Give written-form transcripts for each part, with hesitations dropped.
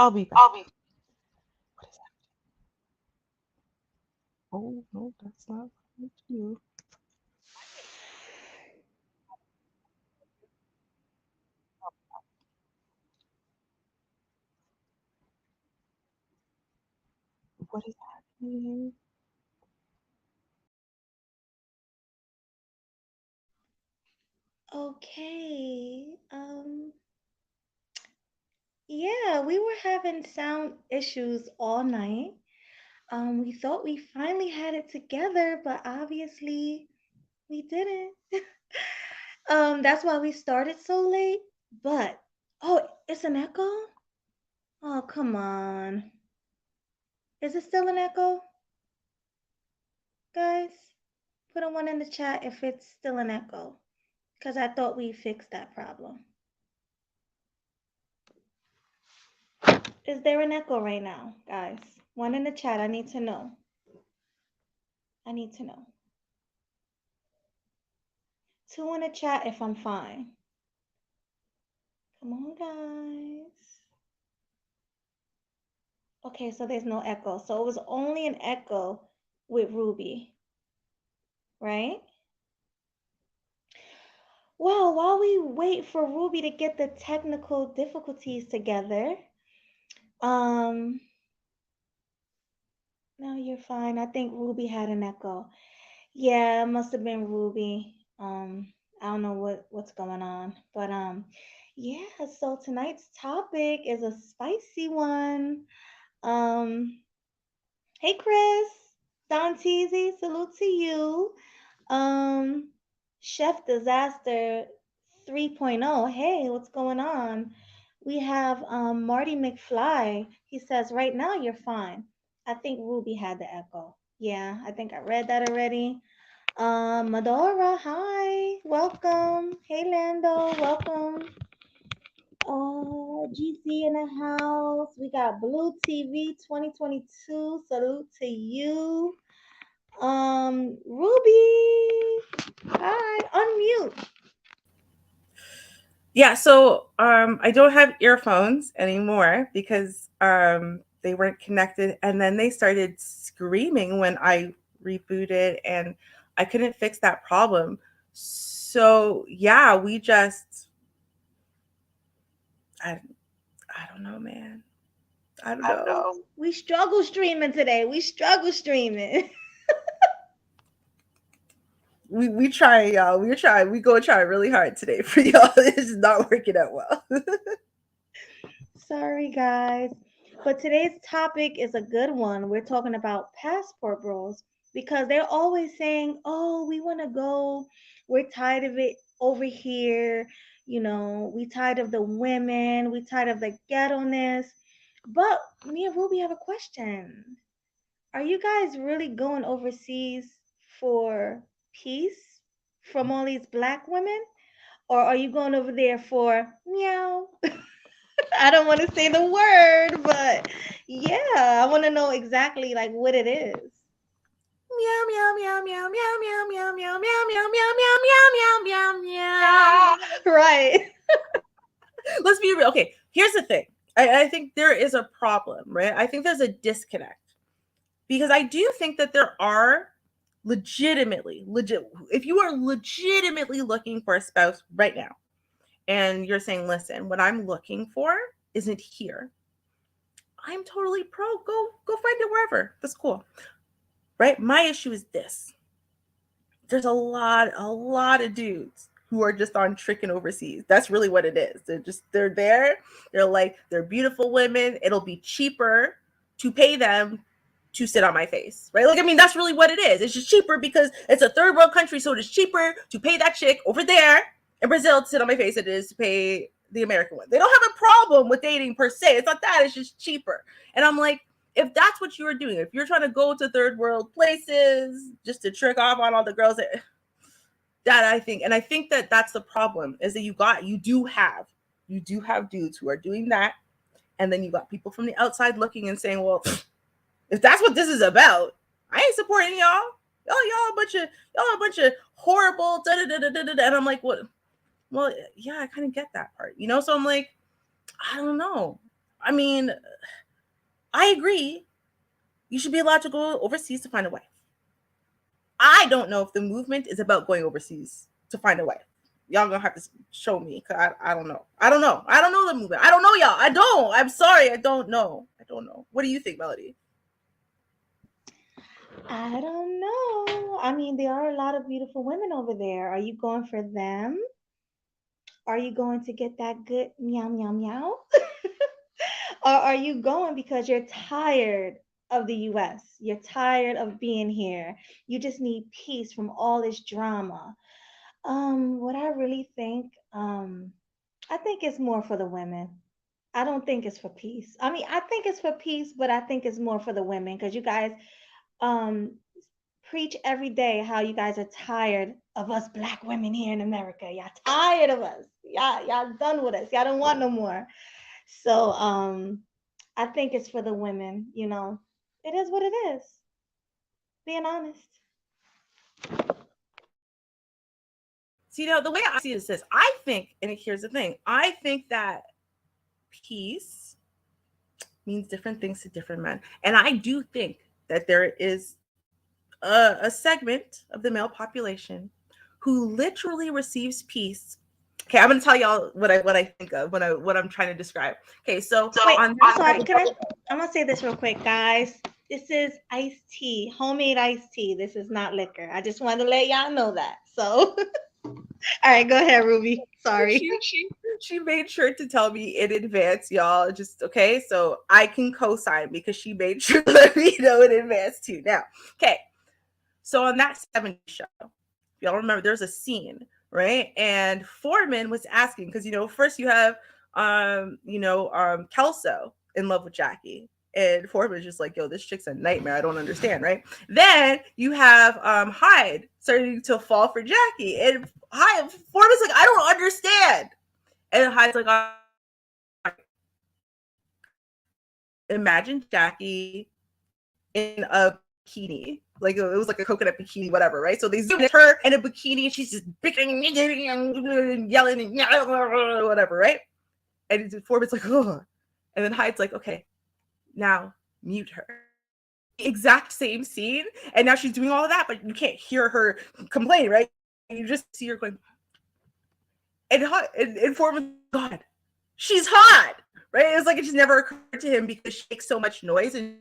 I'll be back. What is that? Oh no, that's not you. What is happening? Okay. Yeah, we were having sound issues all night. We thought we finally had it together, but obviously we didn't. That's why we started so late. But oh, it's an echo? Oh, come on. Is it still an echo, guys? Put a one in the chat if it's still an echo. Because I thought we fixed that problem. Is there an echo right now, guys? One in the chat. I need to know. I need to know. Two in the chat if I'm fine. Come on, guys. Okay, so there's no echo. So it was only an echo with Ruby, right? Well, while we wait for Ruby to get the technical difficulties together, um, no, you're fine. I think Ruby had an echo. Yeah, it must have been Ruby. I don't know what's going on, but yeah. So tonight's topic is a spicy one. Um, hey Chris, Don Teasy, salute to you. Um, Chef Disaster 3.0. Hey, what's going on? We have Marty McFly. He says, right now you're fine. I think Ruby had the echo. Yeah, I think I read that already. Medora, hi, welcome. Hey, Lando, welcome. GC in the house. We got Blue TV 2022. Salute to you. Ruby, hi, unmute. Yeah, so I don't have earphones anymore because they weren't connected, and then they started screaming when I rebooted, and I couldn't fix that problem. So yeah, we just I I don't know, man. I don't know. We struggle streaming today. We struggle streaming. We try, y'all. We try. We go try really hard today for y'all. It's not working out well. Sorry, guys. But today's topic is a good one. We're talking about passport bros because they're always saying, oh, we want to go. We're tired of it over here. We tired of the women. We tired of the ghetto-ness. But me and Ruby have a question. Are you guys really going overseas for peace from all these black women? Or are you going over there for meow? I don't want to say the word, but yeah, I want to know exactly like what it is. Meow meow meow meow meow meow meow meow meow meow meow meow meow meow meow meow. Right. Let's be real. Okay, here's the thing. I think there is a problem, right? I think there's a disconnect because I do think that there are legit. If you are legitimately looking for a spouse right now, and you're saying, "Listen, what I'm looking for isn't here," I'm totally pro. Go find it wherever. That's cool, right? My issue is this: there's a lot of dudes who are just on tricking overseas. That's really what it is. They're there. They're beautiful women. It'll be cheaper to pay them to sit on my face, right? Like I mean, that's really what it is. It's just cheaper because it's a third world country, so it is cheaper to pay that chick over there in Brazil to sit on my face than it is to pay the American one. They don't have a problem with dating per se. It's not that. It's just cheaper. And I'm like, if that's what you're doing, if you're trying to go to third world places just to trick off on all the girls that I think, and I think that that's the problem is that you do have dudes who are doing that, and then you got people from the outside looking and saying, well, if that's what this is about, I ain't supporting y'all. Y'all a bunch of horrible da da da da da. And I'm like, what? Well, yeah, I kind of get that part, you know. So I'm like, I don't know. I mean, I agree. You should be allowed to go overseas to find a wife. I don't know if the movement is about going overseas to find a wife. Y'all gonna have to show me, cause I don't know. I don't know. I don't know the movement. I don't know y'all. I don't. I'm sorry. I don't know. I don't know. What do you think, Melody? I don't know. I mean, there are a lot of beautiful women over there. Are you going for them? Are you going to get that good meow meow meow? Or are you going because you're tired of the US? You're tired of being here. You just need peace from all this drama. What I really think, I think it's more for the women. I don't think it's for peace. I mean, I think it's for peace, but I think it's more for the women because you guys um preach every day how you guys are tired of us black women here in America. Y'all tired of us. Y'all done with us. Y'all don't want no more. So I think it's for the women, you know. It is what it is. Being honest. See, now the way I see it is this. I think, and here's the thing. I think that peace means different things to different men, and I do think that there is a segment of the male population who literally receives peace. Okay, I'm gonna tell y'all what I think of when I what I'm trying to describe. Okay, so Wait, on I'm that sorry. side, Can I'm gonna say this real quick, guys. This is iced tea, homemade iced tea. This is not liquor. I just wanted to let y'all know that. So, all right, go ahead, Ruby. Sorry. she made sure to tell me in advance, y'all. Just okay, so I can co-sign because she made sure to let me know in advance too. Now, okay, so on that 70s show, if y'all remember, there's a scene, right? And Foreman was asking, because first you have Kelso in love with Jackie. And Foreman's just like, yo, this chick's a nightmare. I don't understand, right? Then you have Hyde starting to fall for Jackie. And Foreman's like, I don't understand. And Hyde's like, all right, imagine Jackie in a bikini. Like it was like a coconut bikini, whatever, right? So they zoom in her in a bikini and she's just bickering and yelling and whatever, right? And Foreman's like, oh. And then Hyde's like, okay, now mute her. Exact same scene. And now she's doing all of that, but you can't hear her complain, right? You just see her going, and Foreman's, God, she's hot, right? It's like it just never occurred to him because she makes so much noise and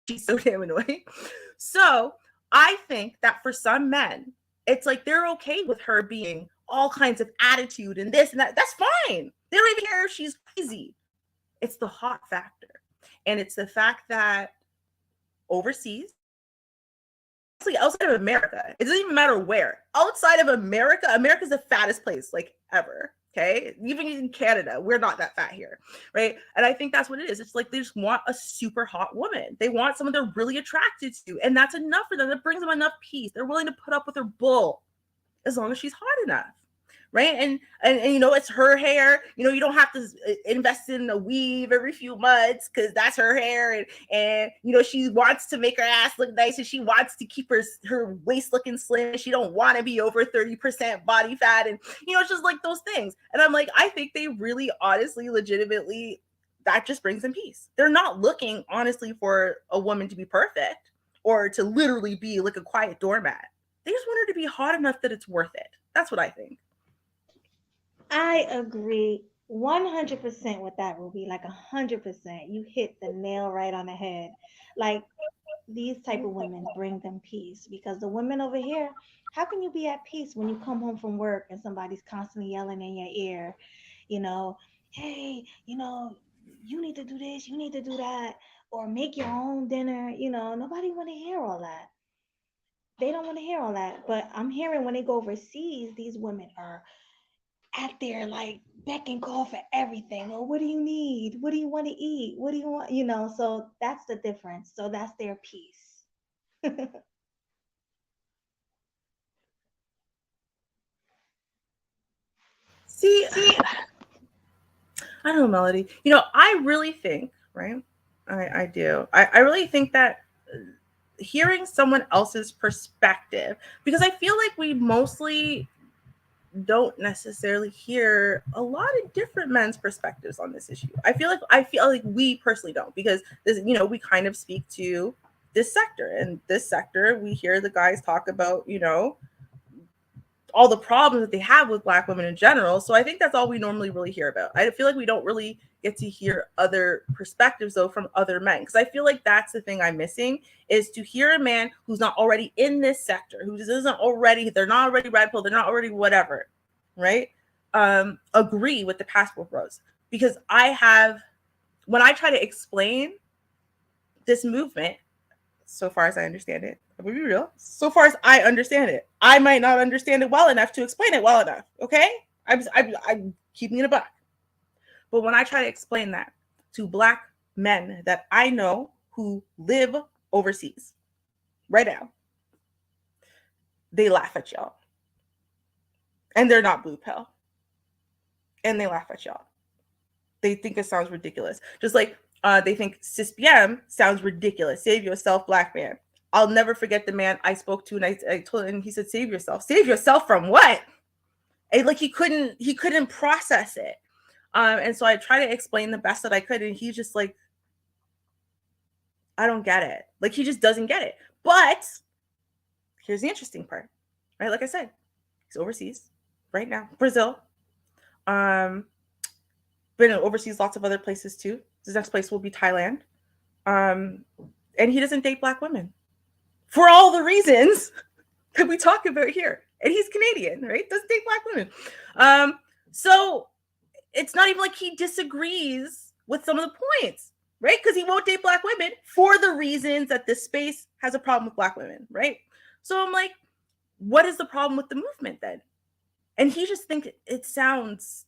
she's so damn annoying. So I think that for some men, it's like they're okay with her being all kinds of attitude and this and that. That's fine. They don't even care if she's crazy. It's the hot factor. And it's the fact that overseas, outside of America, it doesn't even matter where. Outside of America, America's the fattest place like ever. Okay, even in Canada, we're not that fat here, right? And I think that's what it is. It's like they just want a super hot woman. They want someone they're really attracted to, and that's enough for them. That brings them enough peace. They're willing to put up with her bull as long as she's hot enough, right? And it's her hair. You don't have to invest in a weave every few months because that's her hair, and she wants to make her ass look nice, and she wants to keep her waist looking slim. She don't want to be over 30% body fat, and it's just like those things. And I'm like, I think they really, honestly, legitimately, that just brings them peace. They're not looking honestly for a woman to be perfect or to literally be like a quiet doormat. They just want her to be hot enough that it's worth it. That's what I think. I agree 100% with that, Ruby. Like 100%. You hit the nail right on the head. Like these type of women bring them peace because the women over here, how can you be at peace when you come home from work and somebody's constantly yelling in your ear, you know, hey, you need to do this, you need to do that, or make your own dinner. Nobody want to hear all that. They don't want to hear all that. But I'm hearing when they go overseas, these women are at their like beck and call for everything. Or what do you need? What do you want to eat? What do you want? So that's the difference. So that's their peace. See, I don't know, Melody. I really think, right? I do. I really think that hearing someone else's perspective, because I feel like we mostly don't necessarily hear a lot of different men's perspectives on this issue. I feel like we personally don't, because this, we kind of speak to this sector, and this sector we hear the guys talk about, all the problems that they have with Black women in general. So I think that's all we normally really hear about. I feel like we don't really get to hear other perspectives though from other men, because I feel like that's the thing I'm missing, is to hear a man who's not already in this sector, who isn't already, they're not already red pill, they're not already whatever, right? Agree with the passport bros. Because when I try to explain this movement, so far as I understand it, I'm gonna be real. So far as I understand it, I might not understand it well enough to explain it well enough. Okay, I'm keeping it a buck. But when I try to explain that to Black men that I know who live overseas right now, they laugh at y'all, and they're not blue pill, and they laugh at y'all. They think it sounds ridiculous, just like they think cis BM sounds ridiculous. Save yourself, Black man. I'll never forget the man I spoke to, and I told him, he said, "Save yourself." Save yourself from what? And like he couldn't process it. And so I try to explain the best that I could, and he's just like, I don't get it. Like he just doesn't get it. But here's the interesting part, right? Like I said, he's overseas right now, Brazil. Been overseas lots of other places too. His next place will be Thailand. And he doesn't date Black women for all the reasons that we talk about here. And he's Canadian, right? Doesn't date Black women. So it's not even like he disagrees with some of the points, right? Because he won't date Black women for the reasons that this space has a problem with Black women, right? So I'm like, what is the problem with the movement then? And he just thinks it sounds,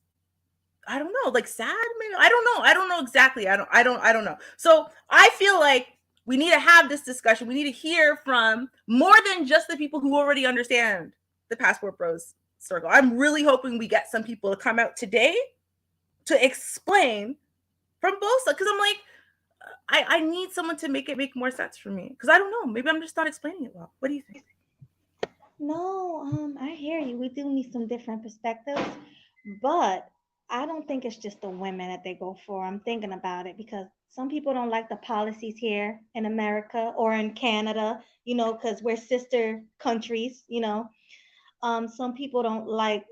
I don't know, like sad maybe. I don't know exactly. I don't know. So I feel like we need to have this discussion. We need to hear from more than just the people who already understand the Passport Bros circle. I'm really hoping we get some people to come out today to explain from both sides, because I'm like, I need someone to make it make more sense for me, because I don't know, maybe I'm just not explaining it well. What do you think? No, I hear you. We do need some different perspectives, but I don't think it's just the women that they go for. I'm thinking about it because some people don't like the policies here in America or in Canada, because we're sister countries, some people don't like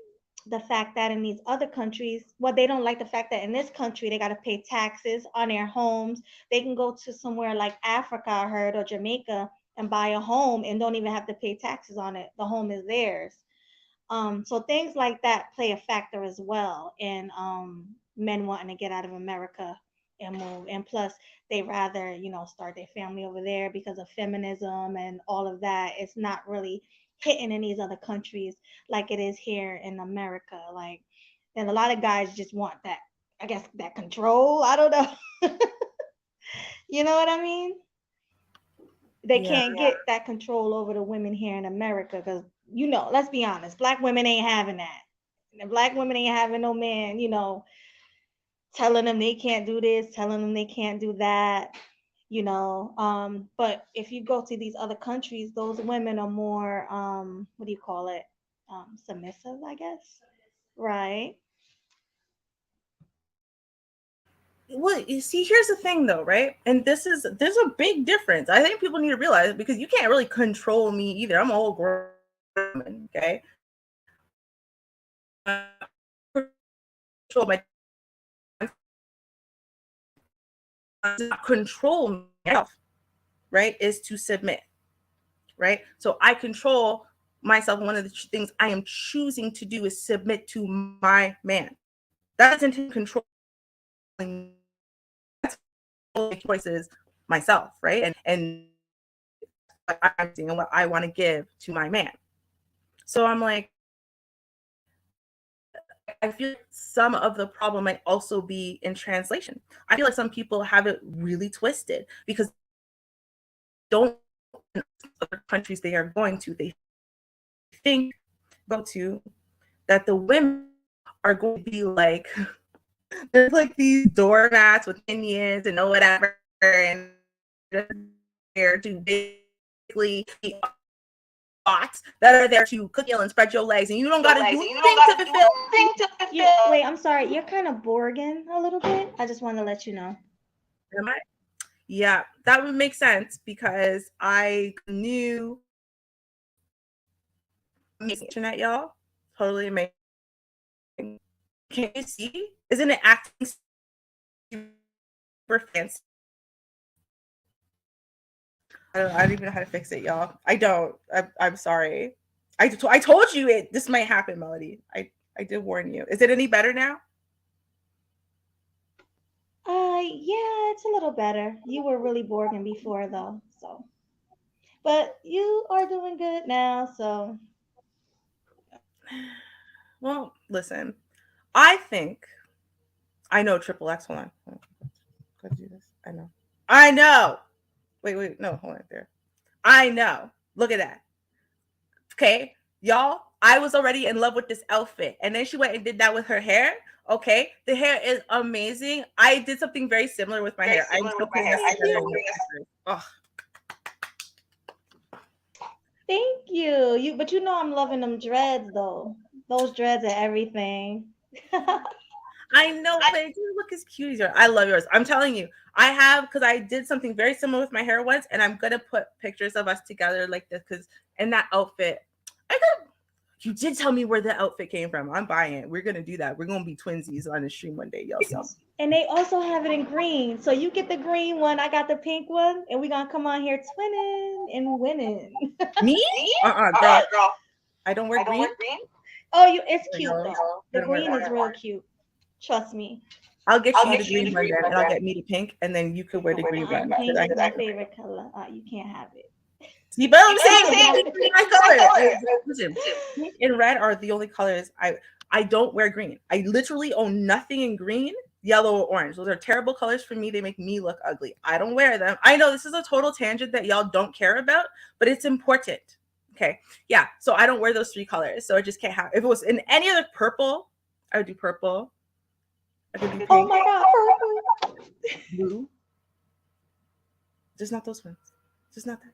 the fact that in these other countries, well, they don't like the fact that in this country they got to pay taxes on their homes. They can go to somewhere like Africa, I heard, or Jamaica, and buy a home and don't even have to pay taxes on it. The home is theirs. So things like that play a factor as well in men wanting to get out of America and move. And plus, they rather, start their family over there because of feminism and all of that. It's not really hitting in these other countries like it is here in America. Like, and a lot of guys just want that, I guess, that control. I don't know. You know what I mean? They Yeah. can't get that control over the women here in America because, let's be honest, Black women ain't having that. The Black women ain't having no man, telling them they can't do this, telling them they can't do that. But if you go to these other countries, those women are more, what do you call it? Submissive, I guess. Right. Well, you see, here's the thing though, right? And there's a big difference. I think people need to realize it, because you can't really control me either. I'm a whole grown woman, okay? Control my control myself, right? Is to submit, right? So I control myself. One of the things I am choosing to do is submit to my man. That isn't controlling. That's choices myself, right? And what I'm doing and what I want to give to my man. So I'm like, I feel like some of the problem might also be in translation. I feel like some people have it really twisted because don't other countries they are going to, they think go to that the women are going to be like there's like these doormats with Indians and no whatever, and they're to basically bots that are there to cook you and spread your legs, and you don't got to do anything to fulfill. Wait, I'm sorry. You're kind of Borgin a little bit. I just want to let you know. Am I? Yeah, that would make sense because I knew internet, y'all. Totally amazing. Can you see? Isn't it acting super fancy? I don't even know how to fix it, y'all. I don't. I'm sorry. I told you this might happen, Melody. I did warn you. Is it any better now? Yeah, it's a little better. You were really Borgin before, though, so. But you are doing good now, so. Well, listen. I think I know triple X. Hold on. Go do this. I know. Wait. No, hold on there. I know. Look at that. Okay, y'all. I was already in love with this outfit, and then she went and did that with her hair. Okay, the hair is amazing. I did something very similar with my hair. I'm still putting this together. Oh. Thank you. But you know I'm loving them dreads though. Those dreads are everything. I know, but it doesn't look as cute as yours. I love yours. I'm telling you, I have because I did something very similar with my hair once, and I'm gonna put pictures of us together like this because in that outfit, you did tell me where the outfit came from. I'm buying it. We're gonna do that. We're gonna be twinsies on the stream one day, y'all. And they also have it in green. So you get the green one, I got the pink one, and we're gonna come on here twinning and winning. Me? Girl. I don't wear green. Oh, it's cute though. The green is real cute. Trust me. I'll get you the green one then, and I'll get me the pink, and then you could wear the green one. Pink is my favorite color. You can't have it. See, but I'm saying my color. Listen, pink and red are the only colors I don't wear green. I literally own nothing in green, yellow, or orange. Those are terrible colors for me. They make me look ugly. I don't wear them. I know this is a total tangent that y'all don't care about, but it's important. Okay. Yeah. So I don't wear those three colors. So I just can't have. If it was in any other purple, I would do purple. I could do pink. Oh my god, purple. Blue. Just not those ones. Just not that.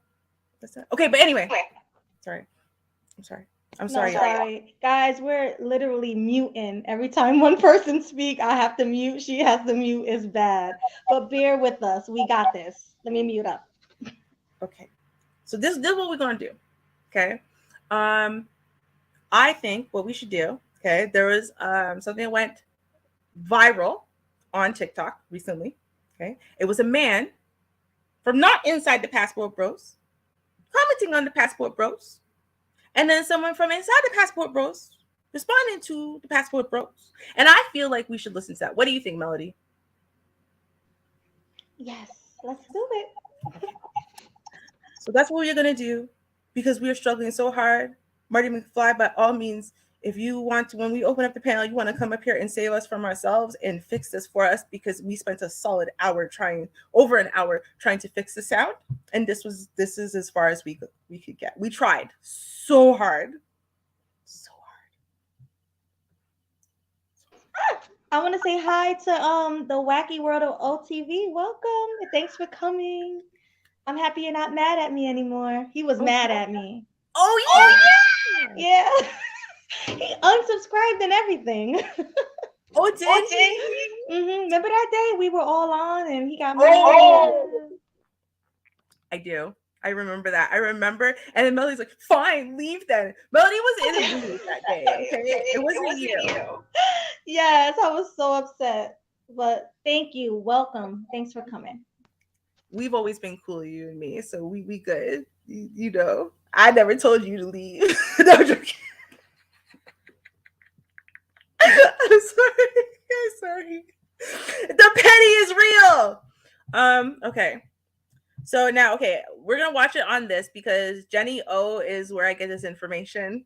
That's that. Okay, but anyway. Sorry. I'm sorry. I'm sorry. No, sorry. Guys, we're literally muting. Every time one person speak, I have to mute. She has to mute. It's bad. But bear with us. We got this. Let me mute up. Okay. So this is what we're going to do. Okay. I think what we should do, okay, there was something that went viral on TikTok recently. Okay. It was a man from not inside the Passport Bros commenting on the Passport Bros. And then someone from inside the Passport Bros responding to the Passport Bros. And I feel like we should listen to that. What do you think, Melody? Yes, let's do it. So that's what we're going to do because we are struggling so hard. Marty McFly, by all means, if you want to, when we open up the panel, you want to come up here and save us from ourselves and fix this for us because we spent a solid hour over an hour trying to fix the sound. And this is as far as we could get. We tried so hard. So hard. I want to say hi to the Wacky World of OTV. Welcome. Thanks for coming. I'm happy you're not mad at me anymore. He was mad at me. Oh yeah. Yeah. He unsubscribed and everything. Oh, did he? Mm-hmm. Remember that day we were all on and he got mad? I do. I remember that. I remember. And then Melody's like, fine, leave then. Melody was in a mood that day. Okay? It wasn't you. Yes, I was so upset. But thank you. Welcome. Thanks for coming. We've always been cool, you and me. So we good. You know. I never told you to leave. No, I'm joking. I'm sorry. The penny is real. Okay. So now, we're gonna watch it on this because Jenny O is where I get this information,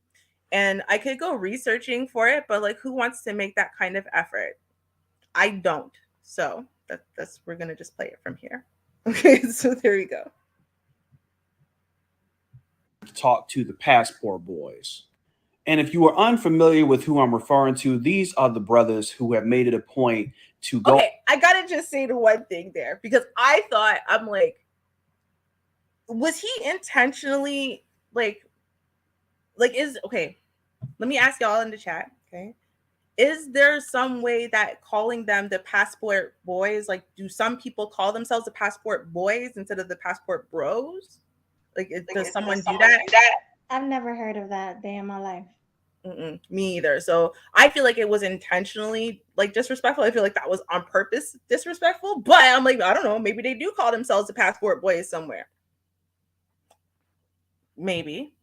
and I could go researching for it, but like, who wants to make that kind of effort? I don't. So that's we're gonna just play it from here. Okay. So there you go. Talk to the Passport Boys. And if you are unfamiliar with who I'm referring to, these are the brothers who have made it a point to go. Okay, I gotta just say the one thing there because I'm like, was he intentionally like like is okay. Let me ask y'all in the chat. Okay, is there some way that calling them the passport boys, like, do some people call themselves the passport boys instead of the passport bros? Like, does someone do that? I've never heard of that day in my life. Me either. So I feel like it was intentionally like disrespectful. I feel like that was on purpose disrespectful. But I'm like, I don't know. Maybe they do call themselves the passport boys somewhere. Maybe.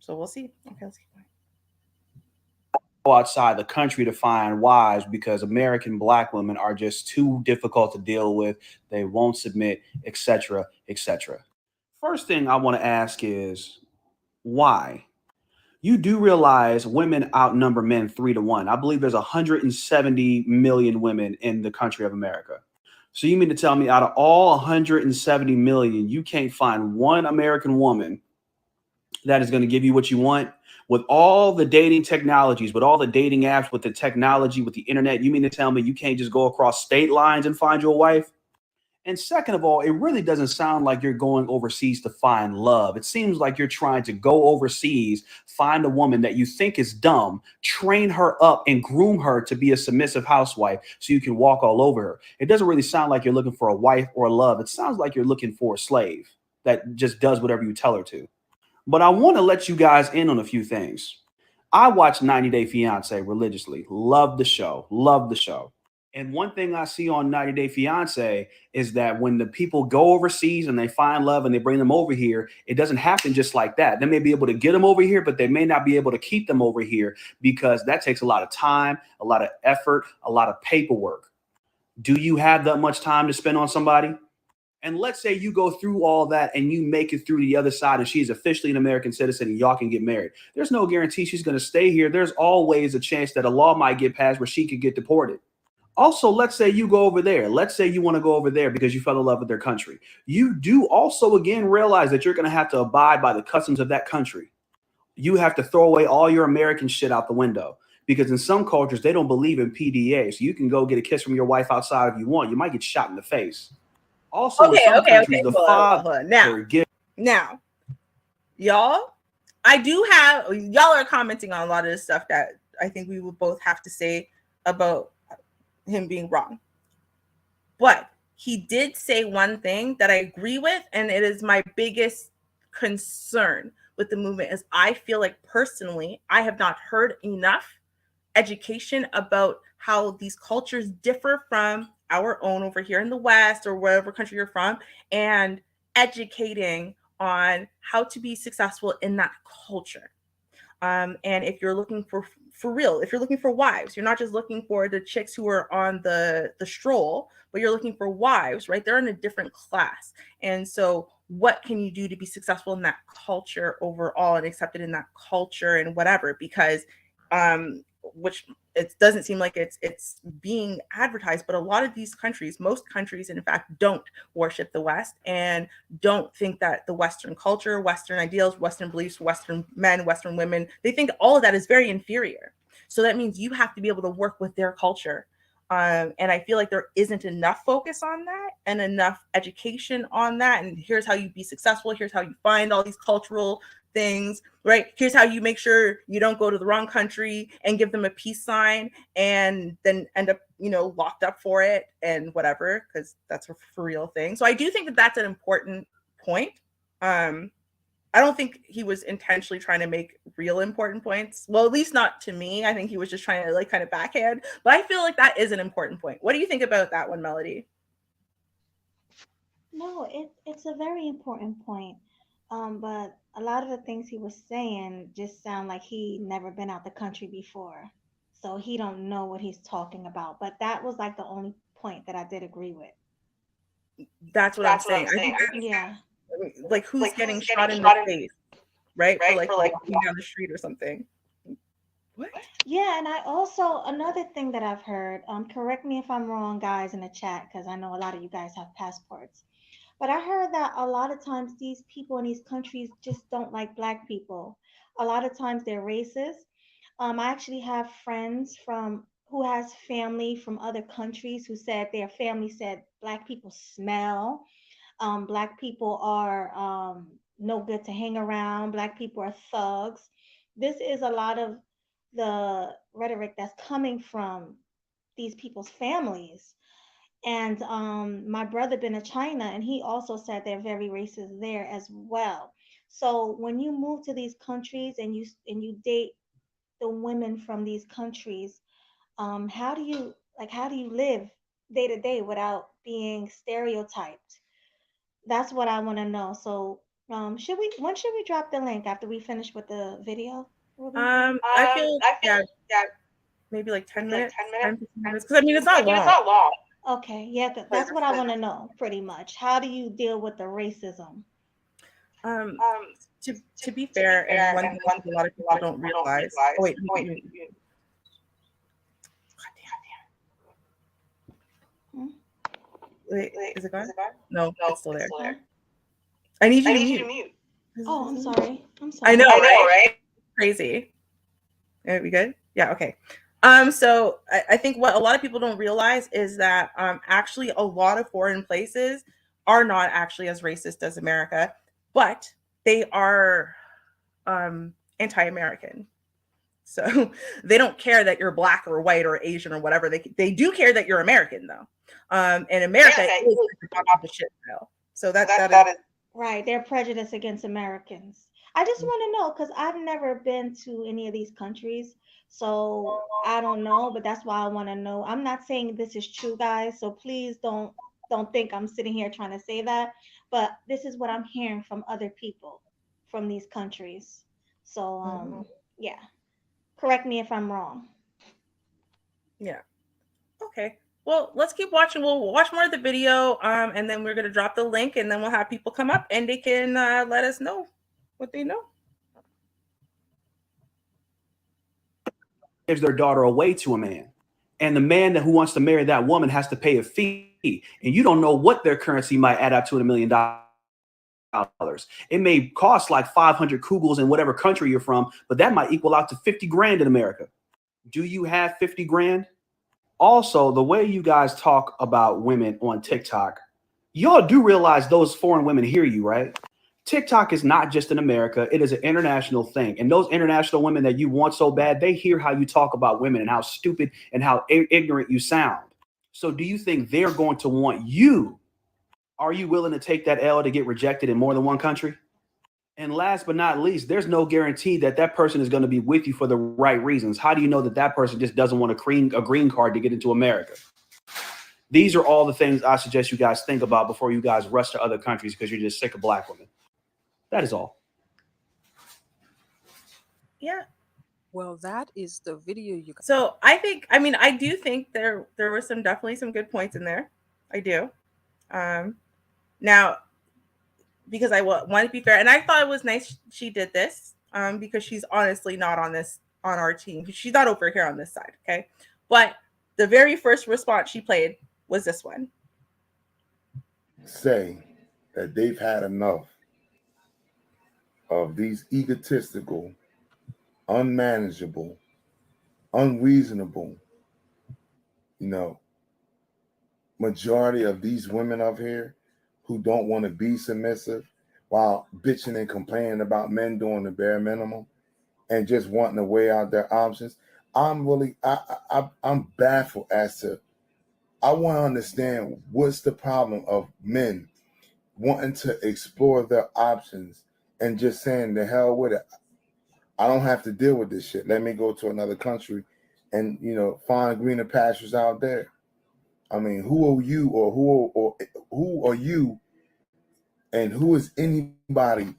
So we'll see. Okay, let's keep going. Outside the country to find wives because American black women are just too difficult to deal with. They won't submit, etc., etc. First thing I want to ask is why? You do realize women outnumber men 3 to 1. I believe there's 170 million women in the country of America. So you mean to tell me out of all 170 million, you can't find one American woman that is going to give you what you want? With all the dating technologies, with all the dating apps, with the technology, with the internet, you mean to tell me you can't just go across state lines and find your wife? And second of all, it really doesn't sound like you're going overseas to find love. It seems like you're trying to go overseas, find a woman that you think is dumb, train her up and groom her to be a submissive housewife so you can walk all over her. It doesn't really sound like you're looking for a wife or a love. It sounds like you're looking for a slave that just does whatever you tell her to. But I want to let you guys in on a few things. I watch 90 Day Fiance religiously. Love the show. Love the show. And one thing I see on 90 Day Fiance is that when the people go overseas and they find love and they bring them over here, it doesn't happen just like that. They may be able to get them over here, but they may not be able to keep them over here because that takes a lot of time, a lot of effort, a lot of paperwork. Do you have that much time to spend on somebody? And let's say you go through all that and you make it through the other side and she's officially an American citizen and y'all can get married. There's no guarantee she's going to stay here. There's always a chance that a law might get passed where she could get deported. Also, let's say you go over there. Let's say you want to go over there because you fell in love with their country. You do also, again, realize that you're going to have to abide by the customs of that country. You have to throw away all your American shit out the window because in some cultures, they don't believe in PDA. So you can go get a kiss from your wife outside if you want. You might get shot in the face. Also, in some countries, the father Now, y'all, I do have, y'all are commenting on a lot of this stuff that I think we would both have to say about him being wrong. But he did say one thing that I agree with, and it is my biggest concern with the movement is I feel like personally, I have not heard enough education about how these cultures differ from our own over here in the West or wherever country you're from, and educating on how to be successful in that culture. And if you're looking for real, if you're looking for wives, you're not just looking for the chicks who are on the stroll, but you're looking for wives, right? They're in a different class. And so what can you do to be successful in that culture overall and accepted in that culture and whatever? Because which it doesn't seem like it's being advertised, but a lot of these countries, most countries in fact, don't worship the West and don't think that the Western culture, Western ideals, Western beliefs, Western men, Western women, they think all of that is very inferior. So that means you have to be able to work with their culture. And I feel like there isn't enough focus on that and enough education on that. And here's how you be successful. Here's how you find all these cultural things, right? Here's how you make sure you don't go to the wrong country and give them a peace sign and then end up, locked up for it and whatever, because that's a for real thing. So I do think that that's an important point. I don't think he was intentionally trying to make real important points. Well, at least not to me. I think he was just trying to kind of backhand. But I feel like that is an important point. What do you think about that one, Melody? No, it's a very important point. But a lot of the things he was saying just sound like he never been out the country before. So he don't know what he's talking about. But that was like the only point that I did agree with. That's what I'm saying. I think Yeah. like who's getting shot in the face, right? For walking down the street or something. What? Yeah, and I also another thing that I've heard, correct me if I'm wrong, guys, in the chat, because I know a lot of you guys have passports. But I heard that a lot of times these people in these countries just don't like black people. A lot of times they're racist. I actually have friends from who has family from other countries who said their family said black people smell. Black people are no good to hang around. Black people are thugs. this is a lot of the rhetoric that's coming from these people's families. And my brother been to China, and he also said they're very racist there as well. So when you move to these countries and you date the women from these countries, how do you how do you live day to day without being stereotyped? That's what I want to know. So should we when should we drop the link after we finish with the video, Ruby? I feel I feel yeah, yeah, maybe like 10 maybe like minutes, 10 minutes. 10 to 15 minutes, because I mean it's I not mean, it's long. not long. Okay, yeah, that's what I want to know pretty much. How do you deal with the racism? Um, Um, to be to be fair, and fair, one and thing I one think thing a I lot of think a lot people of don't people don't realize. Oh realize. wait, Oh wait, Hmm? wait, wait, is it is gone? it gone? No, No, it's still it's there. still Huh? there. I need you I to need you to mute. mute. Oh, I'm sorry. I'm I know, sorry. I know, right? right? Crazy. Are we good? Yeah, okay. So I think what a lot of people don't realize is that actually a lot of foreign places are not actually as racist as America, but they are anti-American. So they don't care that you're black or white or Asian or whatever. They do care that you're American though. And America America is is the bottom of the shit pile. So so that is that is Right, they're prejudiced against Americans. I just want to know because I've never been to any of these countries, so I don't know. But that's why I want to know. I'm not saying this is true, guys. So please don't think I'm sitting here trying to say that. But this is what I'm hearing from other people from these countries. So Mhm. yeah, correct me if I'm wrong. Yeah. Okay. Well, let's keep watching. We'll watch more of the video, and then we're gonna drop the link, and then we'll have people come up and they can let us know what they know. Gives their daughter away to a man. And the man who wants to marry that woman has to pay a fee. And you don't know what their currency might add up to in $1 million. It may cost like 500 kugels in whatever country you're from, but that might equal out to 50 grand in America. Do you have 50 grand? Also, the way you guys talk about women on TikTok, y'all do realize those foreign women hear you, right? TikTok is not just in America, it is an international thing. And those international women that you want so bad, they hear how you talk about women and how stupid and how ignorant you sound. So do you think they're going to want you? Are you willing to take that L to get rejected in more than one country? And last but not least, there's no guarantee that that person is going to be with you for the right reasons. How do you know that that person just doesn't want a green card to get into America? These are all the things I suggest you guys think about before you guys rush to other countries because you're just sick of black women. That is all. Yeah. well, that is the video you got. So I do think there were definitely some good points in there. I do. Now, because I want to be fair, and I thought it was nice she did this, because she's honestly not on our team. She's not over here on this side, okay? But the very first response she played was this one. Say that they've had enough of these egotistical, unmanageable, unreasonable, majority of these women up here who don't want to be submissive while bitching and complaining about men doing the bare minimum and just wanting to weigh out their options. I'm baffled as to, I want to understand what's the problem of men wanting to explore their options and just saying the hell with it. I don't have to deal with this shit. Let me go to another country and find greener pastures out there. I mean, who are you, or who are you, and who is anybody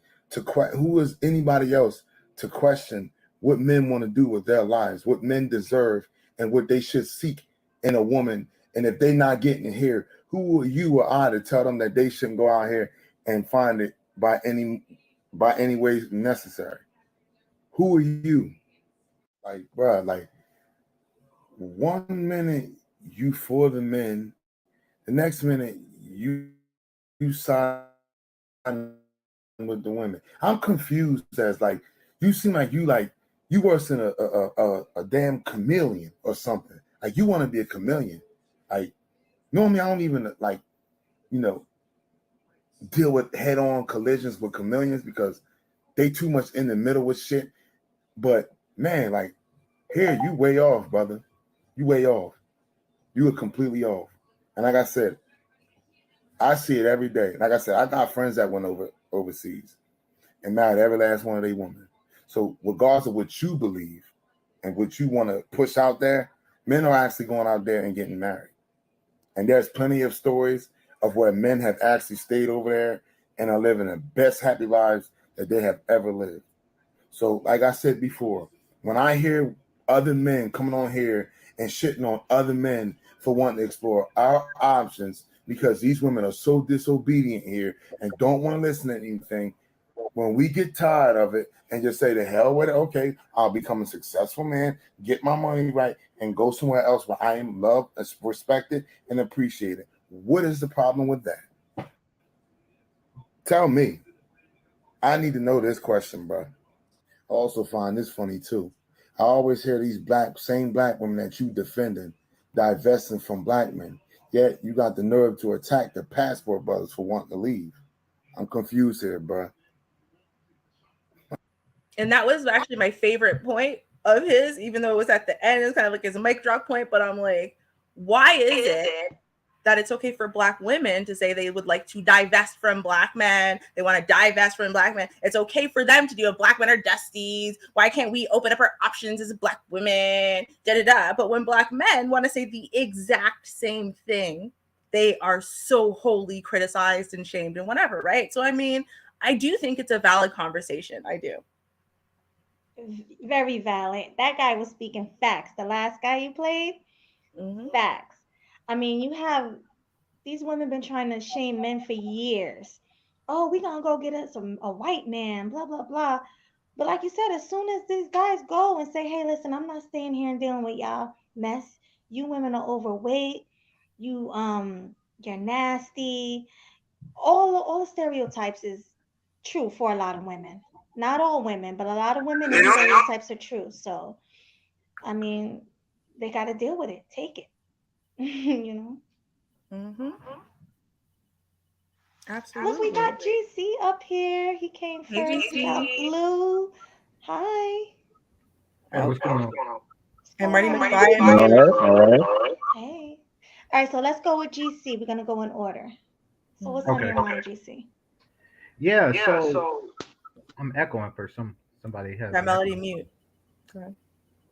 who is anybody else to question what men want to do with their lives, what men deserve, and what they should seek in a woman? And if they're not getting it here, who are you or I to tell them that they shouldn't go out here and find it by any way necessary? Who are you? Like, bro, like 1 minute you for the men, the next minute you side with the women. I'm confused as like you seem like you worse than a damn chameleon or something. Like you want to be a chameleon. Like normally I don't even deal with head-on collisions with chameleons because they too much in the middle with shit. But man, like here, you way off, brother. You way off. You are completely off. And like I said, I see it every day. Like I said, I got friends that went overseas and married every last one of their women. So regardless of what you believe and what you want to push out there, men are actually going out there and getting married. And there's plenty of stories of where men have actually stayed over there and are living the best happy lives that they have ever lived. So, like I said before, when I hear other men coming on here and shitting on other men for wanting to explore our options because these women are so disobedient here and don't want to listen to anything, when we get tired of it and just say the hell with it, okay, I'll become a successful man, get my money right, and go somewhere else where I am loved, respected, and appreciated. What is the problem with that? Tell me. I need to know this question, bro. I also find this funny too. I always hear these same black women that you defending, divesting from black men. Yet you got the nerve to attack the passport brothers for wanting to leave. I'm confused here, bro. And that was actually my favorite point of his, even though it was at the end. It was kind of like his mic drop point, but I'm like, why is it that it's okay for black women to say they would like to divest from black men? They want to divest from black men. It's okay for them to do a black men are dusties. Why can't we open up our options as black women? Da da da. But when black men want to say the exact same thing, they are so wholly criticized and shamed and whatever, right? So I mean, I do think it's a valid conversation. I do. Very valid. That guy was speaking facts. The last guy you played, Mm-hmm. facts. I mean, you have these women been trying to shame men for years. Oh, we gonna go get us a white man, blah blah blah. But like you said, as soon as these guys go and say, "Hey, listen, I'm not staying here and dealing with y'all mess. You women are overweight. You you're nasty." All the stereotypes is true for a lot of women. Not all women, but a lot of women, these stereotypes are true. So I mean, they got to deal with it. Take it. you know. Mm-hmm. Look, we Absolutely. got GC up here. He came Hey, first. We got GC. Blue. Hi. Hey, Oh, what's going on? What's and going Marty on? McFly in there. All right. Hey. All right, so let's go with GC. We're gonna go in order. So what's on Okay. your mind, GC? Yeah, so I'm echoing for somebody has That an echo. melody mute. Okay.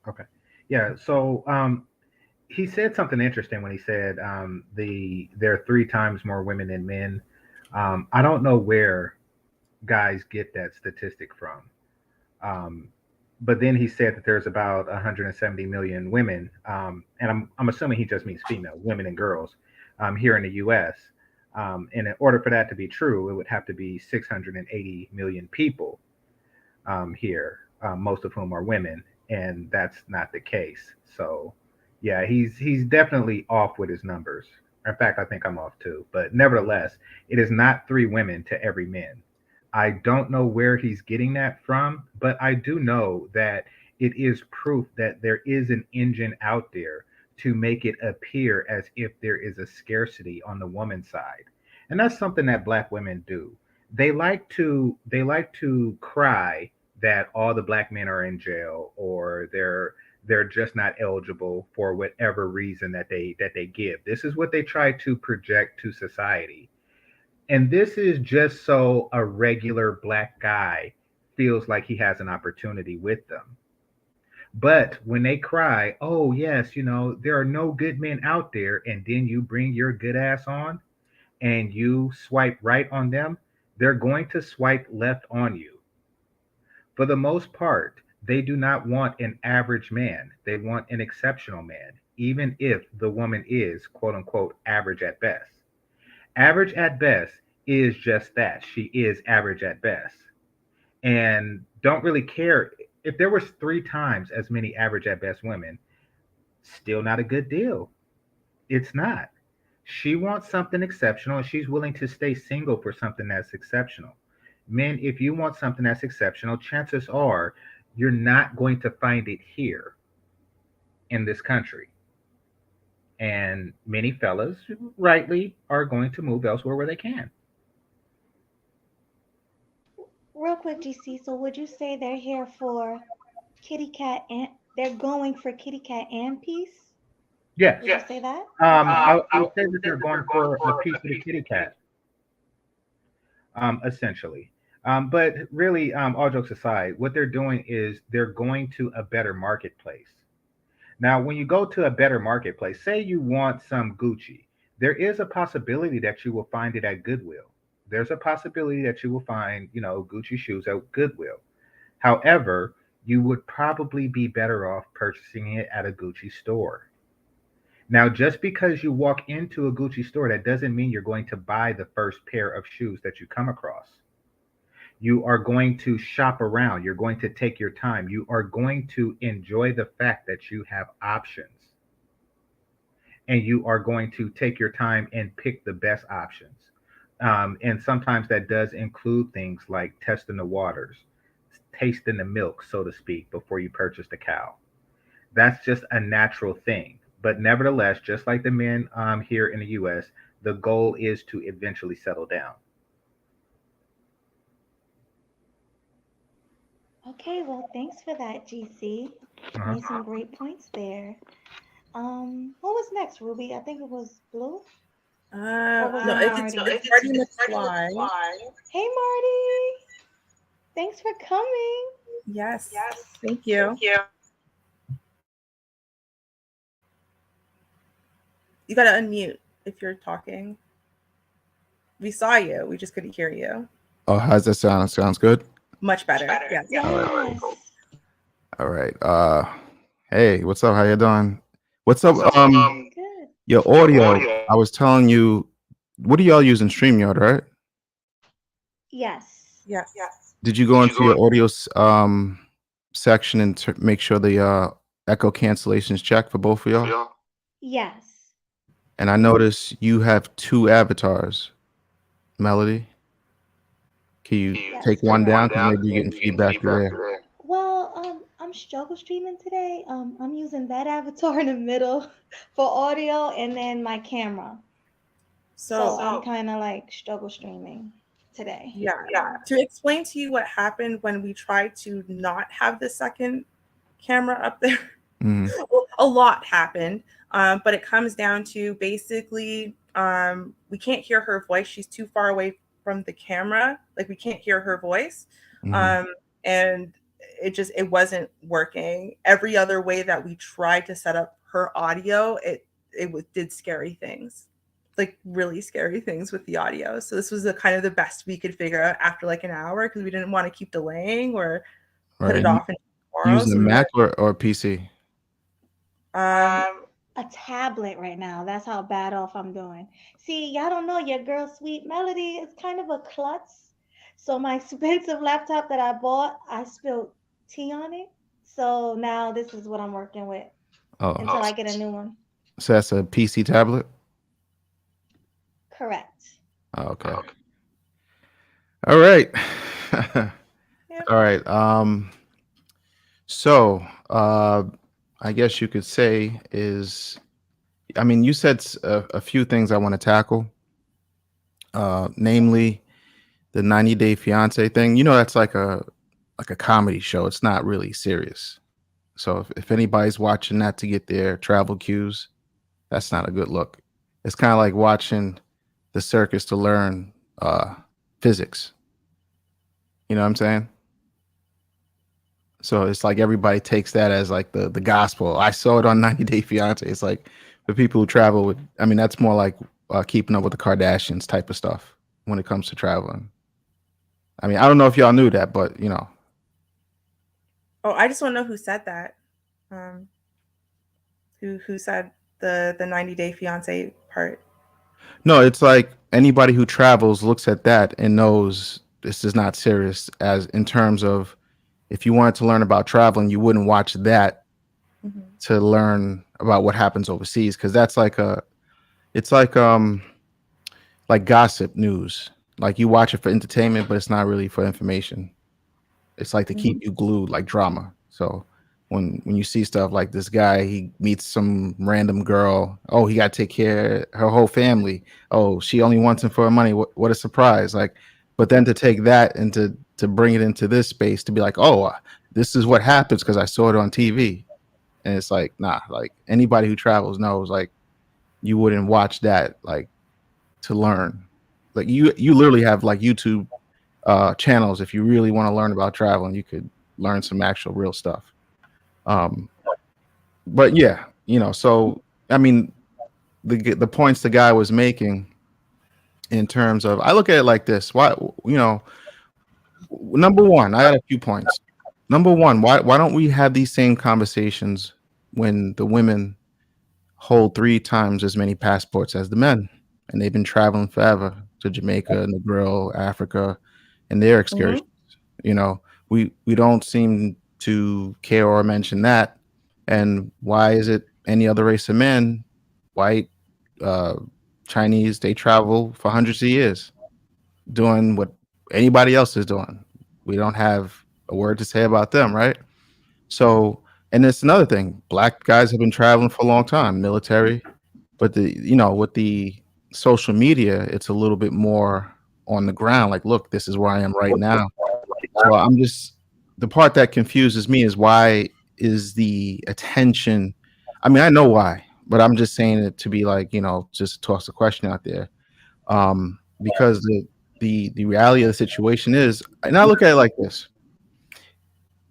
Okay. Yeah, so he said something interesting when he said there are 3 times more women than men. I don't know where guys get that statistic from. Um, but then he said that there's about 170 million women, and I'm assuming he just means female women and girls here in the U.S. And in order for that to be true, it would have to be 680 million people here, most of whom are women, and that's not the case. So, yeah, he's definitely off with his numbers. In fact, I think I'm off too. But nevertheless, it is not 3 women to every man. I don't know where he's getting that from, but I do know that it is proof that there is an engine out there to make it appear as if there is a scarcity on the woman's side. And that's something that black women do. They like to cry that all the black men are in jail or they're just not eligible for whatever reason that they give. This is what they try to project to society. And this is just so a regular black guy feels like he has an opportunity with them. But when they cry, oh, yes, there are no good men out there, and then you bring your good ass on and you swipe right on them, they're going to swipe left on you. For the most part, they do not want an average man. They want an exceptional man, even if the woman is, quote unquote, average at best. Average at best is just that. She is average at best. And don't really care if there was 3 times as many average at best women, still not a good deal. It's not. She wants something exceptional and she's willing to stay single for something that's exceptional. Men, if you want something that's exceptional, chances are you're not going to find it here in this country. And many fellas, rightly, are going to move elsewhere where they can. Real quick, GC. So would you say they're here for Kitty cat and they're going for kitty cat and peace. Yes. Would you say that? Okay. I would say that they're going for a piece of the kitty cat, essentially. But really, all jokes aside, what they're doing is they're going to a better marketplace. Now, when you go to a better marketplace, say you want some Gucci, there is a possibility that you will find it at Goodwill. There's a possibility that you will find, Gucci shoes at Goodwill. However, you would probably be better off purchasing it at a Gucci store. Now, just because you walk into a Gucci store, that doesn't mean you're going to buy the first pair of shoes that you come across. You are going to shop around. You're going to take your time. You are going to enjoy the fact that you have options, and you are going to take your time and pick the best options. And sometimes that does include things like testing the waters, tasting the milk, so to speak, before you purchase the cow. That's just a natural thing. But nevertheless, just like the men here in the US, the goal is to eventually settle down. Okay, well, thanks for that, GC. Uh-huh. Made some great points there. What was next, Ruby? I think it was Blue, or was No, it if it's Marty? it's Marty McFly. Hey, Marty. Thanks for coming. Yes. Thank you. You gotta unmute if you're talking. We saw you. We just couldn't hear you. Oh, how's that sound? Sounds good. Much better. Yes. Yes. All right. Hey, what's up? How you doing? What's up? Good. Your audio. I was telling you, what are y'all using? StreamYard, right? Yes. Yes. Did you go into your audio section and make sure the echo cancellation is checked for both of y'all? Yes. And I notice you have two avatars. Melody, can you Yes. take one down? Because maybe you're getting feedback there. Well, I'm struggle streaming today. I'm using that avatar in the middle for audio, and then my camera. So I'm kind of like struggle streaming today. Yeah. To explain to you what happened when we tried to not have the second camera up there, a lot happened. But it comes down to basically we can't hear her voice. She's too far away from the camera. Like we can't hear her voice. And it wasn't working. Every other way that we tried to set up her audio, it did scary things. Like really scary things with the audio. So this was the kind of the best we could figure out after like an hour because we didn't want to keep delaying or put it off until tomorrow. Using a Mac or PC? A tablet right now. That's how bad off I'm doing. See, y'all don't know your girl Sweet Melody is kind of a klutz. So my expensive laptop that I bought, I spilled tea on it. So now this is what I'm working with until I get a new one. So that's a PC tablet? Correct. Okay. All right. Yep. All right. So I guess you could say is, I mean, you said a few things I want to tackle, namely the 90-Day Fiance thing. You know, that's like a comedy show. It's not really serious. So if anybody's watching that to get their travel cues, that's not a good look. It's kind of like watching the circus to learn physics. You know what I'm saying? So it's like everybody takes that as like the gospel. I saw it on 90-Day Fiance. It's like the people who travel with, I mean, that's more like keeping up with the Kardashians type of stuff when it comes to traveling. I mean, I don't know if y'all knew that, but you know. Oh, I just want to know who said that. Who said the 90-Day Fiance part? No, it's like anybody who travels looks at that and knows this is not serious, as in terms of if you wanted to learn about traveling, you wouldn't watch that to learn about what happens overseas, because that's like it's like gossip news. Like you watch it for entertainment, but it's not really for information. It's like to keep you glued, like drama. So when you see stuff like this guy, he meets some random girl. Oh, he got to take care of her whole family. Oh, she only wants him for her money. What a surprise! Like, but then to take that and to bring it into this space to be like, oh, this is what happens because I saw it on TV. And it's like, nah, like anybody who travels knows, like you wouldn't watch that like to learn. Like you literally have like YouTube channels if you really want to learn about travel, and you could learn some actual real stuff. Um, but yeah, so I mean, the points the guy was making in terms of, I look at it like this. Why, number one, I got a few points. Number one, why don't we have these same conversations when the women hold 3 times as many passports as the men, and they've been traveling forever to Jamaica, Negril, Africa, and their excursions. You know, we don't seem to care or mention that. And why is it any other race of men, white, Chinese, they travel for hundreds of years doing what anybody else is doing? We don't have a word to say about them, right? So, and it's another thing. Black guys have been traveling for a long time, military, but with the social media, it's a little bit more on the ground. Like, look, this is where I am right now. So the part that confuses me is, why is the attention? I mean, I know why, but I'm just saying it to be like, just toss a question out there. Because the reality of the situation is, and I look at it like this: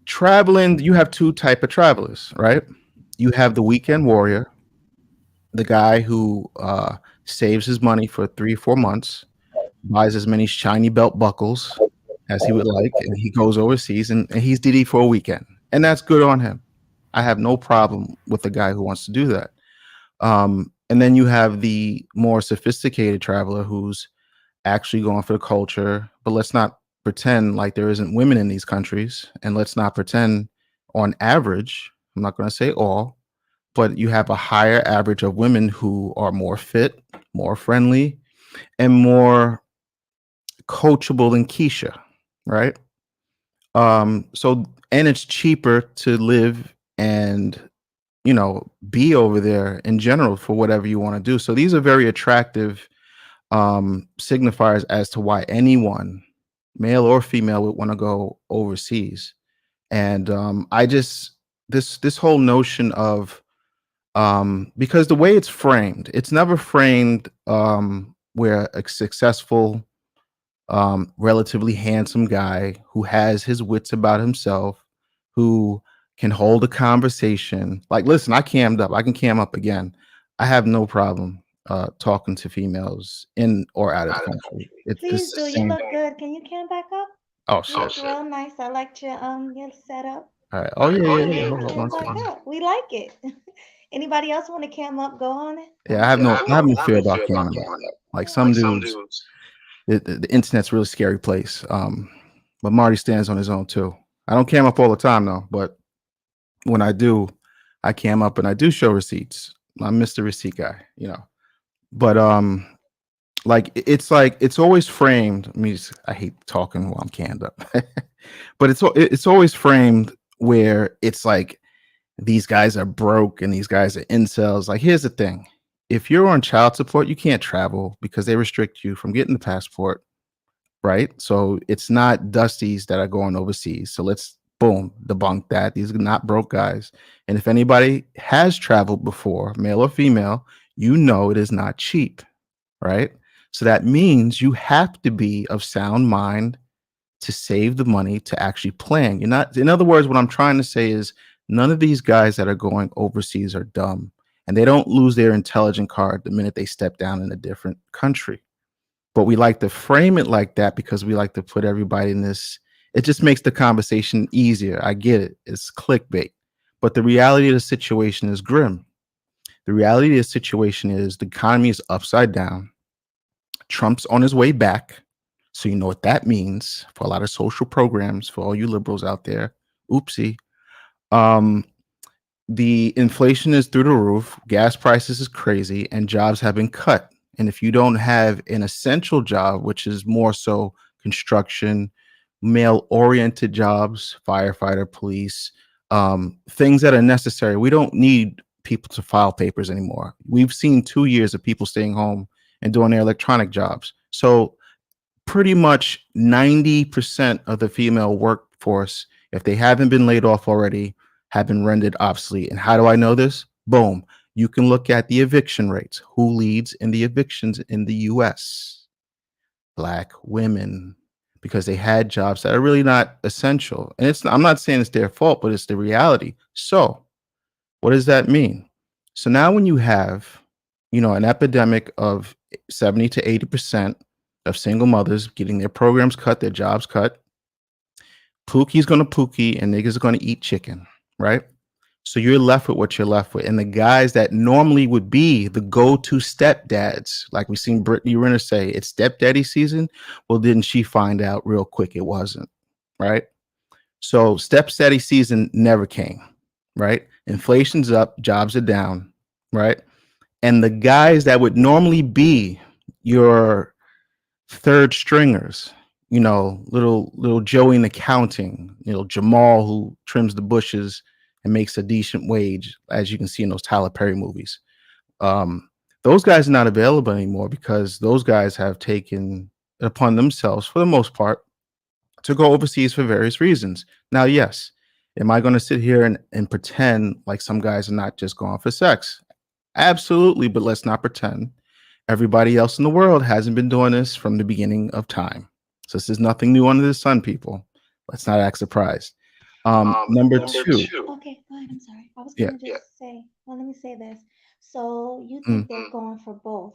traveling, you have 2 type of travelers, right? You have the weekend warrior, the guy who saves his money for 3 or 4 months, buys as many shiny belt buckles as he would like, and he goes overseas and he's DD for a weekend, and that's good on him. I have no problem with the guy who wants to do that. And then you have the more sophisticated traveler who's actually going for the culture. But let's not pretend like there isn't women in these countries, and let's not pretend, on average, I'm not going to say all, but you have a higher average of women who are more fit, more friendly, and more coachable than Keisha, right? So, and it's cheaper to live and be over there in general for whatever you want to do. So these are very attractive signifiers as to why anyone, male or female, would want to go overseas. And I just, this whole notion of, because the way it's framed, it's never framed where a successful, relatively handsome guy who has his wits about himself, who can hold a conversation. Like, listen, I cammed up. I can cam up again. I have no problem talking to females in or out of the country. It's Please the do. You same. look good. Can you cam back up? Oh, You look shit. real nice. I liked your setup. All right. Oh, yeah, yeah, yeah. Please Hold on cam one back second. up. We like it. Anybody else want to cam up? Go on it. Yeah, I have no fear about camming up. Like, some dudes, the internet's a really scary place. But Marty stands on his own too. I don't cam up all the time though, but when I do, I cam up and I do show receipts. I'm Mr. Receipt guy, But it's always framed. I hate talking while I'm canned up, but it's always framed where it's like these guys are broke and these guys are incels. Like, here's the thing: if you're on child support, you can't travel because they restrict you from getting the passport. Right? So it's not Dusties that are going overseas. So let's debunk that. These are not broke guys. And if anybody has traveled before, male or female, it is not cheap. Right? So that means you have to be of sound mind to save the money to actually plan. You're not, in other words, what I'm trying to say is, none of these guys that are going overseas are dumb, and they don't lose their intelligent card the minute they step down in a different country. But we like to frame it like that because we like to put everybody in this. It just makes the conversation easier. I get it. It's clickbait. But the reality of the situation is grim. The reality of the situation is the economy is upside down. Trump's on his way back. So you know what that means for a lot of social programs, for all you liberals out there. Oopsie. The inflation is through the roof. Gas prices is crazy, and jobs have been cut. And if you don't have an essential job, which is more so construction, male-oriented jobs, firefighter, police, things that are necessary, we don't need people to file papers anymore. We've seen 2 years of people staying home and doing their electronic jobs. So pretty much 90% of the female workforce, if they haven't been laid off already, have been rendered obsolete. And how do I know this? Boom. You can look at the eviction rates. Who leads in the evictions in the US? Black women, because they had jobs that are really not essential. And I'm not saying it's their fault, but it's the reality. So what does that mean? So now when you have, an epidemic of 70 to 80% of single mothers getting their programs cut, their jobs cut, Pookie's going to Pookie and niggas are going to eat chicken, right? So you're left with what you're left with. And the guys that normally would be the go-to stepdads, like we seen Brittany Renner say, it's stepdaddy season. Well, didn't she find out real quick it wasn't, right? So stepdaddy season never came, right? Inflation's up, jobs are down, right? And the guys that would normally be your third stringers, little Joey in accounting, Jamal who trims the bushes and makes a decent wage, as you can see in those Tyler Perry movies. Those guys are not available anymore because those guys have taken it upon themselves, for the most part, to go overseas for various reasons. Now, yes, am I going to sit here and pretend like some guys are not just going for sex? Absolutely, but let's not pretend. Everybody else in the world hasn't been doing this from the beginning of time. So this is nothing new under the sun, people. Let's not act surprised. Number two. Okay, go ahead. I'm sorry. I was Yeah. gonna just say. Well, let me say this. So you Mm. think they're going for both?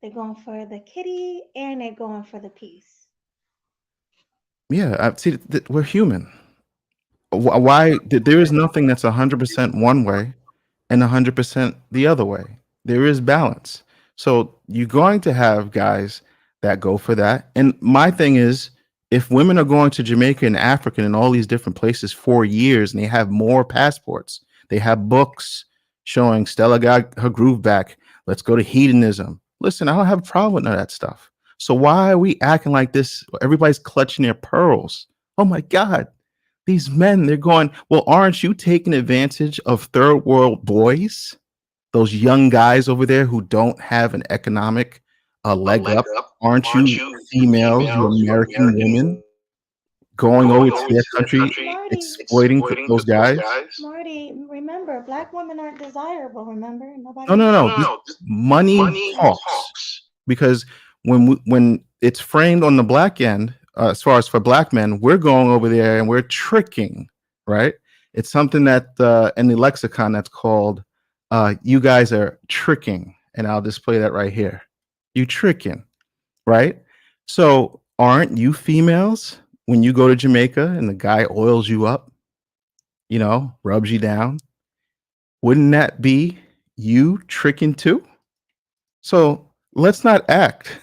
They're going for the kitty and they're going for the piece. Yeah. See, we're human. Why? There is nothing that's 100% one way and 100% the other way. There is balance. So you're going to have guys that go for that. And my thing is, if women are going to Jamaica and Africa and all these different places for years and they have more passports, they have books showing Stella got her groove back. Let's go to hedonism. Listen, I don't have a problem with none of that stuff. So why are we acting like this? Everybody's clutching their pearls. Oh my God. These men, they're going, well, aren't you taking advantage of third world boys? Those young guys over there who don't have an economic leg up. Aren't you females, you American women, going over to their country, Marty, exploiting those guys? Marty, remember, black women aren't desirable. Remember, No, nobody. no, no. This money talks, because when it's framed on the black end, as far as for black men, we're going over there and we're tricking, right? It's something that in the lexicon that's called you guys are tricking, and I'll display that right here. You tricking, right? So aren't you females when you go to Jamaica and the guy oils you up, rubs you down? Wouldn't that be you tricking too? So let's not act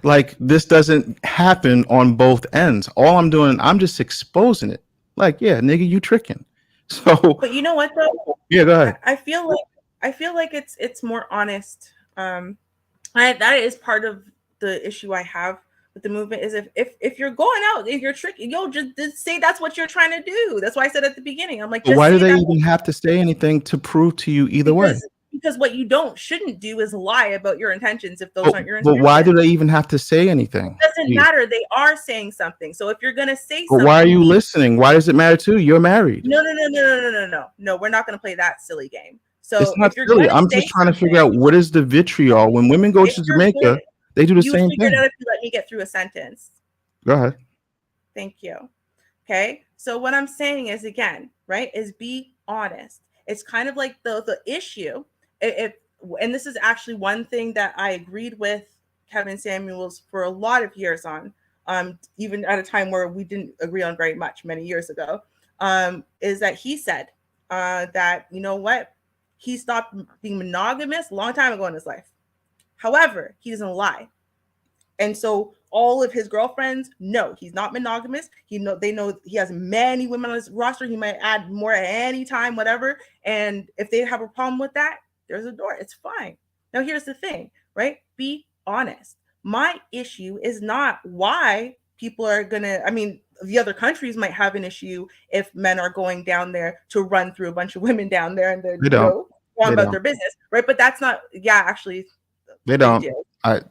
like this doesn't happen on both ends. All I'm doing, I'm just exposing it. Like, yeah, nigga, you tricking. So, But you know what though? yeah, go ahead. I feel like it's more honest. That is part of the issue I have with the movement is if you're going out, if you're tricking, just say that's what you're trying to do. That's why I said at the beginning, I'm like, But just why do say they that even have to say anything to prove to you either way? because what you shouldn't do is lie about your intentions if those aren't your But intentions. why do they even have to say anything? It doesn't matter. They are saying something. So if you're gonna say But something, why are you listening? Why does it matter too? You're married. No, we're not gonna play that silly game. So It's not if you're silly. gonna I'm say just trying to figure something, out what is the vitriol when women go to Jamaica. They do the you same figure it thing. out if you let me get through a sentence. Go ahead. Thank you. Okay. So what I'm saying is again, right, is be honest. It's kind of like the issue. And this is actually one thing that I agreed with Kevin Samuels for a lot of years on, even at a time where we didn't agree on very much many years ago, is that he said that, you know what, he stopped being monogamous a long time ago in his life. However, he doesn't lie. And so all of his girlfriends, no, he's not monogamous. They know he has many women on his roster. He might add more at any time, whatever. And if they have a problem with that, there's a door. It's fine. Now, here's the thing, right? Be honest. My issue is not why people are the other countries might have an issue if men are going down there to run through a bunch of women down there and they're They don't. going about their business, right? But that's not, actually, They don't. do.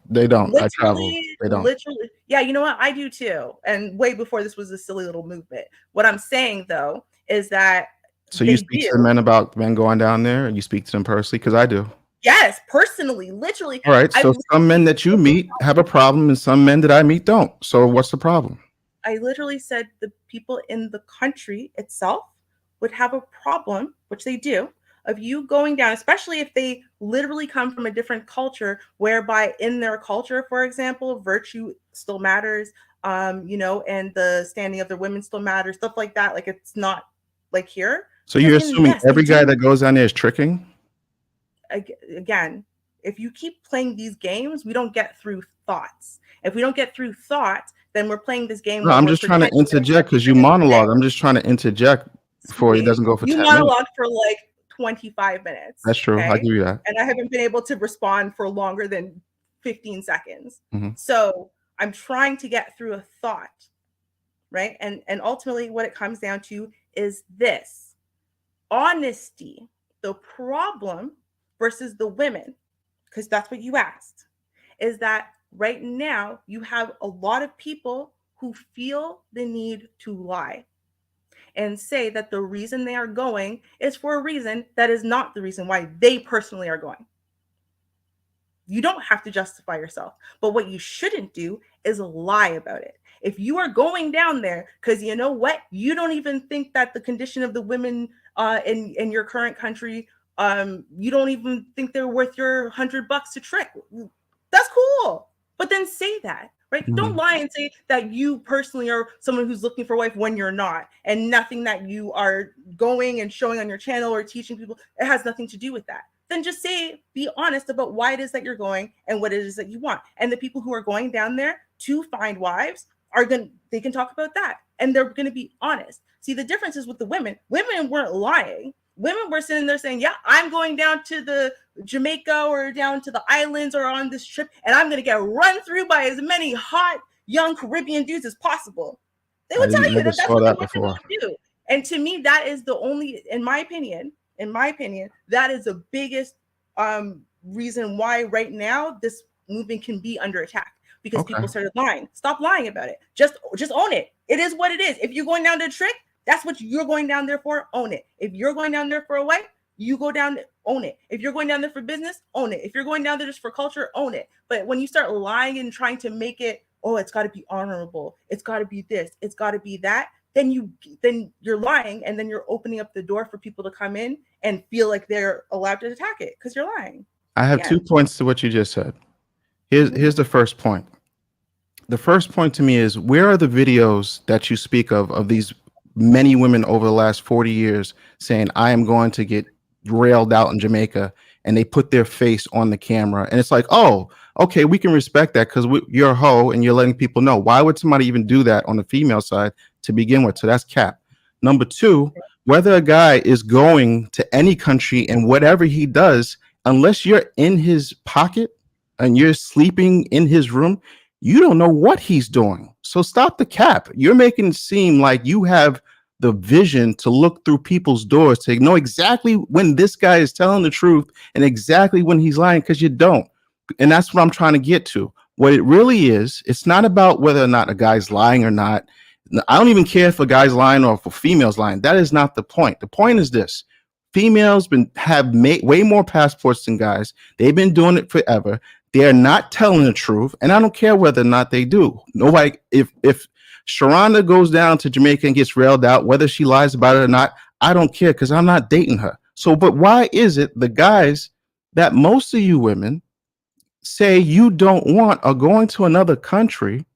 They don't. I travel. Literally, They don't. literally. Yeah, you know what? I do too. And way before this was a silly little movement. What I'm saying though is that So you they speak to do. the men about men going down there, and you speak to them personally, because I do. Yes, personally, literally. All right. I've So some men that you meet have a problem, and some men that I meet don't. So what's the problem? I literally said the people in the country itself would have a problem, which they do, of you going down, especially if they literally come from a different culture, whereby in their culture, for example, virtue still matters, you know, and the standing of the women still matters, stuff like that. Like it's not like here. So you're Because assuming yes, they every guy do. that goes down there is tricking? Again, if you keep playing these games, we don't get through thoughts. If we don't get through thoughts, then we're playing this game No, where I'm we're just trying to pretending that interject because you everything is monologue. today. I'm just trying to interject before it doesn't go for You 10 minutes. monologued for like 25 minutes. That's true. Okay? I'll give you that. And I haven't been able to respond for longer than 15 seconds. Mhm. So I'm trying to get through a thought, right? And ultimately what it comes down to is this: honesty. The problem versus the women, because that's what you asked, is that right now you have a lot of people who feel the need to lie and say that the reason they are going is for a reason that is not the reason why they personally are going. You don't have to justify yourself, but what you shouldn't do is lie about it. If you are going down there because you know what, you don't even think that the condition of the women in your current country, you don't even think they're worth your $100 to trick. That's cool, but then say that. Right? Don't lie and say that you personally are someone who's looking for a wife when you're not, and nothing that you are going and showing on your channel or teaching people, it has nothing to do with that. Then just say, be honest about why it is that you're going and what it is that you want. And the people who are going down there to find wives they can talk about that, and they're going to be honest. See, the difference is with the women. Women weren't lying. Women were sitting there saying, yeah, I'm going down to the Jamaica or down to the islands or on this trip, and I'm going to get run through by as many hot young Caribbean dudes as possible. They would tell you never that that's saw what that they want before. to do. And to me, that is the only, in my opinion, that is the biggest reason why right now this movement can be under attack, because people started lying. Stop lying about it. Just own it. It is what it is. If you're going down to trick, that's what you're going down there for. Own it. If you're going down there for a wife, you go down, own it. If you're going down there for business, own it. If you're going down there just for culture, own it. But when you start lying and trying to make it, oh, it's got to be honorable, it's got to be this, it's got to be that, then you're lying, and then you're opening up the door for people to come in and feel like they're allowed to attack it because you're lying. I have 2 points to what you just said. Here's the first point. The first point to me is, where are the videos that you speak of these many women over the last 40 years saying, I am going to get railed out in Jamaica, and they put their face on the camera, and it's like, oh, okay, we can respect that because you're a hoe and you're letting people know. Why would somebody even do that on the female side to begin with? So that's cap. Number 2, whether a guy is going to any country and whatever he does, unless you're in his pocket and you're sleeping in his room, you don't know what he's doing. So stop the cap. You're making it seem like you have the vision to look through people's doors to know exactly when this guy is telling the truth and exactly when he's lying, because you don't. And that's what I'm trying to get to. What it really is, it's not about whether or not a guy's lying or not. I don't even care if a guy's lying or if a female's lying. That is not the point. The point is this: females have made way more passports than guys. They've been doing it forever. They're not telling the truth, and I don't care whether or not they do. Nobody, if Sharonda goes down to Jamaica and gets railed out, whether she lies about it or not, I don't care, because I'm not dating her. So, but why is it the guys that most of you women say you don't want are going to another country?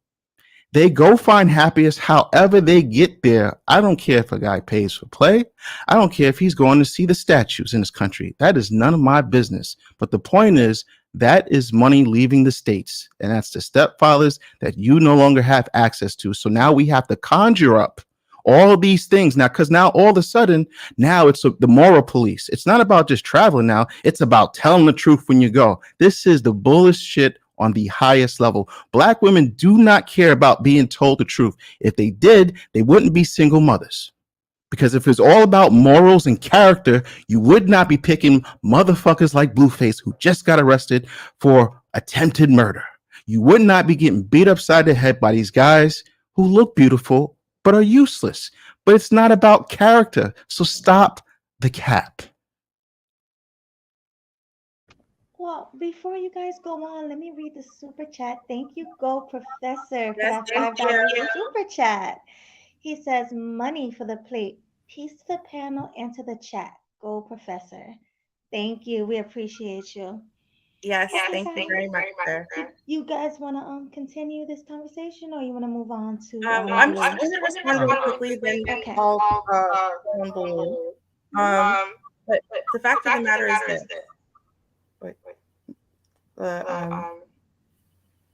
They go find happiness however they get there. I don't care if a guy pays for play. I don't care if he's going to see the statues in his country. That is none of my business. But the point is, that is money leaving the States. And that's the stepfathers that you no longer have access to. So now we have to conjure up all of these things now, because now all of a sudden, now it's the moral police. It's not about just traveling now. It's about telling the truth when you go. This is the bullshit on the highest level. Black women do not care about being told the truth. If they did, they wouldn't be single mothers. Because if it's all about morals and character, you would not be picking motherfuckers like Blueface, who just got arrested for attempted murder. You would not be getting beat upside the head by these guys who look beautiful but are useless. But it's not about character. So stop the cap. Well, before you guys go on, let me read the super chat. Thank you, Go Professor, for Yes, that thank $5 you. super chat. He says, money for the plate. Peace to the panel and to the chat. Go Professor. Thank you. We appreciate you. Yes, Okay, thank you guys. very much, sir. You guys want to continue this conversation, or you want to move on to I'm Blue? just going to respond really quickly, then Okay. I'll go on Balloon. But the fact of the matter is this. Wait,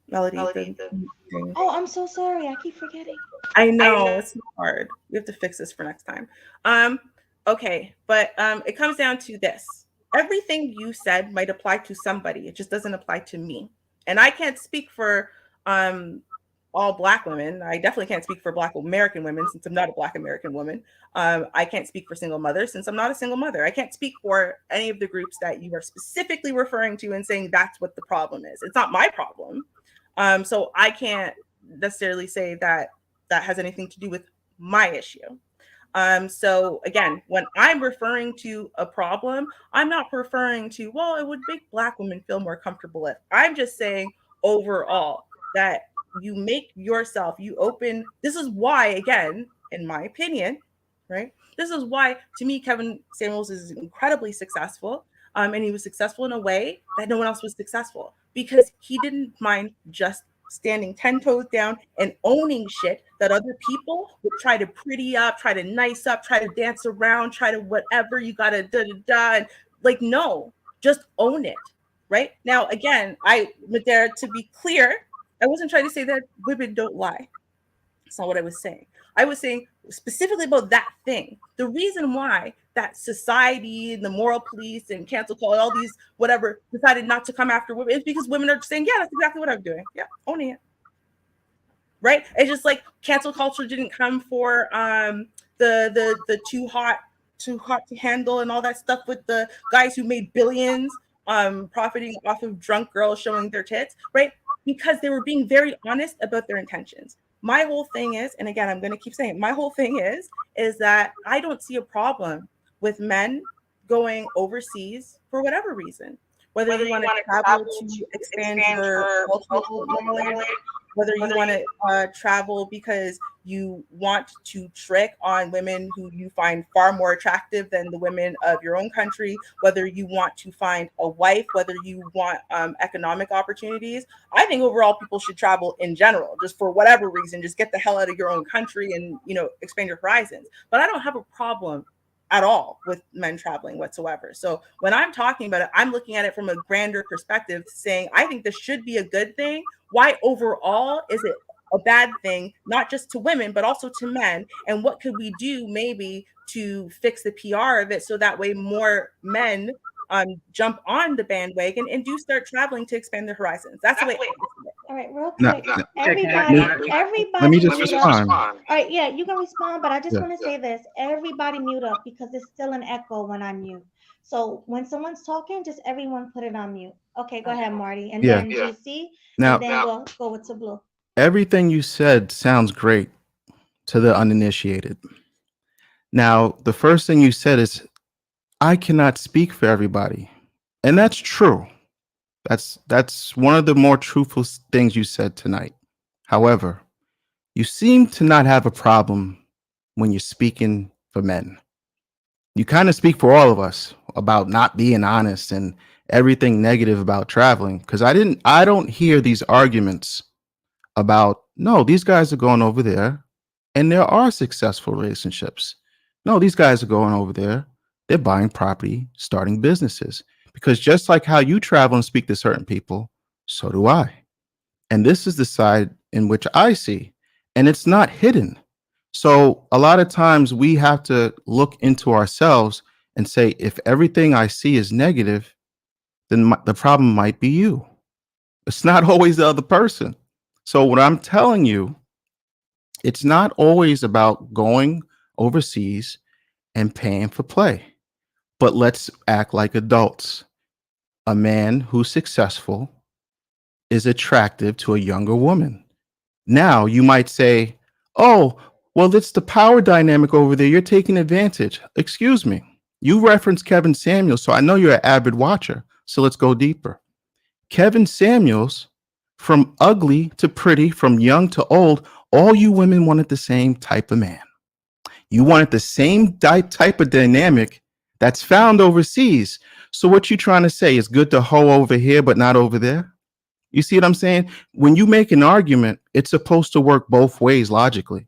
Melody, the thing. Oh, I'm so sorry. I keep forgetting. I know it's hard. We have to fix this for next time. Okay, but it comes down to this. Everything you said might apply to somebody. It just doesn't apply to me. And I can't speak for all Black women. I definitely can't speak for Black American women since I'm not a Black American woman. I can't speak for single mothers since I'm not a single mother. I can't speak for any of the groups that you are specifically referring to and saying that's what the problem is. It's not my problem. So I can't necessarily say that that has anything to do with my issue. So again, when I'm referring to a problem, I'm not referring to, well, it would make Black women feel more comfortable if. I'm just saying overall that you make yourself, you open, this is why, again, in my opinion, right? This is why, to me, Kevin Samuels is incredibly successful. And he was successful in a way that no one else was successful because he didn't mind just standing 10 toes down and owning shit that other people would try to pretty up, try to nice up, try to dance around, try to whatever, you gotta da da da. And like, no, just own it. Right now, again, Madera, to be clear, I wasn't trying to say that women don't lie. That's not what I was saying. I was saying specifically about that thing. The reason why that society and the moral police and cancel culture, all these whatever, decided not to come after women is because women are saying, yeah, that's exactly what I'm doing. Yeah, owning it. Right? It's just like cancel culture didn't come for the too hot to handle and all that stuff with the guys who made billions profiting off of drunk girls showing their tits, right? Because they were being very honest about their intentions. My whole thing is, and again, I'm going to keep saying, my whole thing is that I don't see a problem with men going overseas for whatever reason, whether you want to travel to expand your cultural knowledge, whether you want to travel because you want to trick on women who you find far more attractive than the women of your own country, whether you want to find a wife, whether you want economic opportunities. I think overall people should travel in general, just for whatever reason, just get the hell out of your own country and, expand your horizons. But I don't have a problem at all with men traveling whatsoever. So when I'm talking about it, I'm looking at it from a grander perspective, saying I think this should be a good thing. Why overall is it a bad thing, not just to women, but also to men? And what could we do maybe to fix the PR of it so that way more men jump on the bandwagon and do start traveling to expand their horizons? That's the way. All right, real No, quick. no, Everybody, let me everybody just mute up. respond. All right, yeah, you can respond, but I just Yeah. want to say this. Everybody mute up because it's still an echo when I mute. So when someone's talking, just everyone put it on mute. Okay, go ahead, Marty. And Yeah. then GC, Now, and then we'll go with Blue. everything you said sounds great to the uninitiated. Now, the first thing you said is, I cannot speak for everybody. And that's true. That's one of the more truthful things you said tonight. However, you seem to not have a problem when you're speaking for men. You kind of speak for all of us about not being honest and everything negative about traveling. Because I don't hear these arguments about, no, these guys are going over there and there are successful relationships. No, these guys are going over there. They're buying property, starting businesses. Because just like how you travel and speak to certain people, so do I. And this is the side in which I see, and it's not hidden. So a lot of times we have to look into ourselves and say, if everything I see is negative, then the problem might be you. It's not always the other person. So what I'm telling you, it's not always about going overseas and paying for play. But let's act like adults. A man who's successful is attractive to a younger woman. Now you might say, oh, well, it's the power dynamic over there. You're taking advantage. Excuse me. You referenced Kevin Samuels, so I know you're an avid watcher. So let's go deeper. Kevin Samuels, from ugly to pretty, from young to old, all you women wanted the same type of man. You wanted the same type of dynamic that's found overseas. So what you trying to say is good to hoe over here, but not over there? You see what I'm saying? When you make an argument, it's supposed to work both ways logically.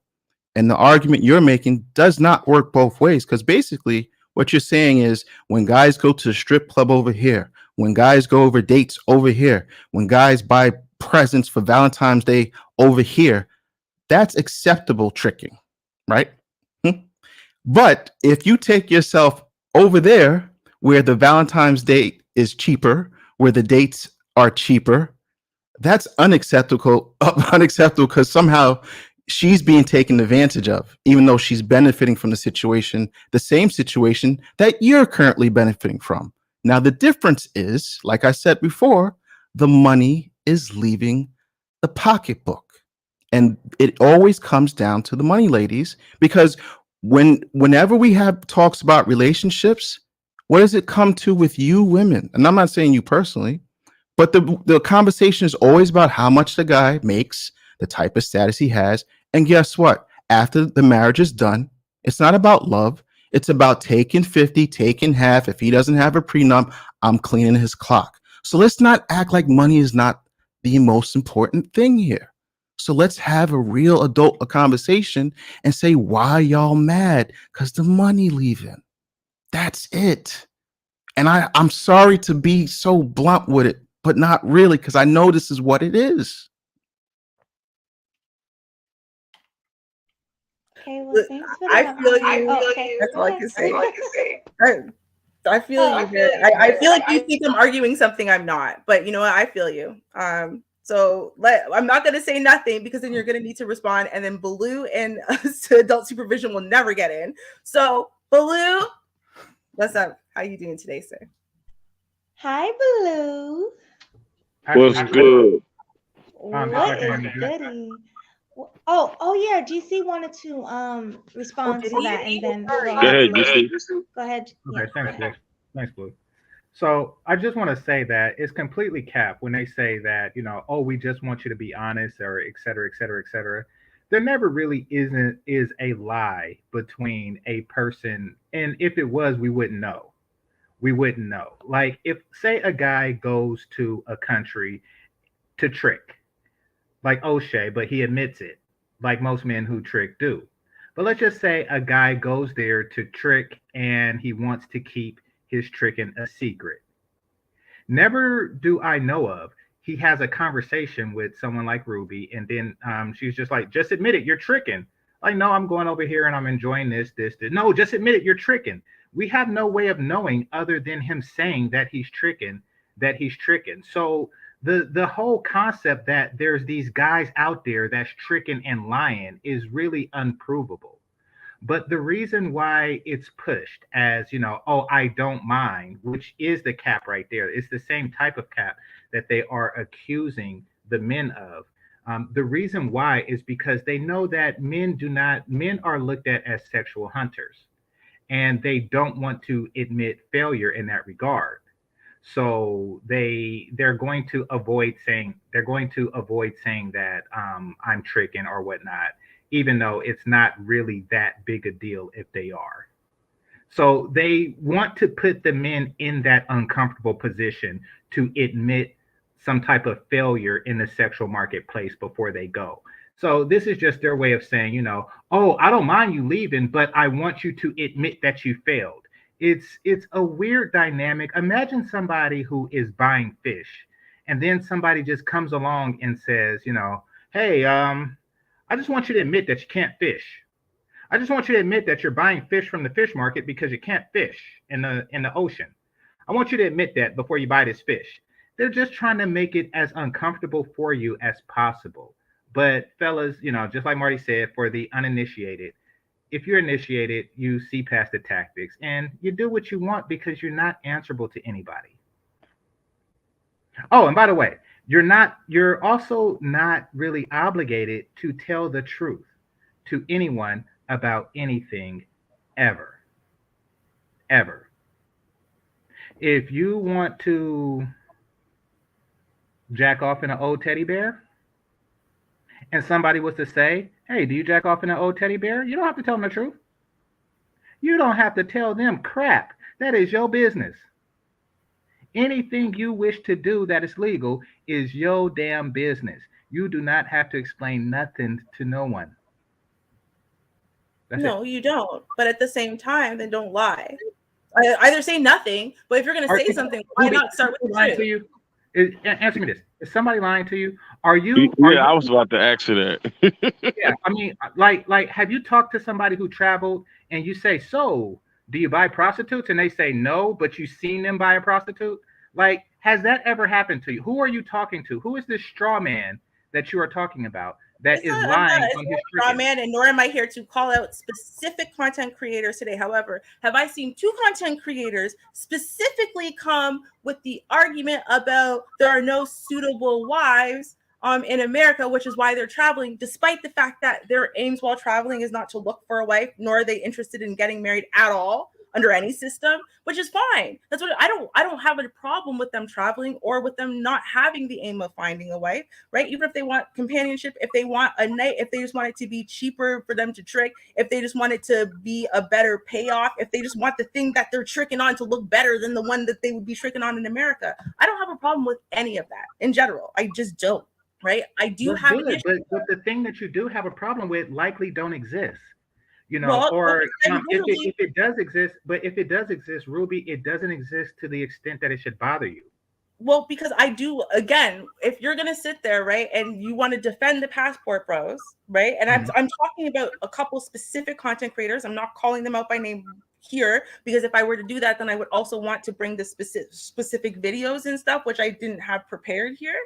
And the argument you're making does not work both ways, because basically what you're saying is when guys go to the strip club over here, when guys go over dates over here, when guys buy presents for Valentine's Day over here, that's acceptable tricking, right? But if you take yourself over there where the Valentine's Day is cheaper, where the dates are cheaper, that's unacceptable. Unacceptable because somehow she's being taken advantage of, even though she's benefiting from the same situation that you're currently benefiting from. Now, the difference is, like I said before, the money is leaving the pocketbook. And it always comes down to the money, ladies, because whenever we have talks about relationships, what does it come to with you women? And I'm not saying you personally, but the conversation is always about how much the guy makes, the type of status he has. And guess what? After the marriage is done, it's not about love. It's about taking 50, taking half. If he doesn't have a prenup, I'm cleaning his clock. So let's not act like money is not the most important thing here. So let's have a real adult conversation and say, why y'all mad? Because the money leaving. That's it. And I'm sorry to be so blunt with it, but not really, because I know this is what it is. Okay, well, thanks for I that. feel Mom. you. Oh, okay. That's Go all I ahead. can say. I feel Oh, you there. I feel like you think I'm arguing something I'm not, but you know what? I feel you. So I'm not going to say nothing because then you're going to need to respond, and then Baloo and adult supervision will never get in. So Baloo, what's up? How you doing today, sir? Hi, Blue. What's good? What is goody? Oh yeah, GC wanted to respond did to he? that, and then Sorry. go Go ahead, ahead, Blue. DC. Go ahead. Yeah, Okay, go thanks, ahead. Blue. Thanks, Blue. So I just want to say that it's completely cap when they say that, oh, we just want you to be honest or et cetera, et cetera, et cetera. There never really is a lie between a person, and if it was, we wouldn't know. We wouldn't know. Like if say a guy goes to a country to trick, like O'Shea, but he admits it, like most men who trick do. But let's just say a guy goes there to trick and he wants to keep his tricking a secret. Never do I know of. He has a conversation with someone like Ruby, and then she's just like, just admit it, you're tricking. Like, no, I'm going over here and I'm enjoying this. No, just admit it, you're tricking. We have no way of knowing other than him saying that he's tricking, that he's tricking. So the whole concept that there's these guys out there that's tricking and lying is really unprovable. But the reason why it's pushed as, oh, I don't mind, which is the cap right there, it's the same type of cap that they are accusing the men of. The reason why is because they know that men are looked at as sexual hunters, and they don't want to admit failure in that regard. So they're going to avoid saying that I'm tricking or whatnot, even though it's not really that big a deal if they are. So they want to put the men in that uncomfortable position to admit some type of failure in the sexual marketplace before they go. So this is just their way of saying, oh, I don't mind you leaving, but I want you to admit that you failed. It's a weird dynamic. Imagine somebody who is buying fish, and then somebody just comes along and says, hey, I just want you to admit that you can't fish. I just want you to admit that you're buying fish from the fish market because you can't fish in the ocean. I want you to admit that before you buy this fish. They're just trying to make it as uncomfortable for you as possible. But fellas, just like Marty said, for the uninitiated, if you're initiated, you see past the tactics and you do what you want because you're not answerable to anybody. Oh, and by the way, you're also not really obligated to tell the truth to anyone about anything ever. Ever. If you want to jack off in an old teddy bear and somebody was to say, "Hey, do you jack off in an old teddy bear?" You don't have to tell them the truth. You don't have to tell them crap. That is your business. Anything you wish to do that is legal is your damn business. You do not have to explain nothing to no one. That's No, it. you don't. But at the same time, then don't lie. Either say nothing, but if you're going to say something, why Ruby, not start with the lying to truth? you? Answer me this: is somebody lying to you? Are Yeah, I you? was about to ask you that. Yeah, I mean, have you talked to somebody who traveled and you say, "So, do you buy prostitutes?" And they say no, but you've seen them buy a prostitute? Like, has that ever happened to you? Who are you talking to? Who is this straw man that you are talking about that is lying It's on not his a straw chicken? man, and nor am I here to call out specific content creators today. However, have I seen two content creators specifically come with the argument about there are no suitable wives in America, which is why they're traveling, despite the fact that their aims while traveling is not to look for a wife, nor are they interested in getting married at all under any system, which is fine. That's what I don't have a problem with them traveling or with them not having the aim of finding a wife, right? Even if they want companionship, if they want a night, if they just want it to be cheaper for them to trick, if they just want it to be a better payoff, if they just want the thing that they're tricking on to look better than the one that they would be tricking on in America. I don't have a problem with any of that in general. I just don't, right? I do That's have an good, issue. but the thing that you do have a problem with likely don't exist. Well, Or I'm literally if it does exist, but if it does exist, Ruby, it doesn't exist to the extent that it should bother you. well, because I do, again, if you're gonna sit there, right, and you want to defend the passport bros, right, and I'm Mhm. I'm talking about a couple specific content creators. I'm not calling them out by name here because if I were to do that, then I would also want to bring the specific videos and stuff, which I didn't have prepared here.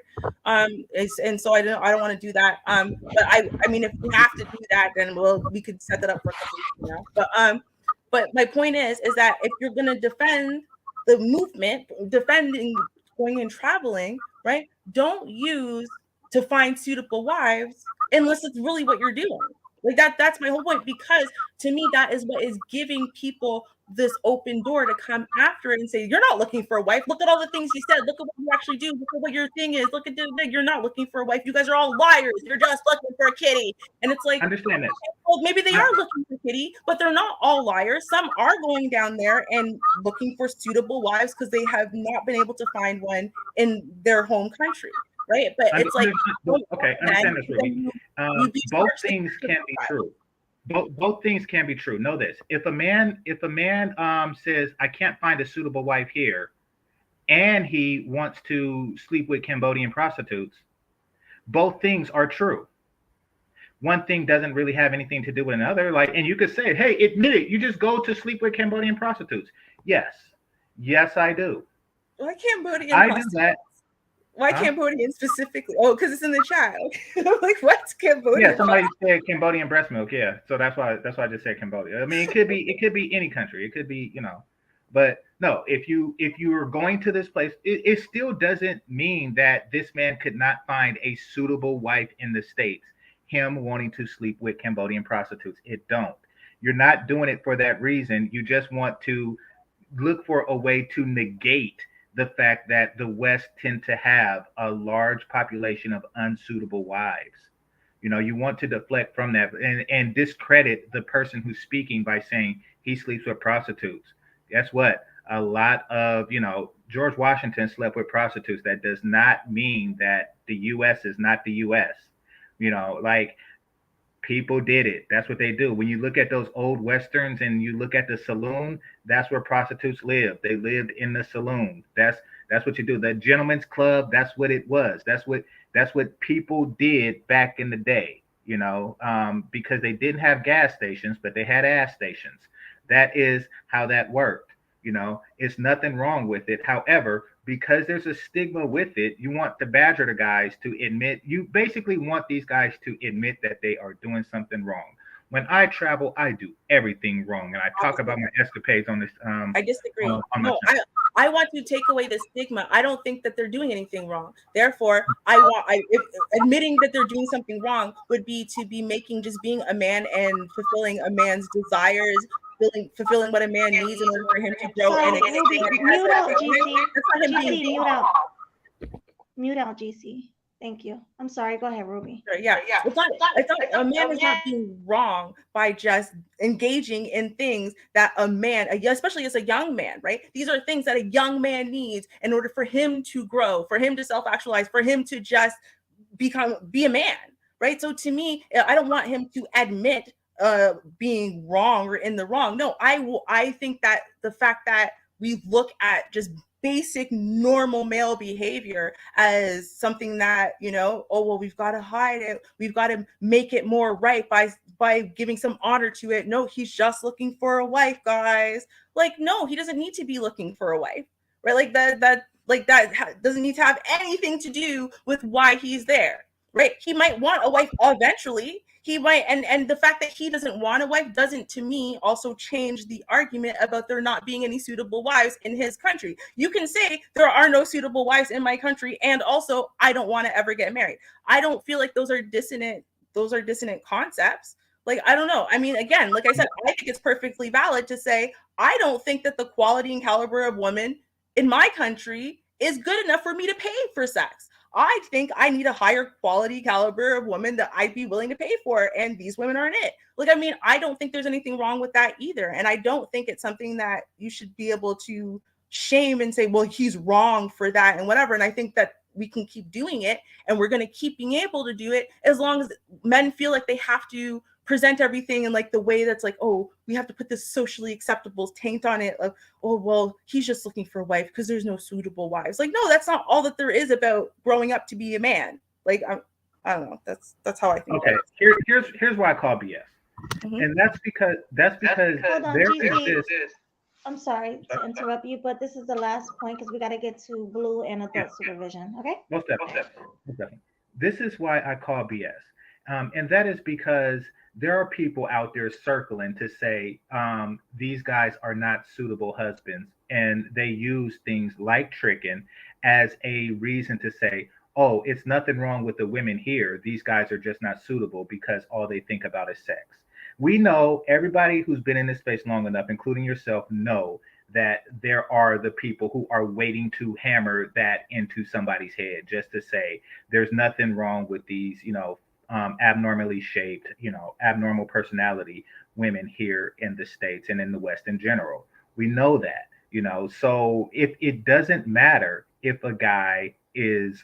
And so I don't want to do that. But I mean, if we have to do that, then we could set that up for a couple weeks from now. But my point is that if you're gonna defend the movement, defending going and traveling, right? Don't use to find suitable wives unless it's really what you're doing. Like that's my whole point because to me that is what is giving people this open door to come after it and say, you're not looking for a wife. Look at all the things you said. Look at what you actually do. Look at what your thing is. Look at you're not looking for a wife. You guys are all liars. You're just looking for a kitty. And it's like, Understand this. well, maybe they I, are looking for kitty, but they're not all liars. Some are going down there and looking for suitable wives because they have not been able to find one in their home country, right? But it's like, don't okay, then understand this, Ruby. you be Both partially things can be true. Both things can be true. Know this: if a man says, "I can't find a suitable wife here," and he wants to sleep with Cambodian prostitutes, both things are true. One thing doesn't really have anything to do with another. Like, and you could say, "Hey, admit it. You just go to sleep with Cambodian prostitutes." Yes, yes, I do. why Cambodian I do prostitutes? that. Why Huh? Cambodian specifically? Oh, because it's in the chat. Okay. I'm like, what's Yeah, Cambodian somebody prostitutes? said Cambodian breast milk. Yeah, so that's why I just said Cambodia. I mean, it could be any country. It could be but no. If you are going to this place, it still doesn't mean that this man could not find a suitable wife in the states. Him wanting to sleep with Cambodian prostitutes, it don't. You're not doing it for that reason. You just want to look for a way to negate the fact that the West tend to have a large population of unsuitable wives. You want to deflect from that and discredit the person who's speaking by saying he sleeps with prostitutes. Guess what? A lot of, George Washington slept with prostitutes. That does not mean that the US is not the US. Like, people did it. That's what they do. When you look at those old westerns and you look at the saloon, that's where prostitutes lived. They lived in the saloon. That's what you do. The gentleman's club, that's what it was. That's what people did back in the day, because they didn't have gas stations, but they had ass stations. That is how that worked. It's nothing wrong with it. However, because there's a stigma with it, you want the badger the guys to admit, you basically want these guys to admit that they are doing something wrong. When I travel, I do everything wrong, and I talk about my escapades on this. I disagree. On my No, channel. I want to take away the stigma. I don't think that they're doing anything wrong. Therefore, admitting that they're doing something wrong would be to be making just being a man and fulfilling a man's desires, fulfilling what a man needs in order for him to grow and Sorry, Ruby, mute out GC. That's not him being GC, mute out. Mute out GC. Thank you. I'm sorry. Go ahead, Ruby. Yeah. It's not, a man is not being wrong by just engaging in things that a man, especially as a young man, right? These are things that a young man needs in order for him to grow, for him to self-actualize, for him to just be a man, right? So to me, I don't want him to admit being wrong or in the wrong. No, I think that the fact that we look at just basic normal male behavior as something that, oh, well, we've got to hide it, we've got to make it more right by giving some honor to it. No, he's just looking for a wife, guys. Like, no, he doesn't need to be looking for a wife, right? Like that doesn't need to have anything to do with why he's there, right? He might want a wife eventually. He might, and the fact that he doesn't want a wife doesn't, to me, also change the argument about there not being any suitable wives in his country. You can say there are no suitable wives in my country, and also I don't want to ever get married. I don't feel like those are dissonant concepts. Like, I don't know. I mean, again, like I said, I think it's perfectly valid to say I don't think that the quality and caliber of women in my country is good enough for me to pay for sex. I think I need a higher quality caliber of woman that I'd be willing to pay for, and these women aren't it. Like, I mean, I don't think there's anything wrong with that either, and I don't think it's something that you should be able to shame and say, well, he's wrong for that and whatever. And I think that we can keep doing it, and we're going to keep being able to do it as long as men feel like they have to present everything in like the way that's like, oh, we have to put this socially acceptable taint on it of, oh, well, he's just looking for a wife because there's no suitable wives. Like, no, that's not all that there is about growing up to be a man. Like, I don't know. That's how I think. Okay, here's why I call BS, and that's because Hold on, there GC. is I'm sorry to interrupt you, but this is the last point because we got to get to Blue and adult supervision. Okay. Most definitely. This is why I call BS, and that is because there are people out there circling to say these guys are not suitable husbands, and they use things like tricking as a reason to say, oh, it's nothing wrong with the women here. These guys are just not suitable because all they think about is sex. We know, everybody who's been in this space long enough, including yourself, know that there are the people who are waiting to hammer that into somebody's head just to say there's nothing wrong with these, abnormally shaped, abnormal personality women here in the States and in the West in general. We know that, so if it doesn't matter if a guy is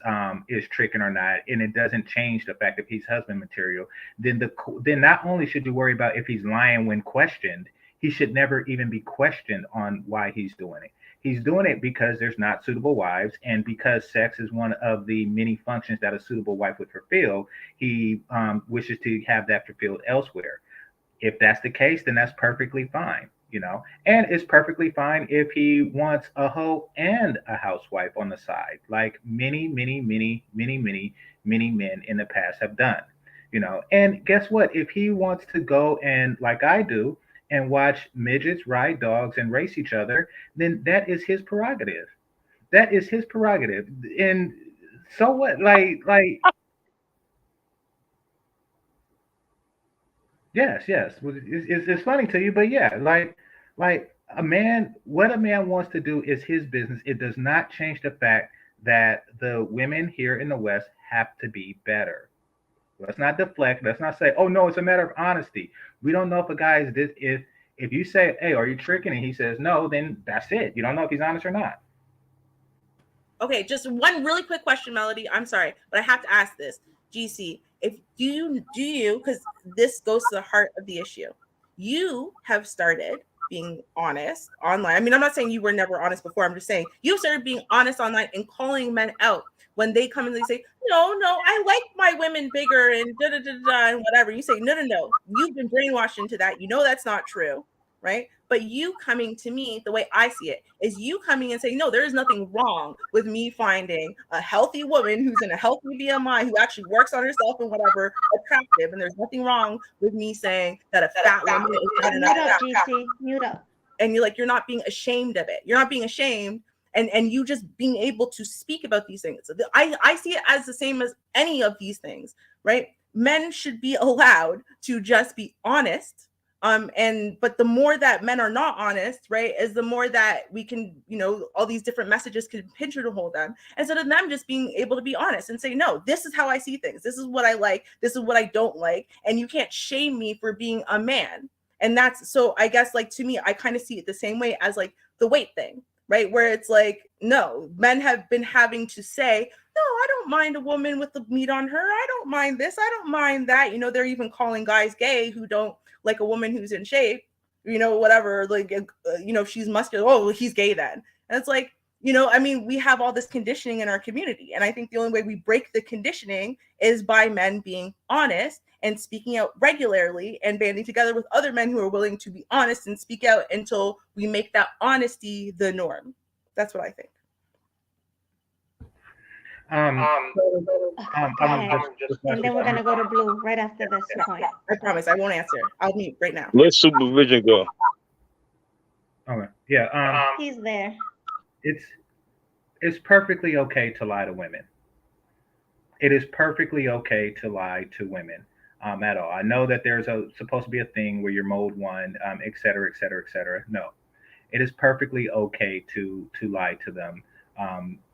tricking or not, and it doesn't change the fact that he's husband material, then not only should you worry about if he's lying when questioned, he should never even be questioned on why he's doing it. He's doing it because there's not suitable wives, and because sex is one of the many functions that a suitable wife would fulfill, he wishes to have that fulfilled elsewhere. If that's the case, then that's perfectly fine, and it's perfectly fine if he wants a hoe and a housewife on the side, like many men in the past have done, And guess what? If he wants to go and, like I do, and watch midgets ride dogs and race each other, then that is his prerogative. That is his prerogative. And so what? Like, yes. It's funny to you, but yeah, like what a man wants to do is his business. It does not change the fact that the women here in the West have to be better. Let's not deflect. Let's not say, oh no, it's a matter of honesty. We don't know if a guy is this. If you say, hey, are you tricking? And he says no, then that's it. You don't know if he's honest or not. Okay, just one really quick question, Melody. I'm sorry, but I have to ask this. GC, if do you, because this goes to the heart of the issue. You have started being honest online. I mean, I'm not saying you were never honest before. I'm just saying you started being honest online and calling men out when they come and they say, no, I like my women bigger and da da da da and whatever. You say, no. You've been brainwashed into that. You know that's not true. right? But you coming to me, the way I see it, is you coming and saying, no, there is nothing wrong with me finding a healthy woman who's in a healthy BMI, who actually works on herself and whatever, attractive. And there's nothing wrong with me saying that a fat woman is not enough. Mute up, GC. Mute up. And you're not being ashamed of it. You're not being ashamed. And you just being able to speak about these things. I see it as the same as any of these things, right? Men should be allowed to just be honest. But the more that men are not honest, right, is the more that we can, all these different messages can pigeonhole them, instead of them just being able to be honest and say, no, this is how I see things. This is what I like. This is what I don't like. And you can't shame me for being a man. And that's, so I guess, like, to me, I kind of see it the same way as like the weight thing, right? Where it's like, no, men have been having to say, no, I don't mind a woman with the meat on her. I don't mind this. I don't mind that. They're even calling guys gay who don't like a woman who's in shape, whatever, like, if she's muscular, oh, well, he's gay then. And it's like, we have all this conditioning in our community. And I think the only way we break the conditioning is by men being honest and speaking out regularly and banding together with other men who are willing to be honest and speak out until we make that honesty the norm. That's what I think. And then we're gonna go to Blue right after this point. I promise I won't answer. I'll mute right now. Let supervision go. Okay. Yeah. He's there. It's perfectly okay to lie to women. It is perfectly okay to lie to women at all. I know that there's supposed to be a thing where you're mode one, et cetera, et cetera, et cetera. No, it is perfectly okay to lie to them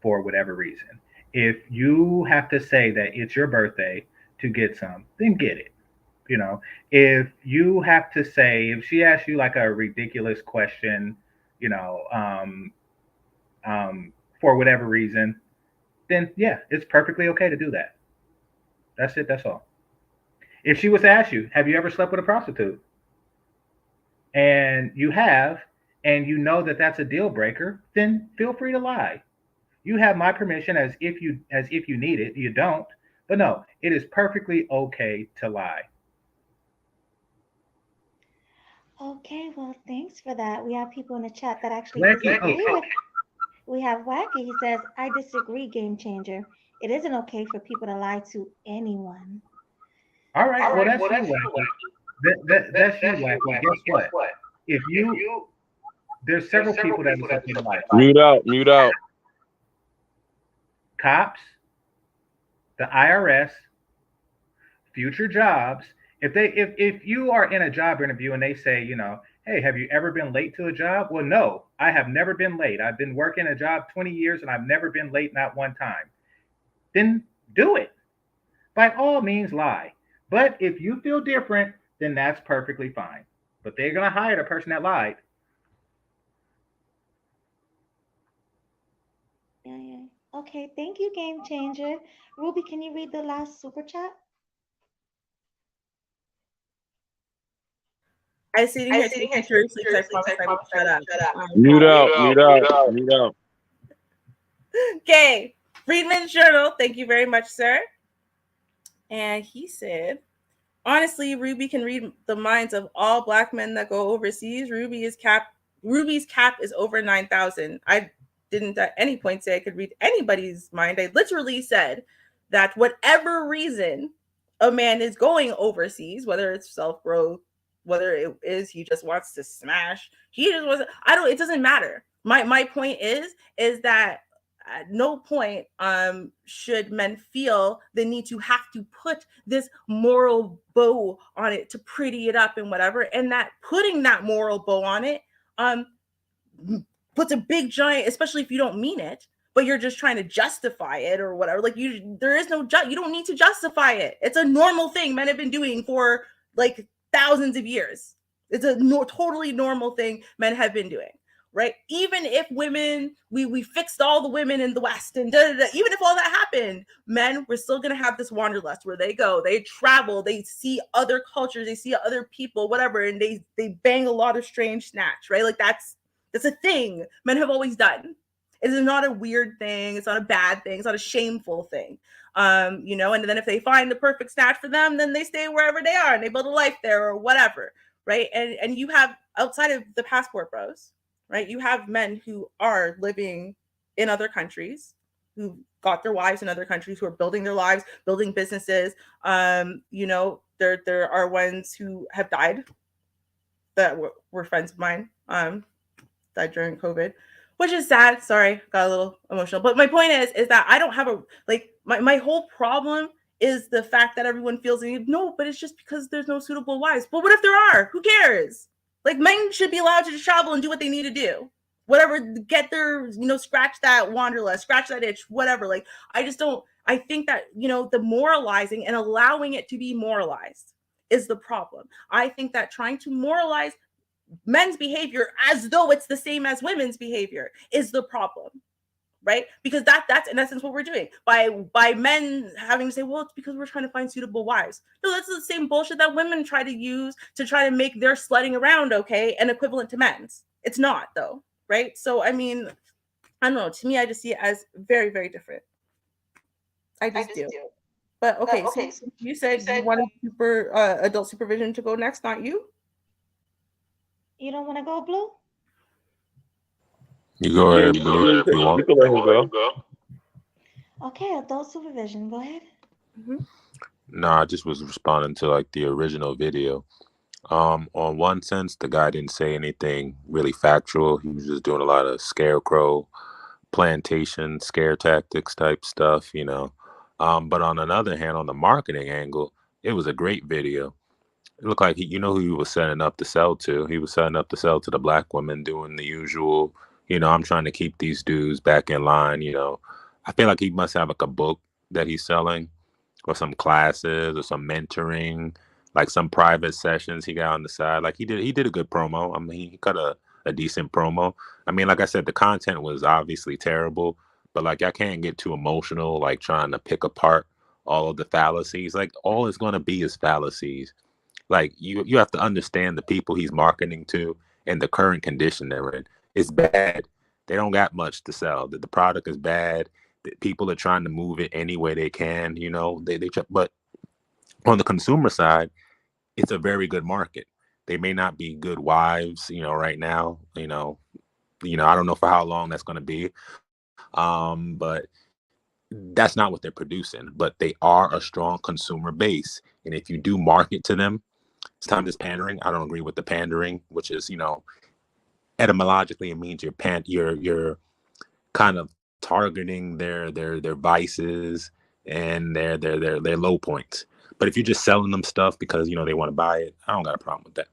for whatever reason. If you have to say that it's your birthday to get some, then get it. If you have to say, if she asks you like a ridiculous question, for whatever reason, then yeah, it's perfectly okay to do that. That's it. That's all. If she was to ask you, have you ever slept with a prostitute? And you have, and you know that that's a deal breaker, then feel free to lie. You have my permission as if you need it. You don't, but no, it is perfectly okay to lie. Okay, well, thanks for that. We have people in the chat that actually Wacky, disagree with. We have Wacky. He says, I disagree, game changer. It isn't okay for people to lie to anyone. All right, well, that's you, Wacky. That's you, Wacky. Guess what? If you, there's several people that are in life. Mute out. Cops, the IRS, future jobs. If you are in a job interview and they say, hey, have you ever been late to a job? Well, no, I have never been late. I've been working a job 20 years and I've never been late, not one time. Then do it. By all means, lie. But if you feel different, then that's perfectly fine. But they're going to hire the person that lied. Yeah. Okay, thank you, game changer. Ruby, can you read the last super chat? I sitting here taking seriously because I promised I would shut up. Mute out. Okay, Friedman's Journal. Thank you very much, sir. And he said, honestly, Ruby can read the minds of all Black men that go overseas. Ruby's cap is over 9,000. I didn't at any point say I could read anybody's mind. I literally said that whatever reason a man is going overseas, whether it's self-growth, whether it is he just wants to smash, it doesn't matter. My point is that at no point should men feel the need to have to put this moral bow on it to pretty it up and whatever, and that putting that moral bow on it puts a big giant, especially if you don't mean it, but you're just trying to justify it or whatever. Like you don't need to justify it. It's a normal thing men have been doing for like thousands of years. It's a totally normal thing men have been doing, right? Even if women, we fixed all the women in the West and even if all that happened, men were still going to have this wanderlust where they go, they travel, they see other cultures, they see other people, whatever, and they bang a lot of strange snatch, right? Like that's a thing men have always done. It is not a weird thing. It's not a bad thing. It's not a shameful thing. And then if they find the perfect snatch for them, then they stay wherever they are and they build a life there or whatever, right? And you have outside of the passport bros, right? You have men who are living in other countries, who got their wives in other countries, who are building their lives, building businesses. There are ones who have died that were friends of mine, died during COVID, which is sad. Sorry, got a little emotional. But my point is that I don't have a like my whole problem is the fact that everyone feels no, but it's just because there's no suitable wives. But what if there are? Who cares? Like men should be allowed to travel and do what they need to do. Whatever, get their, scratch that wanderlust, scratch that itch, whatever. Like I just don't. I think that the moralizing and allowing it to be moralized is the problem. I think that trying to moralize men's behavior as though it's the same as women's behavior is the problem, right? Because that's in essence what we're doing by men having to say, well, it's because we're trying to find suitable wives. No, that's the same bullshit that women try to use to try to make their sledding around okay and equivalent to men's. It's not though, right? So I mean, I don't know, to me I just see it as very, very different. I just do. But okay, so you said you wanted adult supervision to go next, not you? You don't want to go, Blue? You go Yeah, ahead, you Blue, if you want. You can let him go. Okay, adult supervision. Go ahead. Mm-hmm. No, I just was responding to like the original video. On one sense, the guy didn't say anything really factual. He was just doing a lot of scarecrow, plantation, scare tactics type stuff, But on another hand, on the marketing angle, it was a great video. It looked like who he was setting up to sell to. He was setting up to sell to the black women, doing the usual, I'm trying to keep these dudes back in line. I feel like he must have like a book that he's selling, or some classes, or some mentoring, like some private sessions he got on the side. Like he did a good promo. I mean, he cut a decent promo. I mean, like I said, the content was obviously terrible, but like I can't get too emotional, like trying to pick apart all of the fallacies. Like all it's gonna be is fallacies. Like you have to understand the people he's marketing to and the current condition they're in. It's bad. They don't got much to sell. The product is bad. People are trying to move it any way they can. But on the consumer side, it's a very good market. They may not be good wives, right now. I don't know for how long that's going to be. But that's not what they're producing. But they are a strong consumer base, and if you do market to them, sometimes it's pandering. I don't agree with the pandering, which is, etymologically it means you're kind of targeting their vices and their low points. But if you're just selling them stuff because they want to buy it, I don't got a problem with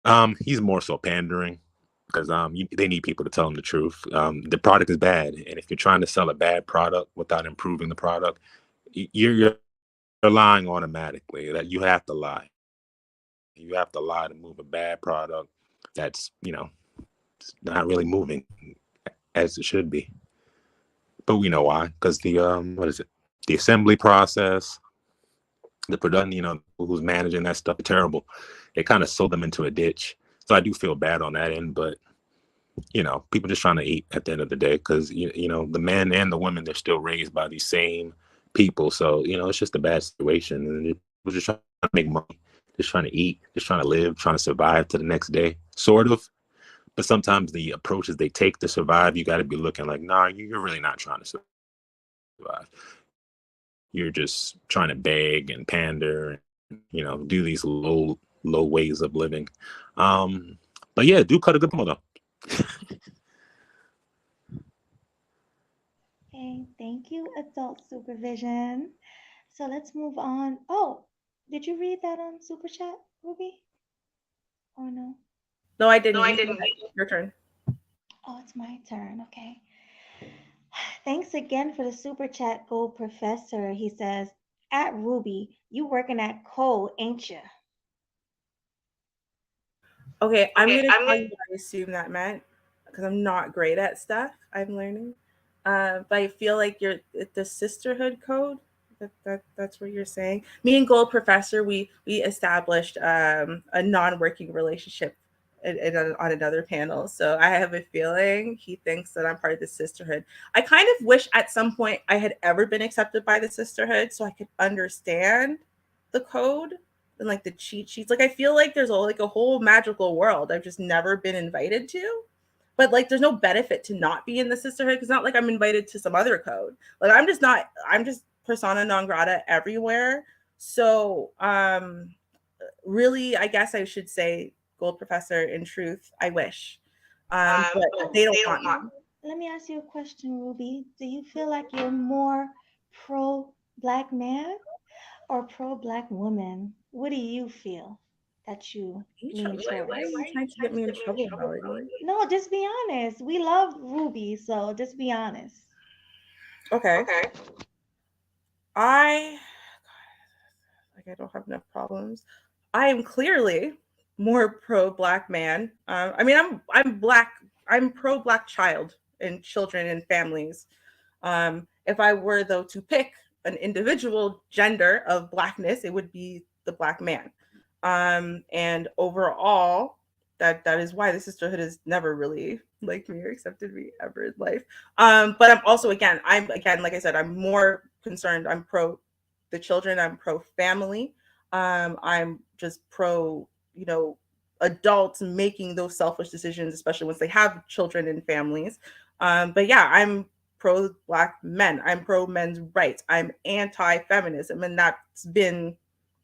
that. He's more so pandering because they need people to tell them the truth. The product is bad, and if you're trying to sell a bad product without improving the product, you're lying automatically. That you have to lie. You have to lie to move a bad product that's not really moving as it should be. But we know why, because the assembly process, the production, who's managing that stuff, terrible. It kind of sold them into a ditch. So I do feel bad on that end, but people just trying to eat at the end of the day, because the men and the women, they're still raised by these same people. So it's just a bad situation, and people just trying to make money, just trying to eat, just trying to live, trying to survive to the next day, sort of. But sometimes the approaches they take to survive, you got to be looking like, nah, you're really not trying to survive. You're just trying to beg and pander and, do these low ways of living. But yeah, do cut a good promo though. Okay, thank you, adult supervision. So let's move on. Oh, did you read that super chat, Ruby? Or no? No, I didn't. Your turn. Oh, it's my turn. Okay. Thanks again for the super chat, Gold Professor. He says, at Ruby, you working at Cole, ain't you? Okay, I'm gonna tell you what I assume that meant, because I'm not great at stuff. I'm learning, but I feel like you're the sisterhood code. That's what you're saying. Me and Gold Professor, we established a non-working relationship on another panel. So I have a feeling he thinks that I'm part of the sisterhood. I kind of wish at some point I had ever been accepted by the sisterhood so I could understand the code, and like the cheat sheets. Like I feel like there's a whole magical world I've just never been invited to. But like there's no benefit to not be in the sisterhood, because not like I'm invited to some other code. Like I'm just persona non grata everywhere. So really I guess I should say, Gold Professor, in truth, I wish. But they don't want me. Let me ask you a question, Ruby. Do you feel like you're more pro black man or pro black woman? What do you feel that you lean Why are towards? you trying to get me in trouble, Melody? No, just be honest. We love Ruby, so just be honest. Okay. I I don't have enough problems. I am clearly more pro black man. I mean, I'm black. I'm pro black child and children and families. If I were though to pick an individual gender of blackness, it would be the black man. And overall, that is why the sisterhood has never really liked me or accepted me ever in life. But I'm also I'm again, like I said, I'm more concerned. I'm pro the children. I'm pro family. I'm just pro, adults making those selfish decisions, especially once they have children and families. But yeah, I'm pro black men. I'm pro men's rights. I'm anti feminism. And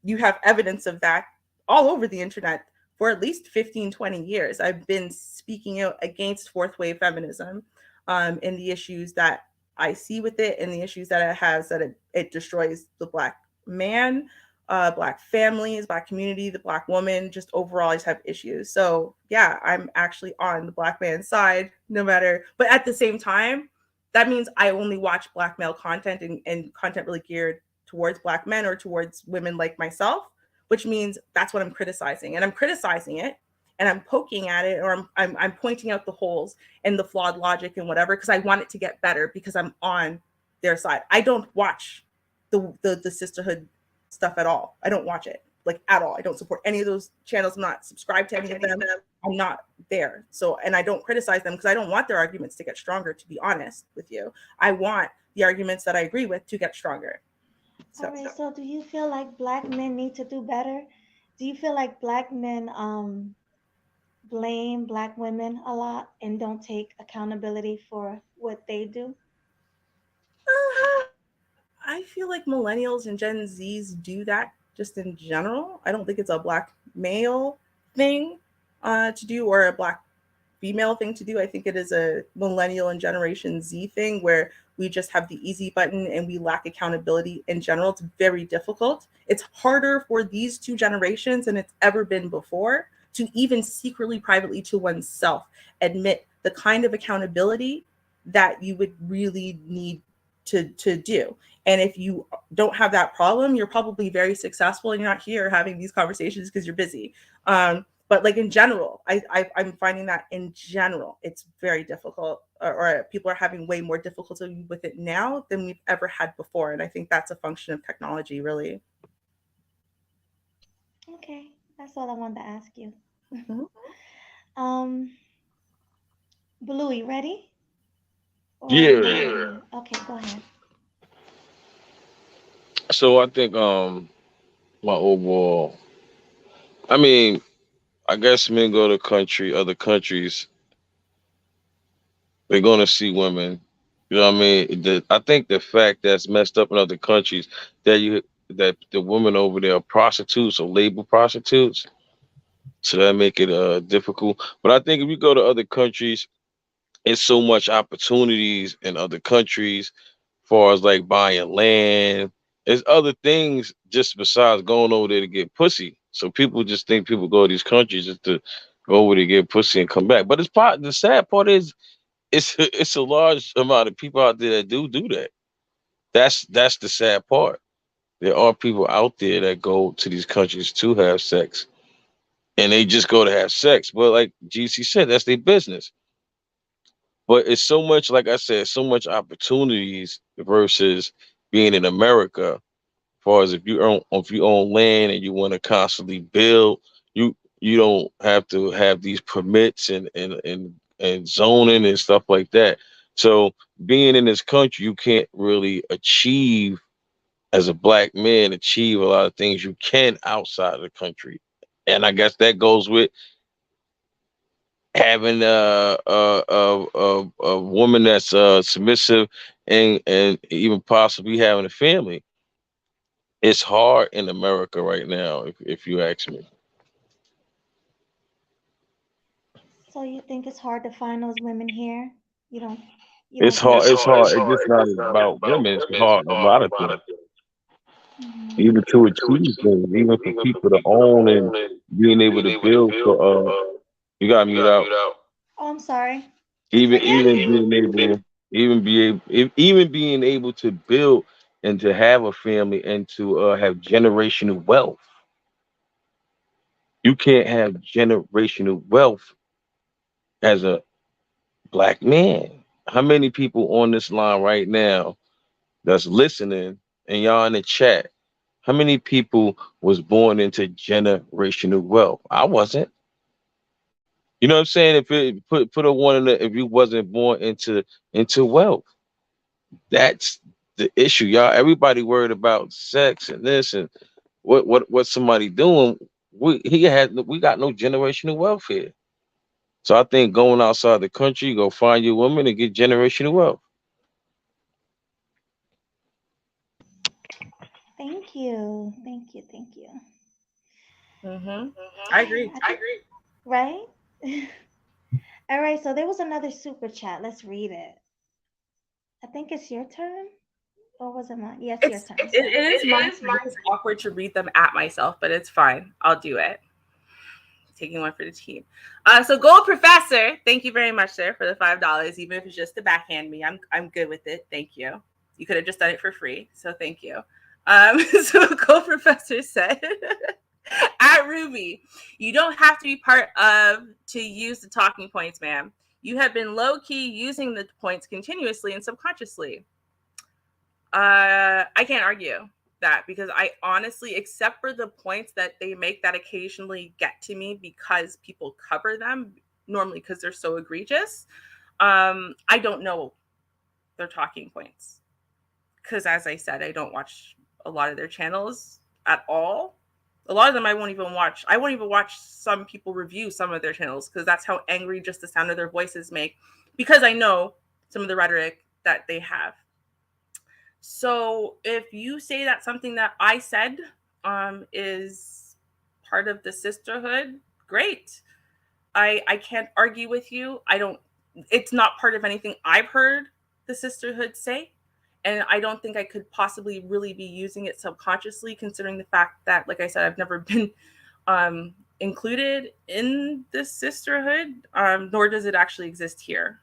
you have evidence of that all over the internet for at least 15, 20 years. I've been speaking out against fourth wave feminism and the issues that I see with it, and the issues that it has, that it destroys the black man, black families, black community, the black woman. Just overall, I just have issues. So yeah, I'm actually on the black man's side, no matter. But at the same time, that means I only watch black male content and content really geared towards black men or towards women like myself, which means that's what I'm criticizing, and I'm criticizing it and I'm poking at it, or I'm pointing out the holes and the flawed logic and whatever, because I want it to get better, because I'm on their side. I don't watch the sisterhood stuff at all. I don't watch it, like, at all. I don't support any of those channels. I'm not subscribed to any of them. I'm not there. So, and I don't criticize them because I don't want their arguments to get stronger, to be honest with you. I want the arguments that I agree with to get stronger. All right, so do you feel like black men need to do better? Do you feel like black men blame black women a lot and don't take accountability for what they do? I feel like millennials and Gen Zs do that just in general. I don't think it's a black male thing to do, or a black female thing to do. I think it is a millennial and Generation Z thing, where we just have the easy button and we lack accountability in general. It's very difficult. It's harder for these two generations than it's ever been before to even secretly, privately to oneself admit the kind of accountability that you would really need to do. And if you don't have that problem, you're probably very successful and you're not here having these conversations because you're busy. But like in general, I'm finding that in general, it's very difficult, or people are having way more difficulty with it now than we've ever had before. And I think that's a function of technology, really. Okay, that's all I wanted to ask you. Mm-hmm. Bluey, ready? Yeah. Okay, go ahead. So I think my overall, I mean, I guess men go to other countries, they're gonna see women. You know what I mean? I think the fact that's messed up in other countries, that the women over there are prostitutes or label prostitutes, so that make it difficult. But I think if you go to other countries, it's so much opportunities in other countries, far as like buying land. There's other things just besides going over there to get pussy. So people just think people go to these countries just to go over to get pussy and come back. But the sad part is it's a large amount of people out there that do that. That's the sad part. There are people out there that go to these countries to have sex, and they just go to have sex. But like GC said, that's their business. But it's so much, like I said, so much opportunities versus being in America. As far as if you own land and you want to constantly build, you don't have to have these permits and zoning and stuff like that. So being in this country, you can't really achieve as a black man achieve a lot of things you can outside of the country. And I guess that goes with having a woman that's submissive and even possibly having a family. It's hard in America right now, if you ask me. So you think it's hard to find those women here? You don't you It's don't think hard. it's It's hard? hard. It's just not about women. It's hard a lot of things. Mhm. Even to achieve things, even for people to own and being able to build for you got to mute out. Oh, I'm sorry. Even Forgive even me. being able even being able to build and to have a family and to have generational wealth. You can't have generational wealth as a black man. How many people on this line right now that's listening and y'all in the chat? How many people was born into generational wealth? I wasn't. You know what I'm saying? If it put a one in the, if you wasn't born into wealth, that's the issue, y'all. Everybody worried about sex and this and what somebody doing. We got no generational wealth here. So I think going outside the country, go find your woman and get generational wealth. Thank you. Thank you. Thank you. Mm-hmm. I agree. I think, right? All right, so there was another super chat. Let's read it. I think it's your turn. Or was it mine? Yes, your turn. It is mine. It's awkward to read them at myself, but it's fine. I'll do it. Taking one for the team. So Gold Professor, thank you very much, sir, for the $5. Even if it's just to backhand me, I'm good with it. Thank you. You could have just done it for free, so thank you. So Gold Professor said, at Ruby, you don't have to be part of to use the talking points, ma'am. You have been low key using the points continuously and subconsciously. I can't argue that because I honestly, except for the points that they make that occasionally get to me because people cover them, normally because they're so egregious, I don't know their talking points. Because as I said, I don't watch a lot of their channels at all. A lot of them I won't even watch. I won't even watch some people review some of their channels because that's how angry just the sound of their voices make, because I know some of the rhetoric that they have. So if you say that something that I said is part of the sisterhood, great. I can't argue with you. I don't. It's not part of anything I've heard the sisterhood say, and I don't think I could possibly really be using it subconsciously, considering the fact that, like I said, I've never been included in this sisterhood, nor does it actually exist here.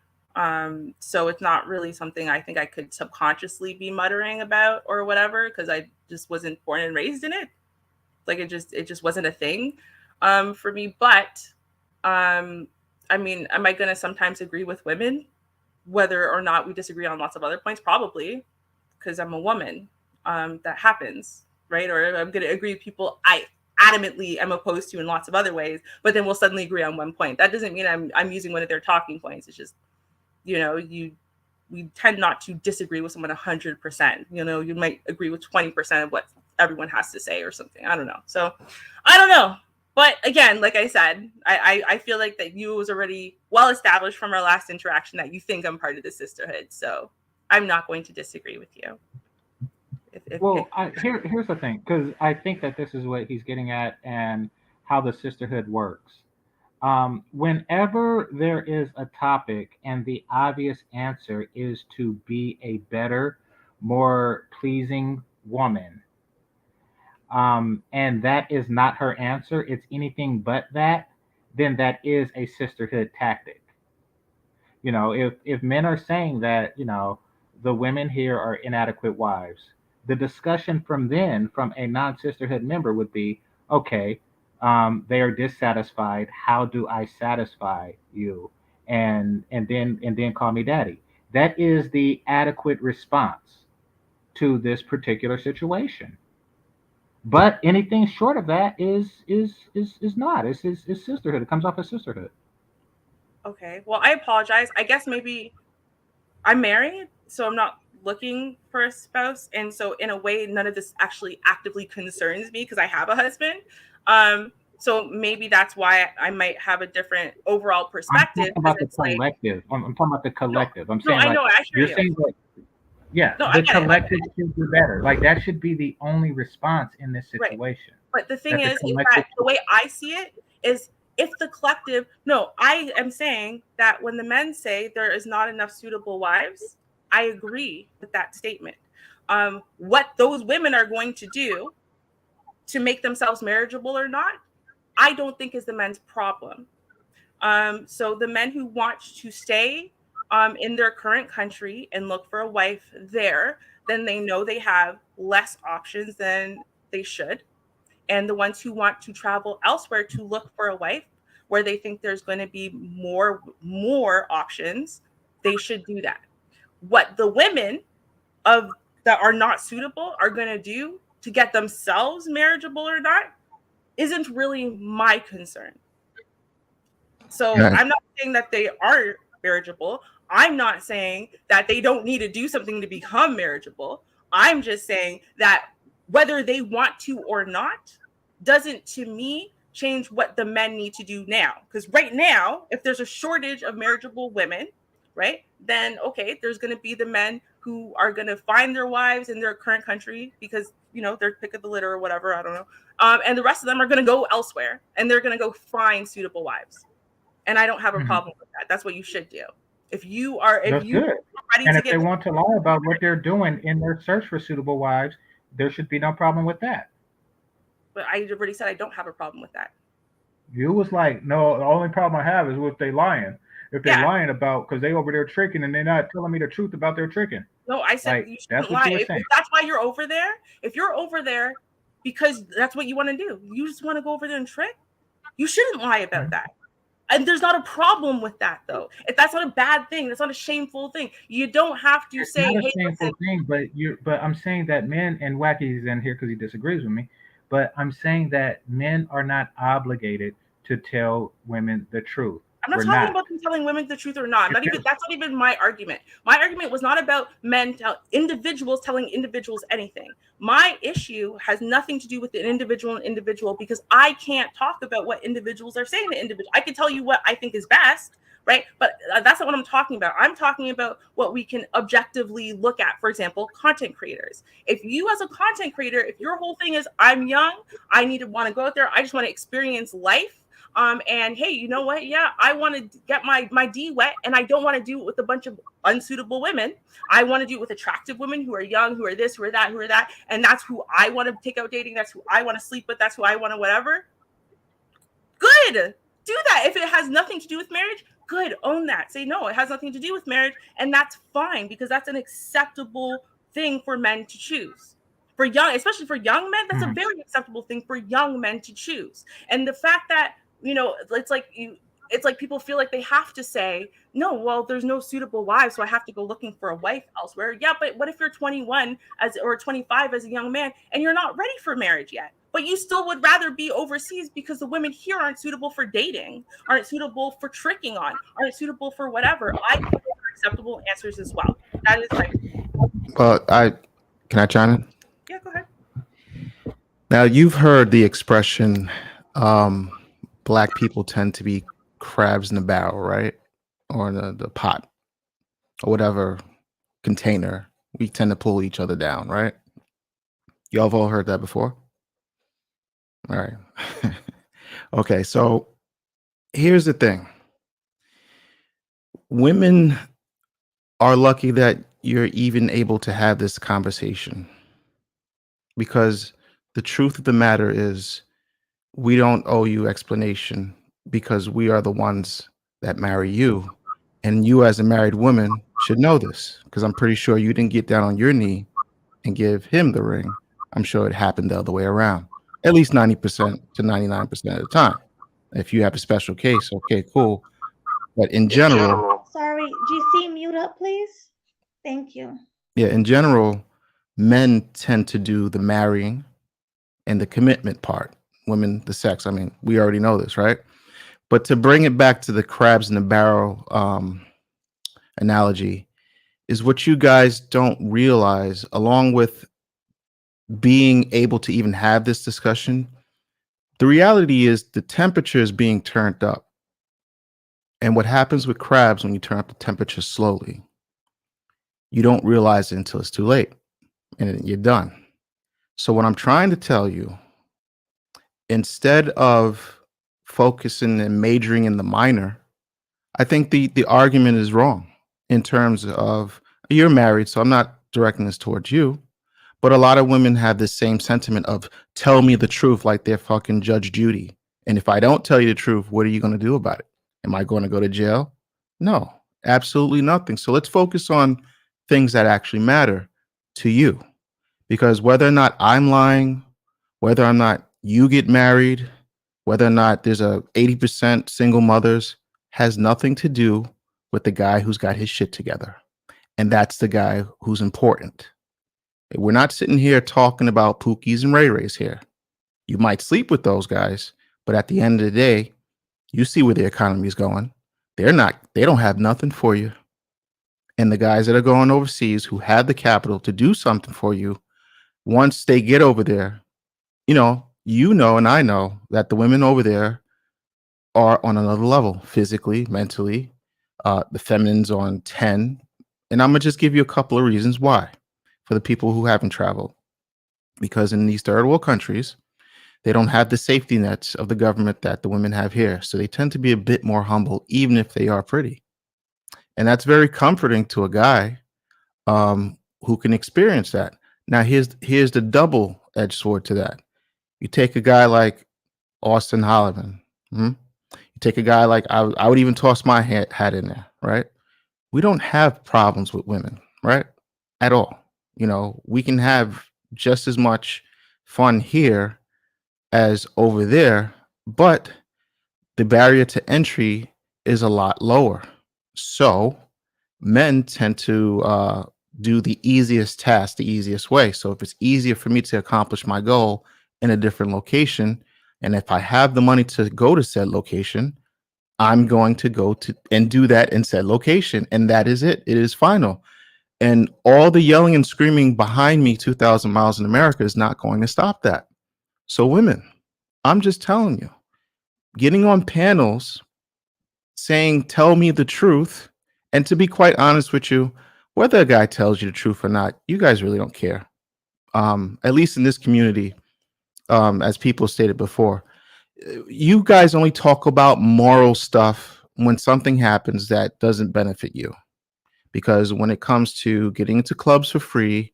So it's not really something I think I could subconsciously be muttering about or whatever, because I just wasn't born and raised in it. Like it just wasn't a thing for me. But I mean, am I going to sometimes agree with women, whether or not we disagree on lots of other points? Probably, because I'm a woman. That happens, right? Or I'm going to agree with people I adamantly am opposed to in lots of other ways, but then we'll suddenly agree on one point. That doesn't mean I'm using one of their talking points. It's just, we tend not to disagree with someone 100%. You might agree with 20% of what everyone has to say or something. I don't know. So I don't know. But again, like I said, I feel like that you was already well established from our last interaction that you think I'm part of the sisterhood. So I'm not going to disagree with you. Well, here's the thing, because I think that this is what he's getting at and how the sisterhood works. Whenever there is a topic and the obvious answer is to be a better, more pleasing woman, and that is not her answer, it's anything but that, then that is a sisterhood tactic. If men are saying that, the women here are inadequate wives, the discussion from a non-sisterhood member would be, okay, they are dissatisfied. How do I satisfy you? And then call me daddy. That is the adequate response to this particular situation. But anything short of that is not. It's sisterhood. It comes off as sisterhood. Okay. Well, I apologize. I guess maybe I'm married, so I'm not looking for a spouse, and so in a way, none of this actually actively concerns me because I have a husband. So maybe that's why I might have a different overall I'm perspective, talking because about the it's like, collective. I'm talking about the no, collective. I'm no, saying I like know, I hear you're you. saying that yeah, No, I the get it. collective should be better. Like that should be the only response in this Right. situation. But the thing That the is collective that the way I see it is, if the collective, no, I am saying that when the men say there is not enough suitable wives, I agree with that statement. What those women are going to do to make themselves marriageable or not, I don't think is the men's problem. So the men who want to stay in their current country and look for a wife there, then they know they have less options than they should. And the ones who want to travel elsewhere to look for a wife where they think there's going to be more options, they should do that. What the women of that are not suitable are going to do to get themselves marriageable or not isn't really my concern. So Yeah. I'm not saying that they are marriageable. I'm not saying that they don't need to do something to become marriageable. I'm just saying that whether they want to or not doesn't, to me, change what the men need to do now. Because right now, if there's a shortage of marriageable women, right, then okay, there's going to be the men who are going to find their wives in their current country because, they're pick of the litter or whatever. I don't know. And the rest of them are going to go elsewhere and they're going to go find suitable wives, and I don't have a Mhm. problem with that. That's what you should do. If That's you good. are ready And to if they get, want to lie about what they're doing in their search for suitable wives, there should be no problem with that. but I already said I don't have a problem with that. You was like, no, the only problem I have is if they lying. If they Yeah, lying about because they over there tricking and they're not telling me the truth about their tricking. no, I said Like you that's shouldn't what lie. you were If saying. that's why you're over there, if you're over there because that's what you want to do, you just want to go over there and trick, you shouldn't lie about Mhm. that. And there's not a problem with that, though. If that's not a bad thing, that's not a shameful thing. You don't have to It's say, not a "Hey, listen." shameful thing, but I'm saying that men and Wacky's in here because he disagrees with me. But I'm saying that men are not obligated to tell women the truth. I'm not We're talking not. about them telling women the truth or not. I'm If not even. you're That's not even my argument. My argument was not about individuals telling individuals anything. My issue has nothing to do with an individual because I can't talk about what individuals are saying to individuals. I can tell you what I think is best, right? But that's not what I'm talking about. I'm talking about what we can objectively look at. For example, content creators. If you, as a content creator, if your whole thing is I'm young, I need to want to go out there, I just want to experience life, and hey, you know what? Yeah, I want to get my D wet, and I don't want to do it with a bunch of unsuitable women. I want to do it with attractive women who are young, who are this, who are that, and that's who I want to take out dating. That's who I want to sleep with. That's who I want to whatever. Good, do that. If it has nothing to do with marriage, good, own that. Say no, it has nothing to do with marriage, and that's fine because that's an acceptable thing for men to choose. For young, especially for young men, that's a Mhm. very acceptable thing for young men to choose. And the fact that it's like people feel like they have to say no, well, there's no suitable wife, so I have to go looking for a wife elsewhere. Yeah, but what if you're 21 or 25 as a young man and you're not ready for marriage yet, but you still would rather be overseas because the women here aren't suitable for dating, aren't suitable for tricking on, aren't suitable for whatever? I think those are acceptable answers as well. That is my Well, I can I chime in? Yeah, go ahead. Now you've heard the expression, um, black people tend to be crabs in the barrel, right? Or in the pot or whatever container. We tend to pull each other down, right? Y'all have all heard that before? All right. Okay, so here's the thing. Women are lucky that you're even able to have this conversation because the truth of the matter is we don't owe you explanation because we are the ones that marry you. And you, as a married woman, should know this because I'm pretty sure you didn't get down on your knee and give him the ring. I'm sure it happened the other way around, at least 90% to 99% of the time. If you have a special case, okay, cool. But in general, Sorry, GC, mute up, please. Thank you. yeah, in general, men tend to do the marrying and the commitment part. Women, the sex. I mean, we already know this, right? But to bring it back to the crabs in the barrel analogy, is what you guys don't realize, along with being able to even have this discussion. The reality is the temperature is being turned up. And what happens with crabs when you turn up the temperature slowly, you don't realize it until it's too late and you're done. So, what I'm trying to tell you, instead of focusing and majoring in the minor, I think the argument is wrong in terms of you're married. So, I'm not directing this towards you. But a lot of women have this same sentiment of tell me the truth like they're fucking Judge Judy. And if I don't tell you the truth, what are you going to do about it? Am I going to go to jail? No, absolutely nothing. So let's focus on things that actually matter to you. Because whether or not I'm lying, whether or not you get married, whether or not there's a 80% single mothers has nothing to do with the guy who's got his shit together. And that's the guy who's important. We're not sitting here talking about Pookies and Ray Rays here. You might sleep with those guys, but at the end of the day, you see where the economy is going. They don't have nothing for you. And the guys that are going overseas who have the capital to do something for you, once they get over there, and I know that the women over there are on another level, physically, mentally. The feminine's on 10. And I'm going to just give you a couple of reasons why. For the people who haven't traveled, because in these third world countries, they don't have the safety nets of the government that the women have here. So they tend to be a bit more humble, even if they are pretty. And that's very comforting to a guy who can experience that. Now, here's the double-edged sword to that. You take a guy like Austin Holliman. You take a guy like, I would even toss my hat in there, right? We don't have problems with women, right? At all. We can have just as much fun here as over there, but the barrier to entry is a lot lower. So men tend to do the easiest task the easiest way. So if it's easier for me to accomplish my goal in a different location, and if I have the money to go to said location, I'm going to go to and do that in said location. And that is it. It is final. And all the yelling and screaming behind me 2,000 miles in America is not going to stop that. So women, I'm just telling you, getting on panels saying, tell me the truth. And to be quite honest with you, whether a guy tells you the truth or not, you guys really don't care. At least in this community, as people stated before, you guys only talk about moral stuff when something happens that doesn't benefit you. Because when it comes to getting into clubs for free,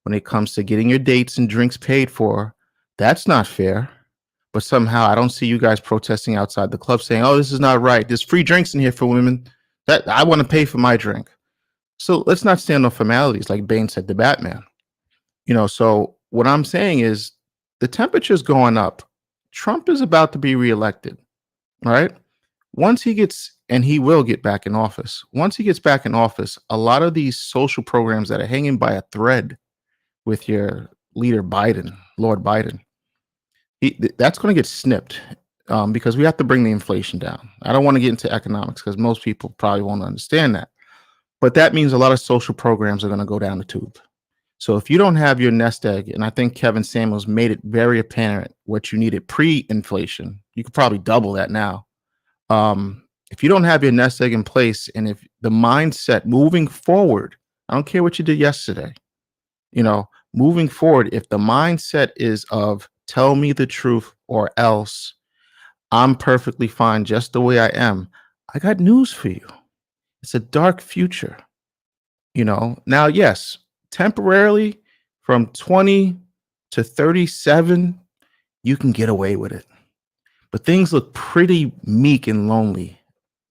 when it comes to getting your dates and drinks paid for, that's not fair. But somehow I don't see you guys protesting outside the club saying, oh, this is not right. There's free drinks in here for women. That I want to pay for my drink. So let's not stand on formalities like Bane said to Batman. So what I'm saying is the temperature's going up. Trump is about to be reelected, right? Once he gets, and he will get back in office, once he gets back in office, a lot of these social programs that are hanging by a thread with your leader Biden, Lord Biden, that's going to get snipped because we have to bring the inflation down. I don't want to get into economics because most people probably won't understand that. But that means a lot of social programs are going to go down the tube. So if you don't have your nest egg, and I think Kevin Samuels made it very apparent what you needed pre-inflation, you could probably double that now. If you don't have your nest egg in place, and if the mindset moving forward, I don't care what you did yesterday, moving forward, if the mindset is of tell me the truth or else I'm perfectly fine just the way I am, I got news for you. It's a dark future. Now, yes, temporarily from 20 to 37, you can get away with it. But things look pretty meek and lonely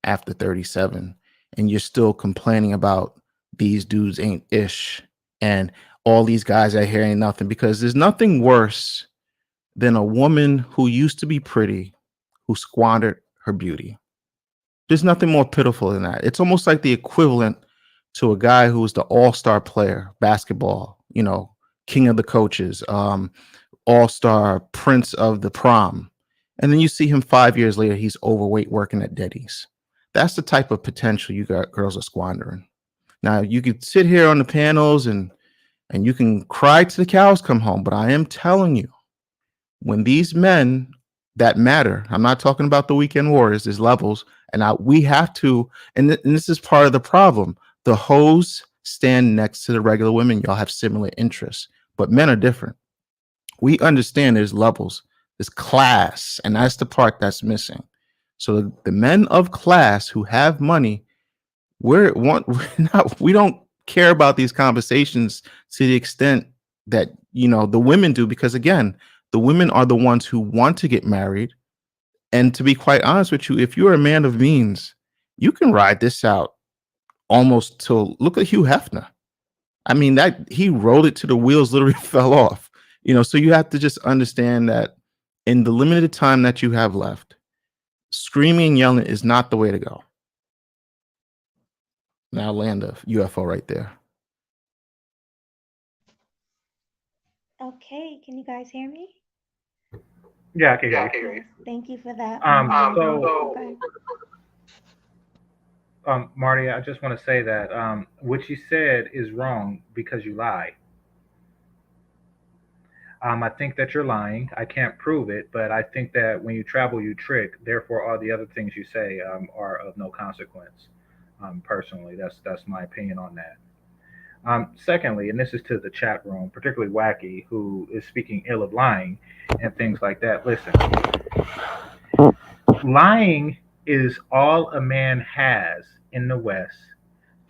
after 37, and you're still complaining about these dudes ain't ish and all these guys out here ain't nothing, because there's nothing worse than a woman who used to be pretty who squandered her beauty. There's nothing more pitiful than that. It's almost like the equivalent to a guy who was the all-star player, basketball, king of the coaches, all-star prince of the prom. And then you see him 5 years later, he's overweight working at Denny's. That's the type of potential you got girls are squandering. Now you could sit here on the panels and you can cry till the cows come home, but I am telling you, when these men that matter, I'm not talking about the weekend warriors, there's levels, and we have to, and this is part of the problem. The hoes stand next to the regular women. Y'all have similar interests, but men are different. We understand there's levels, there's class, and that's the part that's missing. So the men of class who have money, we're not, we don't care about these conversations to the extent that, you know, the women do, because again, the women are the ones who want to get married. And to be quite honest with you, if you're a man of means, you can ride this out almost till, look at Hugh Hefner. I mean, that he rolled it to the wheels literally fell off. You know, so you have to just understand that in the limited time that you have left, screaming and yelling is not the way to go. Now land a UFO right there. Okay, can you guys hear me? Yeah, I can hear you. Yes, thank you for that. So, Marty, I just want to say that what you said is wrong because you lie. I think that you're lying. I can't prove it, but I think that when you travel, you trick. Therefore, all the other things you say are of no consequence. Personally, that's my opinion on that. Secondly, and this is to the chat room, particularly Wacky, who is speaking ill of lying and things like that. Listen, lying is all a man has in the West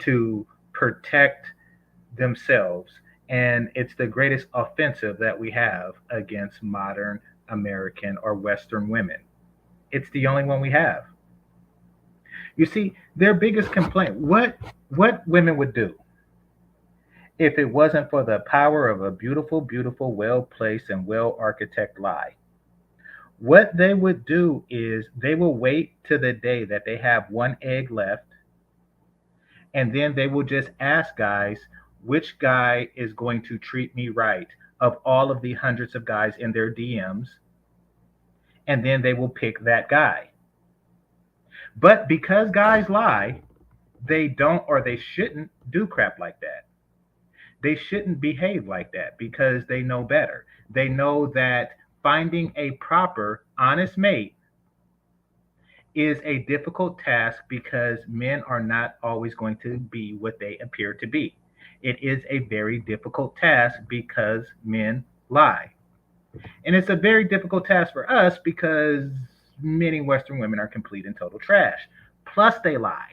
to protect themselves, and it's the greatest offensive that we have against modern American or Western women. It's the only one we have. You see, their biggest complaint, what women would do if it wasn't for the power of a beautiful, beautiful, well placed and well architected lie. What they would do is they will wait to the day that they have one egg left, and then they will just ask guys which guy is going to treat me right of all of the hundreds of guys in their DMs, and then they will pick that guy. But because guys lie, they don't or they shouldn't do crap like that. They shouldn't behave like that because they know better. They know that finding a proper, honest mate is a difficult task because men are not always going to be what they appear to be. It is a very difficult task because men lie. And it's a very difficult task for us because many Western women are complete and total trash. Plus, they lie.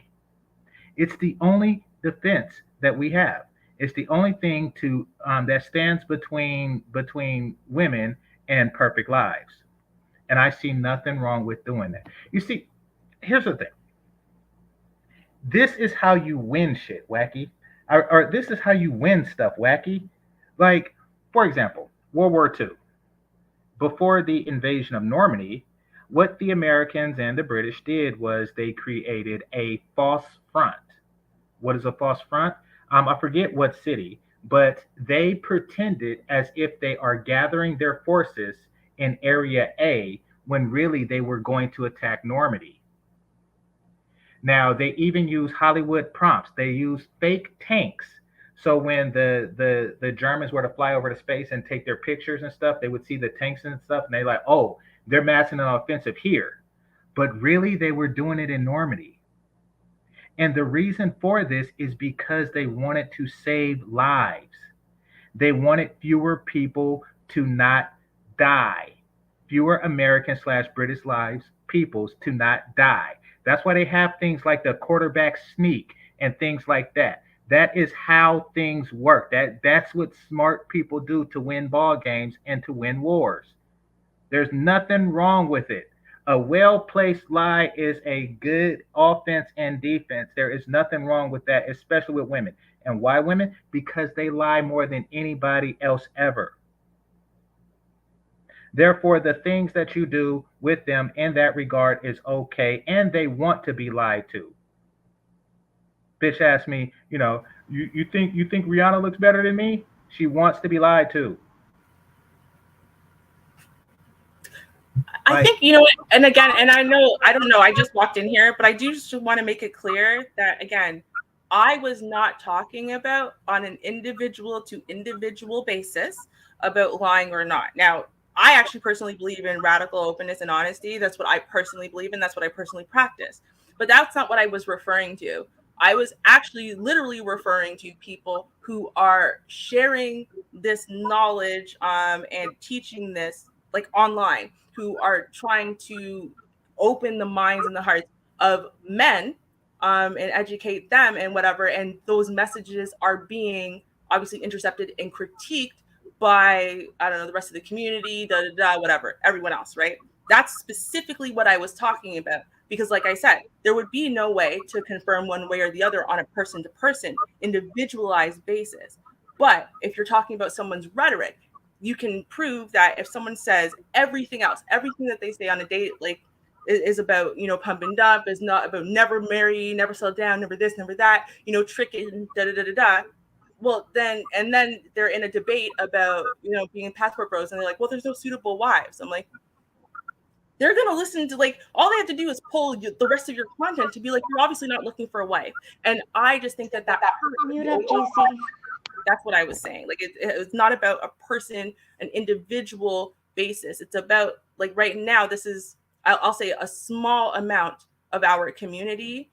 It's the only defense that we have. It's the only thing to that stands between women and perfect lives. And I see nothing wrong with doing that. You see, here's the thing. This is how you win shit, Wacky. Or this is how you win stuff, Wacky. Like, for example, World War II. Before the invasion of Normandy, what the Americans and the British did was they created a false front. What is a false front? I forget what city, but they pretended as if they are gathering their forces in Area A when really they were going to attack Normandy. Now, they even use Hollywood prompts. They use fake tanks. So when the Germans were to fly over to space and take their pictures and stuff, they would see the tanks and stuff, and they're like, oh, they're massing an offensive here. But really, they were doing it in Normandy. And the reason for this is because they wanted to save lives. They wanted fewer people to not die, fewer American / British lives, peoples to not die. That's why they have things like the quarterback sneak and things like that. That is how things work. That's what smart people do to win ball games and to win wars. There's nothing wrong with it. A well placed lie is a good offense and defense. There is nothing wrong with that, especially with women. And why women? Because they lie more than anybody else ever. Therefore, the things that you do with them in that regard is okay, and they want to be lied to. Bitch asked me, you think Rihanna looks better than me? She wants to be lied to. I think, and again, and I know, I don't know, I just walked in here, but I do just want to make it clear that, again, I was not talking about on an individual to individual basis about lying or not. Now, I actually personally believe in radical openness and honesty. That's what I personally believe in. That's what I personally practice. But that's not what I was referring to. I was actually literally referring to people who are sharing this knowledge and teaching this like online, who are trying to open the minds and the hearts of men and educate them and whatever. And those messages are being obviously intercepted and critiqued by, I don't know, the rest of the community, whatever, everyone else, right? That's specifically what I was talking about. Because, like I said, there would be no way to confirm one way or the other on a person to person, individualized basis. But if you're talking about someone's rhetoric, you can prove that if someone says everything else, everything that they say on a date, like is about, you know, pump and dump, is not about never marry, never settle down, never this, never that, you know, tricking, da da da da da. Well, then, and then they're in a debate about, you know, being passport bros, and they're like, well, there's no suitable wives. I'm like, they're going to listen to, like, all they have to do is pull the rest of your content to be like, you're obviously not looking for a wife. And I just think that that hurts Mute the up, overall. GC. That's what I was saying. Like, it's not about a person, an individual basis. It's about, like, right now, this is, I'll say, a small amount of our community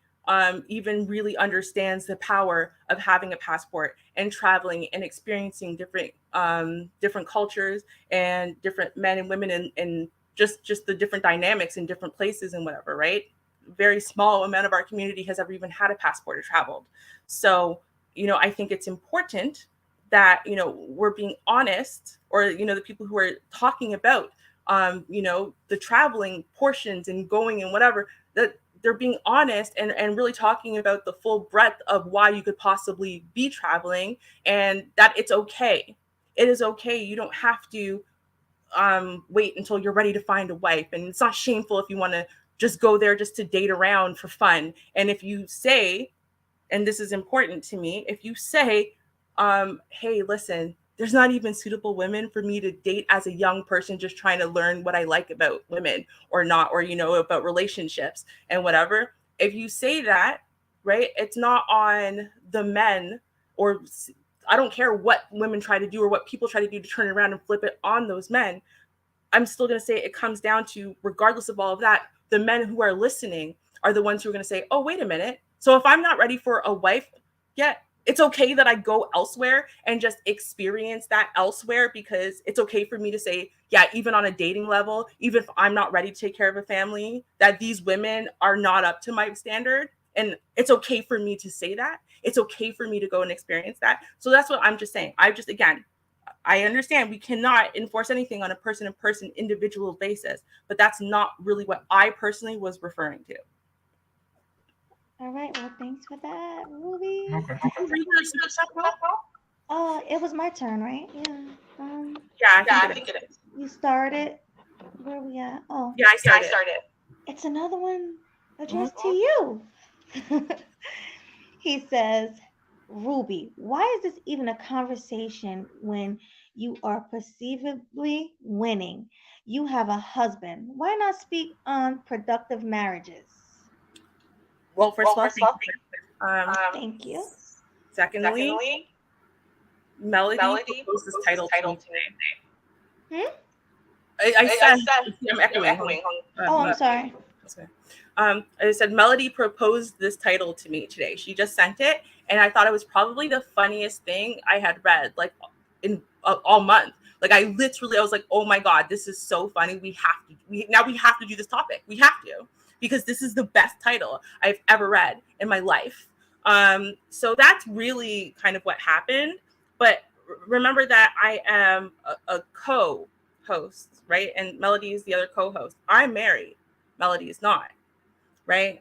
even really understands the power of having a passport and traveling and experiencing different cultures and different men and women, and just the different dynamics in different places and whatever, right? Very small amount of our community has ever even had a passport or traveled. So, you know, I think it's important that, you know, we're being honest, or, you know, the people who are talking about, you know, the traveling portions and going and whatever, that they're being honest and really talking about the full breadth of why you could possibly be traveling, and that it's okay. It is okay. You don't have to wait until you're ready to find a wife. And it's not shameful if you want to just go there just to date around for fun. And if you say, and this is important to me, if you say, hey, listen, there's not even suitable women for me to date as a young person just trying to learn what I like about women or not, or, you know, about relationships and whatever. If you say that, right, it's not on the men, or I don't care what women try to do or what people try to do to turn it around and flip it on those men. I'm still going to say it comes down to, regardless of all of that, the men who are listening are the ones who are going to say, oh, wait a minute. So if I'm not ready for a wife yet, it's okay that I go elsewhere and just experience that elsewhere, because it's okay for me to say, yeah, even on a dating level, even if I'm not ready to take care of a family, that these women are not up to my standard. And it's okay for me to say that. It's okay for me to go and experience that. So that's what I'm just saying. Again, I understand we cannot enforce anything on a person-to-person individual basis, but that's not really what I personally was referring to. All right. Well, thanks for that, Ruby. Okay. Did you read the super chat, Paul? It was my turn, right? Yeah. Yeah, I think it is. You started. Where we at? Oh, Yeah, I started. it's another one addressed to Mm-hmm. you. He says, Ruby, why is this even a conversation when you are perceivably winning? You have a husband. Why not speak on productive marriages? Well, first of all, thank you. Thank you. Secondly, Melody proposed this title to me today. I said, I'm echoing. Oh, I'm sorry. I said Melody proposed this title to me today. She just sent it, and I thought it was probably the funniest thing I had read, like, in all month. Like, I was like, oh my god, this is so funny. We have to do this topic. We have to, because this is the best title I've ever read in my life. So that's really kind of what happened. But remember that I am a co-host, right? And Melody is the other co-host. I'm married. Melody is not, right?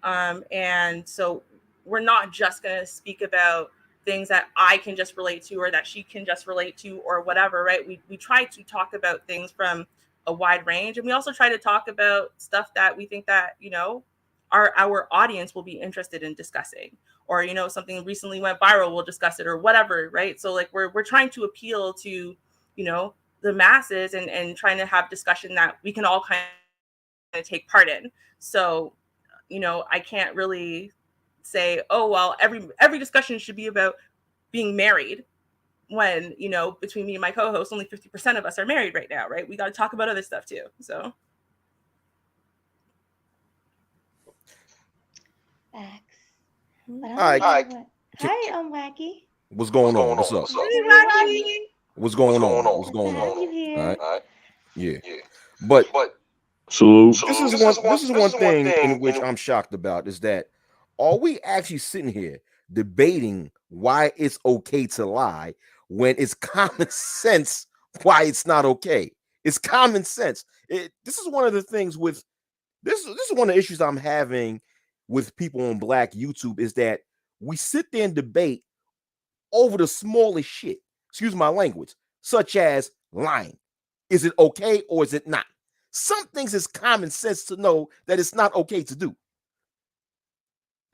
And so we're not just going to speak about things that I can just relate to, or that she can just relate to, or whatever, right? We try to talk about things from a wide range, and we also try to talk about stuff that we think that, you know, our audience will be interested in discussing, or, you know, something recently went viral, we'll discuss it, or whatever, right? So, like, we're trying to appeal to, you know, the masses, and trying to have discussion that we can all kind of take part in. So, you know, I can't really say, oh well, every discussion should be about being married, when, you know, between me and my co-host, only 50% of us are married right now, right? We got to talk about other stuff too. So Facts. But All right. Hi, Wacky. What's going on? What's up? hey, Rocky. What's going on? What's Good to going on? have you here. All right. Yeah. But Salute. this is one thing in which I'm shocked about is that are we actually sitting here debating why it's okay to lie when it's common sense why it's not okay? It's common sense. This is one of the things with this is one of the issues I'm having with people on Black YouTube is that we sit there and debate over the smallest shit, excuse my language, such as lying. Is it okay or is it not? Some things is common sense to know that it's not okay to do.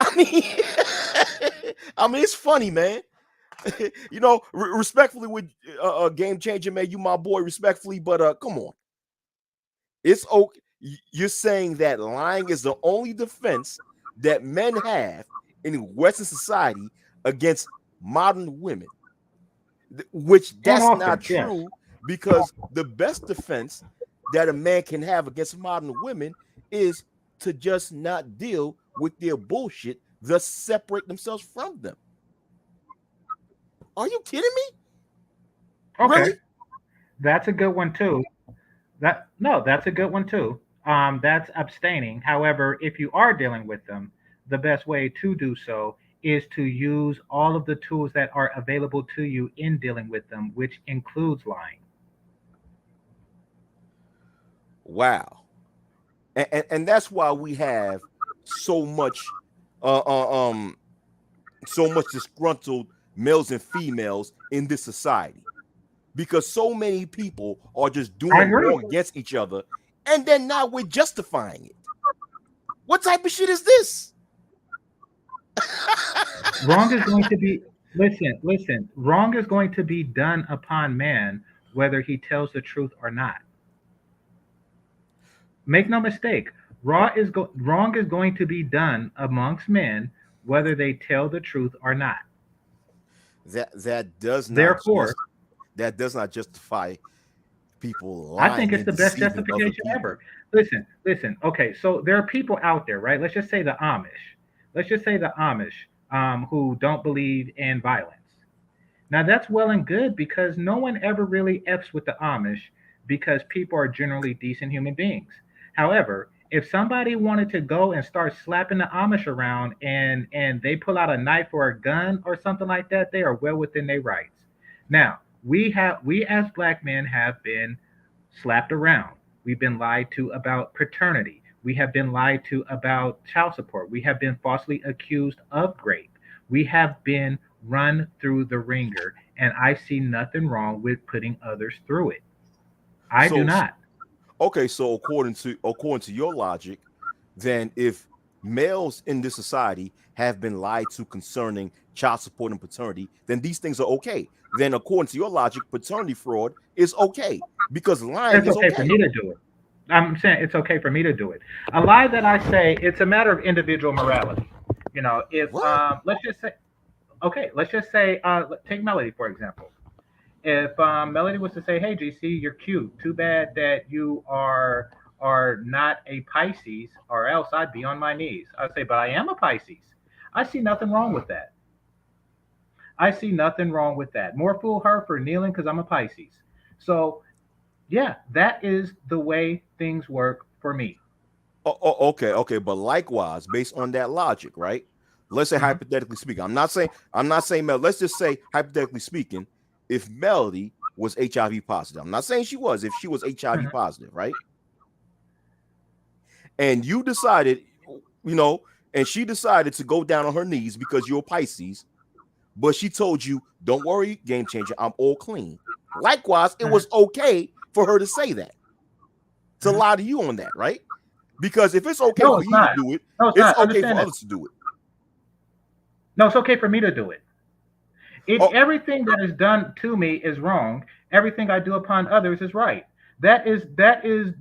I mean, it's funny, man. You know, respectfully with Game Changer, man, you my boy, respectfully, but come on. It's okay. You're saying that lying is the only defense that men have in Western society against modern women, which that's not true, because the best defense that a man can have against modern women is to just not deal with their bullshit, thus separate themselves from them. Are you kidding me? Okay, Really? that's a good one too. That's a good one too. That's abstaining. However, if you are dealing with them, the best way to do so is to use all of the tools that are available to you in dealing with them, which includes lying. Wow. And that's why we have so much so much disgruntled males and females in this society, because so many people are just doing wrong against each other, and then now we're justifying it. What type of shit is this? Wrong is going to be listen. Wrong is going to be done upon man, whether he tells the truth or not. Make no mistake, wrong is going to be done amongst men, whether they tell the truth or not. That does not Therefore, that does not justify people I think lying it's and the best deceiving other justification people. ever. Listen. Okay, so there are people out there, right? Let's just say the Amish. Let's just say the Amish, who don't believe in violence. Now that's well and good because no one ever really f's with the Amish because people are generally decent human beings. However, if somebody wanted to go and start slapping the Amish around and they pull out a knife or a gun or something like that, they are well within their rights. Now, we as black men have been slapped around. We've been lied to about paternity. We have been lied to about child support. We have been falsely accused of rape. We have been run through the ringer, and I see nothing wrong with putting others through it. I do not. Okay, so according to your logic, then if males in this society have been lied to concerning child support and paternity, then these things are okay. Then according to your logic, paternity fraud is okay because lying is okay. For me to do it. I'm saying it's okay for me to do it. A lie that I say, it's a matter of individual morality. You know, if let's just say, take Melody for example. If Melody was to say, "Hey, GC, you're cute. Too bad that you are not a Pisces, or else I'd be on my knees." I'd say, "But I am a Pisces." I see nothing wrong with that. More fool her for kneeling because I'm a Pisces. So, yeah, that is the way things work for me. Okay, but likewise, based on that logic, right? Let's say hypothetically speaking. I'm not saying Mel. Let's just say hypothetically speaking, if Melody was HIV positive, I'm not saying she was. If she was HIV positive, right? And you decided, and she decided to go down on her knees because you're a Pisces, but she told you, "Don't worry, Game Changer, I'm all clean." Likewise, it was okay for her to say that, to lie to you on that, right? Because if it's okay for you to do it, it's okay for others to do it. No, it's okay for me to do it. If everything that is done to me is wrong, everything I do upon others is right. That is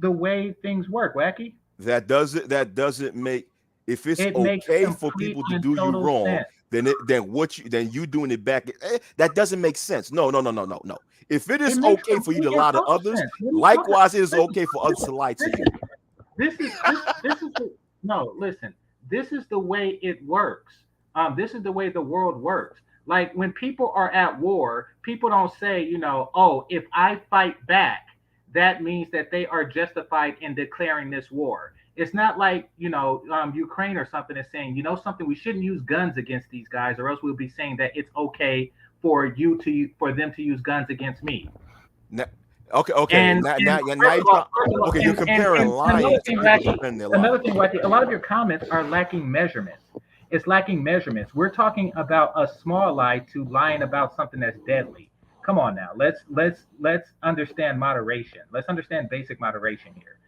the way things work, Wacky. That doesn't make If it's It makes okay for complete people to and do you total wrong, sense. then you doing it back. That doesn't make sense. No. If it It is makes okay for you complete to and lie to total others, sense. What are you talking likewise it is about? okay for others to lie to you. This is no, listen. This is the way it works. This is the way the world works. Like when people are at war, people don't say, oh, if I fight back, that means that they are justified in declaring this war. It's not like Ukraine or something is saying, something, we shouldn't use guns against these guys, or else we'll be saying that it's okay for them to use guns against me. Now, okay. And Now you're trying. Okay, you're comparing lying another to thing, people Wacky, defending their lives. a lot of your comments are lacking measurements. It's lacking measurements. We're talking about a small lie to lying about something that's deadly. Come on now. Let's understand moderation. Let's understand basic moderation here.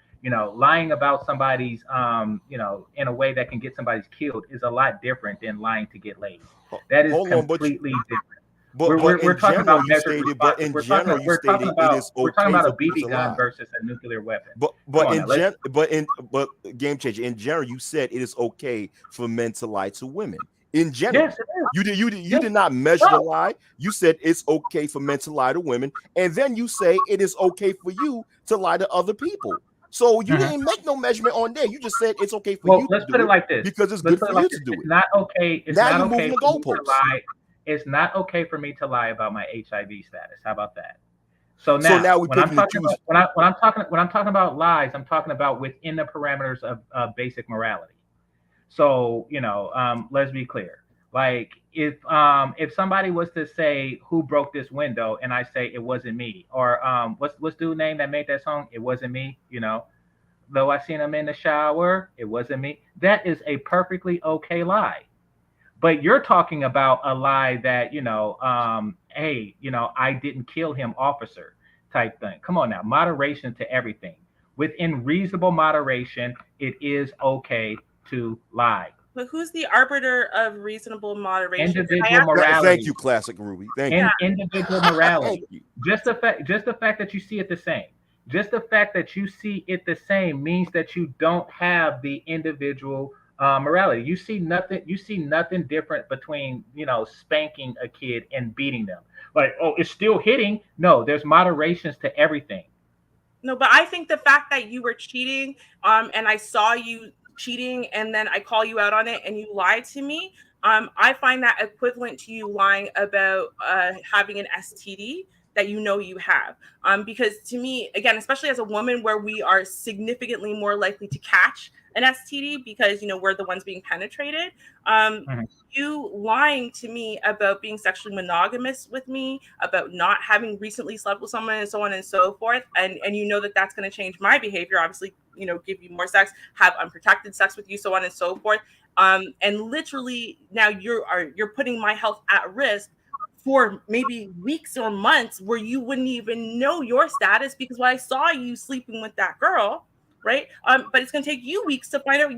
Lying about somebody's in a way that can get somebody's killed is a lot different than lying to get laid. That is Hold on, completely different. but We're in talking general about you measured stated, but responses. in general you We're talking stated it about is okay a for people BB to gun lie. versus a nuclear weapon. But Come but on in now, let's. gen but game changer, in general you said it is okay for men to lie to women. In general, Yes, it is. you Yes. did not measure the No. lie. You said it's okay for men to lie to women, and then you say it is okay for you to lie to other people. So you Mhm. didn't make no measurement on there. You just said it's okay for Well, you to let's put do it it like this. because it's Let's good put for it like you this. to do It's it. not okay. It's Now not you're okay moving the for me to goalposts. lie. It's not okay for me to lie about my HIV status. How about that? So So now now, we're when I'm picking and talking about choosing. when I'm talking about lies, I'm talking about within the parameters of basic morality. So let's be clear. Like if somebody was to say who broke this window, and I say it wasn't me, or what's dude name that made that song? It wasn't me. Though I seen him in the shower, it wasn't me. That is a perfectly okay lie. But you're talking about a lie that hey, I didn't kill him, officer, type thing. Come on now, moderation to everything. Within reasonable moderation, it is okay to lie. But who's the arbiter of reasonable moderation? I Individual Thank morality. you, Classic Ruby. Thank Yeah. you. Individual Thank morality. you. Just the fact that you see it the same. Just the fact that you see it the same means that you don't have the individual morality. You see nothing. You see nothing different between spanking a kid and beating them. Like, oh, it's still hitting. No, there's moderations to everything. No, but I think the fact that you were cheating, and I saw you cheating, and then I call you out on it, and you lied to me, I find that equivalent to you lying about having an STD that you have. Because to me, again, especially as a woman, where we are significantly more likely to catch an STD because we're the ones being penetrated. Um, Mhm. you lying to me about being sexually monogamous with me, about not having recently slept with someone, and so on and so forth, and that that's going to change my behavior, obviously, give you more sex, have unprotected sex with you, so on and so forth. And literally now you're putting my health at risk for maybe weeks or months where you wouldn't even know your status, because when I saw you sleeping with that girl, right? But it's going to take you weeks to find out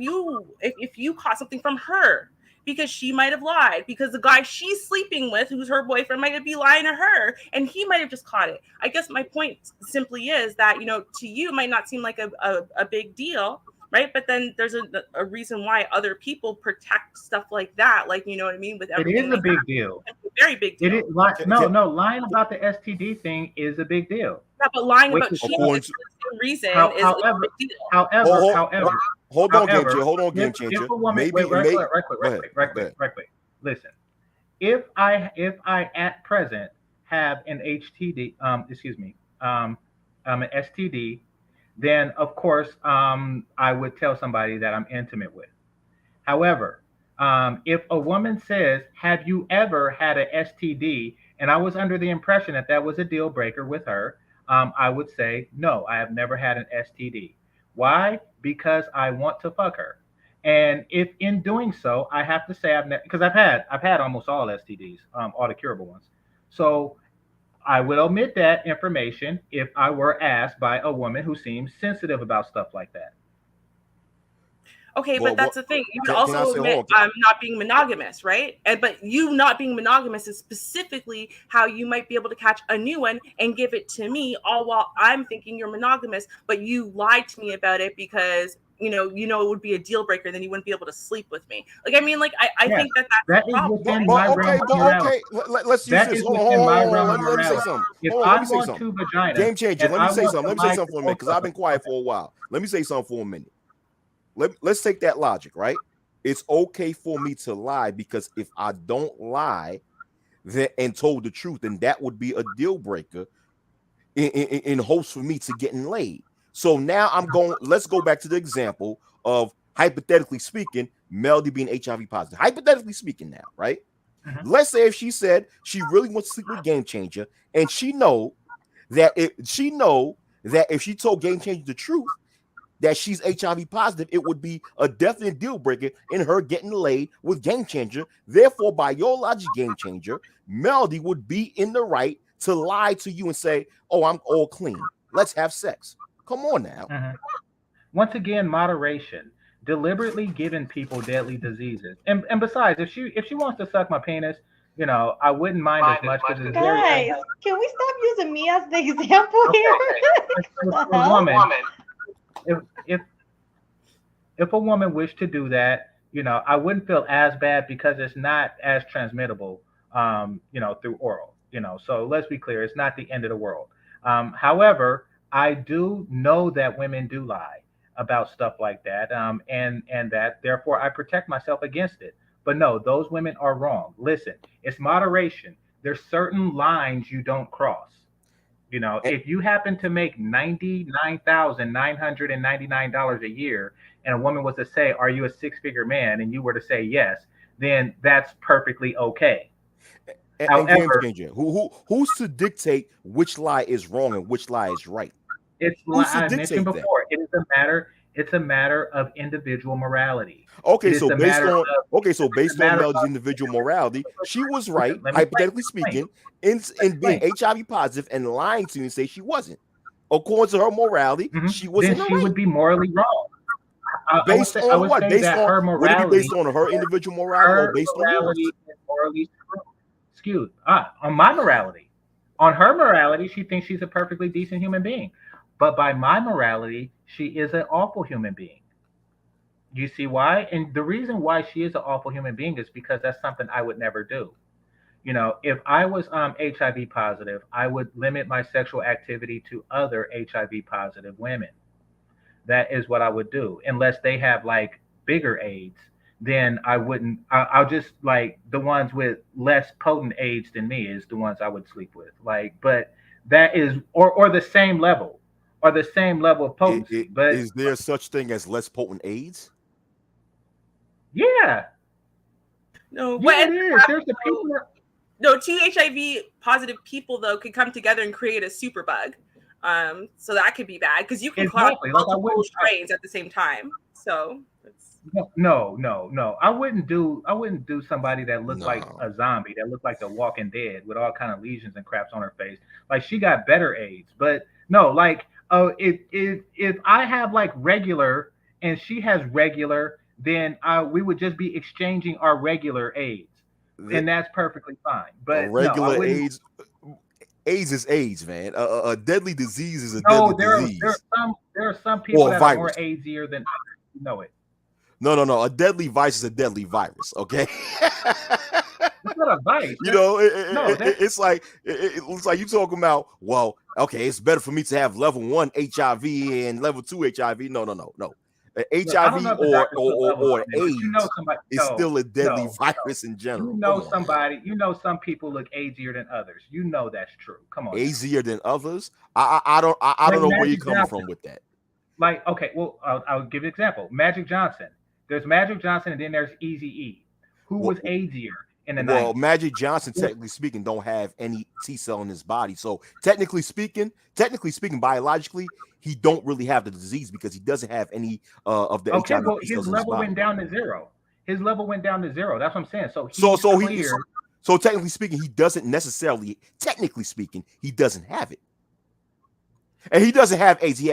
if you caught something from her, because she might have lied, because the guy she's sleeping with, who's her boyfriend, might be lying to her, and he might have just caught it. I guess my point simply is that to you it might not seem like a big deal, right? But then there's a reason why other people protect stuff like that, like, you know what I mean, with It everything is they a big have. deal. It's a very big It deal. is no, lying about the STD thing is a big deal. Yeah, but lying Which about is cheating According is to for the same reason is a however, big deal. however, however, Hold on, game changer. however, Hold on, game if changer. a woman, Maybe wait, it right may. quick, right quick, Go right ahead. quick, right Go quick, ahead. right quick. Listen, if I at present have an HTD, excuse me, an STD, then of course I would tell somebody that I'm intimate with. However, if a woman says, "Have you ever had an STD?" and I was under the impression that that was a deal breaker with her, I would say, "No, I have never had an STD." Why? Because I want to fuck her. And if in doing so, I have to say because I've had almost all STDs, all the curable ones. So I will omit that information if I were asked by a woman who seems sensitive about stuff like that. Okay, Well, but that's the thing. You would can I also say, admit hold on. I'm not being monogamous, right? But you not being monogamous is specifically how you might be able to catch a new one and give it to me, all while I'm thinking you're monogamous, but you lied to me about it because it would be a deal breaker, then you wouldn't be able to sleep with me. Like, I mean, like, I Yes, think that's that the is problem. within my realm of morality. Let's use That this. is Hold on, within my realm of Let me say morality. something. If Hold on, let me I'm say on something. two vaginas, Game changer. and Let me I say want something. to Let me say lie to something for a minute both because of I've them, been quiet okay, for a while. Let me say something for a minute. Let's take that logic, right? It's okay for me to lie because if I don't lie and told the truth, then that would be a deal breaker in hopes for me to getting laid. So now let's go back to the example of hypothetically speaking, Melody being HIV positive. Hypothetically speaking now, right? Mhm. Let's say if she said she really wants to sleep with Game Changer and she know that if she told Game Changer the truth, that she's HIV positive, it would be a definite deal breaker in her getting laid with Game Changer. Therefore, by your logic, Game Changer, Melody would be in the right to lie to you and say, "Oh, I'm all clean. Let's have sex." Come on now. Mhm. Once again, moderation. Deliberately giving people deadly diseases. And besides, if she wants to suck my penis, I wouldn't mind as much because it's very Guys, can we stop using me as the example here? if The a hell? woman, if if if a woman wished to do that, I wouldn't feel as bad because it's not as transmittable, through oral. So let's be clear, it's not the end of the world. However, I do know that women do lie about stuff like that, and that therefore I protect myself against it. But no, those women are wrong. Listen, it's moderation. There's certain lines you don't cross. If you happen to make $99,999 a year, and a woman was to say, "Are you a six-figure man?" and you were to say yes, then that's perfectly okay. And Game However, Changer, who's to dictate which lie is wrong and which lie is right? it's Who's like to I mentioned dictate that? before, it is a matter. It's a matter of individual morality. Okay, It is so a based matter on of. It's a Melody's matter of. individual morality, she was Listen, right, let me hypothetically explain. speaking, in being Explain. HIV positive and lying to you and say she wasn't. According to her morality, she was Then in the she right. would be morally wrong. Based I on would what? say Based that on her would it be morality based on her individual morality or based on yours? is morally skewed. On my morality. On her morality, she thinks she's a perfectly decent human being. But by my morality, she is an awful human being. You see why? And the reason why she is an awful human being is because that's something I would never do. If I was HIV positive, I would limit my sexual activity to other HIV positive women. That is what I would do, unless they have like bigger AIDS. Then I wouldn't. I'll just like the ones with less potent AIDS than me is the ones I would sleep with. Like, but that is or the same level of potency. But Is there such thing as less potent AIDS? yeah, No, what yeah, it ends is. up There's the happening, people. no, two HIV positive people though could come together and create a superbug. So that could be bad because you can cause Exactly. Like I multiple wouldn't. strains at the same time. So it's, No. I wouldn't do somebody that looked like No. a zombie, that looked like the Walking Dead with all kind of lesions and craps on her face. Like she got better AIDS, but no, like if I have like regular and she has regular, then we would just be exchanging our regular AIDS, The and that's perfectly fine. But no, I regular wouldn't. AIDS is AIDS, man. A deadly disease is a deadly No, there are disease. some people Or a that are more virus. AIDSier than others. You know it. No. A deadly vice is a deadly virus. Okay. It's not a vice. No, It's like it looks like you talking about. Well, okay, it's better for me to have level 1 HIV and level 2 HIV. No. Look, I don't know HIV if the doctors put levels or on it, but you know AIDS somebody. is No, still a deadly no. virus in You general. Come know on now. somebody. Some people look AIDSier than others. You know that's true. Come on now. Easier than others. I Like don't know where you're Magic coming Johnson. from with that. Like, okay, well, I'll give you an example. Magic Johnson. There's Magic Johnson, and then there's Easy E, who was Well, AIDSier in the well, 90s. Magic Johnson, technically speaking, don't have any T cell in his body. So technically speaking, biologically, he don't really have the disease because he doesn't have any of the Okay, HIV well, T his cells in his level body. went down to zero. His level went down to zero. That's what I'm saying. So So he's so he clear. so technically speaking, he doesn't necessarily, technically speaking, he doesn't have it. And he doesn't have AIDS. He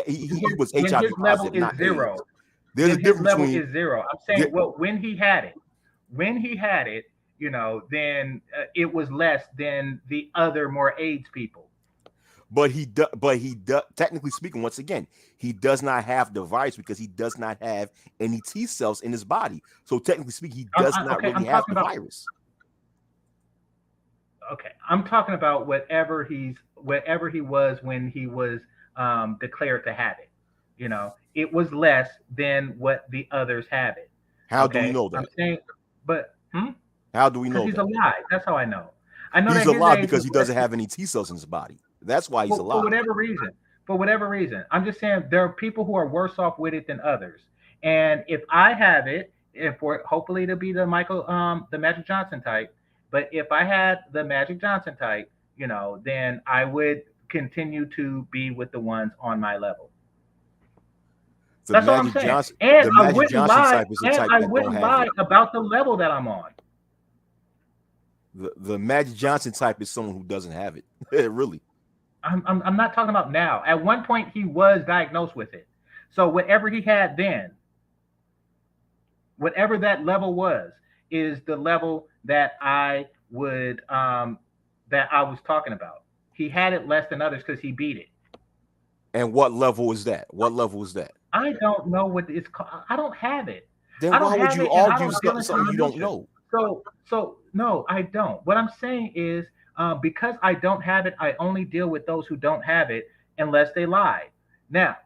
was When HIV his level positive, is not zero, AIDS. There's a his difference level between is 0. I'm saying, well, when he had it, then it was less than the other more AIDS people. but he technically speaking, once again, he does not have the virus because he does not have any T cells in his body. So technically speaking, he does not okay, really have the virus. Okay, I'm talking about whatever he was when he was declared to have it. It was less than what the others have it. How do we know that? I'm saying, but how do we because know he's that? alive. That's how I know. I know he's that his alive age because he was doesn't less have any T cells in his body. That's why he's alive. for whatever reason. For whatever reason, I'm just saying there are people who are worse off with it than others. And if I have it, hopefully it'll be the Magic Johnson type. But if I had the Magic Johnson type, then I would continue to be with the ones on my level. That's all I'm saying. And I wouldn't lie. And I wouldn't lie about the level that I'm on. The Magic Johnson type is someone who doesn't have it. Really. I'm not talking about now. At one point, he was diagnosed with it. So whatever he had then, whatever that level was, is the level that I was talking about. He had it less than others because he beat it. And what level is that? What level is that? I don't know what it's called. I don't have it. Then why would you argue something you don't know? So no, I don't. What I'm saying is, because I don't have it, I only deal with those who don't have it unless they lie. Now,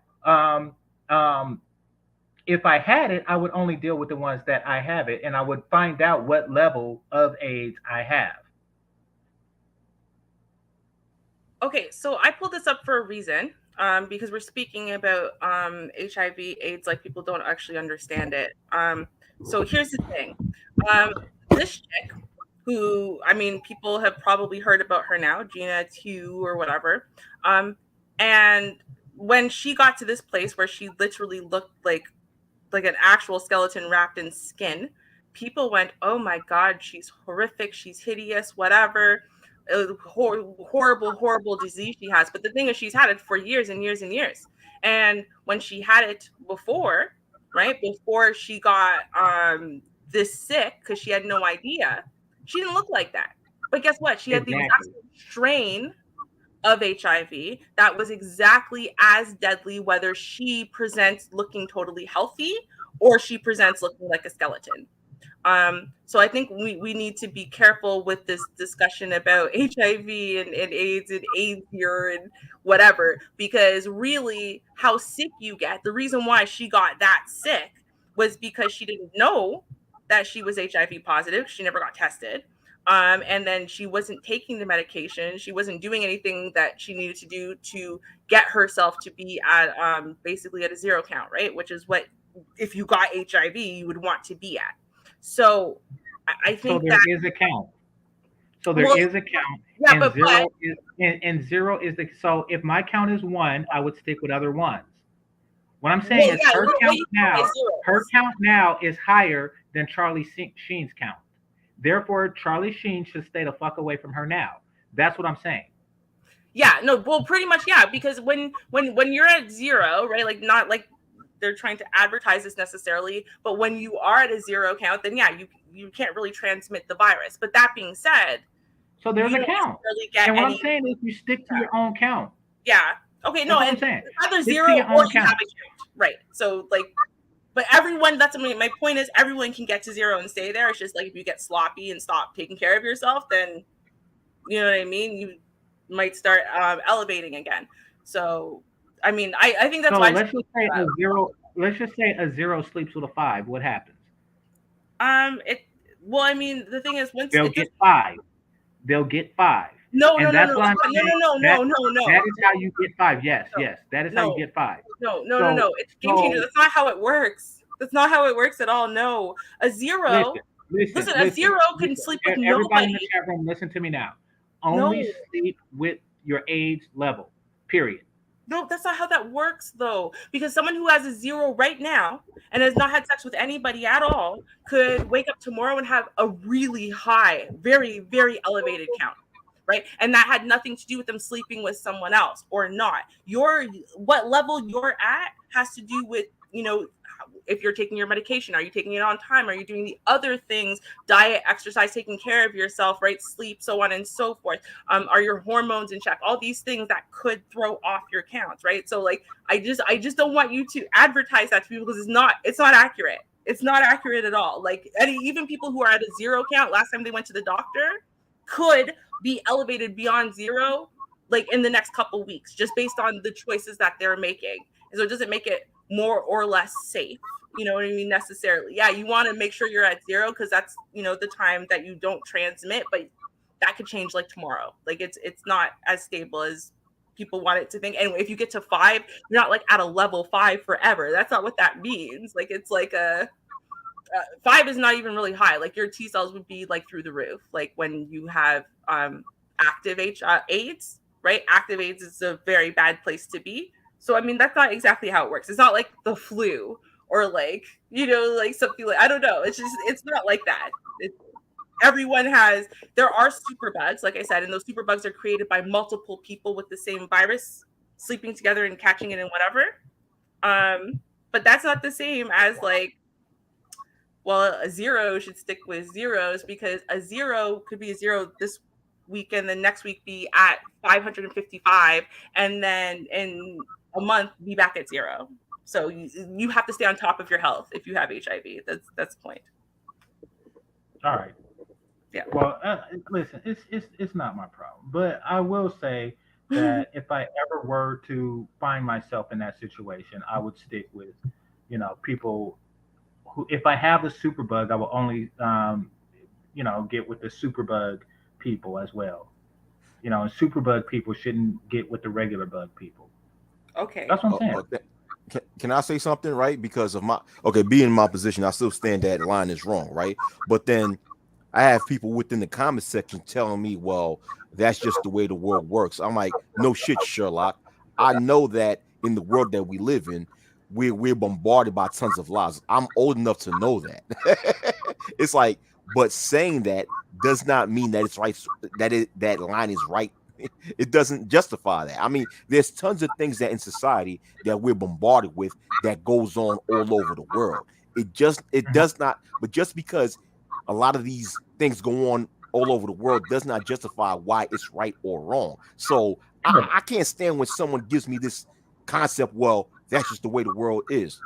if I had it, I would only deal with the ones that I have it, and I would find out what level of AIDS I have. Okay, so I pulled this up for a reason, because we're speaking about HIV, AIDS, like people don't actually understand it. So here's the thing. This chick, who, I mean, people have probably heard about her now, Gina Q or whatever. And when she got to this place where she literally looked like an actual skeleton wrapped in skin, people went, oh my God, she's horrific, she's hideous, whatever. Horrible disease she has. But the thing is, she's had it for years and years and years. And when she had it before, right, before she got this sick, because she had no idea, she didn't look like that. But guess what? She had the exact strain of HIV that was exactly as deadly, whether she presents looking totally healthy or she presents looking like a skeleton. So I think we need to be careful with this discussion about HIV and AIDS and AIDS here and whatever, because really how sick you get, the reason why she got that sick was because she didn't know that she was HIV positive. She never got tested. And then she wasn't taking the medication. She wasn't doing anything that she needed to do to get herself to be at basically at a 0 count, right? Which is what, if you got HIV, you would want to be at. So I think so there is a count. So there is a count. Yeah, and zero is the, so if my count is 1, I would stick with other ones. What I'm saying is her count now is higher than Charlie Sheen's count. Therefore, Charlie Sheen should stay the fuck away from her now. That's what I'm saying. Yeah, no, well, pretty much, yeah, because when you're at 0, right, like not like they're trying to advertise this necessarily, but when you are at a 0 count, then yeah, you can't really transmit the virus. But that being said, so there's a count. Really and what I'm saying is you stick to your own count. Yeah. Okay. No, and either 0 or you have a count, right? So like, but everyone, that's my point is everyone can get to 0 and stay there. It's just like if you get sloppy and stop taking care of yourself, then you know what I mean. You might start elevating again. So. I mean, I think that's so why. Let's just say a 0. Let's just say a 0 sleeps with a 5. What happens? Well, I mean, the thing is, once they'll get 5. They'll get 5. No. That is how you get 5. Yes. That is how you get 5. No. It's game changer. That's not how it works. That's not how it works at all. No, a 0. Listen, a 0 can sleep with nobody. Everybody in the chat room, listen to me now. Only sleep with your AIDS level. Period. No, that's not how that works, though. Because someone who has a 0 right now and has not had sex with anybody at all could wake up tomorrow and have a really high, very, very elevated count, right? And that had nothing to do with them sleeping with someone else or not. What level you're at has to do with, if you're taking your medication, are you taking it on time? Are you doing the other things, diet, exercise, taking care of yourself, right? Sleep, so on and so forth. Are your hormones in check? All these things that could throw off your counts, right? So like, I just don't want you to advertise that to people because it's not accurate. It's not accurate at all. Like, even people who are at a 0 count last time they went to the doctor could be elevated beyond 0, like in the next couple weeks, just based on the choices that they're making. And so it doesn't make it more or less safe. You know what I mean? Necessarily. Yeah, you want to make sure you're at 0 because that's, the time that you don't transmit, but that could change like tomorrow. Like it's not as stable as people want it to think. And if you get to 5, you're not like at a level 5 forever. That's not what that means. Like it's like 5 is not even really high. Like your T cells would be like through the roof. Like when you have active AIDS, right? Active AIDS is a very bad place to be. So I mean, that's not exactly how it works. It's not like the flu or like, like something like, I don't know. It's not like that. There are superbugs, like I said, and those superbugs are created by multiple people with the same virus sleeping together and catching it and whatever. But that's not the same as like, well, a 0 should stick with zeros because a 0 could be a 0 this week and the next week be at 555 and then in a month be back at 0. So you have to stay on top of your health if you have HIV. That's the point. All right. Yeah. Well, listen, it's not my problem, but I will say that if I ever were to find myself in that situation, I would stick with, people who, if I have the superbug, I will only, get with the superbug people as well. And superbug people shouldn't get with the regular bug people. Okay. That's what I'm saying. Can I say something, right? Because of being in my position, I still stand that line is wrong, right? But then I have people within the comment section telling me, well, that's just the way the world works. I'm like, no shit, Sherlock. I know that in the world that we live in, we're bombarded by tons of lies. I'm old enough to know that. It's like, but saying that does not mean that it's right, that line is right. It doesn't justify that. I mean, there's tons of things that in society that we're bombarded with that goes on all over the world. It does not, but just because a lot of these things go on all over the world does not justify why it's right or wrong. So I can't stand when someone gives me this concept, well, that's just the way the world is.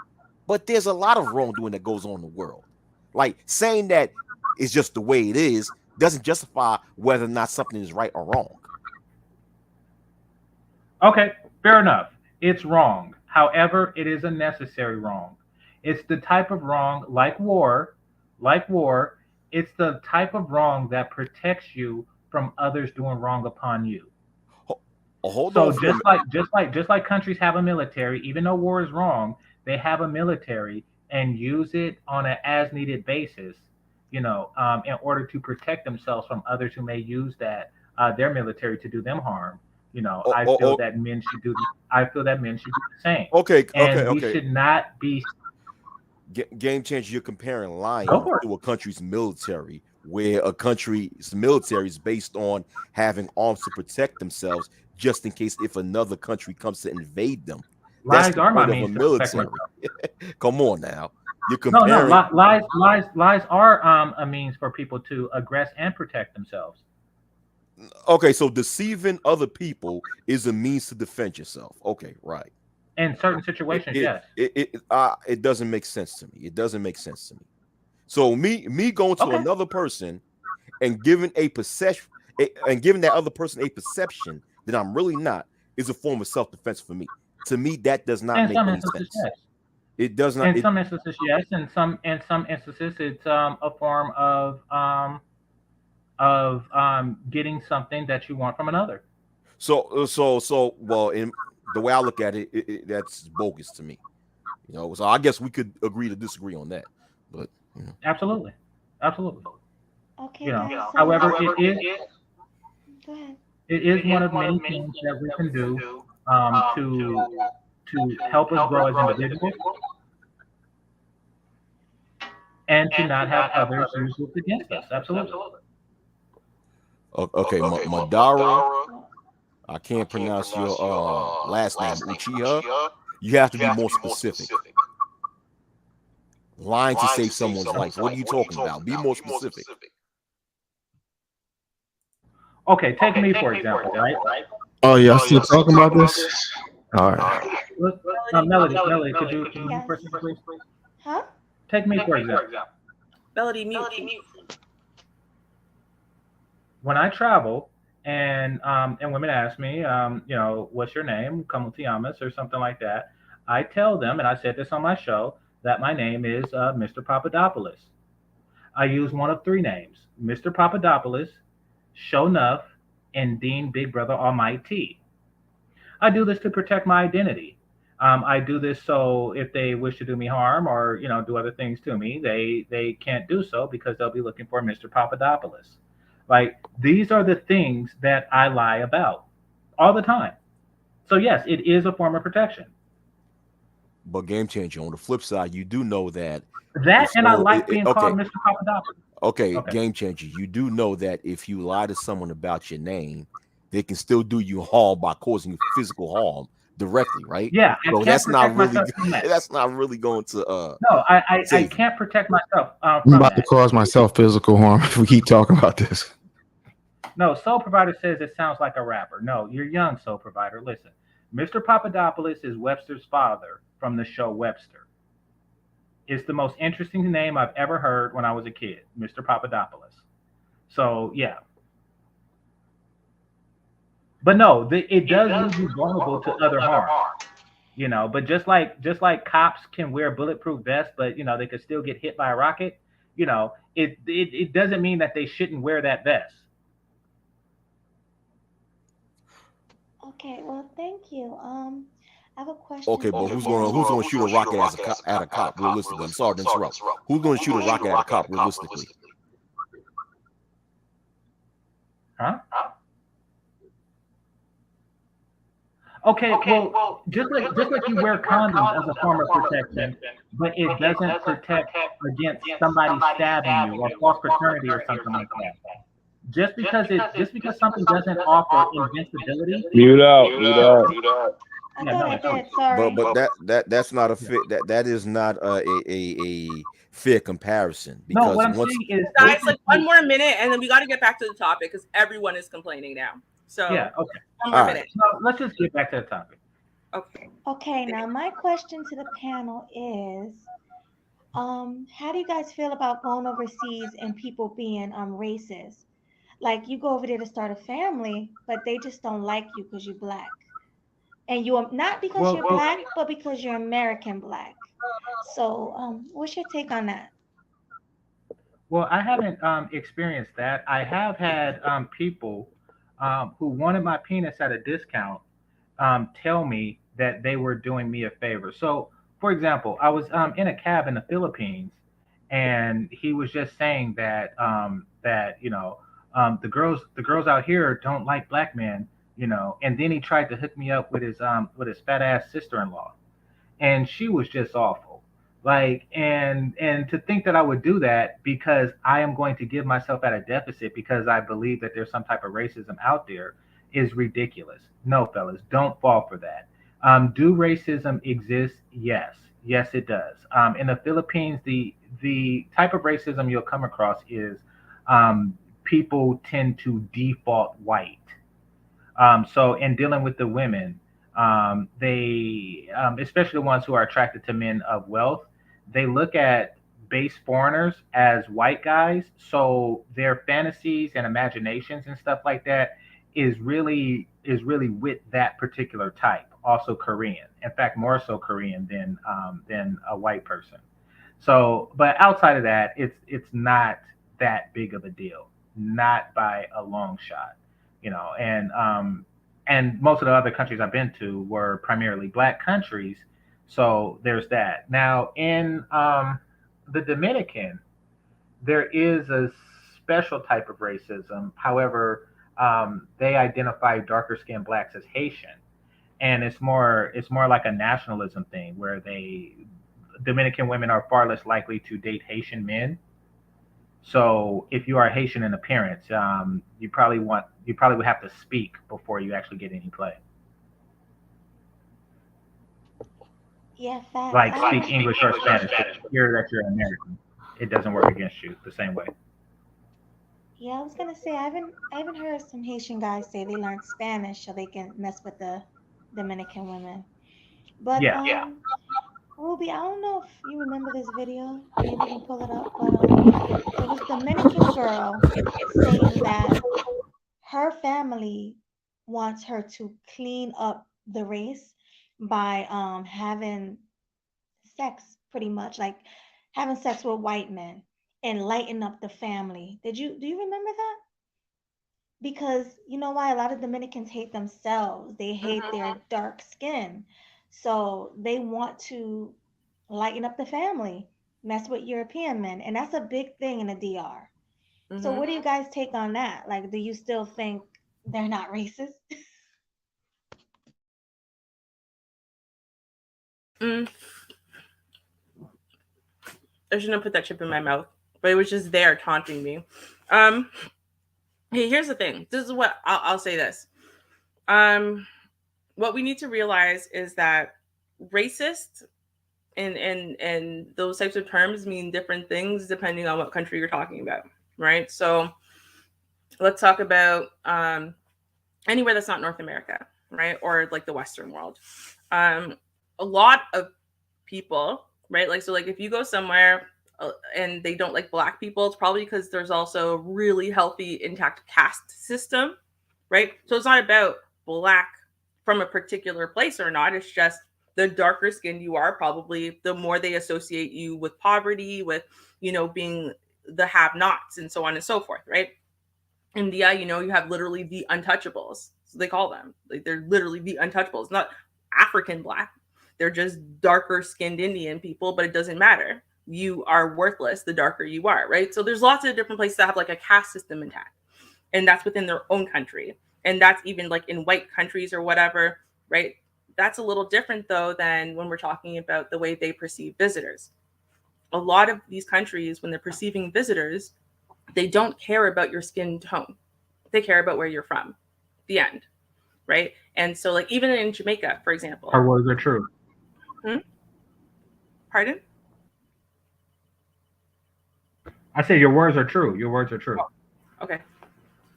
But there's a lot of wrongdoing that goes on in the world. Like saying that it's just the way it is doesn't justify whether or not something is right or wrong. Okay, fair enough. It's wrong. However, it is a necessary wrong. It's the type of wrong like war, it's the type of wrong that protects you from others doing wrong upon you. Hold so on. just like countries have a military, even though war is wrong, they have a military and use it on an as needed basis, in order to protect themselves from others who may use that their military to do them harm. I feel that men should do the same. Okay. We should not be. Game changer, you're comparing lying to a country's military, where a country's military is based on having arms to protect themselves just in case if another country comes to invade them. Lies are my means to protect myself. Come on now. You're comparing. No, lies are a means for people to aggress and protect themselves. Okay, so deceiving other people is a means to defend yourself. Okay, right. In certain situations, yes. It doesn't make sense to me. It doesn't make sense to me. So me going to another person and giving a perception and giving that other person a perception that I'm really not is a form of self-defense for me. To me, that does not make any sense. Yes. It does not. In some instances, yes. In some instances, it's a form of getting something that you want from another. So well, in the way I look at it, that's bogus to me. So I guess we could agree to disagree on that. But absolutely. Okay. However, it is one of many things that we can do to help us grow as individuals and to not have others use it against us. Absolutely. Okay, Madara. I can't pronounce your last name, Uchiha. You have to be more specific. lying to save someone's life. What are you talking about? Be more specific. Okay, take me for example, right? Oh, y'all still talking about this? All right. Let's, Melody, could you mute for a second, please? Huh? Take me for example. Melody, mute. When I travel and women ask me, what's your name, como te llamas, or something like that, I tell them, and I said this on my show, that my name is Mr. Papadopoulos. I use one of three names: Mr. Papadopoulos, Shonuff, and Dean Big Brother Almighty. I do this to protect my identity. I do this so if they wish to do me harm or do other things to me, they can't do so because they'll be looking for Mr. Papadopoulos. Like, these are the things that I lie about all the time. So yes, it is a form of protection. But game changer, on the flip side, you do know that And I like being called Mr. Papadopoulos. Okay, game changer. You do know that if you lie to someone about your name, they can still do you harm by causing you physical harm directly, right? Yeah, so that's not really that's not really going to no, I can't protect myself I'm from about to that. cause myself physical harm if we keep talking about this. No, Soul Provider says it sounds like a rapper. No, you're young, Soul Provider. Listen, Mr. Papadopoulos is Webster's father from the show Webster. It's the most interesting name I've ever heard when I was a kid, Mr. Papadopoulos. So yeah. But no, it does leave you vulnerable to other harm. But just like cops can wear bulletproof vests, but they could still get hit by a rocket. It doesn't mean that they shouldn't wear that vest. Okay, well, thank you. I have a question. Okay, but who's gonna shoot a rocket at a cop realistically? I'm sorry to interrupt. Who's gonna shoot a rocket at a cop realistically? Huh? Okay, well, just like you wear condoms as a form of protection, but it doesn't protect against somebody stabbing you or false paternity or something like that. Just because something doesn't offer invincibility. Mute out. I thought I did. Sorry. But that's not a fit. That is not a fair comparison. No, Because what I'm saying is, guys, like one more minute, and then we got to get back to the topic because everyone is complaining now. So yeah, okay. One more minute. No, let's just get back to the topic. Okay. Okay, now my question to the panel is, how do you guys feel about going overseas and people being racist? Like, you go over there to start a family, but they just don't like you because you're black. And you're not because you're black, but because you're American black. So, what's your take on that? Well, I haven't experienced that. I have had people who wanted my penis at a discount tell me that they were doing me a favor. So, for example, I was in a cab in the Philippines, and he was just saying that the girls out here don't like black men, and then he tried to hook me up with his fat ass sister-in-law, and she was just awful. Like, and to think that I would do that because I am going to give myself at a deficit because I believe that there's some type of racism out there is ridiculous. No, fellas, don't fall for that. Do racism exist? Yes, it does. In the Philippines, the type of racism you'll come across is people tend to default white. So in dealing with the women, they, especially the ones who are attracted to men of wealth, they look at base foreigners as white guys. So their fantasies and imaginations and stuff like that is really with that particular type. Also Korean. In fact, more so Korean than a white person. So, but outside of that, it's not that big of a deal, not by a long shot, and most of the other countries I've been to were primarily black countries. So there's that. Now in the Dominican, there is a special type of racism. However, they identify darker skinned blacks as Haitian, and it's more like a nationalism thing where Dominican women are far less likely to date Haitian men. So if you are Haitian in appearance, you probably would have to speak before you actually get any play. Yeah, facts. Like I speak haven't. English or Spanish. If you hear that you're American, it doesn't work against you the same way. Yeah, I was gonna say I haven't heard some Haitian guys say they learned Spanish so they can mess with the Dominican women. But Yeah. Ruby, I don't know if you remember this video. Maybe you can pull it up. But there was Dominican girl saying that her family wants her to clean up the race by having sex, pretty much like having sex with white men and lighten up the family. Do you remember that? Because you know why a lot of Dominicans hate themselves. They hate their dark skin. So they want to lighten up the family, mess with European men, and that's a big thing in the DR. So what do you guys take on that? Like, do you still think they're not racist? I shouldn't have put that chip in my mouth, but it was just there taunting me. Hey, here's the thing. This is what I'll say this. What we need to realize is that racist and those types of terms mean different things depending on what country you're talking about, right? So let's talk about anywhere that's not North America, right, or like the Western world. A lot of people, right, like, so like if you go somewhere and they don't like black people, it's probably because there's also a really healthy intact caste system, right? So it's not about black from a particular place or not. It's just the darker skinned you are, probably the more they associate you with poverty, with, being the have nots and so on and so forth, right? India, you have literally the untouchables. So they call them. Like, they're literally the untouchables, not African black. They're just darker skinned Indian people, but it doesn't matter. You are worthless the darker you are, right? So there's lots of different places that have like a caste system intact. And that's within their own country. And that's even like in white countries or whatever, right? That's a little different though than when we're talking about the way they perceive visitors. A lot of these countries, when they're perceiving visitors, they don't care about your skin tone. They care about where you're from. The end, right? And so, like, even in Jamaica, for example. Her words are true. Pardon? I said your words are true. Your words are true. Oh, okay.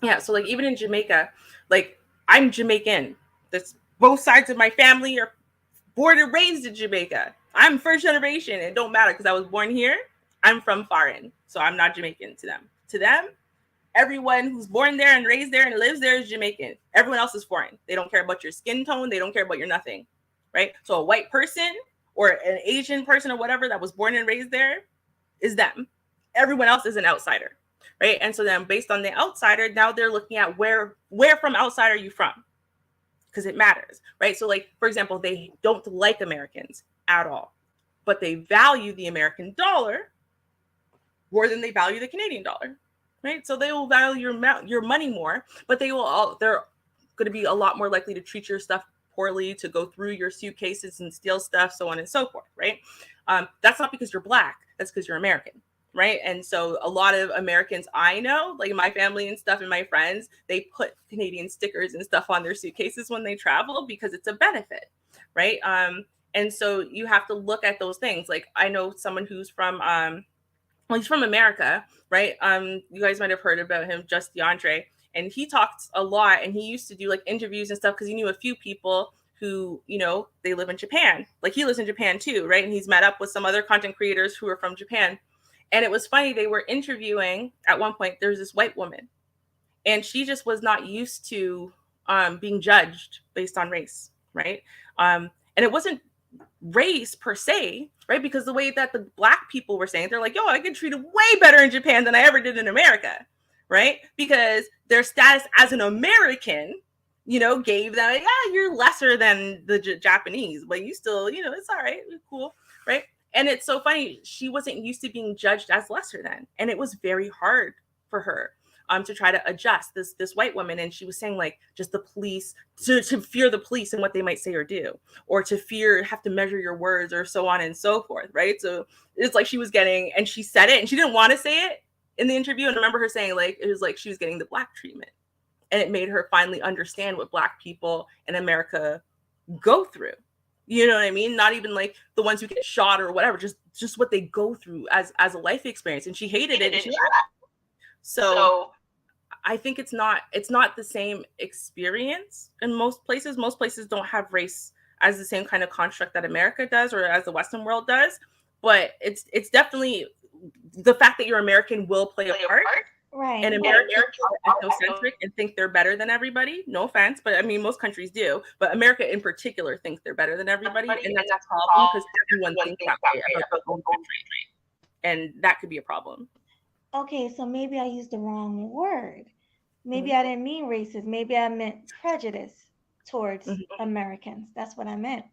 Yeah. So, like, even in Jamaica, like, I'm Jamaican. That's both sides of my family are born and raised in Jamaica. I'm first generation. It don't matter because I was born here. I'm from foreign, so I'm not Jamaican to them. To them, everyone who's born there and raised there and lives there is Jamaican. Everyone else is foreign. They don't care about your skin tone. They don't care about your nothing, right? So a white person or an Asian person or whatever that was born and raised there is them. Everyone else is an outsider, right? And so then based on the outsider, now they're looking at where from outside are you from? Because it matters, right? So like, for example, they don't like Americans at all, but they value the American dollar more than they value the Canadian dollar, right? So they will value your money more, but they're going to be a lot more likely to treat your stuff poorly, to go through your suitcases and steal stuff, so on and so forth, right? That's not because you're black. That's because you're American, right? And so a lot of Americans I know, like my family and stuff and my friends, they put Canadian stickers and stuff on their suitcases when they travel because it's a benefit, right? And so you have to look at those things. Like I know someone who's from well, he's from America, right? You guys might have heard about him, Just DeAndre, and he talked a lot. And he used to do like interviews and stuff because he knew a few people who, they live in Japan. Like he lives in Japan too, right? And he's met up with some other content creators who are from Japan. And it was funny. They were interviewing at one point. There's this white woman, and she just was not used to being judged based on race, right? And it wasn't race per se, right? Because the way that the black people were saying, they're like, yo, I get treated way better in Japan than I ever did in America, right? Because their status as an American, gave them, yeah, you're lesser than the Japanese, but you still, it's all right, cool, right? And it's so funny, she wasn't used to being judged as lesser than, and it was very hard for her to try to adjust this white woman. And she was saying like just the police to fear the police and what they might say or do, or to have to measure your words or so on and so forth, right? So it's like she was getting, and she said it and she didn't want to say it in the interview. And I remember her saying like it was like she was getting the black treatment, and it made her finally understand what black people in America go through, You know what I mean? Not even like the ones who get shot or whatever, just what they go through as a life experience. And she hated it and she left. So I think it's not the same experience in most places. Most places don't have race as the same kind of construct that America does or as the Western world does. But it's definitely the fact that you're American will play a part. Right. And Americans are ethnocentric and think they're better than everybody. No offense, but I mean most countries do. But America in particular thinks they're better than everybody, and that's a problem because everyone thinks that way about their own country, and that could be a problem. Okay, so maybe I used the wrong word. Maybe Mhm. I didn't mean racist. Maybe I meant prejudice towards Mhm. Americans. That's what I meant.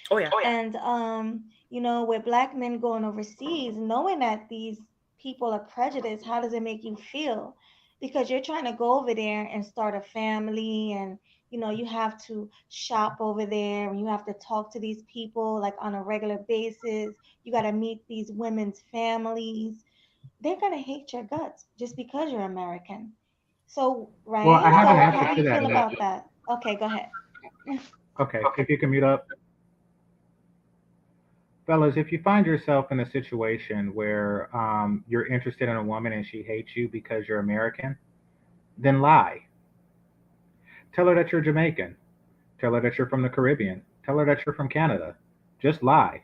Oh yeah. And you know, with black men going overseas, knowing that these people are prejudiced, how does it make you feel? Because you're trying to go over there and start a family, and you know, you have to shop over there and you have to talk to these people like on a regular basis. You got to meet these women's families. They're gonna hate your guts just because you're American. So, Well, I right? have an So, how answer do to you that. feel about that? Okay, go ahead. Okay, if you can mute up. Fellas, if you find yourself in a situation where you're interested in a woman and she hates you because you're American, then lie. Tell her that you're Jamaican. Tell her that you're from the Caribbean. Tell her that you're from Canada. Just lie.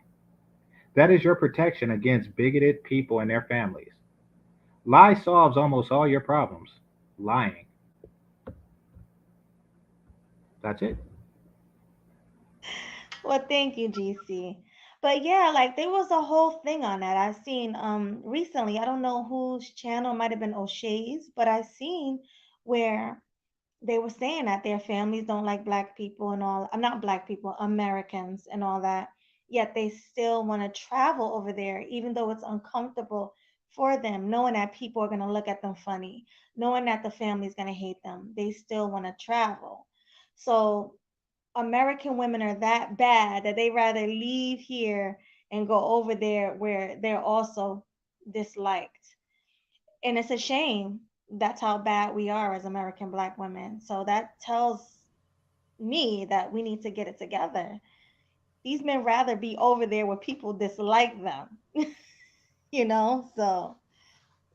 That is your protection against bigoted people and their families. Lie solves almost all your problems. Lying. That's it. Well, thank you, GC. But yeah, like there was a whole thing on that. I seen recently, I don't know whose channel, might have been O'Shea's, but I seen where they were saying that their families don't like black people and all. I'm not black people, Americans and all that. Yet they still want to travel over there, even though it's uncomfortable for them, knowing that people are going to look at them funny, knowing that the family's going to hate them. They still want to travel. So American women are that bad that they rather leave here and go over there where they're also disliked. And it's a shame that's how bad we are as American black women. So that tells me that we need to get it together. These men rather be over there where people dislike them, you know? So,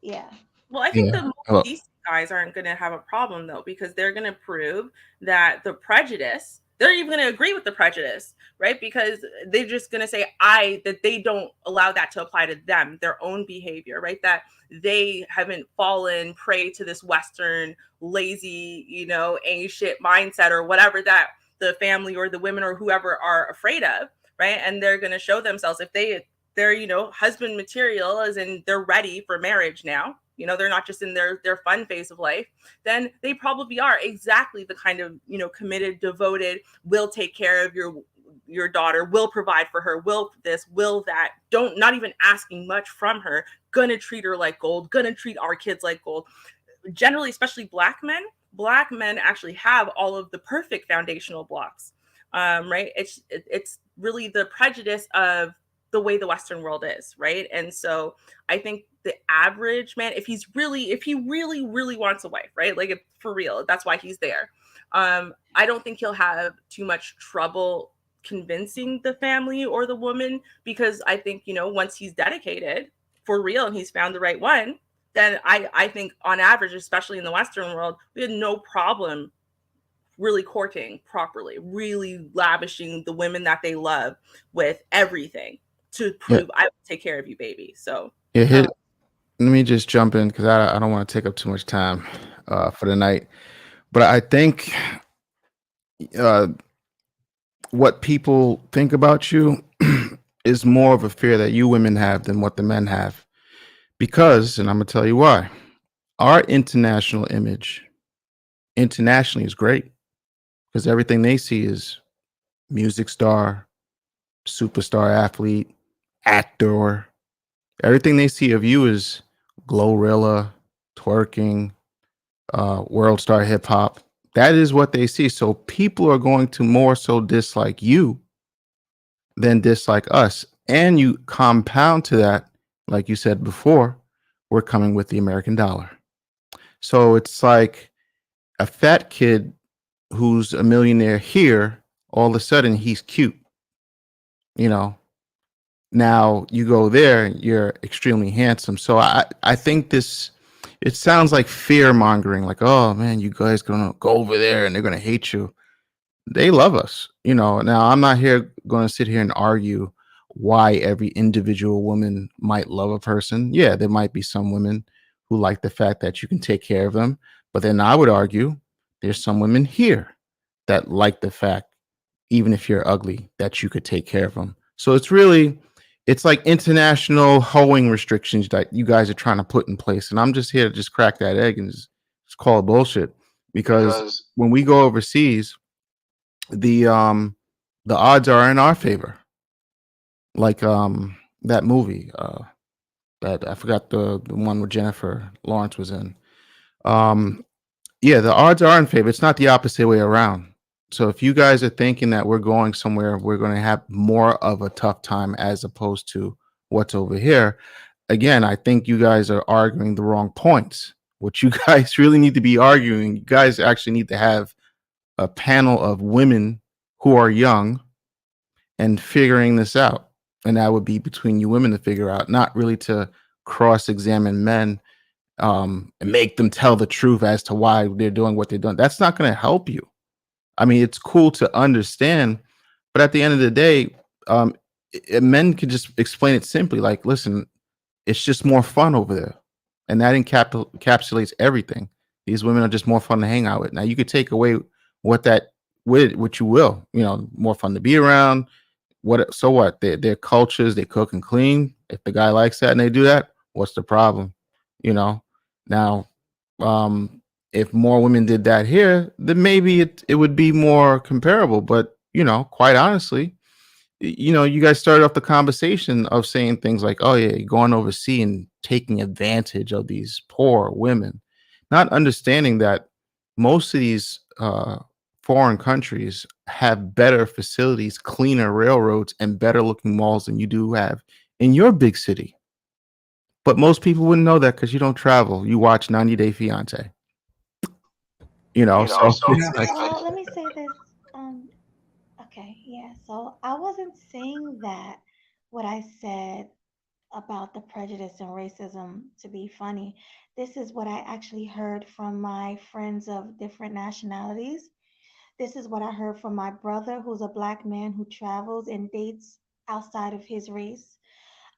yeah. Well, I think Yeah. the most Hello. decent guys aren't going to have a problem though, because they're going to prove that the prejudice, they're even going to agree with the prejudice, right? Because they're just going to say, that they don't allow that to apply to them, their own behavior, right? That they haven't fallen prey to this Western lazy, ancient mindset or whatever that the family or the women or whoever are afraid of, right? And they're going to show themselves if they're husband material, as in they're ready for marriage now, they're not just in their fun phase of life, then they probably are exactly the kind of committed, devoted, will take care of your daughter, will provide for her, will this, will that, don't, not even asking much from her, gonna treat her like gold, gonna treat our kids like gold. Generally, especially black men actually have all of the perfect foundational blocks, right? It's really the prejudice of the way the Western world is, right? And so I think the average man, if he really wants a wife, right? Like, if, for real, that's why he's there. I don't think he'll have too much trouble convincing the family or the woman, because I think, once he's dedicated for real and he's found the right one, then I think on average, especially in the Western world, we had no problem really courting properly, really lavishing the women that they love with everything to Yeah. prove I will take care of you, baby. So Yeah. Let me just jump in because I don't want to take up too much time for the night. But I think uh, what people think about you is more of a fear that you women have than what the men have. Because, and I'm going to tell you why, our international image internationally is great because everything they see is music star, superstar athlete, actor. Everything they see of you is Glorilla, twerking, world star hip hop. That is what they see. So people are going to more so dislike you than dislike us. And you compound to that, like you said before, we're coming with the American dollar. So it's like a fat kid who's a millionaire here, all of a sudden he's cute. You know, now you go there, you're extremely handsome. So I think this, it sounds like fear mongering, like, oh man, you guys gonna go over there and they're gonna hate you. They love us, you know. Now I'm not here going to sit here and argue why every individual woman might love a person. Yeah, there might be some women who like the fact that you can take care of them, but then I would argue there's some women here that like the fact, even if you're ugly, that you could take care of them. So it's really, it's like international hoeing restrictions that you guys are trying to put in place, and I'm just here to just crack that egg and just call it bullshit. Because when we go overseas, the um the odds are in our favor. Like that movie, that I forgot the one where Jennifer Lawrence was in. Um yeah, the odds are in favor. It's not the opposite way around. So if you guys are thinking that we're going somewhere, we're going to have more of a tough time as opposed to what's over here. Again, I think you guys are arguing the wrong points. What you guys really need to be arguing, you guys actually need to have a panel of women who are young and figuring this out. And that would be between you women to figure out, not really to cross examine men, and make them tell the truth as to why they're doing what they're doing. That's not going to help you. I mean, it's cool to understand, but at the end of the day, um, men can just explain it simply like, listen, it's just more fun over there. And that encapsulates everything. These women are just more fun to hang out with. Now, you could take away what that, with what you will, you know, more fun to be around. What, so what? Their cultures, they cook and clean. If the guy likes that and they do that, what's the problem? You know, now, if more women did that here, then maybe it would be more comparable. But you know, quite honestly, you know, you guys started off the conversation of saying things like, "Oh yeah, you're going overseas and taking advantage of these poor women," not understanding that most of these foreign countries have better facilities, cleaner railroads, and better looking malls than you do have in your big city. But most people wouldn't know that because you don't travel. You watch 90 Day Fiance. You know, so it's like, Well, let me say this. Um, okay, yeah. So I wasn't saying that what I said about the prejudice and racism to be funny. This is what I actually heard from my friends of different nationalities. This is what I heard from my brother, who's a black man who travels and dates outside of his race.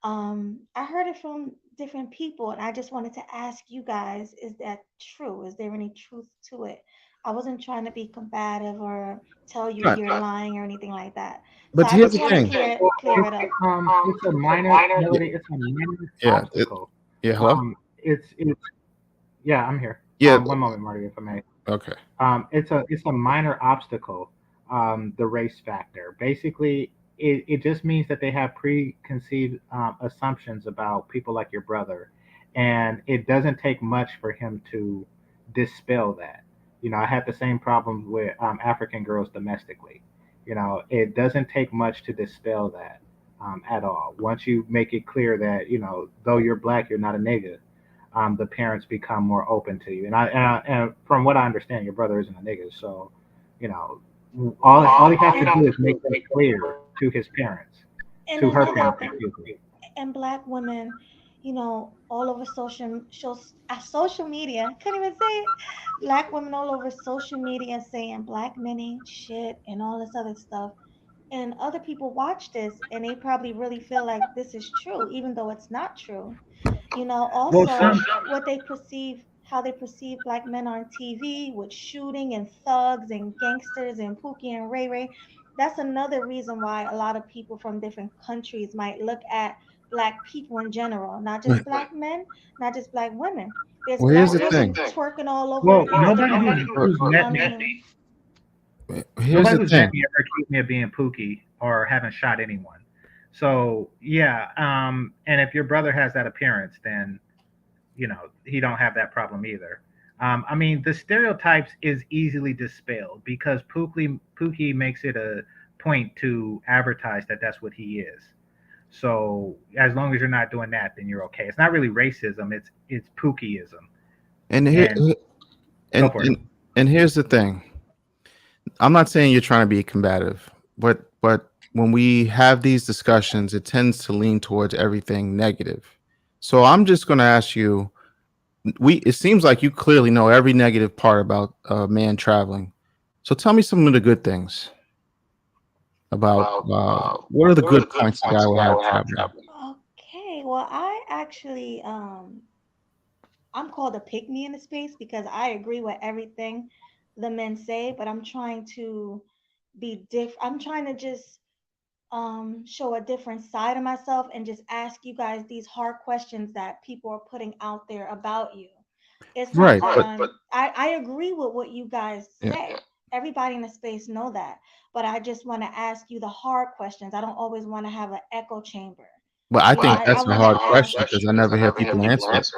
I heard it from different people, and I just wanted to ask you guys, is that true? Is there any truth to it? I wasn't trying to be combative or tell you not, you're lying or anything like that. So but I here's just the want to thing. clear it up. It's a minor Yeah, melody. It's a minor yeah, obstacle. yeah. Hello. It's yeah. I'm here. Yeah. One moment, Marty, if I may. Okay. It's a minor obstacle. The race factor. Basically, it just means that they have preconceived assumptions about people like your brother, and it doesn't take much for him to dispel that. I had the same problems with African girls domestically. It doesn't take much to dispel that at all. Once you make it clear that though you're black, you're not a nigga, the parents become more open to you. And from what I understand, your brother isn't a nigga, so you know, all he has to do is make that clear to his parents, And to her another parents, thing, excuse me. and black women, all over social media, couldn't even say it. Black women all over social media saying black men ain't shit and all this other stuff. And other people watch this and they probably really feel like this is true, even though it's not true. Well, Also some what they perceive, how they perceive black men on TV with shooting and thugs and gangsters and Pookie and Ray Ray. That's another reason why a lot of people from different countries might look at black people in general, not just Wait, black men, not just black women. There's well, here's black the women thing. twerking all over well, nobody Instagram. who's I met me, mean, Here's nobody the who's met thing. me ever accused me of being Pookie or haven't shot anyone. So yeah, and if your brother has that appearance, then he don't have that problem either. I mean, the stereotypes is easily dispelled because Pookie makes it a point to advertise that that's what he is. So as long as you're not doing that, then you're okay. It's not really racism; it's Pookieism. And here, And go and for it. and and here's the thing. I'm not saying you're trying to be combative, but when we have these discussions, it tends to lean towards everything negative. So I'm just going to ask you, it seems like you clearly know every negative part about man traveling. So tell me some of the good things about what are the good points a guy will have traveling? Okay, well, I actually I'm called a pick me in the space because I agree with everything the men say, but I'm trying to be I'm trying to just show a different side of myself and just ask you guys these hard questions that people are putting out there about you. It's not Right, that but I agree with what you guys yeah, say. Everybody in the space know that. But I just want to ask you the hard questions. I don't always want to have an echo chamber. but I You know, think I that's a want to hard ask. question because I never hear people answer it.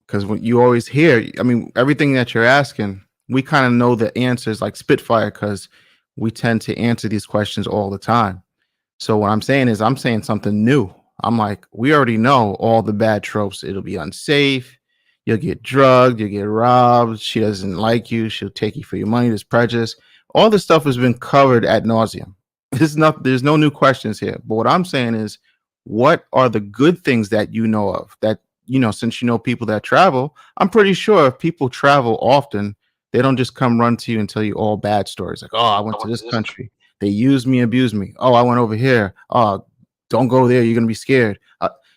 Because when you always hear, I mean, everything that you're asking, we kind of know the answers like Spitfire because we tend to answer these questions all the time. So what I'm saying is I'm saying something new. I'm like, we already know all the bad tropes. It'll be unsafe. You'll get drugged. You'll get robbed. She doesn't like you. She'll take you for your money. There's prejudice. All this stuff has been covered ad nauseum. There's no new questions here. But what I'm saying is, what are the good things that you know of that, since you know people that travel, I'm pretty sure if people travel often, they don't just come run to you and tell you all bad stories. Like, oh, I went to this country. They used me, abused me. Oh, I went over here. Oh, don't go there. You're going to be scared.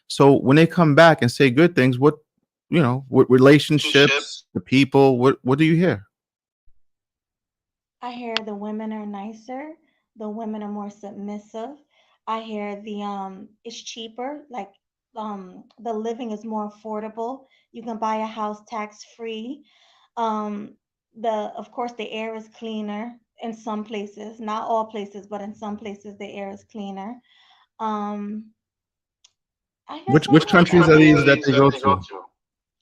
So when they come back and say good things, what relationships, the people, what do you hear? I hear the women are nicer, the women are more submissive. I hear the it's cheaper, like the living is more affordable. You can buy a house tax free. The of course the air is cleaner in some places, not all places, but in some places the air is cleaner. Um I guess Which countries are these that they go to?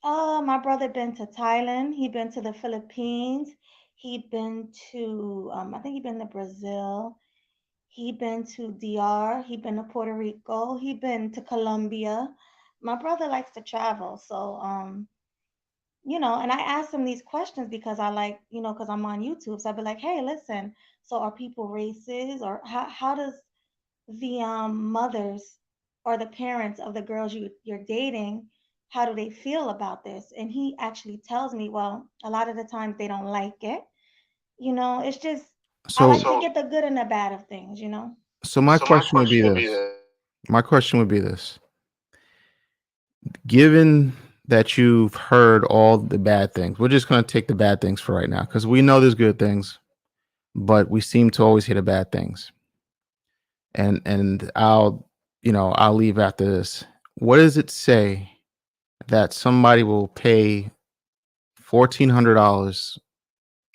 my brother been to Thailand. He been to the Philippines. He been to I think he been to Brazil. He been to DR. He been to Puerto Rico. He been to Colombia. My brother likes to travel, so and I ask him these questions because I like, because I'm on YouTube. So I'd be like, hey, listen, so are people racist, or how does the mothers or the parents of the girls you're dating, how do they feel about this? And he actually tells me, well, a lot of the times they don't like it. It's just I like So to get the good and the bad of things. so my question would be this. My question would be this. Given that you've heard all the bad things, we're just going to take the bad things for right now because we know there's good things, but we seem to always hear the bad things. And I'll leave after this. What does it say that somebody will pay $1,400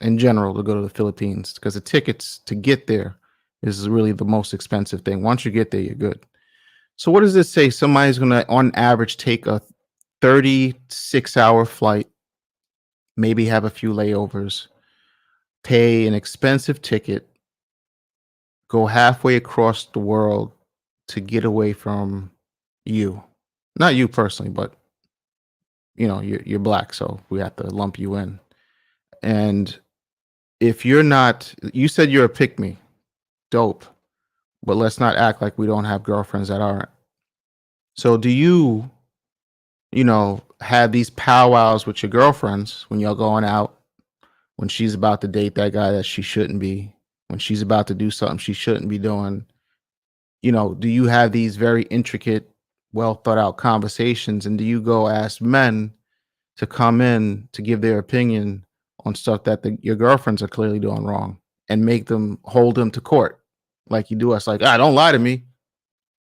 in general to go to the Philippines? Because the tickets to get there is really the most expensive thing. Once you get there, you're good. So what does this say? Somebody's going to, on average, take a 36-hour flight, maybe have a few layovers, pay an expensive ticket, go halfway across the world to get away from you. Not you personally, but you're black, so we have to lump you in. And if you're not, you said you're a pick me, dope, but let's not act like we don't have girlfriends that aren't. So do you have these powwows with your girlfriends when y'all going out, when she's about to date that guy that she shouldn't be, when she's about to do something she shouldn't be doing? Do you have these very intricate, well thought out conversations? And do you go ask men to come in to give their opinion on stuff that your girlfriends are clearly doing wrong and make them hold them to court like you do us? Like, don't lie to me.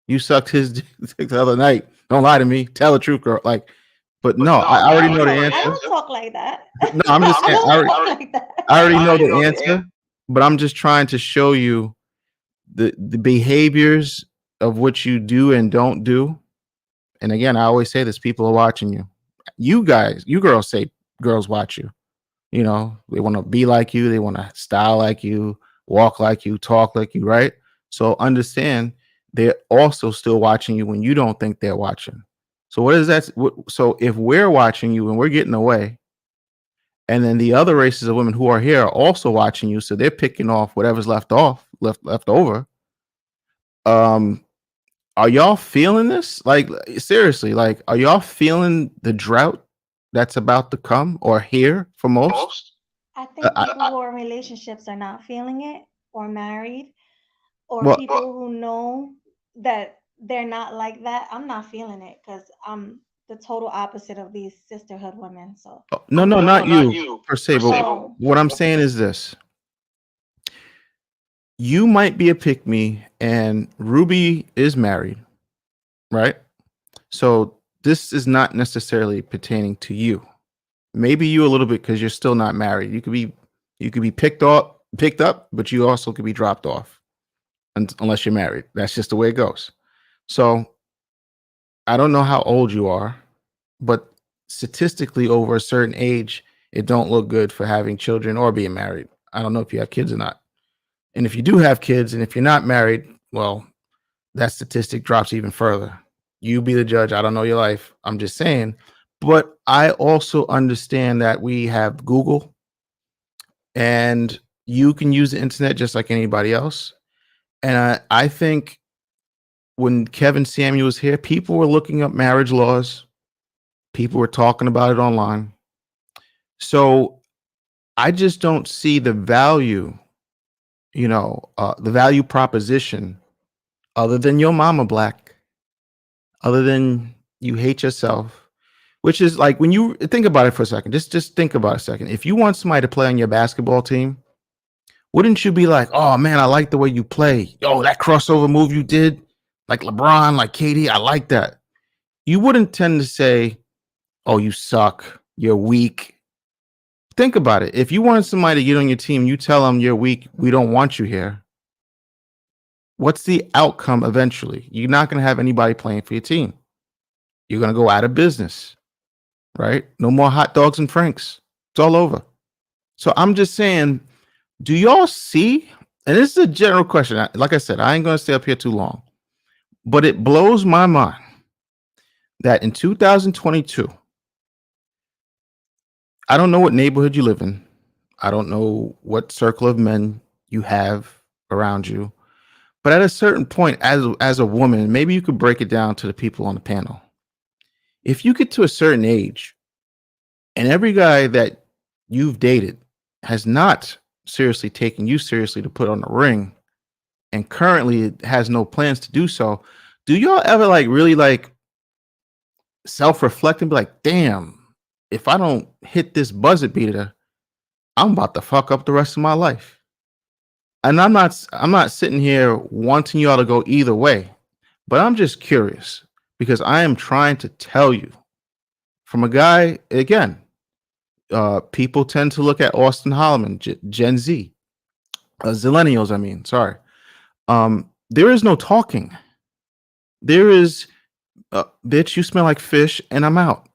You sucked his dick the other night. Don't lie to me. Tell the truth, girl. Like, but no, I already know the I answer. don't talk like that. No, I'm just I saying, don't talk like that. I already know the answer, but I'm just trying to show you the behaviors of what you do and don't do. And again, I always say this: people are watching you. You guys, you girls say girls watch you. They want to be like you, they want to style like you, walk like you, talk like you, right? So understand they're also still watching you when you don't think they're watching. So what is that? So if we're watching you and we're getting away, and then the other races of women who are here are also watching you, so they're picking off whatever's left over. Um, are y'all feeling this? Like seriously, like are y'all feeling the drought that's about to come or here for most? I Uh, think I, people who are in relationships are not feeling it, or married, or well, people who know that they're not like that. I'm not feeling it because I'm the total opposite of these sisterhood women. So, no, no, not you per se, but oh, what I'm saying is this. You might be a pick me and Ruby is married, right? So this is not necessarily pertaining to you. Maybe you a little bit because you're still not married. You could be picked up, but you also could be dropped off unless you're married. That's just the way it goes. So I don't know how old you are, but statistically over a certain age, it don't look good for having children or being married. I don't know if you have kids or not. And if you do have kids and if you're not married, well, that statistic drops even further. You be the judge. I don't know your life. I'm just saying. But I also understand that we have Google and you can use the internet just like anybody else. And I think when Kevin Samuel was here, people were looking up marriage laws. People were talking about it online. So I just don't see the value, the value proposition other than your mama black, other than you hate yourself, which is like when you think about it for a second, just think about it a second. If you want somebody to play on your basketball team, wouldn't you be like, oh man, I like the way you play. Oh, that crossover move you did, like LeBron, like KD, I like that. You wouldn't tend to say, oh, you suck, you're weak. Think about it. If you wanted somebody to get on your team, you tell them you're weak, we don't want you here. What's the outcome eventually? You're not going to have anybody playing for your team. You're going to go out of business, right? No more hot dogs and Franks. It's all over. So I'm just saying, do y'all see? And this is a general question. Like I said, I ain't going to stay up here too long, but it blows my mind that in 2022, I don't know what neighborhood you live in. I don't know what circle of men you have around you. But at a certain point, as a woman, maybe you could break it down to the people on the panel. If you get to a certain age and every guy that you've dated has not seriously taken you seriously to put on a ring and currently has no plans to do so, do y'all ever like really like self-reflect and be like, damn, if I don't hit this buzzer beater, I'm about to fuck up the rest of my life? And I'm not sitting here wanting y'all to go either way, but I'm just curious because I am trying to tell you from a guy again. People tend to look at Austin Holloman, Gen Z, Zillennials. I mean, sorry. There is no talking. There is, bitch, you smell like fish, and I'm out.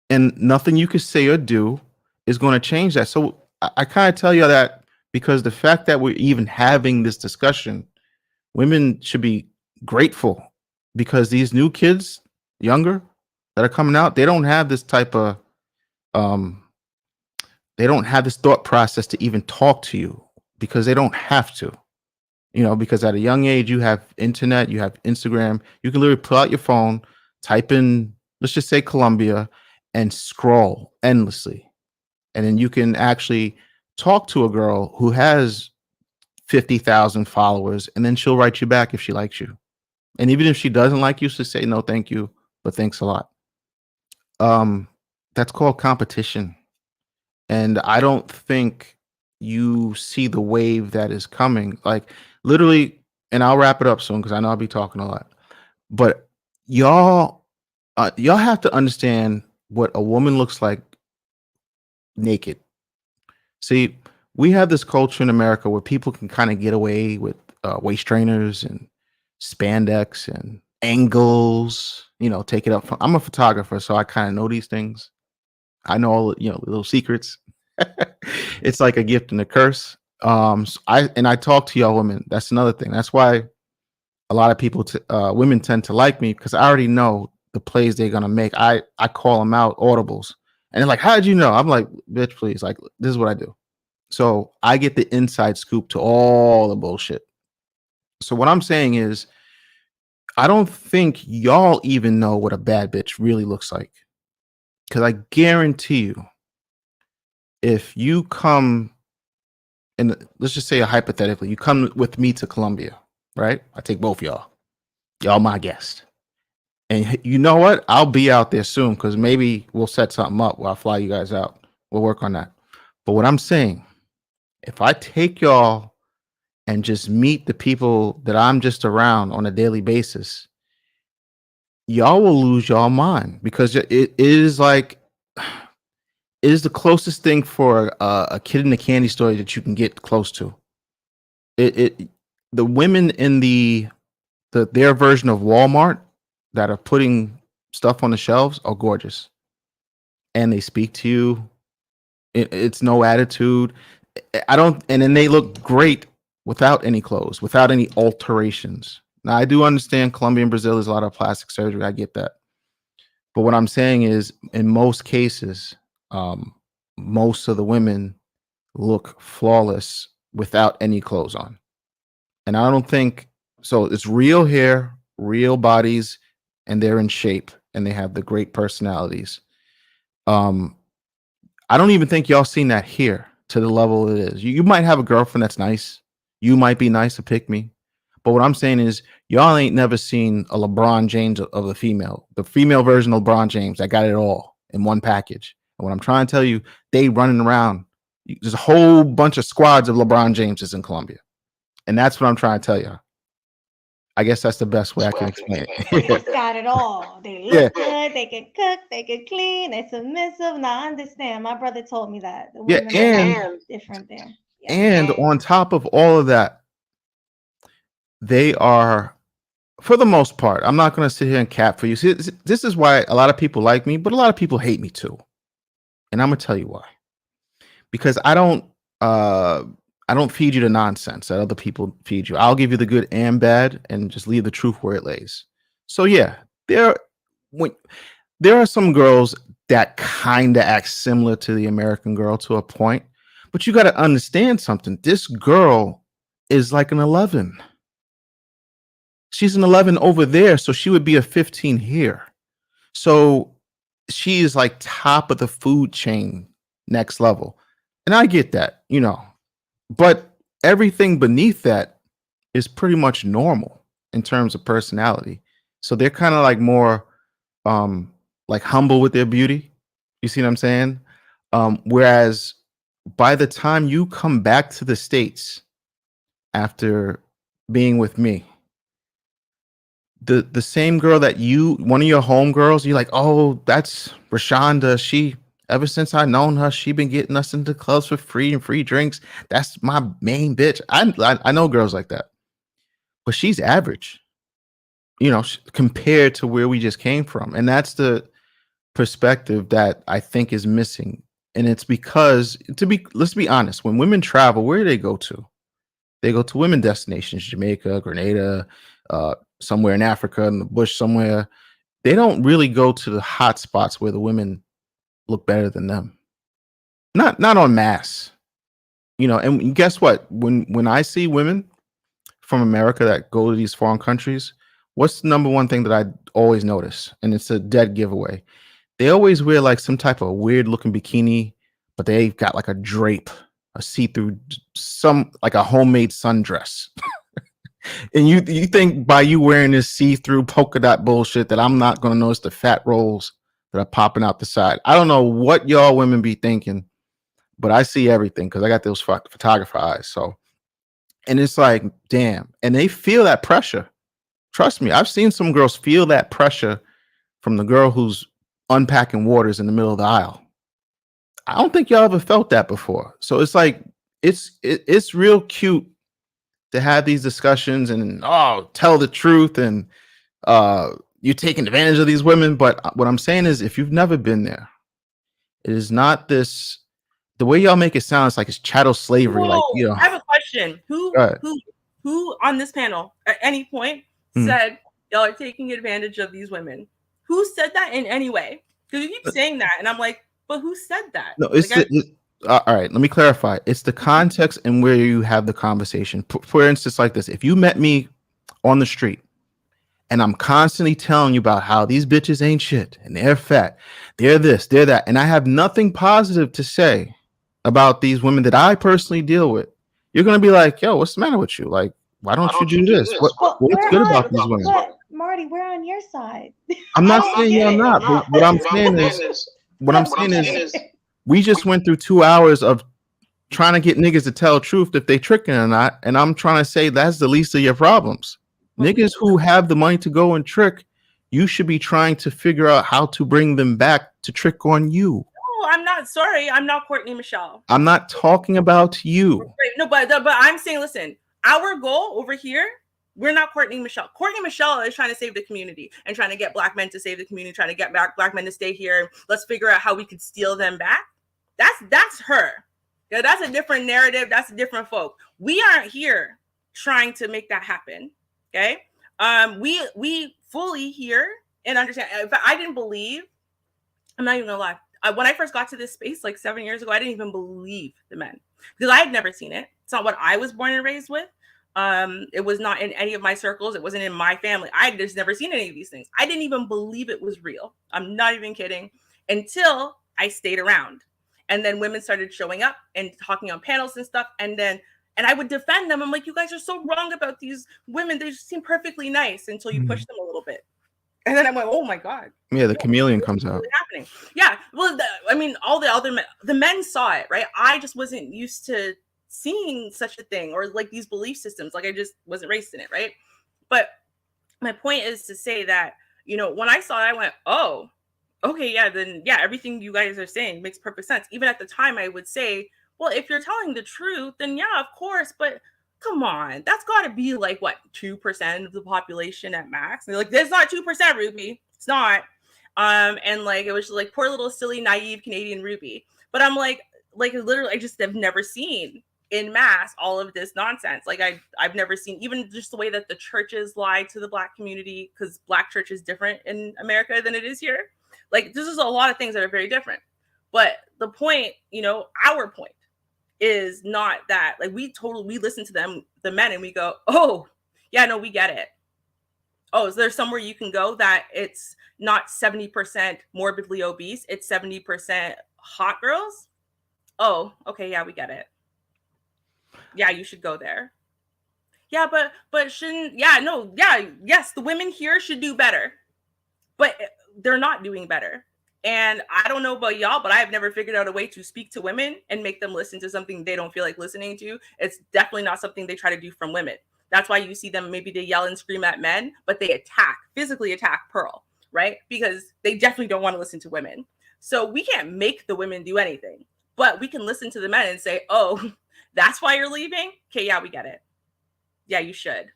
And nothing you could say or do is going to change that. So I kind of tell you that because the fact that we're even having this discussion, women should be grateful because these new kids, younger, that are coming out, they don't have this type of um they don't have this thought process to even talk to you because they don't have to, because at a young age you have internet, you have Instagram, you can literally pull out your phone, type in, let's just say Colombia, and scroll endlessly. And then you can actually talk to a girl who has 50,000 followers, and then she'll write you back if she likes you. And even if she doesn't like you, she'll say, no, thank you, but thanks a lot. That's called competition. And I don't think you see the wave that is coming. Like literally, and I'll wrap it up soon because I know I'll be talking a lot. But y'all have to understand what a woman looks like naked. See, we have this culture in America where people can kind of get away with waist trainers and spandex and angles. Take it up. I'm a photographer, so I kind of know these things. I know all the little secrets. It's like a gift and a curse. I talk to y'all women. That's another thing. That's why a lot of people, women tend to like me because I already know the plays they're gonna make. I call them out audibles, and they're like, "How did you know?" I'm like, "Bitch, please! Like, this is what I do." So I get the inside scoop to all the bullshit. So what I'm saying is, I don't think y'all even know what a bad bitch really looks like. Because I guarantee you, if you come, and let's just say hypothetically, you come with me to Colombia, right? I take both y'all. Y'all my guest. And you know what? I'll be out there soon because maybe we'll set something up where I'll fly you guys out. We'll work on that. But what I'm saying, if I take y'all and just meet the people that I'm just around on a daily basis, y'all will lose y'all mind because it is like it is the closest thing for a kid in a candy store that you can get close to. It the women in their version of Walmart that are putting stuff on the shelves are gorgeous, and they speak to you. It's no attitude. I don't, and then they look great without any clothes, without any alterations. Now I do understand Colombia and Brazil is a lot of plastic surgery. I get that. But what I'm saying is, in most cases, um, most of the women look flawless without any clothes on. And I don't think so. It's real hair, real bodies, and they're in shape and they have the great personalities. Um, I don't even think y'all seen that here to the level it is. You might have a girlfriend that's nice. You might be nice to pick me. But what I'm saying is, y'all ain't never seen a LeBron James of the female version of LeBron James that got it all in one package. And what I'm trying to tell you, they running around. There's a whole bunch of squads of LeBron Jameses in Colombia. And that's what I'm trying to tell you. I guess that's the best way I can explain They it. just got it all. They Yeah. look good. They can cook. They can clean. They're submissive. Now I understand. My brother told me that the Yeah. women are different there. Yeah. And on top of all of that, they are, for the most part, I'm not going to sit here and cap for you. See, this is why a lot of people like me, but a lot of people hate me too. And I'm going to tell you why. Because I don't feed you the nonsense that other people feed you. I'll give you the good and bad and just leave the truth where it lays. So yeah, there are some girls that kind of act similar to the American girl to a point, but you got to understand something. This girl is like an 11. She's an 11 over there, so she would be a 15 here. So she is like top of the food chain, next level. And I get that, but everything beneath that is pretty much normal in terms of personality. So they're kind of like more like humble with their beauty. You see what I'm saying? Whereas by the time you come back to the States after being with me, the same girl that one of your homegirls, you're like, oh, that's Rashonda. She, ever since I known her, she been getting us into clubs for free and free drinks. That's my main bitch. I know girls like that, but she's average, compared to where we just came from. And that's the perspective that I think is missing. And it's because, let's be honest, when women travel, where do they go to? They go to women destinations, Jamaica, Grenada, somewhere in Africa, in the bush somewhere. They don't really go to the hot spots where the women look better than them. Not en masse, And guess what? When I see women from America that go to these foreign countries, what's the number one thing that I always notice? And it's a dead giveaway. They always wear like some type of weird looking bikini, but they've got like a drape, a see-through, some like a homemade sundress. And you think by you wearing this see-through polka dot bullshit that I'm not going to notice the fat rolls that are popping out the side. I don't know what y'all women be thinking, but I see everything because I got those photographer eyes. So, and it's like, damn. And they feel that pressure. Trust me, I've seen some girls feel that pressure from the girl who's unpacking waters in the middle of the aisle. I don't think y'all ever felt that before. So it's like, it's real cute to have these discussions and tell the truth and you're taking advantage of these women. But what I'm saying is, if you've never been there, it is not this. The way y'all make it sound, it's like it's chattel slavery. Whoa, Like, I have a question. Who on this panel at any point said y'all are taking advantage of these women? Who said that in any way? Because you keep saying that, and I'm like, but who said that? No, like, All right, let me clarify. It's the context and where you have the conversation. For instance, like this: if you met me on the street and I'm constantly telling you about how these bitches ain't shit and they're fat, they're this, they're that, and I have nothing positive to say about these women that I personally deal with, you're gonna be like, "Yo, what's the matter with you? Like, why don't you do this? Well, What's good about these women?" but Marty, we're on your side. I'm I not didn't saying get you're it. not, but what I'm saying is, we just went through 2 hours of trying to get niggas to tell the truth if they tricking or not, and I'm trying to say that's the least of your problems. Niggas who have the money to go and trick, you should be trying to figure out how to bring them back to trick on you. Oh, I'm not sorry. I'm not Courtney Michelle. I'm not talking about you. Right. No, but I'm saying, listen, our goal over here, we're not Courtney Michelle. Courtney Michelle is trying to save the community and trying to get black men to save the community, trying to get black men to stay here. Let's figure out how we could steal them back. That's her. Yeah, that's a different narrative. That's a different folk. We aren't here trying to make that happen. Okay. We fully hear and understand. If I didn't believe, I'm not even gonna lie. When I first got to this space like 7 years ago, I didn't even believe the men because I had never seen it. It's not what I was born and raised with. It was not in any of my circles. It wasn't in my family. I had just never seen any of these things. I didn't even believe it was real. I'm not even kidding. Until I stayed around, and then women started showing up and talking on panels and stuff, and I would defend them. I'm like, you guys are so wrong about these women. They just seem perfectly nice until you push them a little bit. And then I went, oh my God. Yeah, the chameleon comes out. Really happening. Yeah. Well, I mean, all the other men, the men saw it, right? I just wasn't used to seeing such a thing or like these belief systems. Like I just wasn't raised in it, right? But my point is to say that, when I saw it, I went, oh, okay, yeah, then yeah, everything you guys are saying makes perfect sense. Even at the time, I would say, well, if you're telling the truth, then yeah, of course, but come on, that's got to be like what 2% of the population at max. And they're like, that's not 2%, Ruby. It's not. And like it was just like poor little silly naive Canadian Ruby. But I'm like literally, I just have never seen in mass all of this nonsense. Like I've never seen even just the way that the churches lie to the Black community, because Black church is different in America than it is here. Like this is a lot of things that are very different. But the point, our point is not that like we listen to them, the men, and we go, oh yeah, no, we get it. Oh, is there somewhere you can go that it's not 70% morbidly obese, it's 70% hot girls? Oh, okay, yeah, we get it. Yeah, you should go there. Yeah, but shouldn't, yeah, no, yeah, yes, the women here should do better, but they're not doing better. And I don't know about y'all, but I have never figured out a way to speak to women and make them listen to something they don't feel like listening to. It's definitely not something they try to do from women. That's why you see them, maybe they yell and scream at men, but they physically attack Pearl, right? Because they definitely don't want to listen to women. So we can't make the women do anything, but we can listen to the men and say, oh, that's why you're leaving? Okay, yeah, we get it. Yeah, you should.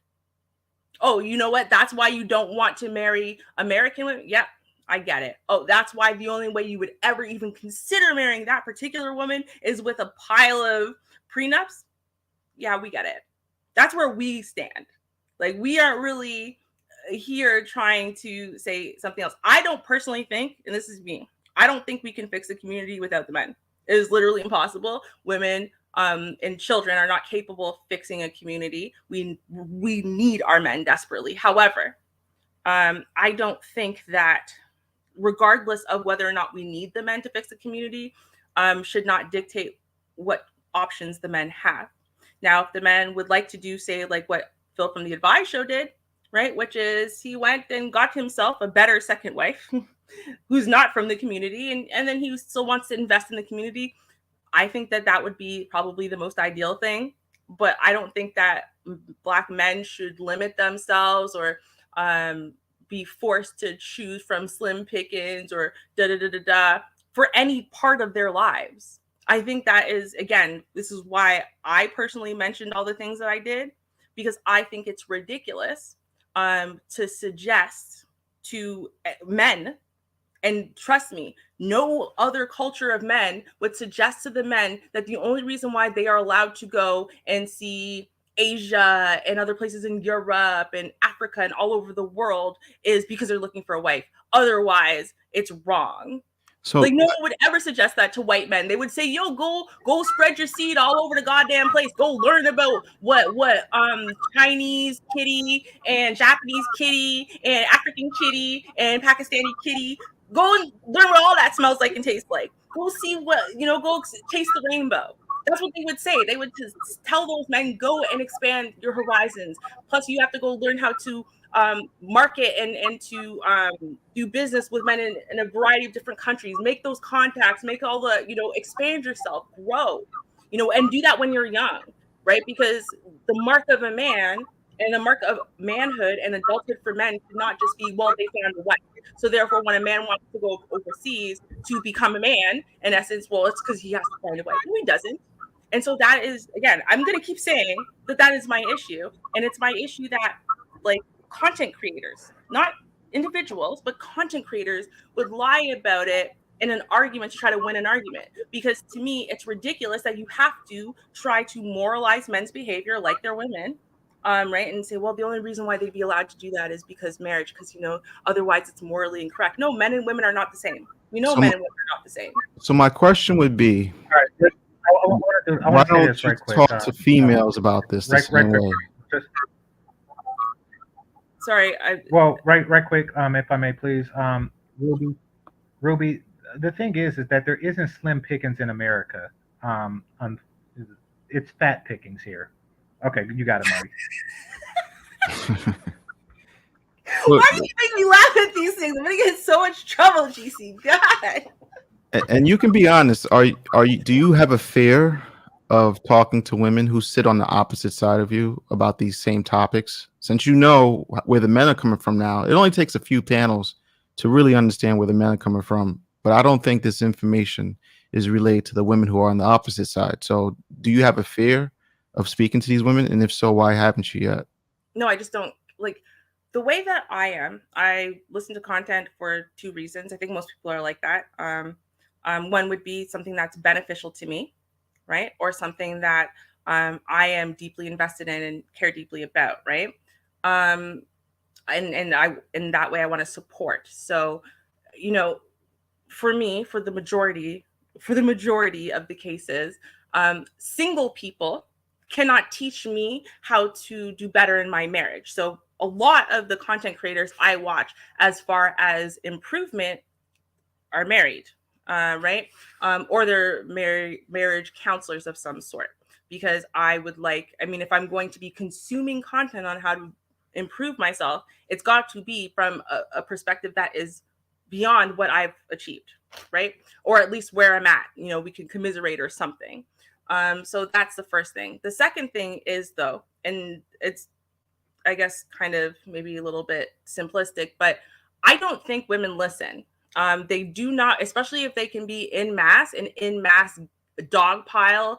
Oh, you know what? That's why you don't want to marry American women? Yeah, I get it. Oh, that's why the only way you would ever even consider marrying that particular woman is with a pile of prenups? Yeah, we get it. That's where we stand. Like, we aren't really here trying to say something else. I don't personally think, and this is me, I don't think we can fix the community without the men. It is literally impossible. Women and children are not capable of fixing a community. We need our men desperately. However, I don't think that regardless of whether or not we need the men to fix the community, should not dictate what options the men have. Now, if the men would like to do, say, like what Phil from the Advice Show did, right, which is he went and got himself a better second wife who's not from the community, and then he still wants to invest in the community, I think that would be probably the most ideal thing. But I don't think that Black men should limit themselves or be forced to choose from slim pickings or for any part of their lives. I think that is, again, this is why I personally mentioned all the things that I did, because I think it's ridiculous to suggest to men, and trust me, no other culture of men would suggest to the men that the only reason why they are allowed to go and see Asia and other places in Europe and Africa and all over the world is because they're looking for a wife. Otherwise, it's wrong. So Like no one would ever suggest that to white men. They would say, "Yo, go spread your seed all over the goddamn place. Go learn about what Chinese kitty and Japanese kitty and African kitty and Pakistani kitty. Go and learn what all that smells like and tastes like. Go see what go taste the rainbow." That's what they would say. They would just tell those men, "Go and expand your horizons. Plus, you have to go learn how to market and to do business with men in a variety of different countries, make those contacts, make all the expand yourself, grow, and do that when you're young, right? Because the mark of a man and the mark of manhood and adulthood for men should not just be, well, they found a wife. So therefore, when a man wants to go overseas to become a man, in essence, well, it's because he has to find a wife. No, he doesn't. And so that is, again, I'm going to keep saying that is my issue. And it's my issue that, like, content creators, not individuals, but content creators would lie about it in an argument to try to win an argument. Because to me, it's ridiculous that you have to try to moralize men's behavior like they're women, right? And say, well, the only reason why they'd be allowed to do that is because marriage, because, otherwise it's morally incorrect. No, men and women are not the same. We know So men and women are not the same. So my question would be, All right. I why want to say don't this you right quick. talk to females about this the Right same quick. way? Just, Sorry. right quick. If I may, please. Ruby. The thing is that there isn't slim pickings in America. It's fat pickings here. Okay, you got it, Marty. Why do you make me laugh at these things? I'm gonna get in so much trouble, GC. God. And you can be honest. Are you? Do you have a fear of talking to women who sit on the opposite side of you about these same topics? Since you know where the men are coming from now, it only takes a few panels to really understand where the men are coming from. But I don't think this information is relayed to the women who are on the opposite side. So, do you have a fear of speaking to these women? And if so, why haven't you yet? No, I just don't like the way that I am. I listen to content for two reasons. I think most people are like that. One would be something that's beneficial to me, right? Or something that I am deeply invested in and care deeply about, right? And I in that way I want to support. So, for me, for the majority of the cases, single people cannot teach me how to do better in my marriage. So a lot of the content creators I watch as far as improvement are married, right? Or they're marriage counselors of some sort. Because if I'm going to be consuming content on how to improve myself, it's got to be from a perspective that is beyond what I've achieved, right? Or at least where I'm at, we can commiserate or something. So that's the first thing. The second thing is, though, and it's, I guess, kind of maybe a little bit simplistic, but I don't think women listen. They do not, especially if they can be in mass dogpile,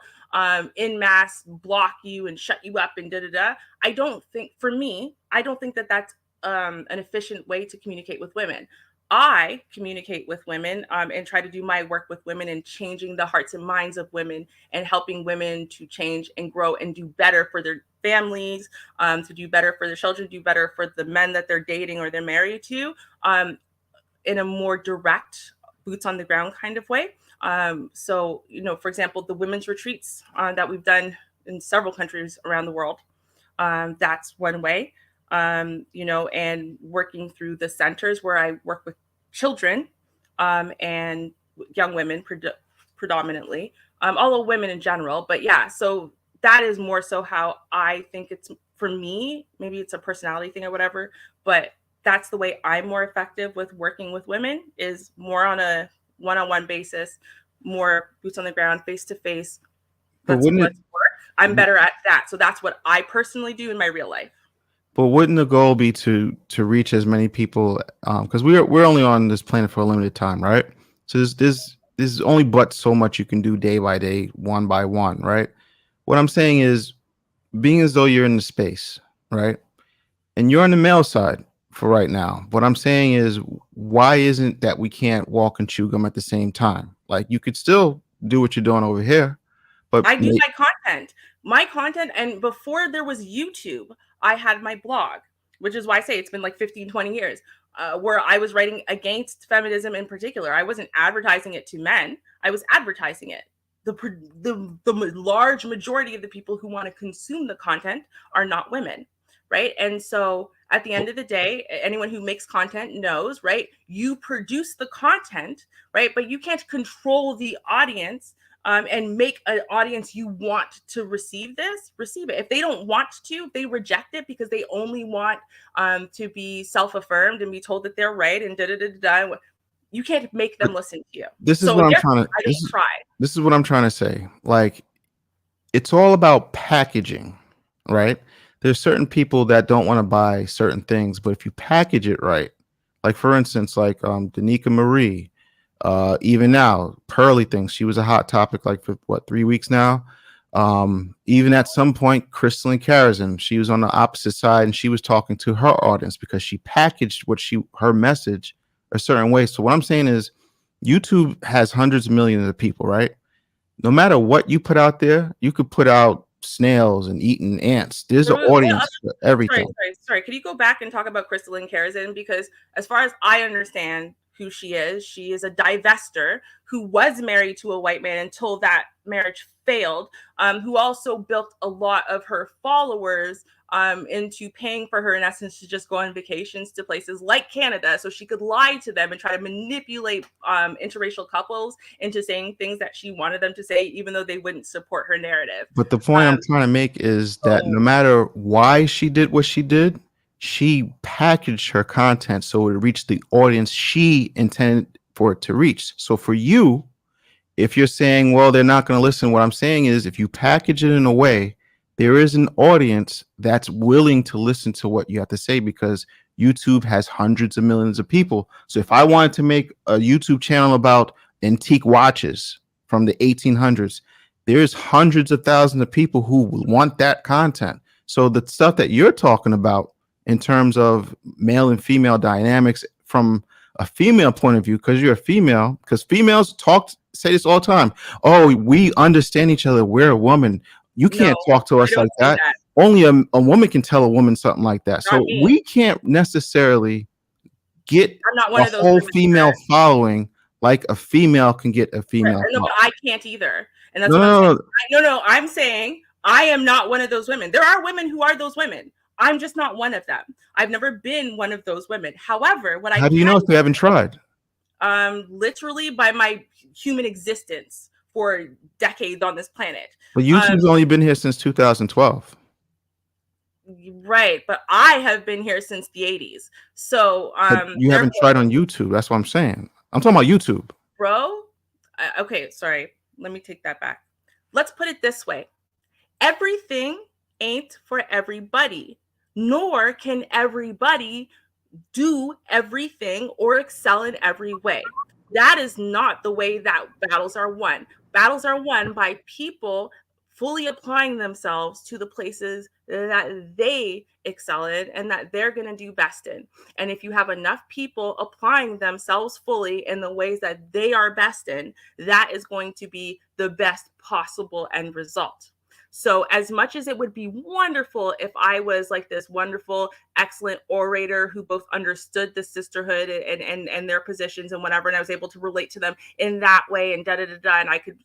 in mass block you and shut you up and da-da-da. I don't think that that's an efficient way to communicate with women. I communicate with women and try to do my work with women and changing the hearts and minds of women and helping women to change and grow and do better for their families, to do better for their children, do better for the men that they're dating or they're married to, in a more direct, boots on the ground kind of way. So, for example, the women's retreats that we've done in several countries around the world, that's one way. And working through the centers where I work with children and young women predominantly, although women in general. But yeah, so that is more so how I think it's for me. Maybe it's a personality thing or whatever, but that's the way I'm more effective with working with women, is more on a one-on-one basis, more boots on the ground, face to face. Let's work. I'm better at that. So that's what I personally do in my real life. But wouldn't the goal be to reach as many people? Because we're only on this planet for a limited time, right? So there's only but so much you can do day by day, one by one, right? What I'm saying is, being as though you're in the space, right? And you're on the male side for right now. What I'm saying is, why isn't that we can't walk and chew gum at the same time? Like, you could still do what you're doing over here, but I do my content. And before there was YouTube, I had my blog, which is why I say it's been like 15, 20 years. where I was writing against feminism in particular. I wasn't advertising it to men. I was advertising it. The large majority of the people who want to consume the content are not women, right? And so at the end of the day, anyone who makes content knows, right? You produce the content, right? But you can't control the audience and make an audience you want to receive it. If they don't want to, they reject it because they only want to be self-affirmed and be told that they're right and da da da da. You can't make them listen to you. This is So what I'm therefore, trying to. I don't try. This is what I'm trying to say. Like, it's all about packaging, right? There's certain people that don't want to buy certain things, but if you package it right, like for instance, like Danica Marie, even now, Pearly things, she was a hot topic like for what, 3 weeks now. Even at some point, Crystalline Karazin, she was on the opposite side and she was talking to her audience because she packaged her message a certain way. So what I'm saying is YouTube has hundreds of millions of people, right? No matter what you put out there, you could put out snails and eating ants. There's an audience for everything. Sorry. Could you go back and talk about Crystalline Karazin? Because as far as I understand who she is a divester who was married to a white man until that marriage failed, who also built a lot of her followers into paying for her, in essence, to just go on vacations to places like Canada so she could lie to them and try to manipulate interracial couples into saying things that she wanted them to say, even though they wouldn't support her narrative. But the point I'm trying to make is that no matter why she did what she did, she packaged her content so it reached the audience she intended for it to reach. So for you, if you're saying, well, they're not going to listen, what I'm saying is if you package it in a way, there is an audience that's willing to listen to what you have to say because YouTube has hundreds of millions of people. So if I wanted to make a YouTube channel about antique watches from the 1800s, there's hundreds of thousands of people who want that content. So the stuff that you're talking about in terms of male and female dynamics from a female point of view, because you're a female, because females say this all the time. Oh, we understand each other. We're a woman. You can't talk to us like that. Only a woman can tell a woman something like that. So we can't necessarily get a whole female following like a female can get a female. No, but I can't either. And that's what I'm saying. No, I'm saying I am not one of those women. There are women who are those women. I'm just not one of them. I've never been one of those women. However, how do you know if you haven't tried? Literally by my human existence for decades on this planet. But YouTube's only been here since 2012. Right, but I have been here since the 80s. So you haven't tried on YouTube. That's what I'm saying. I'm talking about YouTube. Bro, okay, sorry. Let me take that back. Let's put it this way. Everything ain't for everybody, nor can everybody do everything or excel in every way. That is not the way that battles are won. Battles are won by people fully applying themselves to the places that they excel in and that they're going to do best in. And if you have enough people applying themselves fully in the ways that they are best in, that is going to be the best possible end result. So as much as it would be wonderful if I was like this wonderful, excellent orator who both understood the sisterhood and their positions and whatever, and I was able to relate to them in that way and and I could,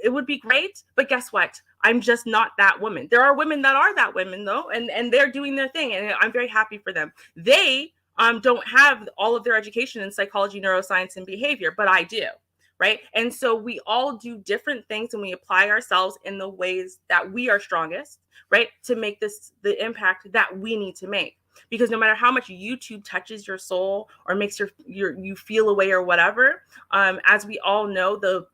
it would be great. But guess what? I'm just not that woman. There are women that are that women though, and they're doing their thing, and I'm very happy for them. They don't have all of their education in psychology, neuroscience, and behavior, but I do. Right. And so we all do different things and we apply ourselves in the ways that we are strongest, right, to make this the impact that we need to make. Because no matter how much YouTube touches your soul or makes you feel away or whatever, as we all know, the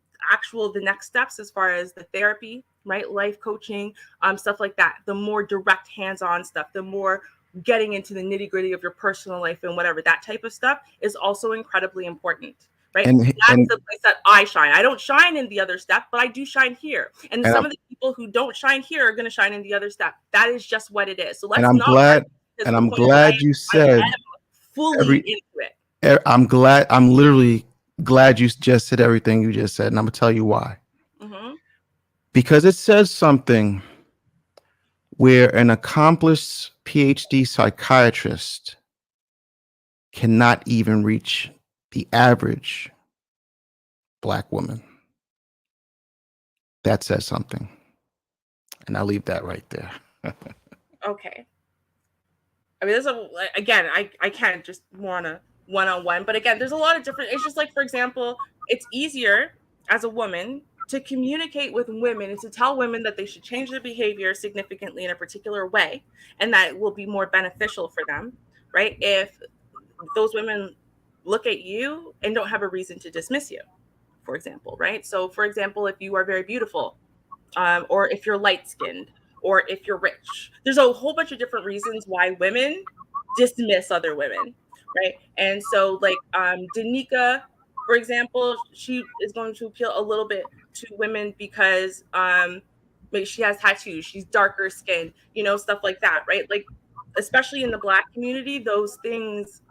next steps as far as the therapy, right, life coaching, stuff like that, the more direct hands-on stuff, the more getting into the nitty-gritty of your personal life and whatever, that type of stuff is also incredibly important. Right. That's the place that I shine. I don't shine in the other step, but I do shine here. And some of the people who don't shine here are going to shine in the other step. That is just what it is. So let's I'm glad you said fully into it. I'm literally glad you just said everything you just said. And I'm going to tell you why. Mm-hmm. Because it says something where an accomplished PhD psychiatrist cannot even reach the average Black woman. That says something. And I'll leave that right there. Okay. I mean, again, I can't just more on a one-on-one, but again, there's a lot of different, it's just like, for example, it's easier as a woman to communicate with women and to tell women that they should change their behavior significantly in a particular way, and that will be more beneficial for them, right? If those women look at you and don't have a reason to dismiss you, for example, right? So, for example, if you are very beautiful, or if you're light skinned, or if you're rich. There's a whole bunch of different reasons why women dismiss other women, right? And so, like, Danica, for example, she is going to appeal a little bit to women because maybe she has tattoos, she's darker skinned, stuff like that, right? Like, especially in the Black community, those things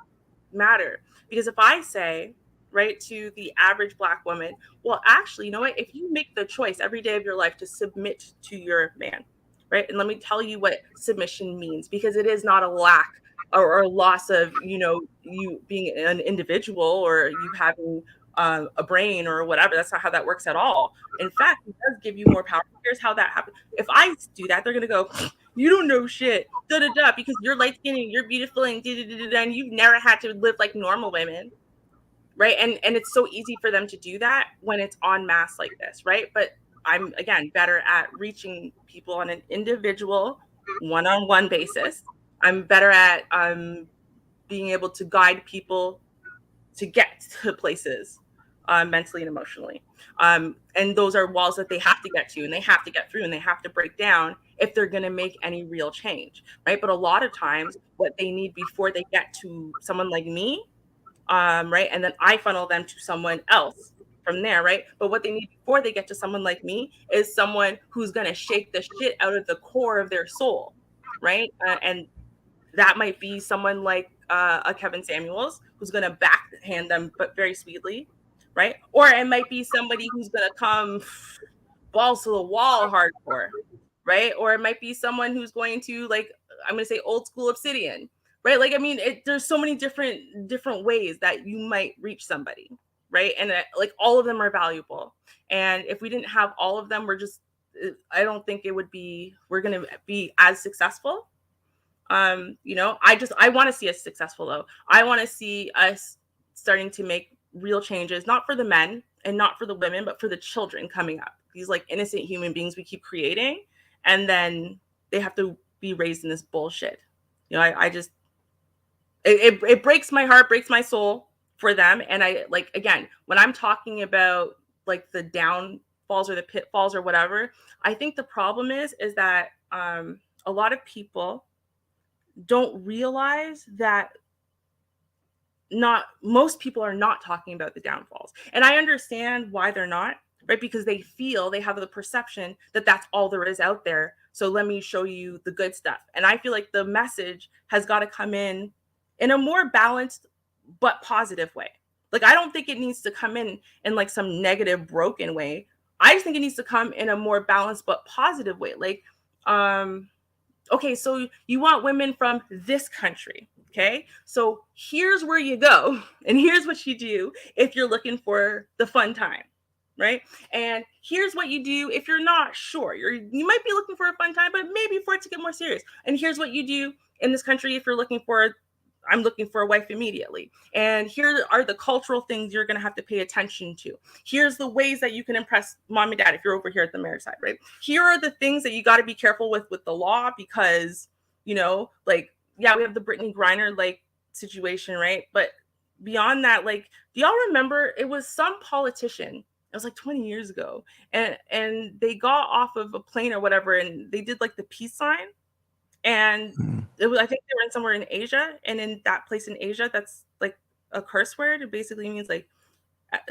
matter. Because if I say, right, to the average Black woman, well, actually, you know what? If you make the choice every day of your life to submit to your man, right? And let me tell you what submission means, because it is not a lack or a loss of, you being an individual or you having a brain or whatever. That's not how that works at all. In fact, it does give you more power. Here's how that happens. If I do that, they're going to go, you don't know shit, because you're light skinned and you're beautiful and and you've never had to live like normal women, right? And it's so easy for them to do that when it's en masse like this, right? But I'm, again, better at reaching people on an individual, one-on-one basis. I'm better at being able to guide people to get to places mentally and emotionally. And those are walls that they have to get to, and they have to get through, and they have to break down if they're going to make any real change, right? But a lot of times, what they need before they get to someone like me, right, and then I funnel them to someone else from there, right? But what they need before they get to someone like me is someone who's going to shake the shit out of the core of their soul, right? And that might be someone like a Kevin Samuels, who's going to backhand them, but very sweetly, right? Or it might be somebody who's going to come balls to the wall hardcore, right? Or it might be someone who's going to, like, I'm going to say old school Obsidian, right? Like, I mean, there's so many different ways that you might reach somebody, right? And like, all of them are valuable. And if we didn't have all of them, I don't think we're going to be as successful. I want to see us successful, though. I want to see us starting to make real changes, not for the men and not for the women, but for the children coming up. These, like, innocent human beings we keep creating, and then they have to be raised in this bullshit. It breaks my heart, breaks my soul for them. And I, like, again, when I'm talking about, like, the downfalls or the pitfalls or whatever, I think the problem is that a lot of people don't realize that not most people are not talking about the downfalls. And I understand why they're not, right? Because they have the perception that that's all there is out there. So let me show you the good stuff. And I feel like the message has got to come in a more balanced but positive way. Like, I don't think it needs to come in like some negative, broken way. I just think it needs to come in a more balanced but positive way. Like, okay, so you want women from this country. Okay, so here's where you go, and here's what you do if you're looking for the fun time, right? And here's what you do if you're not sure. You might be looking for a fun time, but maybe for it to get more serious. And here's what you do in this country if you're I'm looking for a wife immediately. And here are the cultural things you're going to have to pay attention to. Here's the ways that you can impress mom and dad if you're over here at the marriage side, right? Here are the things that you got to be careful with the law, because, like, yeah, we have the Brittany Griner, like, situation, right? But beyond that, like, do y'all remember it was some politician? It was like 20 years ago. And they got off of a plane or whatever, and they did, like, the peace sign. And I think they were in somewhere in Asia, and in that place in Asia, that's like a curse word. It basically means, like,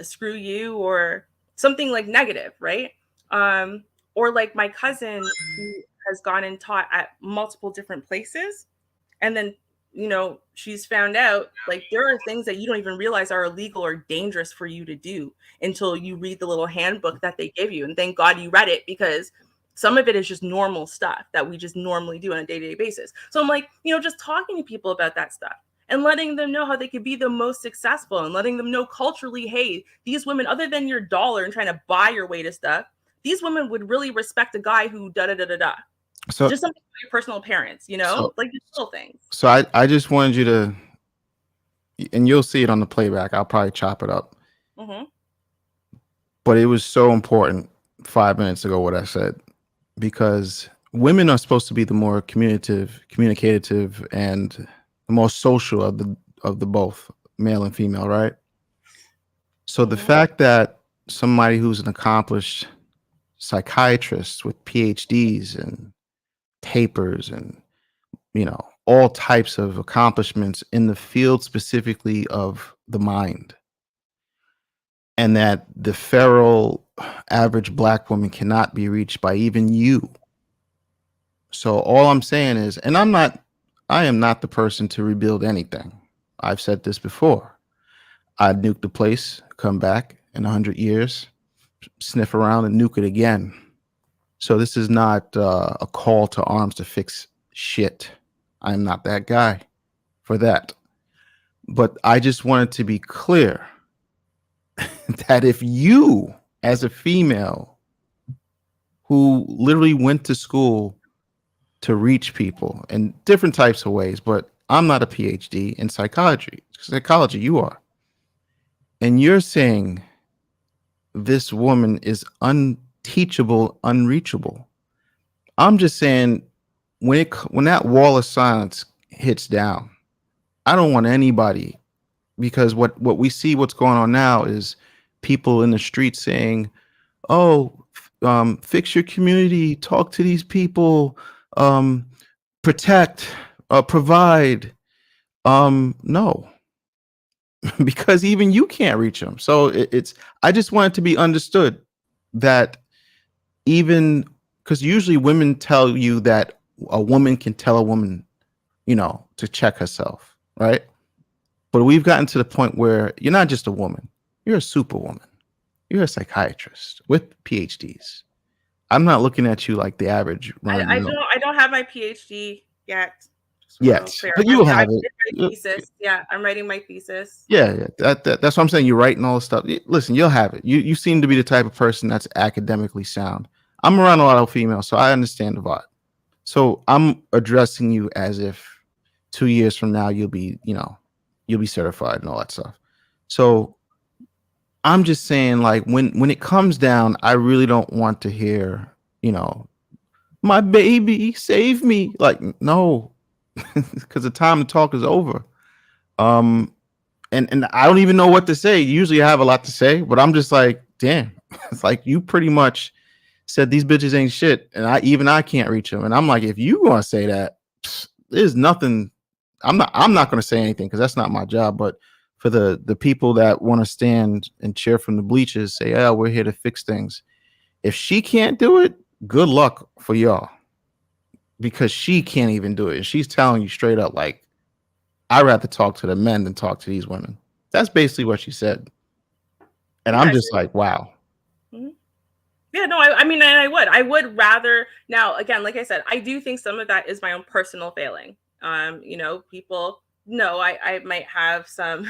screw you or something, like, negative, right? Or like my cousin, who has gone and taught at multiple different places, and then she's found out, like, there are things that you don't even realize are illegal or dangerous for you to do until you read the little handbook that they give you. And thank God you read it, because some of it is just normal stuff that we just normally do on a day-to-day basis. So I'm like, just talking to people about that stuff and letting them know how they could be the most successful, and letting them know culturally, hey, these women, other than your dollar and trying to buy your way to stuff, these women would really respect a guy who da da da da da. So Just something for your personal appearance, you know, so like these little things. so I just wanted you to, and you'll see it on the playback. I'll probably chop it up. Mm-hmm. But it was so important 5 minutes ago what I said, because women are supposed to be the more communicative, and the more social of the both male and female, right? So the fact that somebody who's an accomplished psychiatrist with PhDs and papers and, you know, all types of accomplishments in the field specifically of the mind, and that the feral average black woman cannot be reached by even you. So all I'm saying is, and I am not the person to rebuild anything. I've said this before. I'd nuke the place, come back in 100 years, sniff around and nuke it again. So this is not a call to arms to fix shit. I'm not that guy for that. But I just wanted to be clear that if you, as a female who literally went to school to reach people in different types of ways, but I'm not a PhD in psychology. Psychology, you are. And you're saying this woman is unteachable, unreachable. I'm just saying when that wall of silence hits down, I don't want anybody, because what we see what's going on now is people in the streets saying, oh, fix your community, talk to these people, protect, provide. No, because even you can't reach them. So it's, I just want it to be understood that even, because usually women tell you that a woman can tell a woman, you know, to check herself, right? But we've gotten to the point where you're not just a woman, you're a superwoman. You're a psychiatrist with PhDs. I'm not looking at you like the average runner. I don't have my PhD yet. Yes, but you'll have it. Thesis. Yeah, I'm writing my thesis. Yeah. That's what I'm saying. You're writing all this stuff. Listen, you'll have it. You seem to be the type of person that's academically sound. I'm around a lot of females, so I understand the vibe. So I'm addressing you as if 2 years from now you'll be certified and all that stuff. So I'm just saying, like, when it comes down, I really don't want to hear, you know, my baby, save me. Like, no, because the time to talk is over. And I don't even know what to say. Usually I have a lot to say, but I'm just like, damn, it's like you pretty much said these bitches ain't shit, and I can't reach them. And I'm like, if you want to say that, there's nothing. I'm not going to say anything because that's not my job. But for the people that want to stand and cheer from the bleachers, say, yeah, we're here to fix things. If she can't do it, good luck for y'all, because she can't even do it. And she's telling you straight up, like, I'd rather talk to the men than talk to these women. That's basically what she said. And I'm just like, wow. Mm-hmm. Yeah, no, I mean, and I would rather, now, again, like I said, I do think some of that is my own personal failing. You know, people know I might have some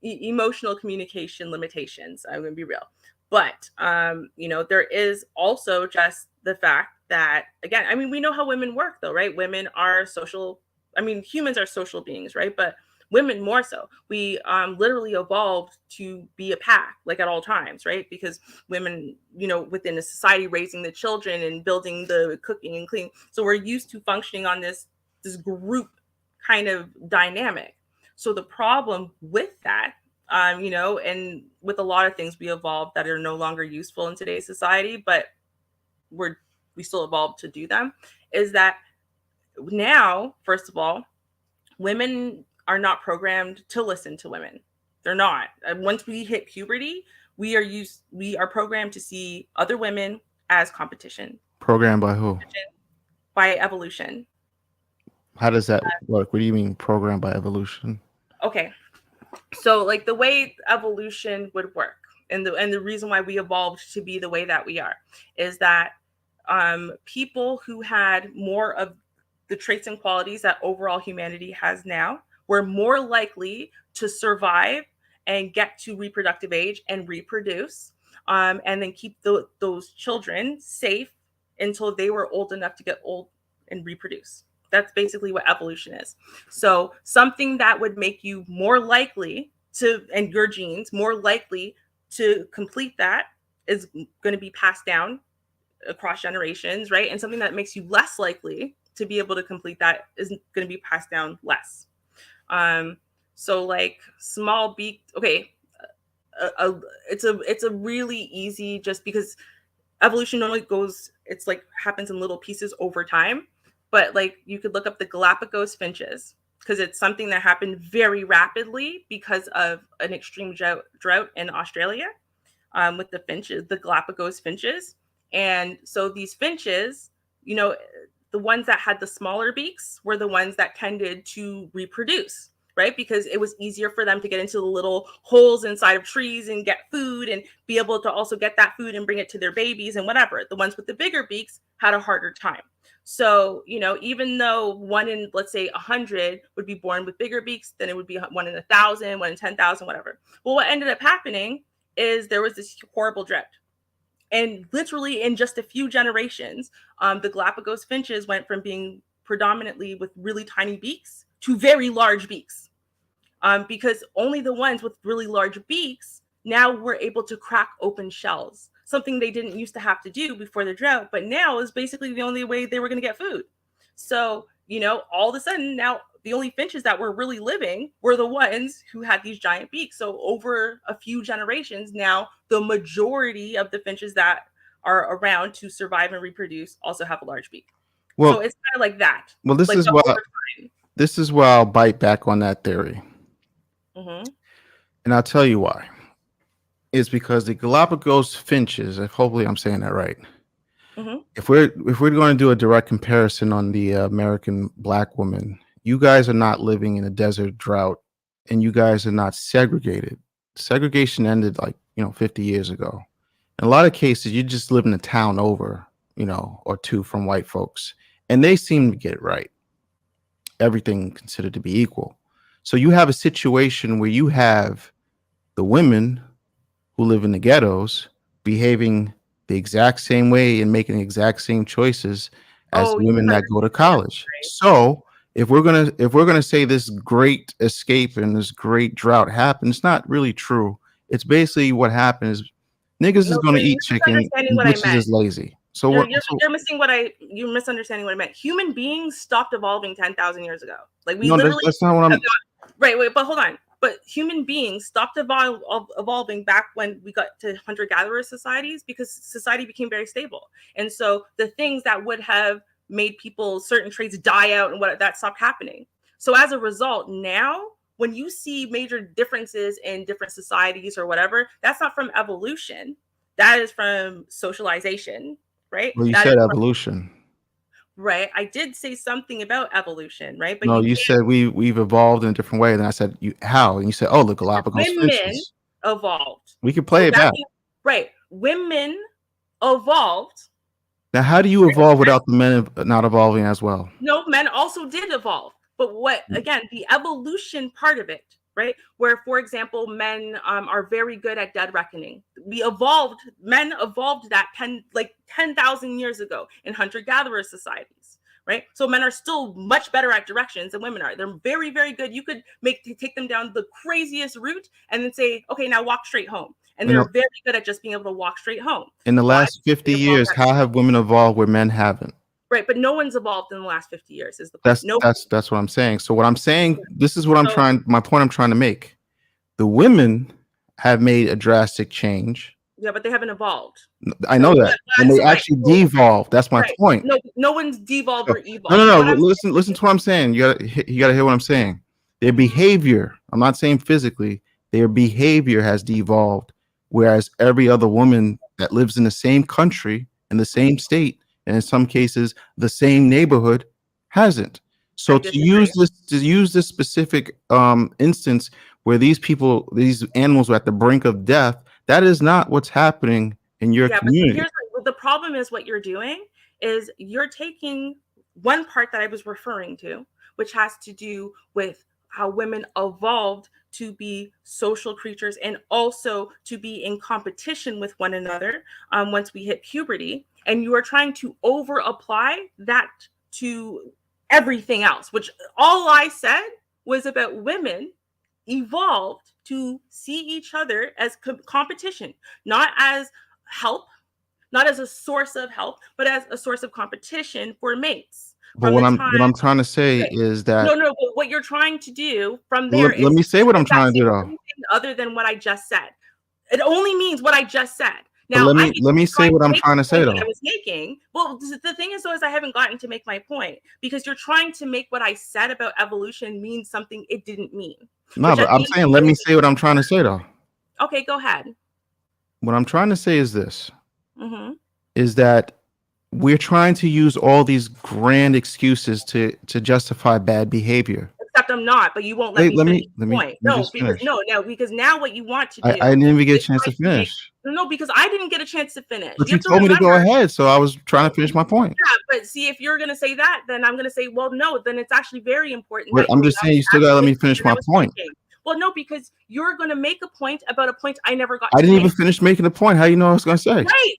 emotional communication limitations. I'm going to be real. But, you know, there is also just the fact that, again, I mean, we know how women work, though, right? Women are social. I mean, humans are social beings, right? But women more so. We literally evolved to be a pack, like at all times, right? Because women, you know, within a society, raising the children and building the cooking and cleaning. So we're used to functioning on this group kind of dynamic. So the problem with that, you know, and with a lot of things we evolved that are no longer useful in today's society, but we still evolved to do them, is that now, first of all, women are not programmed to listen to women. They're not. Once we hit puberty, we are programmed to see other women as competition. Programmed by who? By evolution. How does that work? What do you mean programmed by evolution? Okay. So like the way evolution would work, and the reason why we evolved to be the way that we are, is that people who had more of the traits and qualities that overall humanity has now were more likely to survive and get to reproductive age and reproduce, and then keep those children safe until they were old enough to get old and reproduce. That's basically what evolution is. So something that would make you more likely to, and your genes more likely to complete that, is going to be passed down across generations, right? And something that makes you less likely to be able to complete that is going to be passed down less. So like small beak, okay, it's a really easy, just because evolution normally goes, it's like happens in little pieces over time. But like you could look up the Galapagos finches, because it's something that happened very rapidly because of an extreme drought in Australia, with the finches, the Galapagos finches. And so these finches, you know, the ones that had the smaller beaks were the ones that tended to reproduce, right? Because it was easier for them to get into the little holes inside of trees and get food and be able to also get that food and bring it to their babies and whatever. The ones with the bigger beaks had a harder time. So, you know, even though one in, let's say, 100 would be born with bigger beaks, then it would be 1 in 1,000, 1 in 10,000, whatever. Well, what ended up happening is there was this horrible drought. And literally in just a few generations, the Galapagos finches went from being predominantly with really tiny beaks to very large beaks, because only the ones with really large beaks now were able to crack open shells, something they didn't used to have to do before the drought, but now is basically the only way they were going to get food. So, you know, all of a sudden now the only finches that were really living were the ones who had these giant beaks. So over a few generations now, the majority of the finches that are around to survive and reproduce also have a large beak. Well, so it's kind of like that. well, Like this is where I'll bite back on that theory. Mm-hmm. And I'll tell you why. It's because the Galapagos finches, if hopefully I'm saying that right. Mm-hmm. If we're going to do a direct comparison on the American black woman, you guys are not living in a desert drought, and you guys are not segregated. Segregation ended 50 years ago. In a lot of cases, you just live in a town over, or two from white folks, and they seem to get it right. Everything considered to be equal. So you have a situation where you have the women who live in the ghettos behaving the exact same way and making the exact same choices as women that go to college. So if we're gonna say this great escape and this great drought happened, it's not really true. It's basically what happened is niggas is gonna eat chicken and bitches is lazy. So you're misunderstanding what I meant. Human beings stopped evolving 10,000 years ago. Like we that's not what I'm. Wait, but hold on. But human beings stopped evolving back when we got to hunter-gatherer societies, because society became very stable. And so the things that would have made people certain traits die out and what that stopped happening. So as a result, now when you see major differences in different societies or whatever, that's not from evolution. That is from socialization, right? Well, you said evolution. Right. I did say something about evolution, right? But no, you said we've evolved in a different way. Then I said, how? And you said, oh, the Galapagos finches evolved. We could play it back. Right. Women evolved. Now, how do you evolve without the men not evolving as well? No, men also did evolve. But again, the evolution part of it, right? Where, for example, men are very good at dead reckoning. Men evolved that 10,000 years ago in hunter-gatherer societies, right? So men are still much better at directions than women are. They're very, very good. You could take them down the craziest route and then say, okay, now walk straight home. And they're very good at just being able to walk straight home. In the last 50 years, how have women evolved where men haven't? Right, but no one's evolved in the last 50 years. Is the point. That's what I'm saying. So what I'm saying, this is what my point I'm trying to make. The women have made a drastic change. Yeah, but they haven't evolved. I know that. And they actually devolved. That's my point. No one's devolved or evolved. No. Listen to what I'm saying. You gotta hear what I'm saying. Their behavior, I'm not saying physically, their behavior has devolved, whereas every other woman that lives in the same country, in the same state, and in some cases the same neighborhood hasn't. So to use this specific instance where these animals were at the brink of death, that is not what's happening in your community. But the problem is what you're doing is you're taking one part that I was referring to, which has to do with how women evolved to be social creatures and also to be in competition with one another once we hit puberty. And you are trying to over apply that to everything else, which all I said was about women evolved to see each other as competition, not as help, not as a source of help, but as a source of competition for mates. But From the time, what I'm trying to say okay, is that no, but what you're trying to do from there let is me say what I'm that trying to do same though. thing other than what I just said. It only means what I just said. But Now, I could let me try say what to I'm make trying the to say point that though. I was making. Well, the thing is, though, is I haven't gotten to make my point because you're trying to make what I said about evolution mean something it didn't mean. No, Which but at the I'm end of saying the let day, me say what I'm trying to say though. okay, go ahead. What I'm trying to say is this: Hmm. is that we're trying to use all these grand excuses to justify bad behavior. Except I'm not, but you won't let Wait, me finish the let point. me No, just because finish. because now what you want to I do didn't even get a is chance try to to make finish. no, because I didn't get a chance to finish. But You you have to told me to go remember. ahead, so I was trying to finish my point. Yeah, but see, if you're gonna say that, then I'm gonna say, well, no, then it's actually very important But that you I'm allow just saying me you to still gotta let actually me make the point finish that I my was point. making. Well, no, because you're gonna make a point about a point I never got I to didn't even make. finish making the point. How you know what I was gonna say? Right.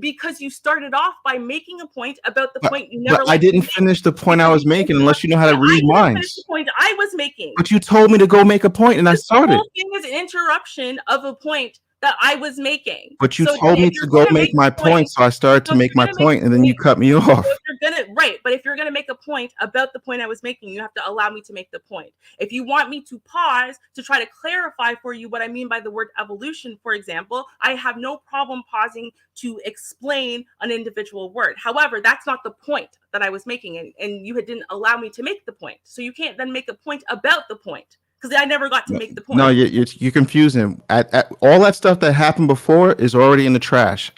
Because you started off by making a point about the But point you never I like to didn't make finish the point I because you was making unless you know how to and I read didn't finish the minds. point I was making. But you told me to go make a point and I This started. whole thing is an interruption of a point that I was making. But you So then told if me you're to go gonna make make my a point, point, so I started to so if make you're my gonna make point, and a then you point, cut me so off. if you're gonna right, but if you're gonna make a point about the point I was making, you have to allow me to make the point. If you want me to pause to try to clarify for you what I mean by the word evolution, for example, I have no problem pausing to explain an individual word. However, that's not the point that I was making, and you didn't allow me to make the point. So you can't then make a point about the point because I never got to make the point. No, you're confusing. At all that stuff that happened before is already in the trash.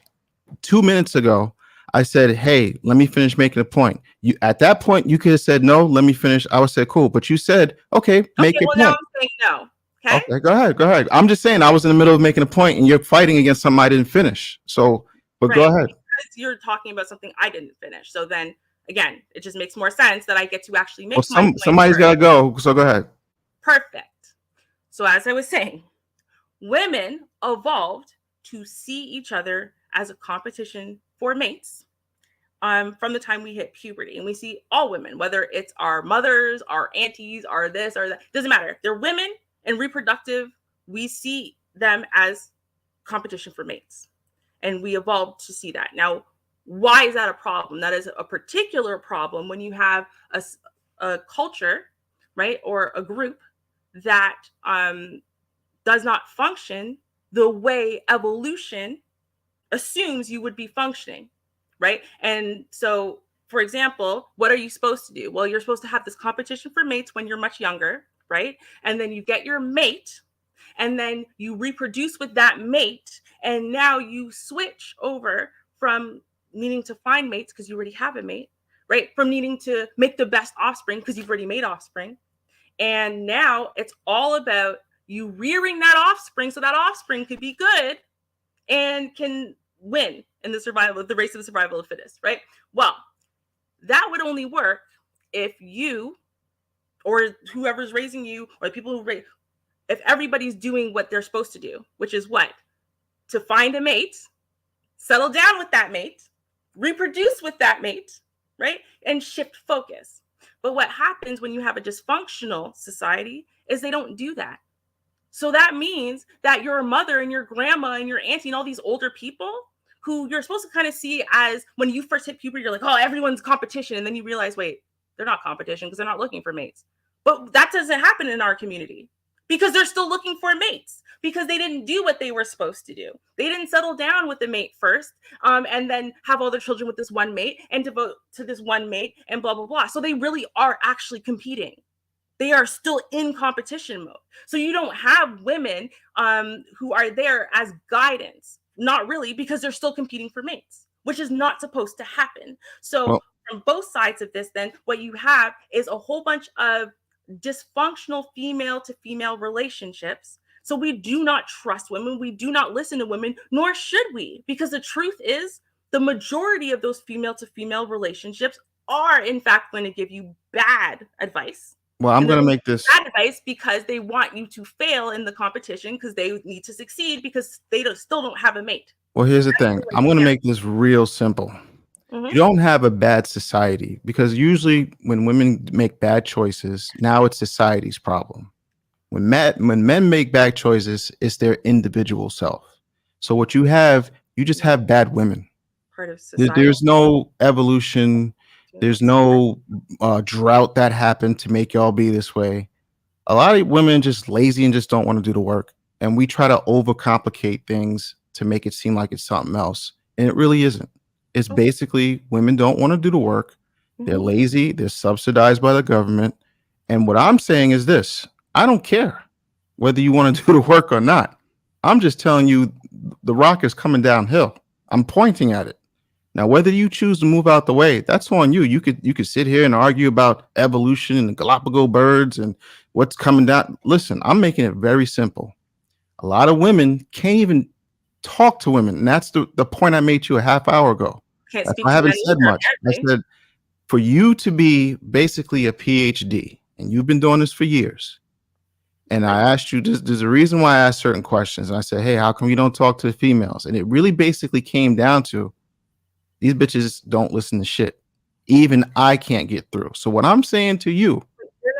2 minutes ago, I said, "Hey, let me finish making a point." You at that point, you could have said, "No, let me finish." I would say, "Cool," but you said, "Okay, make Okay, your well now point." I'm saying no. Okay. Okay, go ahead, go ahead. I'm just saying I was in the middle of making a point, and you're fighting against something I didn't finish. So, but go Right. ahead. Because you're talking about something I didn't finish. So then again, it just makes more sense that I get to actually Well, make my point somebody's first. got to go. So go ahead. Perfect. So as I was saying, women evolved to see each other as a competition for mates from the time we hit puberty. And we see all women, whether it's our mothers, our aunties, or this or that, doesn't matter. They're women and reproductive. We see them as competition for mates. And we evolved to see that. Now, why is that a problem? That is a particular problem when you have a culture, right, or a group that does not function the way evolution assumes you would be functioning, right? And so, for example, what are you supposed to do? Well, you're supposed to have this competition for mates when you're much younger, right? And then you get your mate, and then you reproduce with that mate, and now you switch over from needing to find mates because you already have a mate, right? From needing to make the best offspring because you've already made offspring. And now it's all about you rearing that offspring so that offspring could be good and can win in the race of the survival of the fittest, right? Well, that would only work if you or whoever's raising you or the people who raise, if everybody's doing what they're supposed to do, which is what? To find a mate, settle down with that mate, reproduce with that mate, right? And shift focus. But what happens when you have a dysfunctional society is they don't do that. So that means that your mother and your grandma and your auntie and all these older people who you're supposed to kind of see as when you first hit puberty, you're like, oh, everyone's competition. And then you realize, wait, they're not competition because they're not looking for mates. But that doesn't happen in our community because they're still looking for mates because they didn't do what they were supposed to do. They didn't settle down with the mate first and then have all their children with this one mate and devote to this one mate and blah, blah, blah. So they really are actually competing. They are still in competition mode. So you don't have women who are there as guidance. Not really, because they're still competing for mates, which is not supposed to happen. So Well, from both sides of this, then what you have is a whole bunch of dysfunctional female to female relationships. So we do not trust women. We do not listen to women, nor should we, because the truth is the majority of those female to female relationships are in fact going to give you bad advice. Well, I'm And going then to they make give this. bad advice because they want you to fail in the competition because they need to succeed because they still don't have a mate. Well, here's the thing. I'm going to make this real simple. You don't have a bad society, because usually when women make bad choices, now it's society's problem. When men make bad choices, it's their individual self. So what you just have bad women. Part of society. There's no evolution. There's no drought that happened to make y'all be this way. A lot of women just lazy and just don't want to do the work. And we try to overcomplicate things to make it seem like it's something else. And it really isn't. It's basically women don't want to do the work. They're lazy. They're subsidized by the government. And what I'm saying is this: I don't care whether you want to do the work or not. I'm just telling you the rock is coming downhill. I'm pointing at it. Now, whether you choose to move out the way, that's on you. You could sit here and argue about evolution and the Galapagos birds and what's coming down. Listen, I'm making it very simple. A lot of women can't even talk to women. And that's the point I made to you a half hour ago. I haven't said much. I said, for you to be basically a PhD, and you've been doing this for years, and I asked you, there's a reason why I asked certain questions. And I said, hey, how come you don't talk to the females? And it really basically came down to, these bitches don't listen to shit. Even I can't get through. So what I'm saying to you,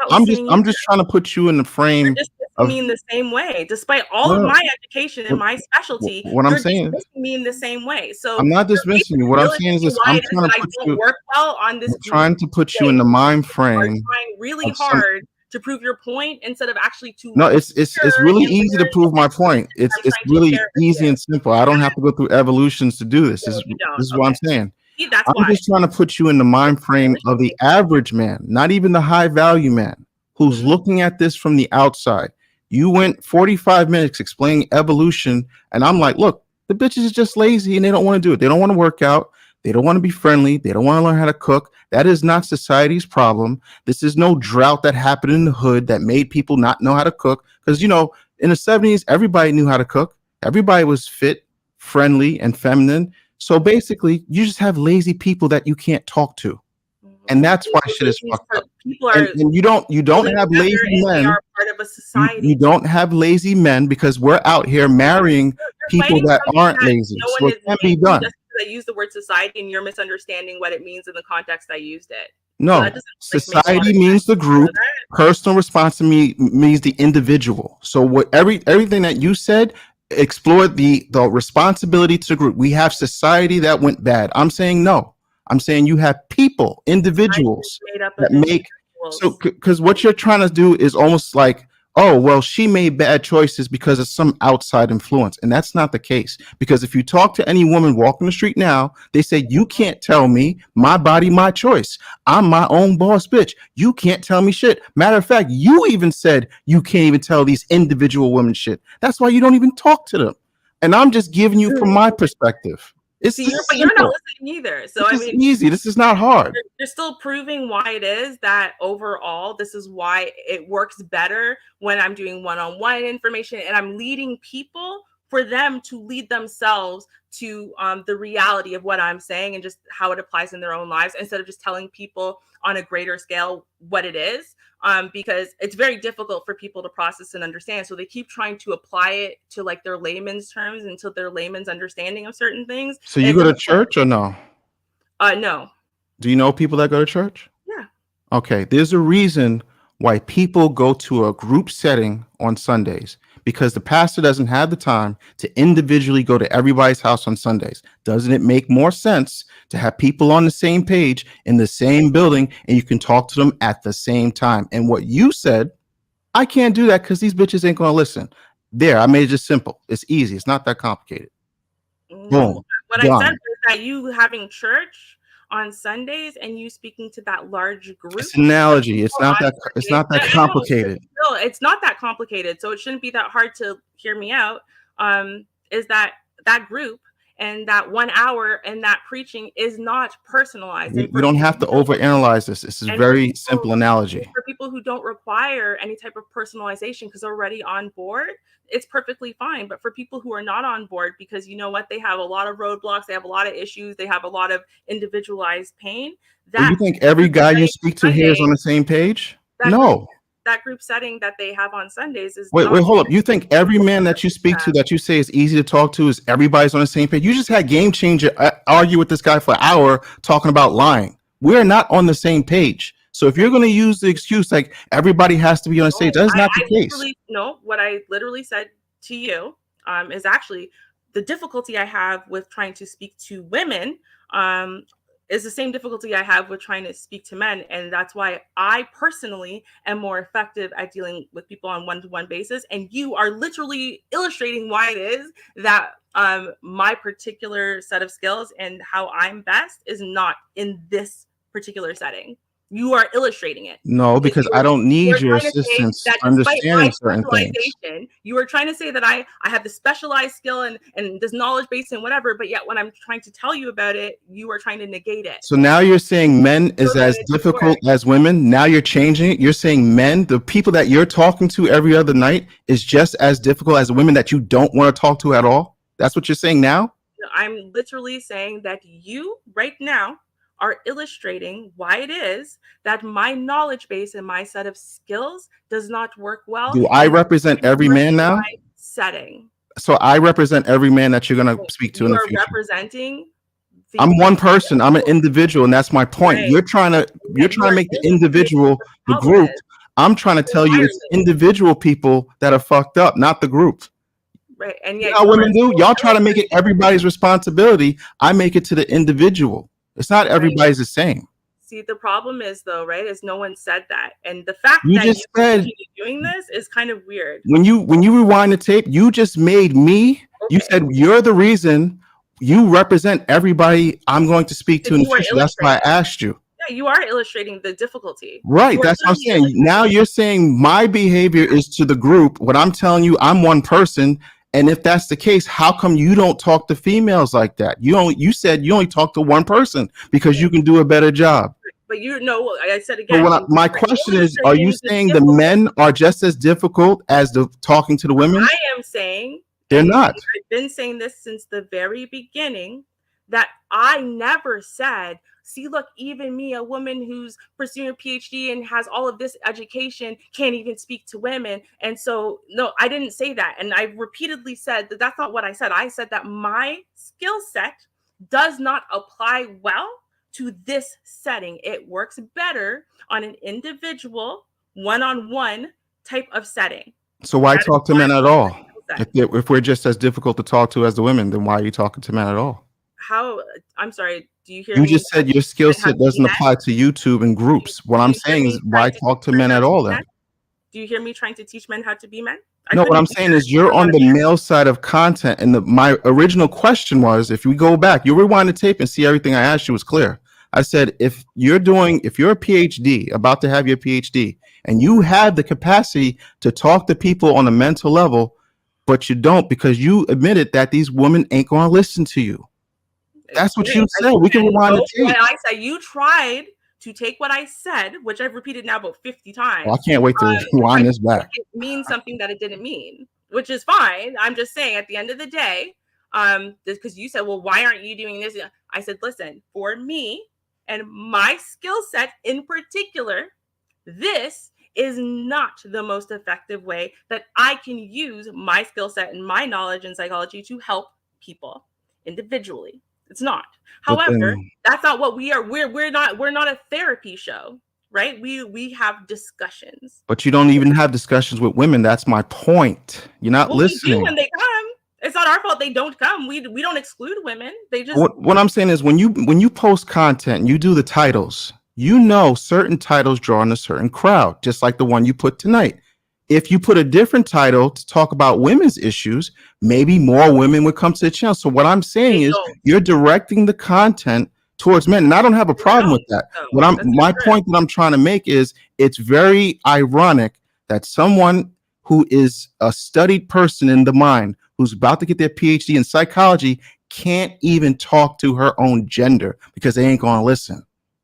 I'm just trying to put you in the frame. You're dismissing me in the same way, despite all of my education and my specialty. What I'm saying, dismissing me in the same way. So I'm not dismissing you. What I'm saying is this: I'm trying to put you. Work well on this. Trying to put you in the mind frame. Trying really hard to prove your point instead of actually to. No, it's really easy to prove my point. It's really easy and simple. I don't have to go through evolutions to do this. This is what I'm saying. See, that's I'm just trying to put you in the mind frame of the average man, not even the high value man, who's looking at this from the outside. You went 45 minutes explaining evolution, and I'm like, look, the bitches is just lazy and they don't want to do it. They don't want to work out. They don't want to be friendly. They don't want to learn how to cook. That is not society's problem. This is no drought that happened in the hood that made people not know how to cook. Because, in the 70s, everybody knew how to cook. Everybody was fit, friendly, and feminine. So basically, you just have lazy people that you can't talk to. And that's why shit is fucked up. And you don't have lazy men. Are part of a society. You don't have lazy men because we're out here marrying people that aren't lazy. So it can be done. Just because I use the word society and you're misunderstanding what it means in the context I used it. No, society means the group. Personal responsibility means the individual. So everything that you said explored the responsibility to the group. We have society that went bad. I'm saying no. I'm saying you have people, individuals that make. So, because what you're trying to do is almost like, oh, well, she made bad choices because of some outside influence. And that's not the case. Because if you talk to any woman walking the street now, they say, you can't tell me, my body, my choice. I'm my own boss, bitch. You can't tell me shit. Matter of fact, you even said you can't even tell these individual women shit. That's why you don't even talk to them. And I'm just giving you from my perspective. But you're not listening either. So this is easy. This is not hard. You're still proving why it is that overall, this is why it works better when I'm doing one-on-one information and I'm leading people for them to lead themselves to the reality of what I'm saying and just how it applies in their own lives instead of just telling people on a greater scale what it is. Because it's very difficult for people to process and understand. So they keep trying to apply it to like their layman's terms and to their layman's understanding of certain things. So you go to church or no? No. Do you know people that go to church? Yeah. Okay. There's a reason why people go to a group setting on Sundays, because the pastor doesn't have the time to individually go to everybody's house on Sundays. Doesn't it make more sense to have people on the same page in the same building and you can talk to them at the same time? And what you said, I can't do that because these bitches ain't going to listen. There, I made it just simple. It's easy. It's not that complicated. Boom. What I said was that you having church on Sundays and you speaking to that large group. It's an analogy. It's not that complicated. No, it's not that complicated. So it shouldn't be that hard to hear me out. Is that group and that 1 hour and that preaching is not personalized. We don't have to overanalyze this. This is a very simple analogy. For people who don't require any type of personalization because they're already on board, it's perfectly fine. But for people who are not on board, because you know what, they have a lot of roadblocks, they have a lot of issues, they have a lot of individualized pain. You think every guy you speak to here is on the same page? No. That group setting that they have on Sundays is Wait, not. hold up. You think every man that you speak to that you say is easy to talk to is everybody's on the same page? You just had Game Changer argue with this guy for an hour talking about lying. We're not on the same page. So if you're going to use the excuse like everybody has to be on the stage, that's not the case. No, what I literally said to you is actually the difficulty I have with trying to speak to women is the same difficulty I have with trying to speak to men. And that's why I personally am more effective at dealing with people on one-to-one basis. And you are literally illustrating why it is that my particular set of skills and how I'm best is not in this particular setting. You are illustrating it. No, because I don't need your assistance understanding certain things. You are trying to say that I have the specialized skill and this knowledge base and whatever, but yet when I'm trying to tell you about it, you are trying to negate it. So now you're saying men is as difficult as women. Now you're changing it. You're saying men, the people that you're talking to every other night, is just as difficult as women that you don't want to talk to at all. That's what you're saying now? I'm literally saying that you right now are illustrating why it is that my knowledge base and my set of skills does not work well. Do I represent every man now? Setting. So I represent every man that you're going to speak to in the future. Representing. I'm one person. I'm an individual, and that's my point. Right. You're trying to make the individual the group. I'm trying to tell you it's individual people that are fucked up, not the group. Right. And yet, how women do. Y'all try to make it everybody's responsibility. I make it to the individual. It's not everybody's the same. See, the problem is though, right? Is no one said that, and the fact you that just you said doing this is kind of weird. When you rewind the tape, you just made me. Okay. You said you're the reason. You represent everybody I'm going to speak to in the future. That's why I asked you. Yeah, you are illustrating the difficulty. Right. That's what I'm saying. Now you're saying my behavior is to the group. What I'm telling you, I'm one person. And if that's the case, how come you don't talk to females like that? You said you only talk to one person because you can do a better job. But you know, I said again. My question is, are you saying the men are just as difficult as the talking to the women? I am saying they're not. I've been saying this since the very beginning that I never said, see, look, even me, a woman who's pursuing a PhD and has all of this education, can't even speak to women. And so, no, I didn't say that. And I repeatedly said that that's not what I said. I said that my skill set does not apply well to this setting. It works better on an individual, one-on-one type of setting. So why talk to men at all? If we're just as difficult to talk to as the women, then why are you talking to men at all? How? I'm sorry. Do you hear me? You just said your skill set doesn't apply to YouTube and groups. What I'm saying is, why talk to men at all then? Do you hear me trying to teach men how to be men? No, what I'm saying is you're on the male side of content. And my original question was, if we go back, you rewind the tape and see everything I asked you was clear. I said, if you're a PhD, about to have your PhD, and you have the capacity to talk to people on a mental level, but you don't because you admitted that these women ain't going to listen to you. That's what you said. We can rewind the tape. I said you tried to take what I said, which I've repeated now about 50 times. Well, I can't wait to rewind this back. It means something that it didn't mean, which is fine. I'm just saying at the end of the day, because you said, well, why aren't you doing this? I said, listen, for me and my skill set in particular, this is not the most effective way that I can use my skill set and my knowledge in psychology to help people individually. It's not. However, that's not what we are. We're not a therapy show, right? We have discussions. But you don't even have discussions with women. That's my point. You're not listening. We do when they come. It's not our fault they don't come. We don't exclude women. They just. What I'm saying is when you post content and you do the titles, you know certain titles draw in a certain crowd, just like the one you put tonight. If you put a different title to talk about women's issues, maybe more women would come to the channel. So what I'm saying is you're directing the content towards men. And I don't have a problem with that. My point that I'm trying to make is it's very ironic that someone who is a studied person in the mind, who's about to get their PhD in psychology, can't even talk to her own gender because they ain't going to listen.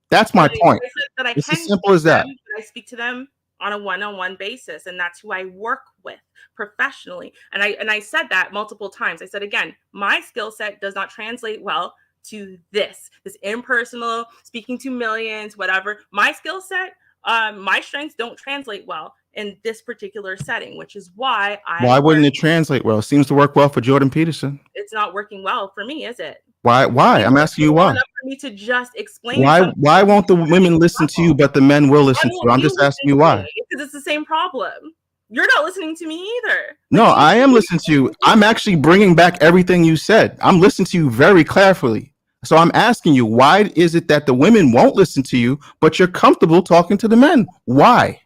That's my point. It's as simple as that. I speak to them on a one-on-one basis, and that's who I work with professionally. And I said that multiple times. I said, again, my skill set does not translate well to this impersonal, speaking to millions, whatever. My skill set My strengths don't translate well in this particular setting, which is why Why wouldn't it translate well? It seems to work well for Jordan Peterson. It's not working well for me, is it? Why? I'm asking you why. Enough for me to just explain something. Why won't the women listen to you, but the men will listen to you? I'm just asking you why. Because it's the same problem. You're not listening to me either. No, I am listening to you. I'm actually bringing back everything you said. I'm listening to you very carefully. So I'm asking you, why is it that the women won't listen to you, but you're comfortable talking to the men? Why?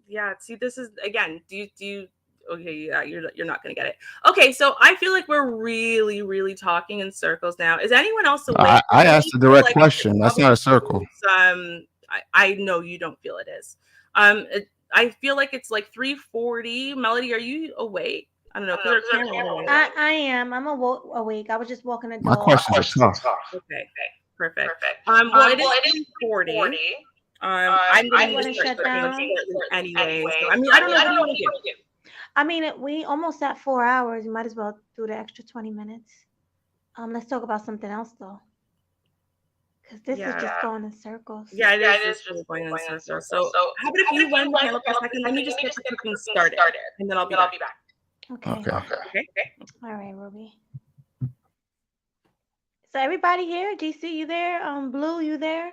Yeah, see, this is, again, do you okay, yeah, you're not gonna get it. Okay, so I feel like we're really talking in circles now. Is anyone else awake? I asked a direct question. That's not a circle. I know you don't feel it is. I feel like it's like 3:40. Melody, are you awake? I don't know. I am. I'm awake. I was just walking the dog. My questions are tough. Okay, perfect. Well, it is 3:40. I'm going to shut down anyway. So, I mean, I don't know what you want to do. I mean, we almost at 4 hours. You might as well do the extra 20 minutes. Let's talk about something else though, because this is just going in circles. Yeah, it is just going in circles. So, how about if you run the panel for a second? Let me just get the thing started, and then I'll be back. Okay. Okay. All right, Ruby. So everybody here, GC, you there? Blue, you there?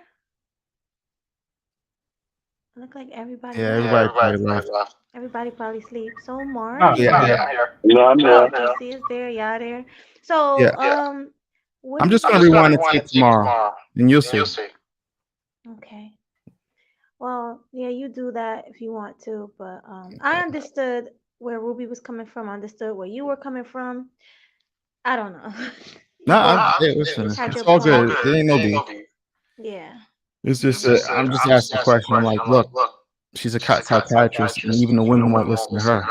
Look like everybody. Yeah, everybody probably left. Everybody probably sleep. So Mars. Yeah. No, I'm there. GC is there. Y'all there. So I'm just gonna rewind the tape tomorrow, and you'll see. Okay. Well, yeah, you do that if you want to, but I understood where Ruby was coming from. I understood where you were coming from. I don't know. Listen, it's all good. It ain't no beef. Yeah. It's just I'm just asking a question. I'm like, look, she's a psychiatrist, and even the women won't listen to her.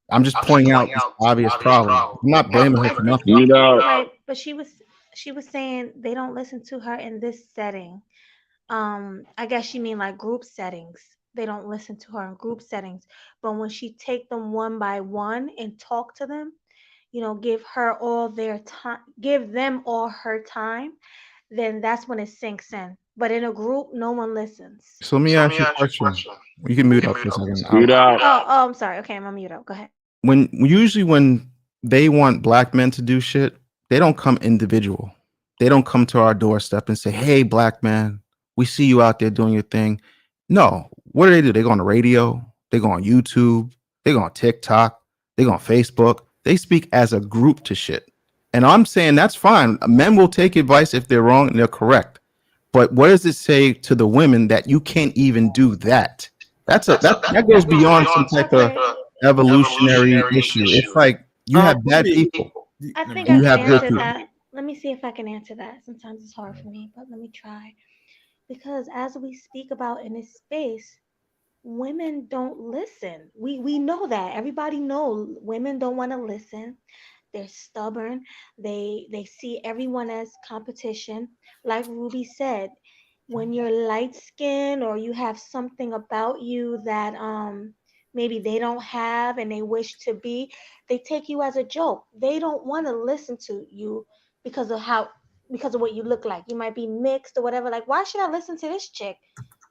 I'm just pointing out this obvious problem. I'm not blaming her for nothing. Right, but she was saying they don't listen to her in this setting. I guess you mean like group settings. They don't listen to her in group settings. But when she take them one by one and talk to them, give her all their time, give them all her time, then that's when it sinks in. But in a group, no one listens. So let me ask you a question. You can mute up for a second. Mute out. Oh, I'm sorry. Okay, I'm gonna mute up. Go ahead. Usually when they want black men to do shit, they don't come individual. They don't come to our doorstep and say, "Hey, black man, we see you out there doing your thing." No, what do? They go on the radio. They go on YouTube. They go on TikTok. They go on Facebook. They speak as a group to shit. And I'm saying that's fine. Men will take advice if they're wrong and they're correct. But what does it say to the women that you can't even do that? That goes beyond some type of evolutionary issue. It's like you have bad people. I think and I you can have good answer people. that. Let me see if I can answer that. Sometimes it's hard for me, but let me try. Because as we speak about in this space, women don't listen. We know that. Everybody knows women don't want to listen. They're stubborn. They see everyone as competition. Like Ruby said, when you're light skinned or you have something about you that maybe they don't have and they wish to be, they take you as a joke. They don't want to listen to you because of what you look like. You might be mixed or whatever. Like, why should I listen to this chick?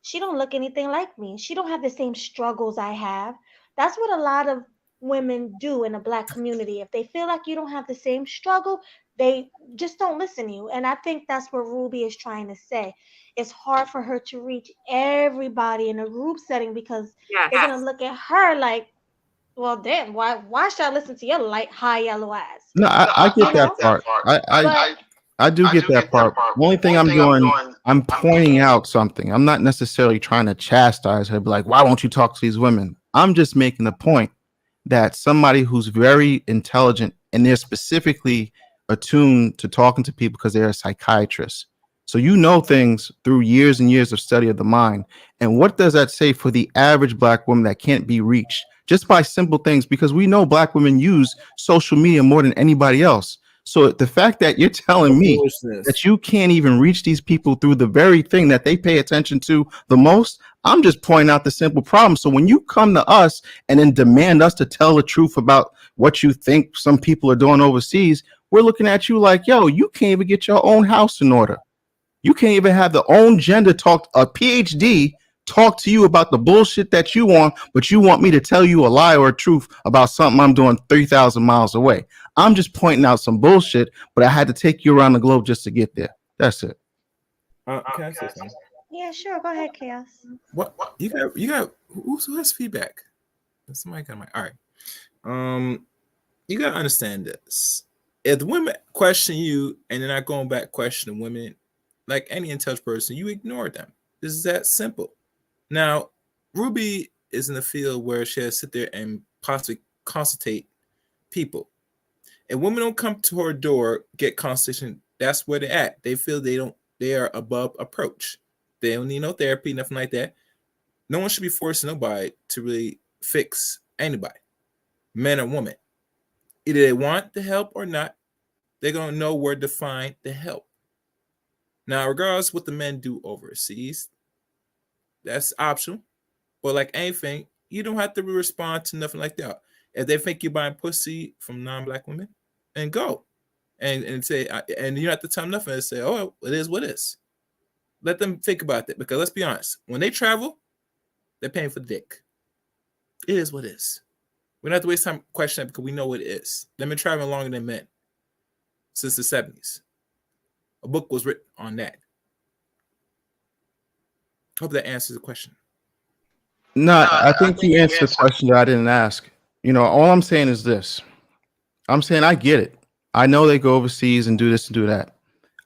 She don't look anything like me. She don't have the same struggles I have. That's what a lot of women do in the black community. If they feel like you don't have the same struggle, they just don't listen to you. And I think that's what Ruby is trying to say. It's hard for her to reach everybody in a group setting because they're gonna look at her like, well, then why should I listen to your light high yellow eyes? No, I get that part. I do get that part. The only thing I'm doing, I'm pointing out something. I'm not necessarily trying to chastise her, be like, why won't you talk to these women? I'm just making the point that somebody who's very intelligent and they're specifically attuned to talking to people because they're a psychiatrist. So you know things through years and years of study of the mind. And what does that say for the average black woman that can't be reached just by simple things? Because we know black women use social media more than anybody else. So the fact that you're telling me that you can't even reach these people through the very thing that they pay attention to the most, I'm just pointing out the simple problem. So when you come to us and then demand us to tell the truth about what you think some people are doing overseas, we're looking at you like, yo, you can't even get your own house in order. You can't even have the own gender talk, a PhD talk to you about the bullshit that you want, but you want me to tell you a lie or a truth about something I'm doing 3,000 miles away. I'm just pointing out some bullshit, but I had to take you around the globe just to get there. That's it. Can I say something? Yeah, sure. Go ahead, Chaos. What you got? Who has feedback? Somebody got my all right. You gotta understand this. If the women question you and they're not going back questioning women, like any in touch person, you ignore them. This is that simple. Now, Ruby is in the field where she has to sit there and possibly consultate people. If women don't come to her door, get consultation, that's where they're at. They feel they are above approach. They don't need no therapy, nothing like that. No one should be forcing nobody to really fix anybody, man or woman. Either they want the help or not, they're going to know where to find the help. Now, regardless what the men do overseas, that's optional. But like anything, you don't have to respond to nothing like that. If they think you're buying pussy from non-black women, and go. And say, and you don't have to tell them nothing and say, oh, it is what it is. Let them think about that. Because let's be honest, when they travel, they're paying for the dick. It is what it is. We don't have to waste time questioning it because we know what it is. They've been traveling longer than men since the 70s. A book was written on that. Hope that answers the question. No, I think you answered the question that I didn't ask. You know, all I'm saying is this. I'm saying I get it. I know they go overseas and do this and do that.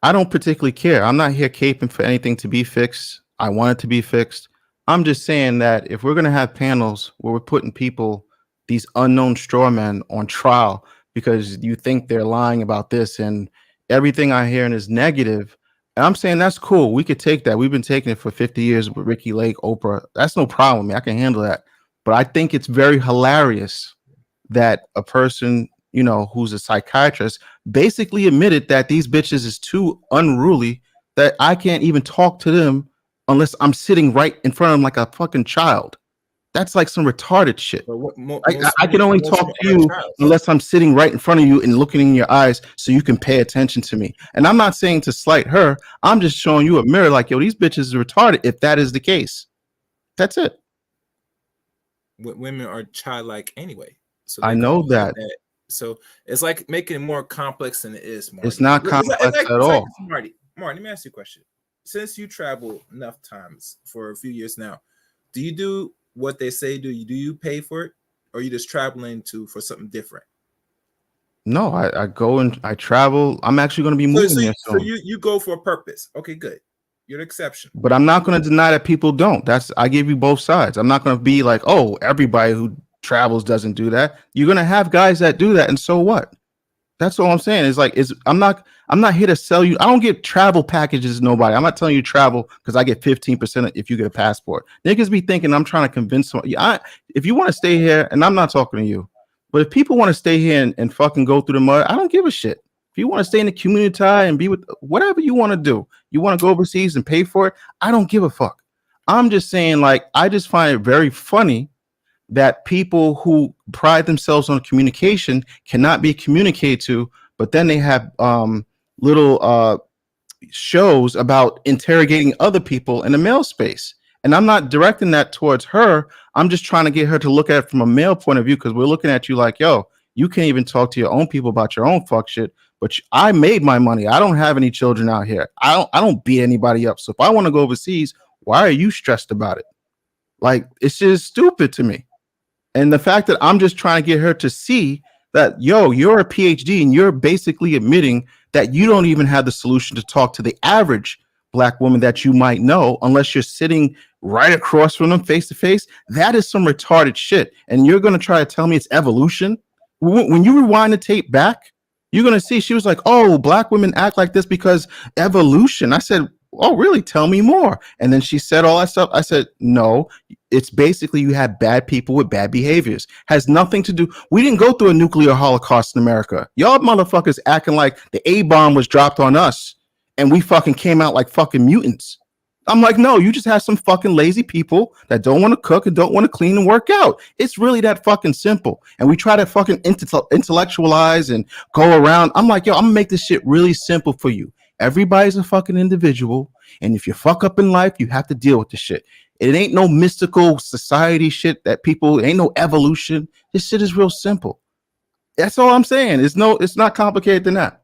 I don't particularly care. I'm not here caping for anything to be fixed. I want it to be fixed. I'm just saying that if we're going to have panels where we're putting people, these unknown straw men, on trial because you think they're lying about this and everything I hear is negative, and I'm saying that's cool. We could take that. We've been taking it for 50 years with Ricky Lake, Oprah. That's no problem with me. I can handle that. But I think it's very hilarious that a person, you know, who's a psychiatrist basically admitted that these bitches is too unruly that I can't even talk to them unless I'm sitting right in front of them like a fucking child. That's like some retarded shit. I can only talk to you unless I'm sitting right in front of you and looking in your eyes so you can pay attention to me. And I'm not saying to slight her. I'm just showing you a mirror like, yo, these bitches are retarded if that is the case. That's it. Women are childlike anyway. So I know that. So it's like making it more complex than it is, Marty. It's not complex at all. Marty, let me ask you a question. Since you travel enough times for a few years now, do you do what they say? Do you pay for it, or are you just traveling for something different? No, I go and I travel. I'm actually going to be moving there soon. So you go for a purpose. Okay, good. You're the exception. But I'm not going to deny that people don't. I give you both sides. I'm not going to be like, oh, everybody who travels doesn't do that. You're going to have guys that do that, and so what? That's all I'm saying. Is like, I'm not here to sell you. I don't get travel packages to nobody. I'm not telling you travel because I get 15% if you get a passport. Niggas be thinking I'm trying to convince them. If you want to stay here, and I'm not talking to you, but if people want to stay here and fucking go through the mud, I don't give a shit. If you want to stay in the community and be with whatever you want to do, you want to go overseas and pay for it, I don't give a fuck. I'm just saying, like, I just find it very funny that people who pride themselves on communication cannot be communicated to, but then they have little shows about interrogating other people in the male space. And I'm not directing that towards her. I'm just trying to get her to look at it from a male point of view, because we're looking at you like, yo, you can't even talk to your own people about your own fuck shit. But I made my money. I don't have any children out here. I don't beat anybody up. So if I want to go overseas, why are you stressed about it? Like, it's just stupid to me. And the fact that I'm just trying to get her to see that, yo, you're a PhD and you're basically admitting that you don't even have the solution to talk to the average black woman that you might know unless you're sitting right across from them face to face. That is some retarded shit. And you're going to try to tell me it's evolution? When you rewind the tape back, you're going to see she was like, oh, black women act like this because evolution. I said, oh, really? Tell me more. And then she said all that stuff. I said, no, it's basically you have bad people with bad behaviors. Has nothing to do. We didn't go through a nuclear holocaust in America. Y'all motherfuckers acting like the A-bomb was dropped on us and we fucking came out like fucking mutants. I'm like, no, you just have some fucking lazy people that don't want to cook and don't want to clean and work out. It's really that fucking simple. And we try to fucking intellectualize and go around. I'm like, yo, I'm gonna make this shit really simple for you. Everybody's a fucking individual, and if you fuck up in life, you have to deal with the shit. It ain't no mystical society shit that people ain't no evolution. This shit is real simple. That's all I'm saying. It's not complicated than that.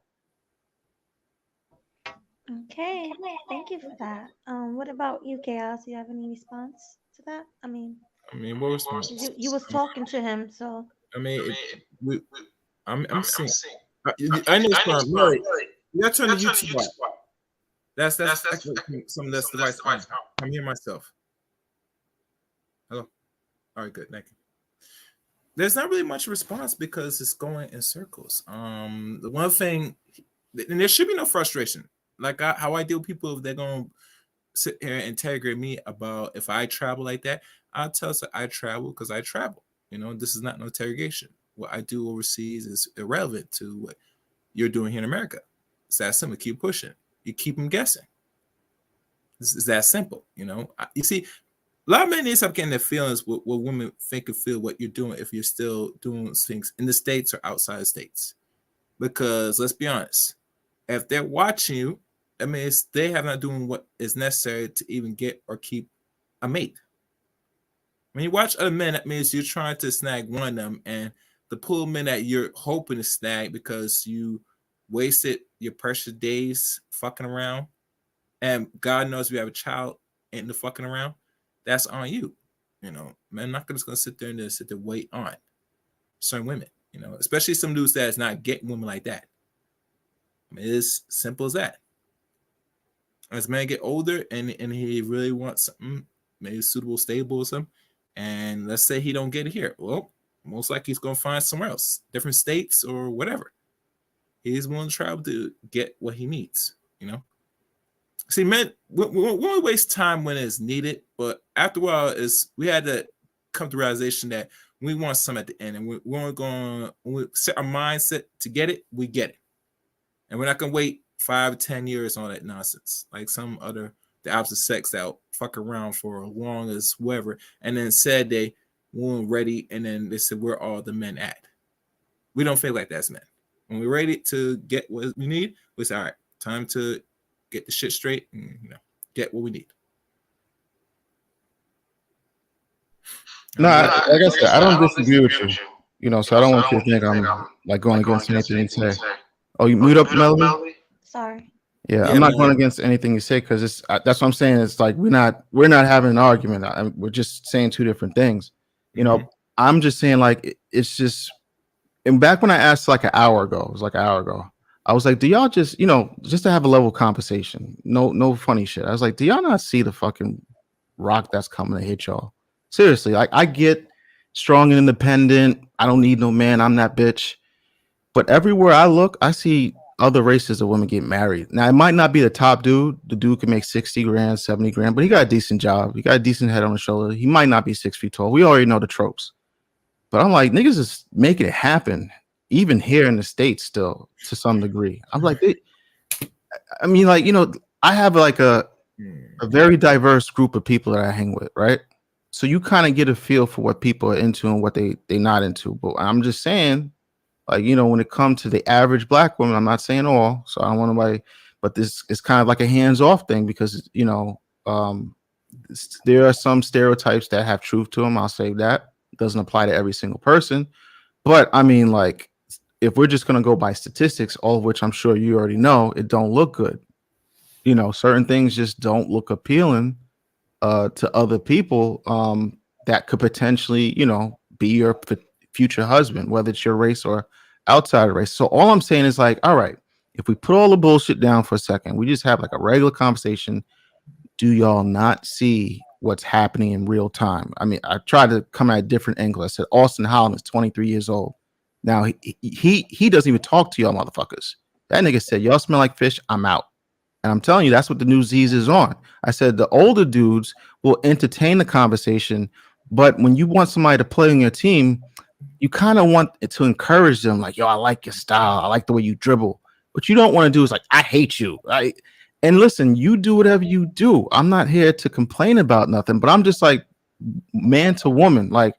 Okay, thank you for that. What about you, Chaos? You have any response to that? I mean, what response? you was talking to him, so I mean, I'm seeing. I know it's not Mary. You gotta turn the YouTube off. That's some of this device on. I'm hearing myself. Hello. All right, good. Thank you. There's not really much response because it's going in circles. The one thing, and there should be no frustration. Like how I deal with people, if they're gonna sit here and interrogate me about if I travel like that, I'll tell us that I travel because I travel. This is not no interrogation. What I do overseas is irrelevant to what you're doing here in America. It's that simple. Keep pushing. You keep them guessing. It's that simple. You see, a lot of men need to stop getting their feelings what women think and feel what you're doing if you're still doing things in the States or outside the States. Because let's be honest, if they're watching you, that means they have not doing what is necessary to even get or keep a mate. When you watch other men, that means you're trying to snag one of them, and the pool of men that you're hoping to snag because you wasted your precious days fucking around, and God knows we have a child in the fucking around, that's on you. Men not just gonna sit there and sit there wait on certain women. Especially some dudes that's not getting women like that. It's simple as that. As men get older and he really wants something maybe suitable, stable or something, and let's say he don't get it here, well, most likely he's gonna find somewhere else, different states or whatever. He's willing to travel to get what he needs. See, men, we won't waste time when it's needed, but after a while, we had to come to the realization that we want some at the end, and we're going when we set our mindset to get it, we get it, and we're not gonna wait 5 to 10 years on that nonsense like some other the opposite sex that fuck around for as long as whoever, and then said they weren't ready, and then they said we're all the men at. We don't feel like that as men. When we're ready to get what we need, we say, all right, time to get the shit straight and get what we need. No, like I said, I don't disagree with you. So I don't want you to think I'm like going against anything you say. Oh, you mute up, Melody? sorry. Yeah, Yeah, I'm not man. going against anything you say because that's what I'm saying. It's like we're not having an argument. We're just saying two different things. I'm just saying like it's just. And back when I asked like an hour ago, I was like, do y'all just just to have a level conversation, no funny shit. I was like, do y'all not see the fucking rock that's coming to hit y'all? Seriously, like I get strong and independent. I don't need no man. I'm that bitch. But everywhere I look, I see other races of women get married. Now it might not be the top dude. The dude can make 60 grand, 70 grand, but he got a decent job. He got a decent head on his shoulder. He might not be 6 feet tall. We already know the tropes. But I'm like, niggas is making it happen, even here in the States still to some degree. I'm like, I have like a very diverse group of people that I hang with, right? So you kind of get a feel for what people are into and what they not into. But I'm just saying, like, when it comes to the average black woman, I'm not saying all, so I don't want nobody, but this is kind of like a hands-off thing because, there are some stereotypes that have truth to them. I'll say that. Doesn't apply to every single person, but I mean, like, if we're just gonna go by statistics, all of which I'm sure you already know, it don't look good. Certain things just don't look appealing to other people that could potentially, be your future husband, whether it's your race or outside of race. So all I'm saying is like, all right, if we put all the bullshit down for a second, we just have like a regular conversation. Do y'all not see what's happening in real time? I mean, I tried to come at a different angle. I said Austin Holland is 23 years old. Now he doesn't even talk to y'all motherfuckers. That nigga said, y'all smell like fish, I'm out. And I'm telling you, that's what the new Z's is on. I said the older dudes will entertain the conversation, but when you want somebody to play on your team, you kind of want to encourage them, like, yo, I like your style. I like the way you dribble. What you don't want to do is like, I hate you. And listen, you do whatever you do. I'm not here to complain about nothing, but I'm just like, man to woman, like,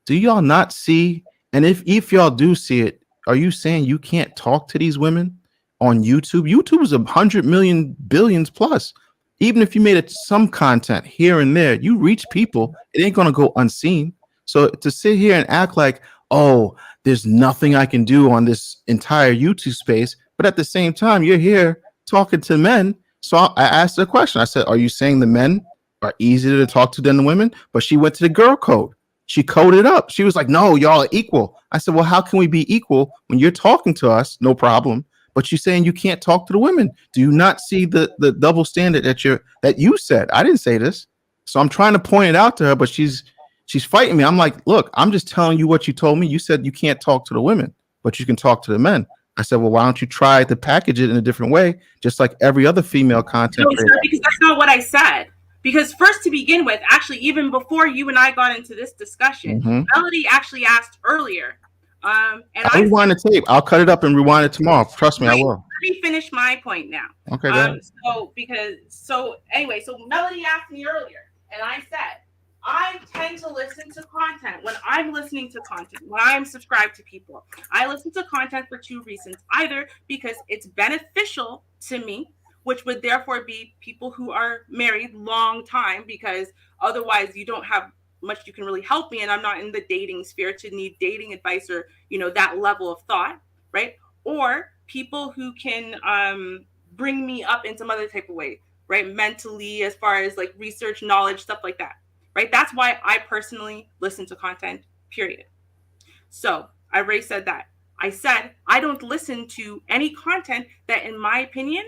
do y'all not see? And if y'all do see it, are you saying you can't talk to these women? on YouTube. YouTube is 100 million billions plus. Even if you made it some content here and there, you reach people. It ain't gonna go unseen. So to sit here and act like, oh, there's nothing I can do on this entire YouTube space, but at the same time, you're here talking to men. So I asked her a question. I said, are you saying the men are easier to talk to than the women? But she went to the girl code. She coded up. She was like, no, y'all are equal. I said, well, how can we be equal when you're talking to us? No problem. But you're saying you can't talk to the women. Do you not see the double standard that you said? I didn't say this. So I'm trying to point it out to her, but she's fighting me. I'm like, look, I'm just telling you what you told me. You said you can't talk to the women, but you can talk to the men. I said, well, why don't you try to package it in a different way, just like every other female content No, creator? because that's not what I said. Because first, to begin with, actually, even before you and I got into this discussion, Melody actually asked earlier. And I'll rewind the tape. I'll cut it up and rewind it tomorrow. Trust me, I will. Let me finish my point now. Okay, go ahead. So Melody asked me earlier, and I said, I tend to listen to content when I'm listening to content, when I'm subscribed to people. I listen to content for two reasons. Either because it's beneficial to me, which would therefore be people who are married long time, because otherwise you don't have much you can really help me, and I'm not in the dating sphere to need dating advice or that level of thought, right? Or people who can bring me up in some other type of way, right? Mentally, as far as like research, knowledge, stuff like that, right? That's why I personally listen to content, period. So I already said that. I said I don't listen to any content that, in my opinion,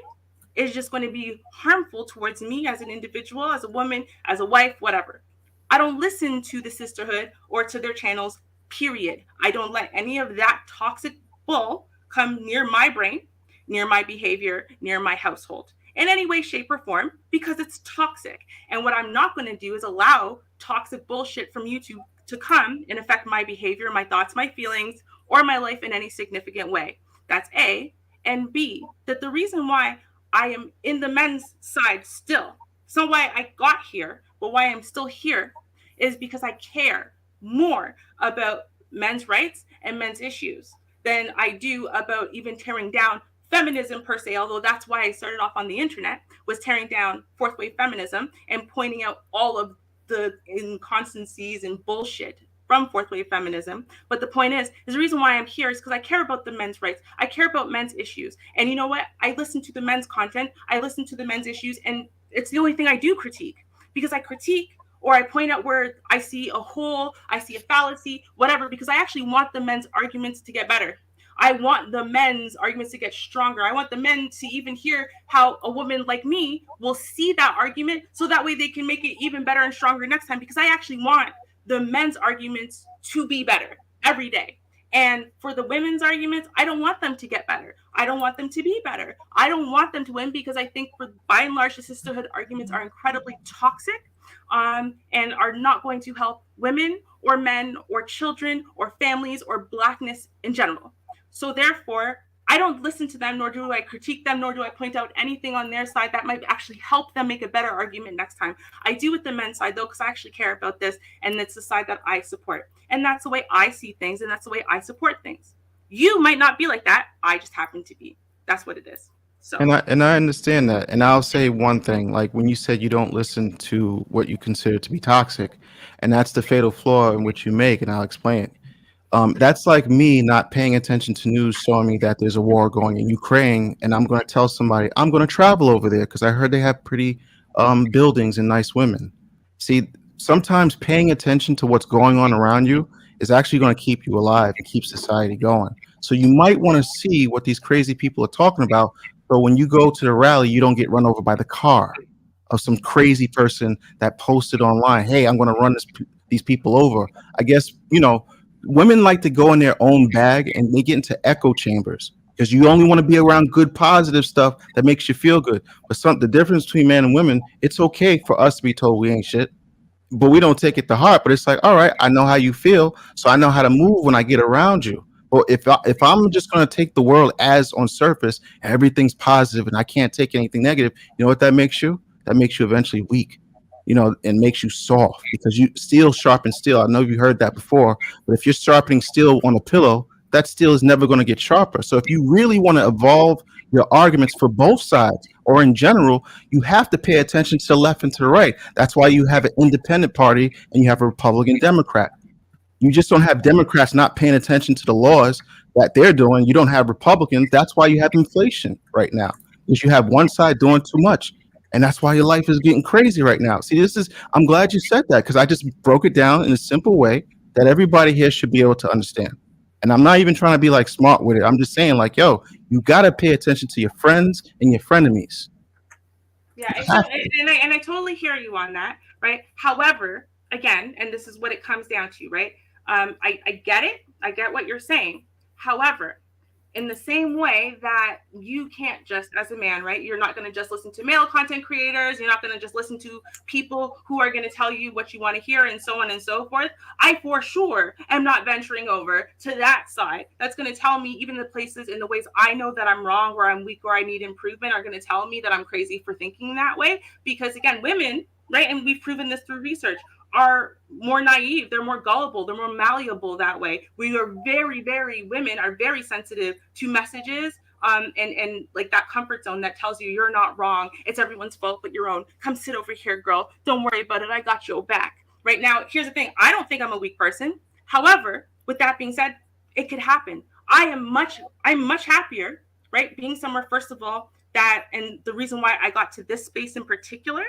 is just going to be harmful towards me as an individual, as a woman, as a wife, whatever. I don't listen to the sisterhood or to their channels, period. I don't let any of that toxic bull come near my brain, near my behavior, near my household in any way, shape, or form, because it's toxic. And what I'm not going to do is allow toxic bullshit from YouTube to come and affect my behavior, my thoughts, my feelings, or my life in any significant way. That's A. And B, that the reason why I am in the men's side still, it's not why I got here, but why I'm still here, is because I care more about men's rights and men's issues than I do about even tearing down feminism per se, although that's why I started off on the internet, was tearing down fourth wave feminism and pointing out all of the inconsistencies and bullshit from fourth wave feminism. But the point is the reason why I'm here is because I care about the men's rights. I care about men's issues. And you know what? I listen to the men's content. I listen to the men's issues. And it's the only thing I do critique, because I critique or I point out where I see a hole, I see a fallacy, whatever, because I actually want the men's arguments to get better. I want the men's arguments to get stronger. I want the men to even hear how a woman like me will see that argument, so that way they can make it even better and stronger next time, because I actually want the men's arguments to be better every day. And for the women's arguments, I don't want them to get better. I don't want them to be better. I don't want them to win, because I think by and large, the sisterhood arguments are incredibly toxic and are not going to help women or men or children or families or Blackness in general. So therefore, I don't listen to them, nor do I critique them, nor do I point out anything on their side that might actually help them make a better argument next time. I do with the men's side, though, because I actually care about this, and it's the side that I support. And that's the way I see things, and that's the way I support things. You might not be like that. I just happen to be. That's what it is. So. And I understand that. And I'll say one thing, like when you said you don't listen to what you consider to be toxic, and that's the fatal flaw in which you make, and I'll explain it. That's like me not paying attention to news showing me that there's a war going in Ukraine, and I'm going to tell somebody I'm going to travel over there because I heard they have pretty buildings and nice women. See, sometimes paying attention to what's going on around you is actually going to keep you alive and keep society going. So you might want to see what these crazy people are talking about, so when you go to the rally, you don't get run over by the car of some crazy person that posted online, hey, I'm going to run these people over. I guess, women like to go in their own bag, and they get into echo chambers because you only want to be around good, positive stuff that makes you feel good. But the difference between men and women, it's okay for us to be told we ain't shit, but we don't take it to heart. But it's like, all right, I know how you feel, so I know how to move when I get around you. But if I'm just going to take the world as on surface and everything's positive and I can't take anything negative, you know what that makes you? That makes you eventually weak. And makes you soft, because steel sharpens steel. I know you heard that before, but if you're sharpening steel on a pillow, that steel is never going to get sharper. So if you really want to evolve your arguments for both sides, or in general, you have to pay attention to the left and to the right. That's why you have an independent party and you have a Republican Democrat. You just don't have Democrats not paying attention to the laws that they're doing. You don't have Republicans. That's why you have inflation right now, because you have one side doing too much. And that's why your life is getting crazy right now. See, I'm glad you said that, because I just broke it down in a simple way that everybody here should be able to understand. And I'm not even trying to be like smart with it. I'm just saying, like, yo, you got to pay attention to your friends and your frenemies. Yeah, and I totally hear you on that, right? However, again, and this is what it comes down to, right? I get it. I get what you're saying. However, in the same way that you can't just, as a man, right? You're not going to just listen to male content creators. You're not going to just listen to people who are going to tell you what you want to hear and so on and so forth. I for sure am not venturing over to that side. That's going to tell me, even the places in the ways I know that I'm wrong, or I'm weak, or I need improvement, are going to tell me that I'm crazy for thinking that way. Because again, women, right? And we've proven this through research, are more naive, they're more gullible, they're more malleable that way. We are women are very sensitive to messages, and like that comfort zone that tells you you're not wrong, it's everyone's fault but your own. Come sit over here, girl, don't worry about it, I got your back. Right now, here's the thing, I don't think I'm a weak person. However, with that being said, it could happen. I'm much happier, right, being somewhere, first of all, that, and the reason why I got to this space in particular,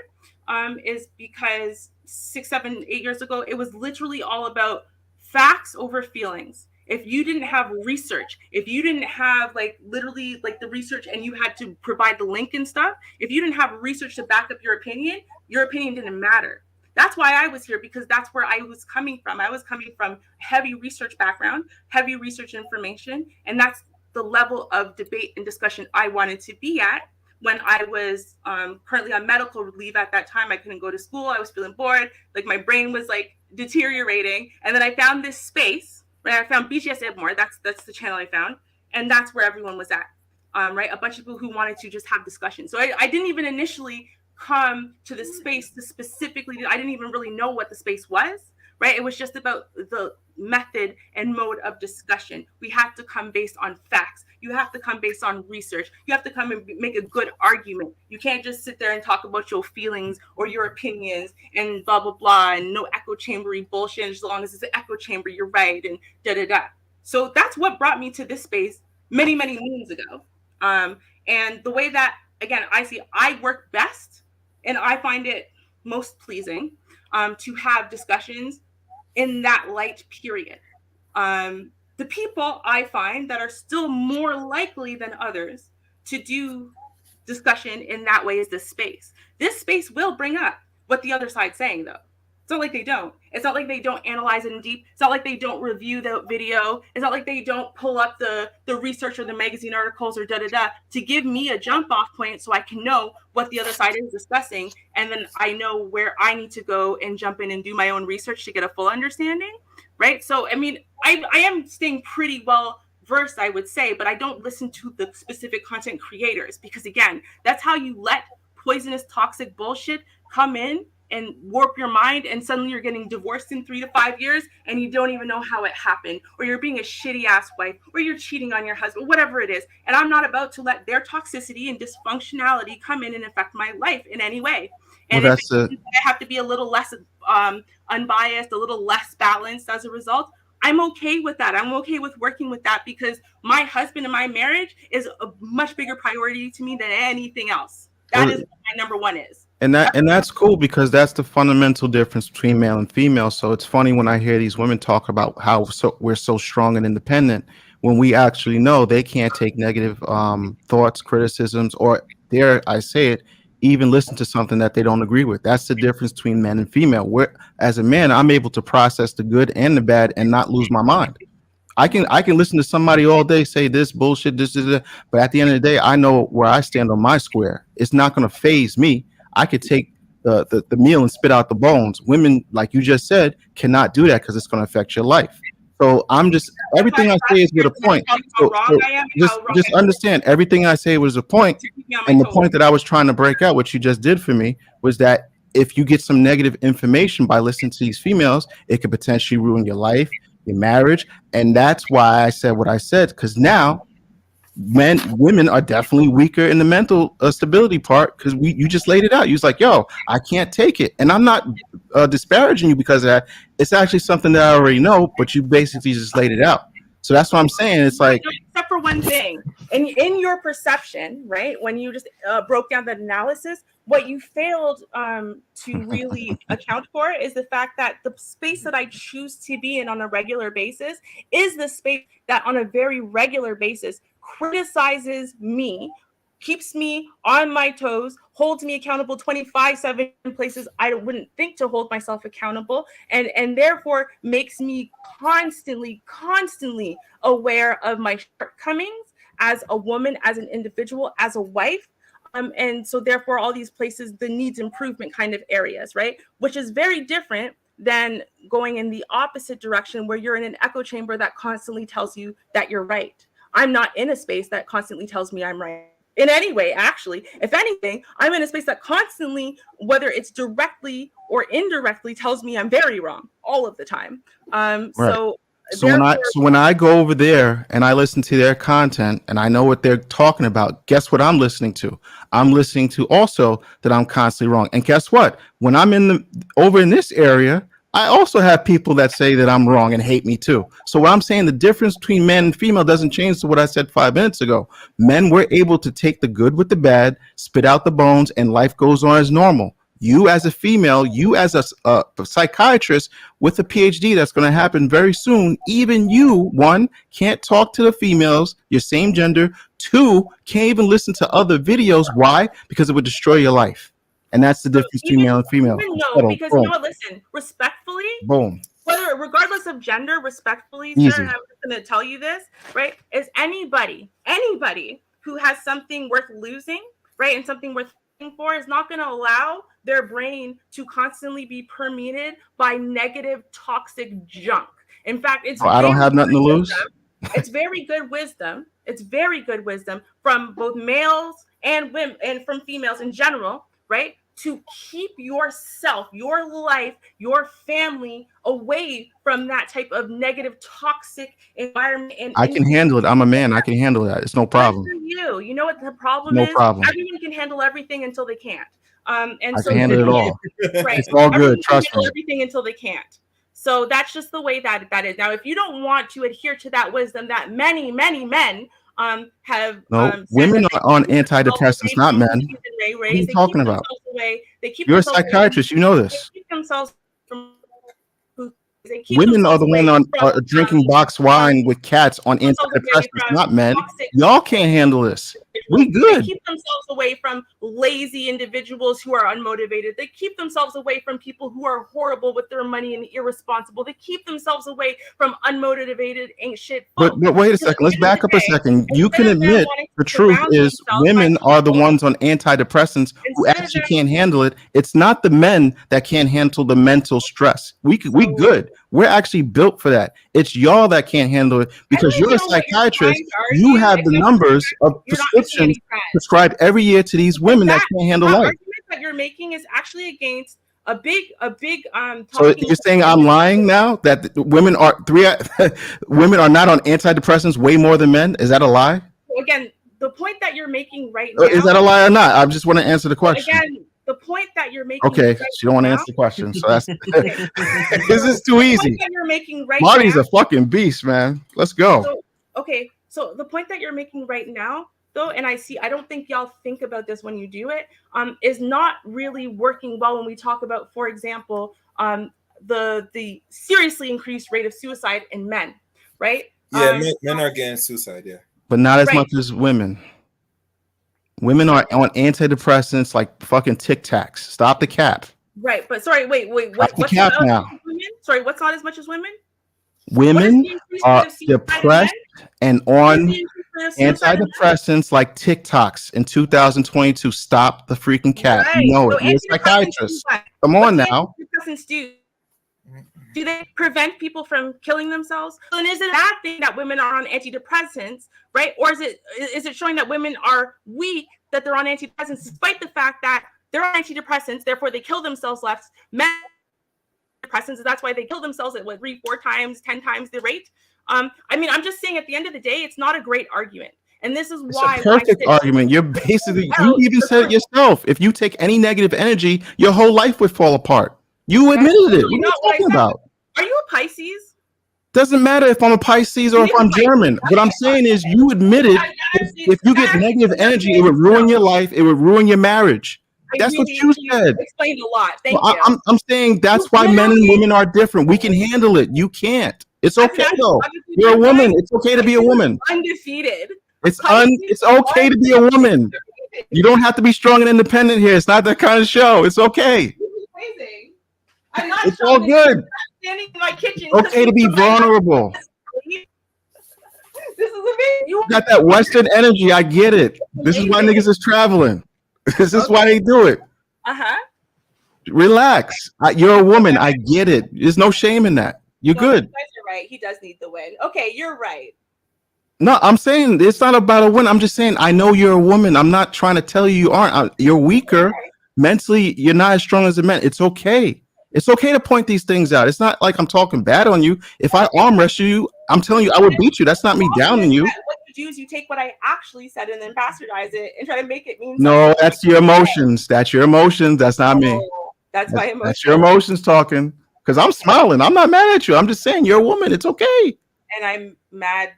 is because 6, 7, 8 years ago, it was literally all about facts over feelings. If you didn't have research, if you didn't have like literally like the research and you had to provide the link and stuff, if you didn't have research to back up your opinion didn't matter. That's why I was here, because that's where I was coming from. I was coming from heavy research background, heavy research information, and that's the level of debate and discussion I wanted to be at. When I was currently on medical leave at that time, I couldn't go to school. I was feeling bored. Like my brain was like deteriorating. And then I found this space, right? I found BGS Edmore. That's the channel I found. And that's where everyone was at, right? A bunch of people who wanted to just have discussion. So I didn't even initially come to the space to specifically, I didn't even really know what the space was, right? It was just about the method and mode of discussion. We have to come based on facts. You have to come based on research. You have to come and make a good argument. You can't just sit there and talk about your feelings or your opinions and blah, blah, blah, and no echo chambery bullshit. As long as it's an echo chamber, you're right, and da, da, da. So that's what brought me to this space many, many moons ago. And the way that, again, I work best, and I find it most pleasing to have discussions in that light period. The people I find that are still more likely than others to do discussion in that way is this space. This space will bring up what the other side's saying, though. It's not like they don't. It's not like they don't analyze it in deep. It's not like they don't review the video. It's not like they don't pull up the research or the magazine articles or da-da-da to give me a jump off point so I can know what the other side is discussing. And then I know where I need to go and jump in and do my own research to get a full understanding, right? So, I mean, I am staying pretty well versed, I would say, but I don't listen to the specific content creators because, again, that's how you let poisonous, toxic bullshit come in and warp your mind, and suddenly you're getting divorced in 3 to 5 years and you don't even know how it happened, or you're being a shitty ass wife, or you're cheating on your husband, whatever it is. And I'm not about to let their toxicity and dysfunctionality come in and affect my life in any way. And Well, if I have to be a little less unbiased, a little less balanced as a result, I'm okay with that. I'm okay with working with that because my husband and my marriage is a much bigger priority to me than anything else. That is what my number one is. And that's cool, because that's the fundamental difference between male and female. So it's funny when I hear these women talk about how we're so strong and independent, when we actually know they can't take negative thoughts, criticisms, or I say it, even listen to something that they don't agree with. That's the difference between men and female. Where as a man, I'm able to process the good and the bad and not lose my mind. I can listen to somebody all day say this bullshit, this is it, but at the end of the day, I know where I stand on my square. It's not going to phase me. I could take the meal and spit out the bones. Women, like you just said, cannot do that because it's going to affect your life. So everything I say is with a point. So just understand, everything I say was a point, and the point that I was trying to break out, what you just did for me, was that if you get some negative information by listening to these females, it could potentially ruin your life, your marriage. And that's why I said what I said, because now Women are definitely weaker in the mental stability part because you just laid it out. You was like, yo, I can't take it. And I'm not disparaging you because of that. It's actually something that I already know, but you basically just laid it out. So that's what I'm saying. It's like, except for one thing, in your perception, right? When you just broke down the analysis, what you failed to really account for is the fact that the space that I choose to be in on a regular basis is the space that on a very regular basis criticizes me, keeps me on my toes, holds me accountable 24/7 places I wouldn't think to hold myself accountable, and therefore makes me constantly aware of my shortcomings as a woman, as an individual, as a wife. And so therefore all these places, the needs improvement kind of areas, right? Which is very different than going in the opposite direction where you're in an echo chamber that constantly tells you that you're right. I'm not in a space that constantly tells me I'm right in any way. Actually, if anything, I'm in a space that constantly, whether it's directly or indirectly, tells me I'm very wrong all of the time. right. So So when I go over there and I listen to their content and I know what they're talking about, guess what I'm listening to? I'm listening to also that I'm constantly wrong. And guess what? When I'm over in this area, I also have people that say that I'm wrong and hate me too. So what I'm saying, the difference between men and female doesn't change to what I said 5 minutes ago. Men were able to take the good with the bad, spit out the bones, and life goes on as normal. You as a female, you as a psychiatrist with a PhD that's going to happen very soon, even you, one, can't talk to the females, your same gender. Two, can't even listen to other videos. Why? Because it would destroy your life. And that's the difference between male and female. No, because you know what, listen, respectfully, boom. Whether regardless of gender, respectfully, Easy. sir, and I'm just going to tell you this, right? Is anybody who has something worth losing, right, and something worth fighting for is not going to allow their brain to constantly be permeated by negative, toxic junk. In fact, it's I don't have nothing to lose. It's very good wisdom. It's very good wisdom from both males and women and from females in general, right? To keep yourself, your life, your family away from that type of negative, toxic environment. And I can handle it. I'm a man. I can handle that. It's no problem. You know what the problem no is? Problem. Everyone can handle everything until they can't. And I so can handle it all. Right. It's all good. Trust me. Everything until they can't. So that's just the way that is. Now, if you don't want to adhere to that wisdom that many men have women are on antidepressants, not men. What are you talking about? You're a psychiatrist. You know this. They keep themselves from. Women are the one on drinking box wine with cats on antidepressants, not men. Y'all can't handle this. We good. They keep themselves away from lazy individuals who are unmotivated. They keep themselves away from people who are horrible with their money and irresponsible. They keep themselves away from unmotivated ain't shit folks. But wait a second. Let's back up a second. You can admit the truth is women are the ones on antidepressants who actually can't handle it. It's not the men that can't handle the mental stress. We good. We're actually built for that. It's y'all that can't handle it because you're a psychiatrist. You have the numbers of prescriptions prescribed every year to these women that can't handle life. The argument that you're making is actually against a big so you're saying I'm lying now that women are women are not on antidepressants way more than men? Is that a lie? Again, the point that you're making right now, is that a lie or not? I just want to answer the question. Again, the point that you're making. Okay, she don't want to answer the question, so that's this is too easy. The point that you're making right Marty's now, a fucking beast, man. Let's go. So the point that you're making right now, though, and I don't think y'all think about this when you do it, is not really working well when we talk about, for example, the seriously increased rate of suicide in men, right? Yeah, men are getting suicide, yeah. But not as much as women. Women are on antidepressants like fucking Tic Tacs. Stop the cap. Right, but sorry, wait. What's cap not now? Women? Sorry, what's not as much as women? Women are depressed and on antidepressants like TikToks in 2022. Stop the freaking cap. Right. You know So it. You're a psychiatrist. Come on now. Do they prevent people from killing themselves? And is it a bad thing that women are on antidepressants, right? Or is it showing that women are weak, that they're on antidepressants, despite the fact that they're on antidepressants, therefore they kill themselves less? Men depressants, and that's why they kill themselves at 3, 4 times, 10 times the rate. I mean, I'm just saying at the end of the day, it's not a great argument. And this is It's why a perfect argument. You're basically, you even said it yourself. If you take any negative energy, your whole life would fall apart. You admitted it. What are you talking about? Are you a Pisces? Doesn't matter if I'm a Pisces or if I'm German. What I'm saying is you admitted if you get negative energy, it would ruin your life. It would ruin your marriage. That's what you said. Explained a lot. Thank Well, you. I'm saying that's why men and women are different. We can handle it. You can't. It's okay though. You're a woman. It's okay to be a woman. Undefeated. It's okay to be a woman. You don't have to be strong and independent here. It's not that kind of show. It's okay. Amazing. I'm not It's all good. standing in my kitchen. It's okay to be vulnerable. This is amazing. You got that Western energy. I get it. This is why niggas is traveling. This is why they do it. Relax. You're a woman. I get it. There's no shame in that. You're good. You guys are right. He does need the win. Okay, you're right. No, I'm saying it's not about a win. I'm just saying I know you're a woman. I'm not trying to tell you aren't. You're weaker. Mentally, you're not as strong as a man. It's okay. It's okay to point these things out. It's not like I'm talking bad on you. If I arm wrestle you, I'm telling you I would beat you. That's not me downing you. What you do is you take what I actually said and then bastardize it and try to make it mean something. No, that's your emotions. That's your emotions. That's not me. That's my emotions. That's your emotions talking. Because I'm smiling. I'm not mad at you. I'm just saying you're a woman. It's okay. And I'm mad.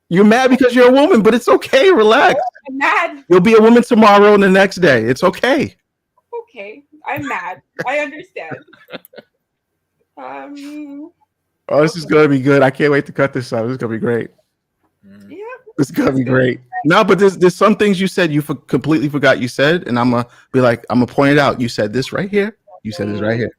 You're mad because you're a woman, but it's okay. Relax. I'm mad. You'll be a woman tomorrow and the next day. It's okay. Okay. I'm mad. I understand. Oh, this is gonna be good. I can't wait to cut this up. This is gonna be great. Yeah. This is gonna be great. No, but there's some things you said you completely forgot you said, and I'm gonna be like, I'm gonna point it out. You said this right here. You said this right here.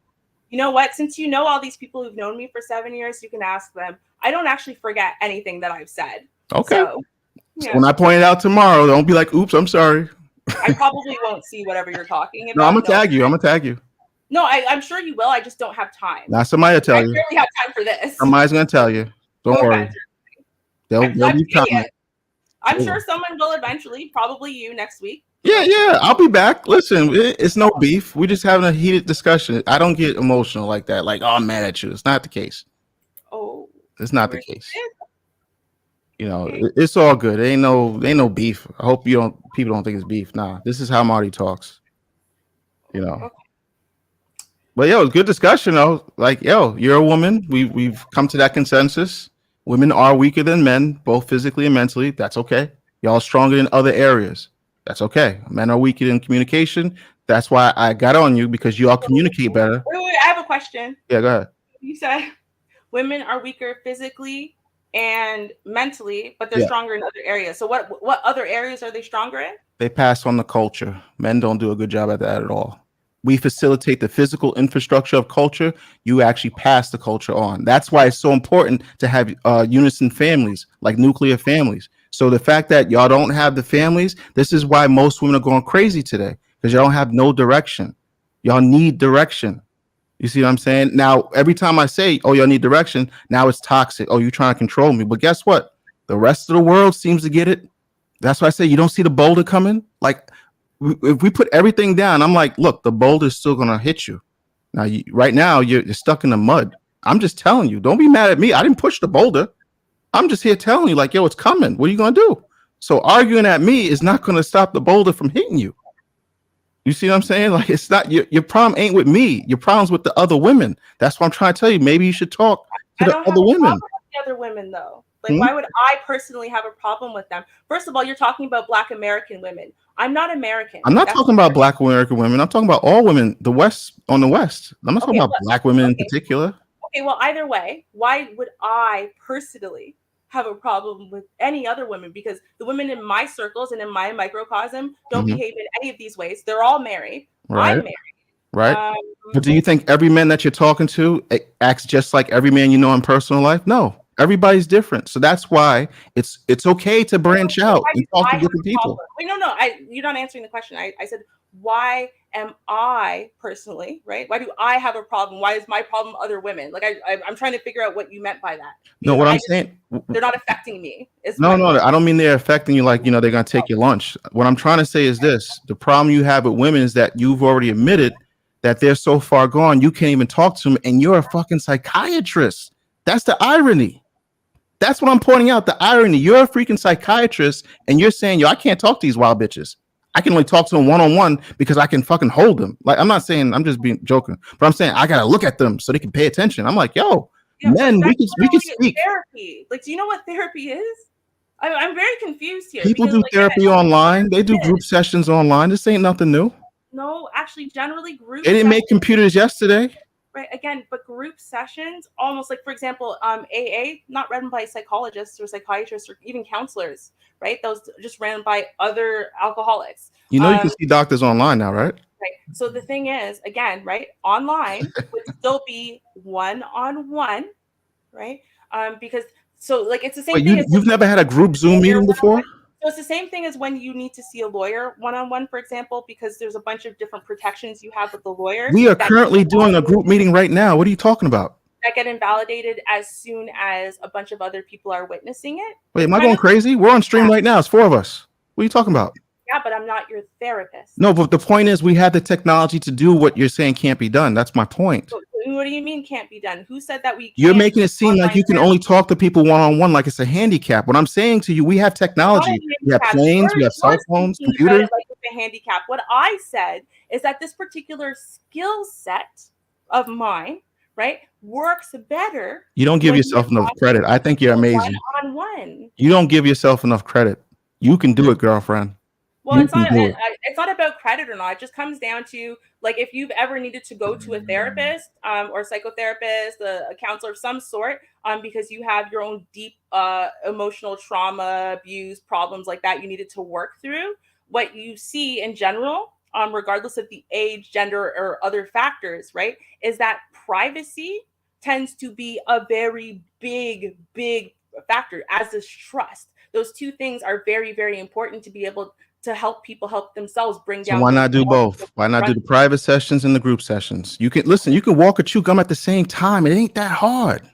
You know what? Since you know all these people who've known me for 7 years, you can ask them. I don't actually forget anything that I've said. Okay. So, yeah. When I point it out tomorrow, don't be like, oops, I'm sorry. I probably won't see whatever you're talking about. No, I'm gonna tag you. I'm gonna tag you. No, I'm sure you will. I just don't have time. Now somebody will tell you. I barely have time for this. Somebody's gonna tell you. Don't worry. They'll be coming. I'm sure someone will eventually. Probably you next week. Yeah, I'll be back. Listen, it's no beef. We're just having a heated discussion. I don't get emotional like that. Like, oh, I'm mad at you. It's not the case. Oh, it's not the case. You know, it's all good. Ain't no beef. I hope people don't think it's beef. Nah, this is how Marty talks. You know. Okay. But yo, it's good discussion though. Like, yo, you're a woman. We've come to that consensus. Women are weaker than men, both physically and mentally. That's okay. Y'all stronger in other areas. That's okay. Men are weaker in communication. That's why I got on you, because you all communicate better. Wait, I have a question. Yeah, go ahead. You said women are weaker physically and mentally, but they're stronger in other areas. So what other areas are they stronger in? They pass on the culture. Men don't do a good job at that at all. We facilitate the physical infrastructure of culture. You actually pass the culture on. That's why it's so important to have unison families, like nuclear families. So the fact that y'all don't have the families, this is why most women are going crazy today, because y'all don't have no direction. Y'all need direction. You see what I'm saying? Now, every time I say, oh, y'all need direction, now it's toxic. Oh, you're trying to control me. But guess what? The rest of the world seems to get it. That's why I say you don't see the boulder coming. Like, if we put everything down, I'm like, look, the boulder is still going to hit you. Now, right now, you're stuck in the mud. I'm just telling you, don't be mad at me. I didn't push the boulder. I'm just here telling you, like, yo, it's coming. What are you going to do? So arguing at me is not going to stop the boulder from hitting you. You see what I'm saying? Like, it's not your problem ain't with me. Your problem's with the other women. That's what I'm trying to tell you. Maybe you should talk to the other women. The other women, though. Like, why would I personally have a problem with them? First of all, you're talking about Black American women. I'm not American. I'm not talking about Black American women. I'm talking about all women, the West, on the West. I'm not talking about Black women in particular. Okay, well, either way, why would I personally have a problem with any other women? Because the women in my circles and in my microcosm don't behave in any of these ways. They're all married. Right. I'm married. Right. But do you think every man that you're talking to acts just like every man you know in personal life? No. Everybody's different. So that's why it's okay to branch out and talk to different people. Wait, no. You're not answering the question. I said, why am I personally, right? Why do I have a problem? Why is my problem other women? Like, I'm trying to figure out what you meant by that. No, what I'm saying, they're not affecting me. No, I don't mean they're affecting you like, they're going to take your lunch. What I'm trying to say is this. The problem you have with women is that you've already admitted that they're so far gone, you can't even talk to them, and you're a fucking psychiatrist. That's the irony. That's what I'm pointing out. The irony. You're a freaking psychiatrist, and you're saying, yo, I can't talk to these wild bitches. I can only talk to them one-on-one because I can fucking hold them. Like, I'm not saying, I'm just being joking, but I'm saying I gotta look at them so they can pay attention. I'm like, yo, men, we can speak. Therapy. Like, do you know what therapy is? I'm very confused here. People because, do therapy online. They do group sessions online. This ain't nothing new. No, actually, generally group. They didn't make computers yesterday. Right. Again, but group sessions, almost like, for example, AA, not run by psychologists or psychiatrists or even counselors, right? Those just ran by other alcoholics. You know, you can see doctors online now, right? Right. So the thing is, again, right, online would still be one-on-one, right? Because so like it's the same thing. You've never had a group Zoom meeting before? So it's the same thing as when you need to see a lawyer one-on-one, for example, because there's a bunch of different protections you have with the lawyer. We are currently doing a group meeting right now. What are you talking about? That get invalidated as soon as a bunch of other people are witnessing it. Wait, am I going crazy? We're on stream right now. It's 4 of us. What are you talking about? Yeah, but I'm not your therapist. No, but the point is we have the technology to do what you're saying can't be done. That's my point. So what do you mean can't be done? Who said that we can't? You're making it seem like you can only talk to people one-on-one like it's a handicap. What I'm saying to you, we have technology. We have planes, we have cell phones, computers. Like it's a handicap. What I said is that this particular skill set of mine, right, works better. You don't give yourself enough credit. I think you're amazing. One-on-one. You don't give yourself enough credit. You can do it, girlfriend. Well, it's not about credit or not. It just comes down to, like, if you've ever needed to go to a therapist or psychotherapist, a counselor of some sort, because you have your own deep emotional trauma, abuse, problems like that you needed to work through, what you see in general, regardless of the age, gender, or other factors, right, is that privacy tends to be a very big factor, as is trust. Those two things are very, very important to be able to help people help themselves bring down. So why not do both? Why not do the private sessions and the group sessions? You can listen, you can walk or chew gum at the same time. It ain't that hard.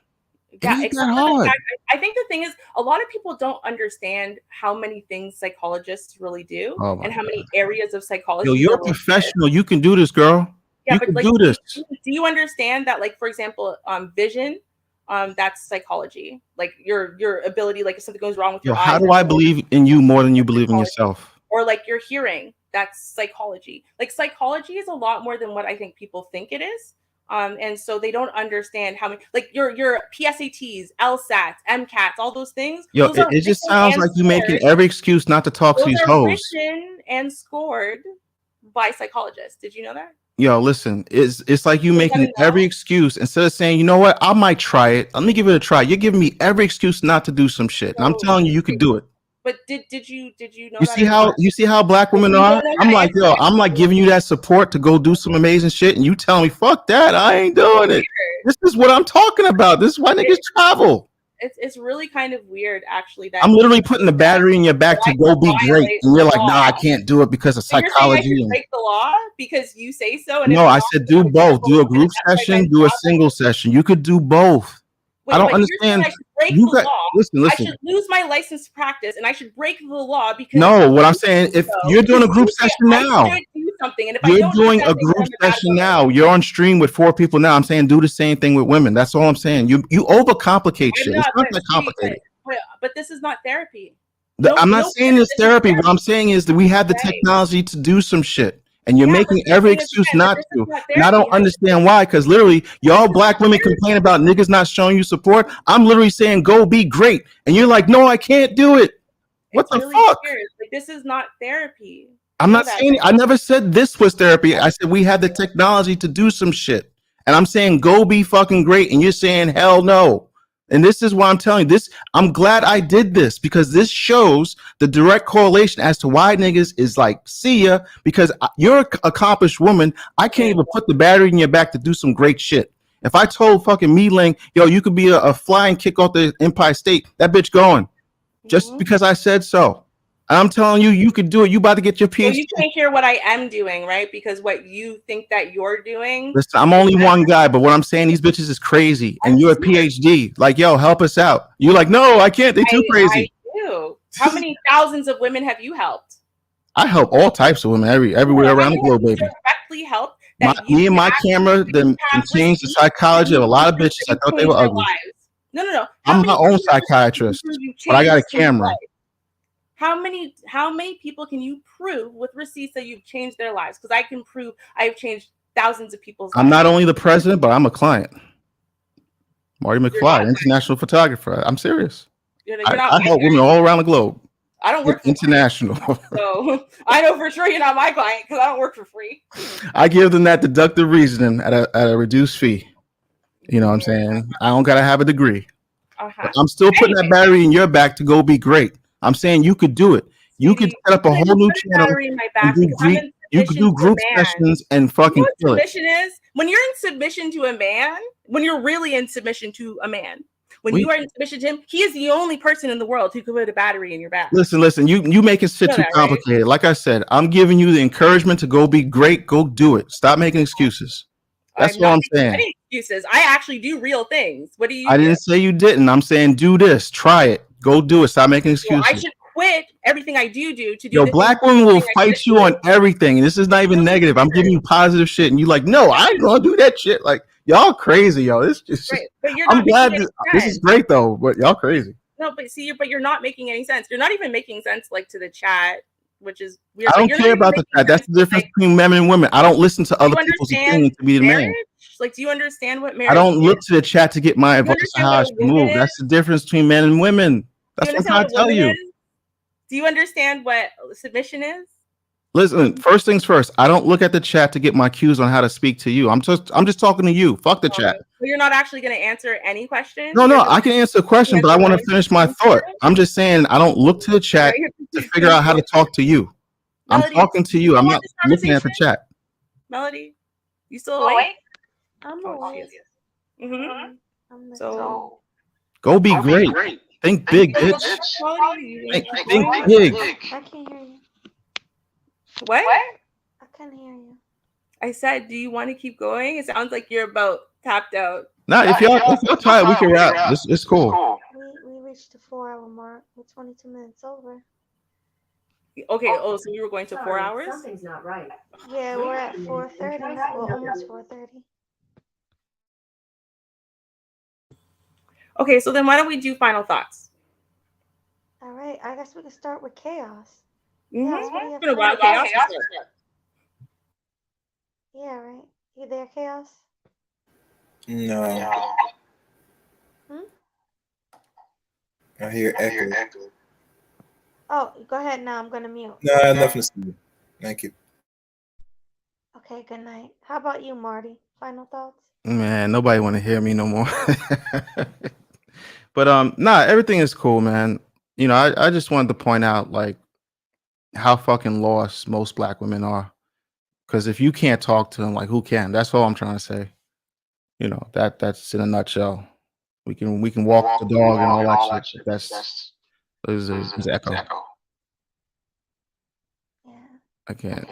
Yeah, it's that hard. I think the thing is, a lot of people don't understand how many things psychologists really do and how many areas of psychology. Yo, you're a professional. You can do this, girl. Yeah, you but can like, do this. Do you understand that, like, for example, vision, that's psychology. Like your ability, like if something goes wrong with your eyes. How do I believe in you more than you believe in yourself? Or like your hearing, that's psychology. Like psychology is a lot more than what I think people think it is. And so they don't understand how many, like your PSATs, LSATs, MCATs, all those things. Yo, it just sounds like you're making every excuse not to talk to these hoes. Written and scored by psychologists. Did you know that? Yo, listen, it's like you making every excuse instead of saying, you know what, I might try it. Let me give it a try. You're giving me every excuse not to do some shit. And I'm telling you, you could do it. But did you know? You see how black women are? I'm like, yo, I'm like giving you that support to go do some amazing shit, and you tell me, fuck that, I ain't doing it. This is what I'm talking about. This is why niggas travel. It's really kind of weird, actually. That I'm literally putting the battery in your back to go be great, and you're like, nah, I can't do it because of psychology. You're saying I should break the law because you say so. And no, I said do both. Do a group session, do a single session. You could do both. Wait, I don't understand. Listen. I should lose my license to practice, and I should break the law because. No, what I'm saying, if you're doing a group session now, you're doing a group session now. You're on stream with 4 people now. I'm saying do the same thing with women. That's all I'm saying. You overcomplicate shit. It's not that complicated. But this is not therapy. I'm not saying it's therapy. What I'm saying is that we have the technology to do some shit. And you're making every excuse not to. And I don't understand why, because literally, y'all black women complain about niggas not showing you support. I'm literally saying, go be great. And you're like, no, I can't do it. What the fuck? Like, this is not therapy. I'm not saying, I never said this was therapy. I said we have the technology to do some shit. And I'm saying, go be fucking great. And you're saying, hell no. And this is why I'm telling you this. I'm glad I did this because this shows the direct correlation as to why niggas is like, see ya, because you're an accomplished woman. I can't even put the battery in your back to do some great shit. If I told fucking Ling, yo, you could be a flying kick off the Empire State, that bitch going just because I said so. I'm telling you, you could do it. You about to get your PhD. Well, you can't hear what I am doing, right? Because what you think that you're doing. Listen, I'm only one guy, but what I'm saying, these bitches is crazy, and you're a PhD. Like, yo, help us out. You're like, no, I can't. They too crazy. I do. How many thousands of women have you helped? I help all types of women everywhere around the globe, baby. Directly help. Me and my camera then changed the psychology of a lot of bitches. I thought they were ugly. No. I'm my own psychiatrist, but I got a camera. How many people can you prove with receipts that you've changed their lives? Because I can prove I've changed thousands of people's lives. I'm not only the president, but I'm a client. Marty McFly, international photographer. I'm serious. I help women all around the globe. I don't work for international. So I know for sure you're not my client because I don't work for free. I give them that deductive reasoning at a reduced fee. You know what I'm saying? I don't gotta have a degree. But I'm still putting that battery in your back to go be great. I'm saying you could do it. You could set up a whole new channel. You could do group sessions and fucking kill it. Submission is when you're in submission to a man, when you're really in submission to a man. When you are in submission to him, he is the only person in the world who could put a battery in your back. Listen. You make it shit too complicated. Right? Like I said, I'm giving you the encouragement to go be great. Go do it. Stop making excuses. That's what I'm saying. Any excuses. I actually do real things. What do you? I didn't say you didn't. I'm saying do this. Try it. Go do it. Stop making excuses. Well, I should quit everything I do to do. Yo, black women will fight you on everything. This is not even negative. I'm giving you positive shit, and you like, no, I ain't gonna do that shit. Like y'all crazy, yo. This just. Right. But you're I'm glad this is great though, but y'all crazy. No, but see, you're not making any sense. You're not even making sense like to the chat, which is weird. I don't care about the chat. That's the difference between men and women. I don't listen to other people's opinions to be the man. Like, do you understand what marriage? I don't look to the chat to get my advice on how I should move. That's the difference between men and women. That's what I'm trying to tell you. Do you understand what submission is? Listen, first things first. I don't look at the chat to get my cues on how to speak to you. I'm just talking to you. Fuck the chat. Well, you're not actually going to answer any questions. No, I can answer a question, but I want to finish my thought. I'm just saying I don't look to the chat to figure out how to talk to you. I'm talking to you. I'm not looking at the chat. Melody, you still awake? I'm awake. So go be great. Think big, bitch. Think big. I can't hear you. What? I can't hear you. I said, do you want to keep going? It sounds like you're about tapped out. Nah, if y'all tired, we can wrap. It's cool. We reached the 4-hour mark. We're 22 minutes over. Okay. Oh, so we were going to 4 hours? Something's not right. Yeah, we're at 4:30. Well, almost 4:30. Okay, so then why don't we do final thoughts? All right. I guess we can start with chaos. It's been a while. Chaos. Yeah, right. You there, Chaos? No. I hear echo. Oh, go ahead now. I'm gonna mute. No, I have nothing to say. Thank you. Okay, good night. How about you, Marty? Final thoughts? Man, nobody want to hear me no more. But nah, everything is cool, man. You know, I just wanted to point out like how fucking lost most black women are. Because if you can't talk to them, like who can? That's all I'm trying to say. You know, that's in a nutshell. We can walk the dog and all that shit. That's there's echo. Yeah. I can't.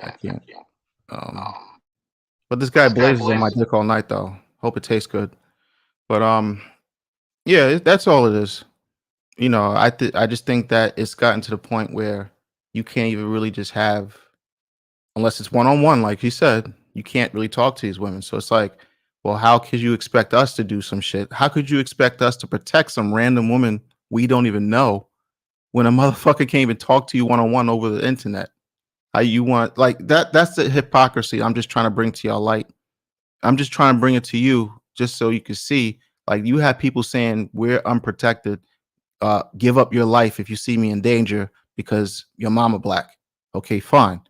But this guy blazes on my dick all night though. Hope it tastes good. But yeah, that's all it is. You know, I just think that it's gotten to the point where you can't even really just have, unless it's one-on-one, like he said, you can't really talk to these women. So it's like, well, how could you expect us to do some shit? How could you expect us to protect some random woman we don't even know when a motherfucker can't even talk to you one-on-one over the internet? How you want, like, that's the hypocrisy I'm just trying to bring to y'all light. I'm just trying to bring it to you just so you can see, like, you have people saying we're unprotected. Give up your life if you see me in danger because your mama black. Okay, fine.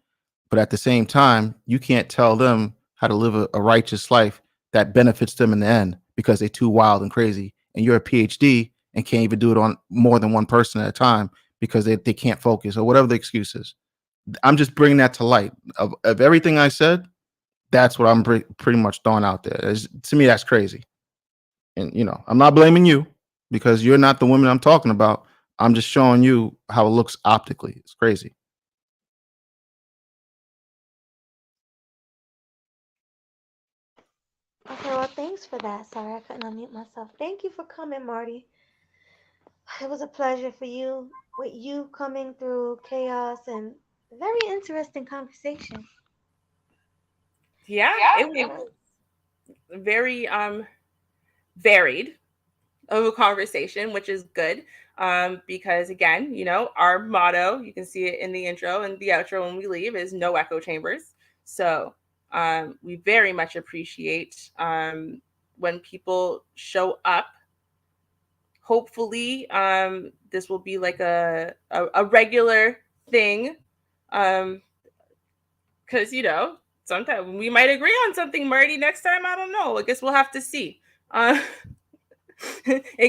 But at the same time, you can't tell them how to live a righteous life that benefits them in the end because they're too wild and crazy. And you're a PhD and can't even do it on more than one person at a time because they can't focus or whatever the excuse is. I'm just bringing that to light. Of everything I said, that's what I'm pretty much throwing out there. To me, that's crazy. And, you know, I'm not blaming you because you're not the woman I'm talking about. I'm just showing you how it looks optically. It's crazy. Okay, well, thanks for that. Sorry, I couldn't unmute myself. Thank you for coming, Marty. It was a pleasure for you, with you coming through chaos and a very interesting conversation. Yeah, it was very varied. of a conversation, which is good. Because again, our motto, you can see it in the intro and the outro when we leave, is no echo chambers. So we very much appreciate when people show up. Hopefully, this will be like a regular thing. Because, sometimes we might agree on something, Marty. Next time, I don't know. I guess we'll have to see. And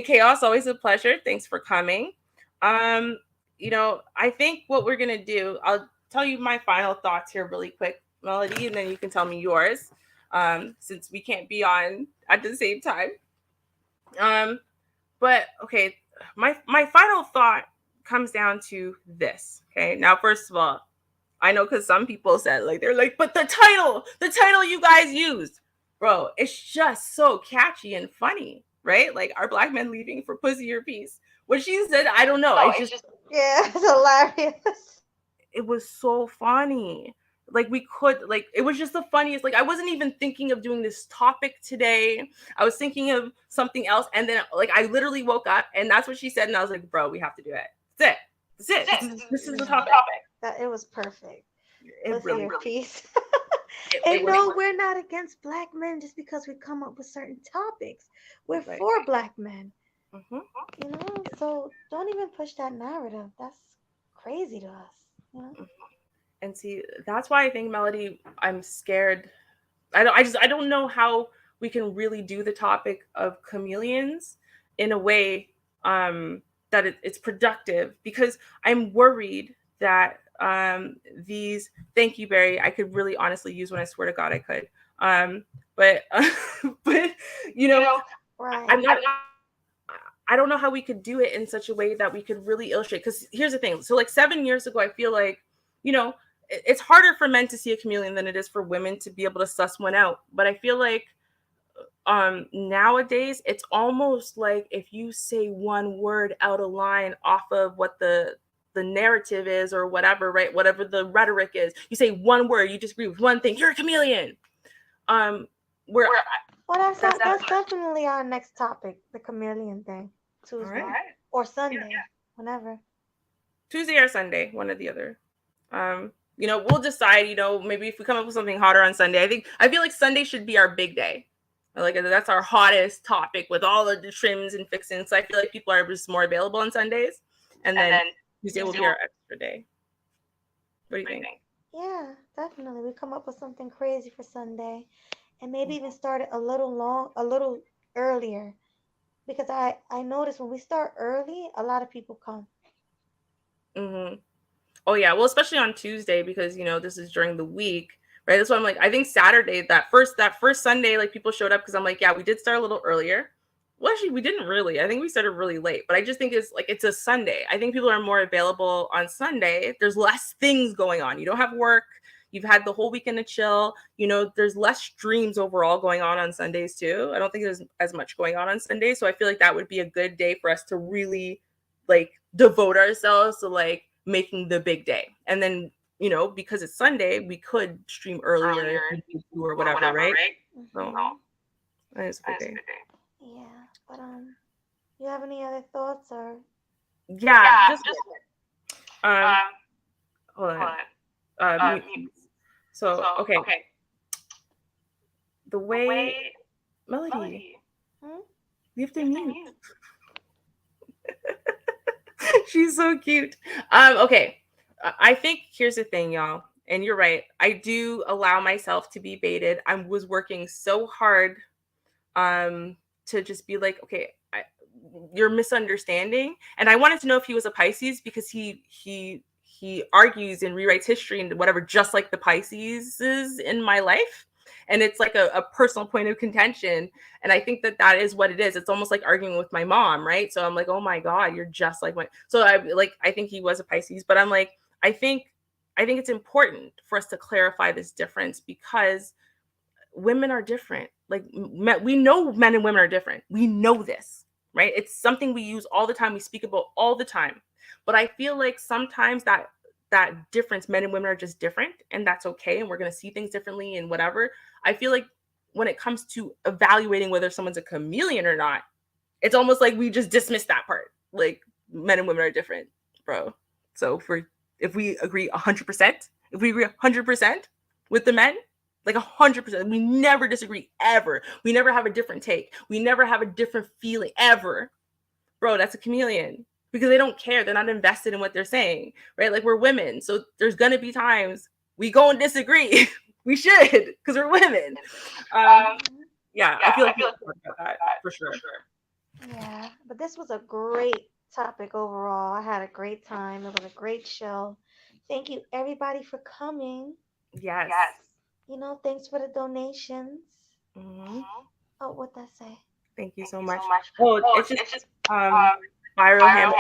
Chaos, always a pleasure. Thanks for coming. I think what we're going to do, I'll tell you my final thoughts here really quick, Melody, and then you can tell me yours, since we can't be on at the same time. But okay, my final thought comes down to this. Okay, now first of all, I know because some people said they're like, but the title you guys used, bro, it's just so catchy and funny, right? Like, are black men leaving for pussy or peace? What she said, I don't know. It's just Yeah, it's hilarious. it was so funny. Like, it was just the funniest. Like, I wasn't even thinking of doing this topic today. I was thinking of something else, and then I literally woke up and that's what she said, and I was like, bro, we have to do it. That's it. This is the topic. It was perfect. It really, Peace. it was. We're not against black men just because we come up with certain topics. We're Right. for black men. Mhm. So don't even push that narrative. That's crazy to us. And see, that's why I think, Melody, I'm scared. I don't know how we can really do the topic of chameleons in a way that it's productive, because I'm worried that these, thank you, Barry, I could really honestly use one. I swear to God I could. But but Right. I'm not. I don't know how we could do it in such a way that we could really illustrate. Because here's the thing. So 7 years ago, I feel like, it's harder for men to see a chameleon than it is for women to be able to suss one out. But I feel like nowadays it's almost like if you say one word out of line off of what the narrative is or whatever, right? Whatever the rhetoric is, you say one word, you disagree with one thing, you're a chameleon. Where Well, that's definitely our next topic, the chameleon thing. Tuesday or Sunday, whenever. Tuesday or Sunday, one or the other. We'll decide, maybe if we come up with something hotter on Sunday. I feel like Sunday should be our big day. Like, that's our hottest topic with all of the trims and fixings. So I feel like people are just more available on Sundays. And then Tuesday will be our extra day. What do you think? Yeah, definitely. We come up with something crazy for Sunday, and maybe even start it a little earlier, because I notice when we start early, a lot of people come. Oh yeah, well, especially on Tuesday, because this is during the week, right? That's why I'm like, I think Saturday, that first Sunday, people showed up because I'm like, yeah, we did start a little earlier. Well, actually, we didn't really. I think we started really late, but I just think it's a Sunday. I think people are more available on Sunday. There's less things going on. You don't have work. You've had the whole weekend to chill. There's less streams overall going on Sundays too. I don't think there's as much going on Sundays. So I feel like that would be a good day for us to really devote ourselves to making the big day. And then, because it's Sunday, we could stream earlier or whatever, right? So it's a good day. Yeah, but you have any other thoughts or? Yeah, just hold on. So okay. The way Melody, you have to mute. She's so cute. Okay. I think here's the thing, y'all, and you're right. I do allow myself to be baited. I was working so hard to just be like, okay, you're misunderstanding. And I wanted to know if he was a Pisces, because he argues and rewrites history and whatever, just like the Pisces is in my life. And it's like a personal point of contention. And I think that is what it is. It's almost like arguing with my mom, right? So I'm like, oh my God, you're just like my. So I think he was a Pisces, but I'm like, I think it's important for us to clarify this difference, because women are different. We know men and women are different. We know this, right? It's something we use all the time. We speak about all the time. But I feel like sometimes that difference, men and women are just different, and that's okay. And we're going to see things differently and whatever. I feel like when it comes to evaluating whether someone's a chameleon or not, It's almost like we just dismiss that part. Like men and women are different, bro. So if we agree 100%, if we agree 100% with the men, like 100%, we never disagree ever. We never have a different take. We never have a different feeling ever. Bro, that's a chameleon because they don't care. They're not invested in what they're saying, right? Like we're women. So there's going to be times we go and disagree. We should because we're women. Yeah, I feel like we talk about that for sure. Yeah, but this was a great topic overall. I had a great time. It was a great show. Thank you, everybody, for coming. Yes. Thanks for the donations. Mm-hmm. Oh, what that say? Thank you so much. Oh, it's just Byro Ham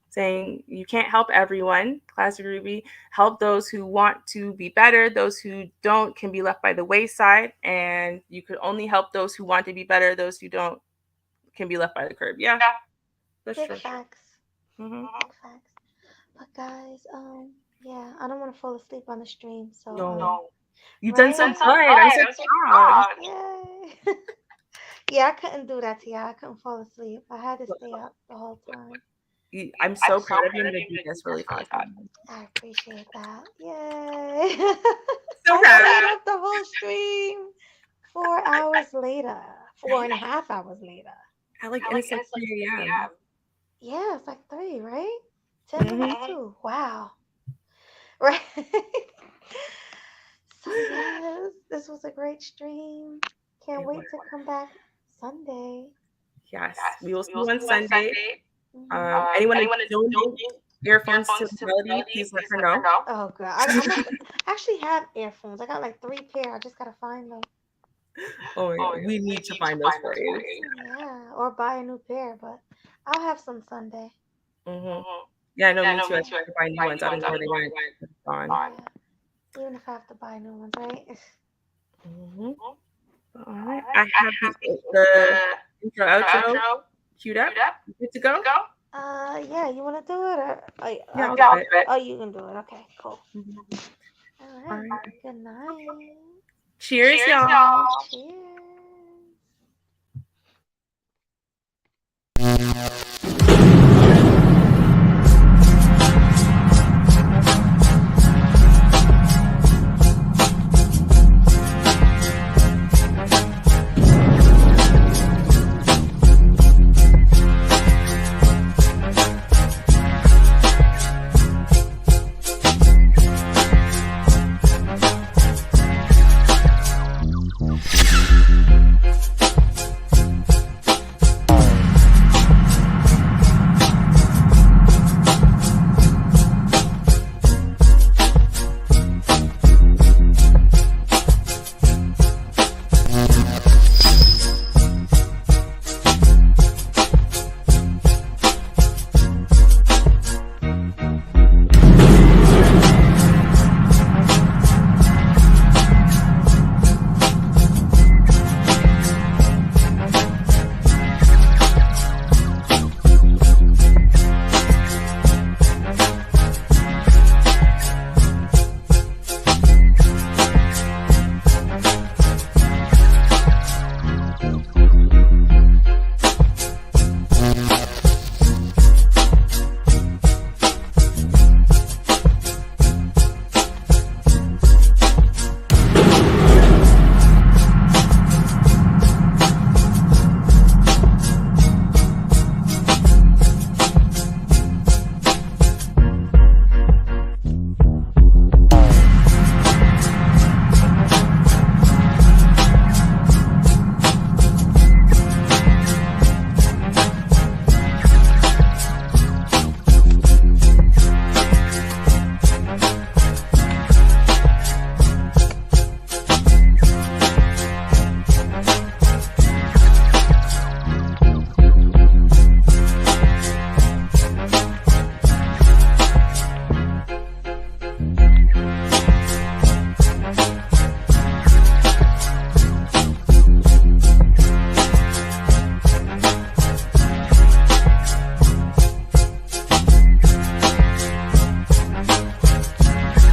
saying you can't help everyone. Classic Ruby, help those who want to be better. Those who don't can be left by the wayside, and you could only help those who want to be better. Those who don't can be left by the curb. Yeah, that's Big true. facts. Mm-hmm. Big facts. But guys, yeah, I don't want to fall asleep on the stream, so No. You've right? done so good. I'm so proud. Yay. Yeah, I couldn't do that to y'all. I couldn't fall asleep. I had to stay up the whole time. I'm so proud of you. I'm going to do this really fast. I appreciate that. Yay. So I proud. stayed up the whole stream 4 hours later. 4.5 hours later. And it's like 3 a.m. Yeah, it's like 3, right? 10 Mhm. minutes too. Wow. Right. So yes, this was a great stream. Can't wait to come back Sunday. Yes, we will see you on Sunday. Mhm. Anyone that donate earphones to Melody, please let her know. Oh god, I actually have earphones. I got like 3 pair. I just gotta find them. Oh, yeah. We need to find those for you. Yeah, or buy a new pair, but I'll have some Sunday. Mm-hmm. Yeah, no, me too. I have to buy new ones. I don't know where they went. It's gone. Yeah. Even if I have to buy new ones, right? Mm-hmm. All right. I have the intro outro queued up. Good to go? Yeah, you want to do it? Or, Yeah, I'll do it. Oh, you can do it. Okay, cool. Mm-hmm. All right. Good night. Cheers, y'all. Cheers.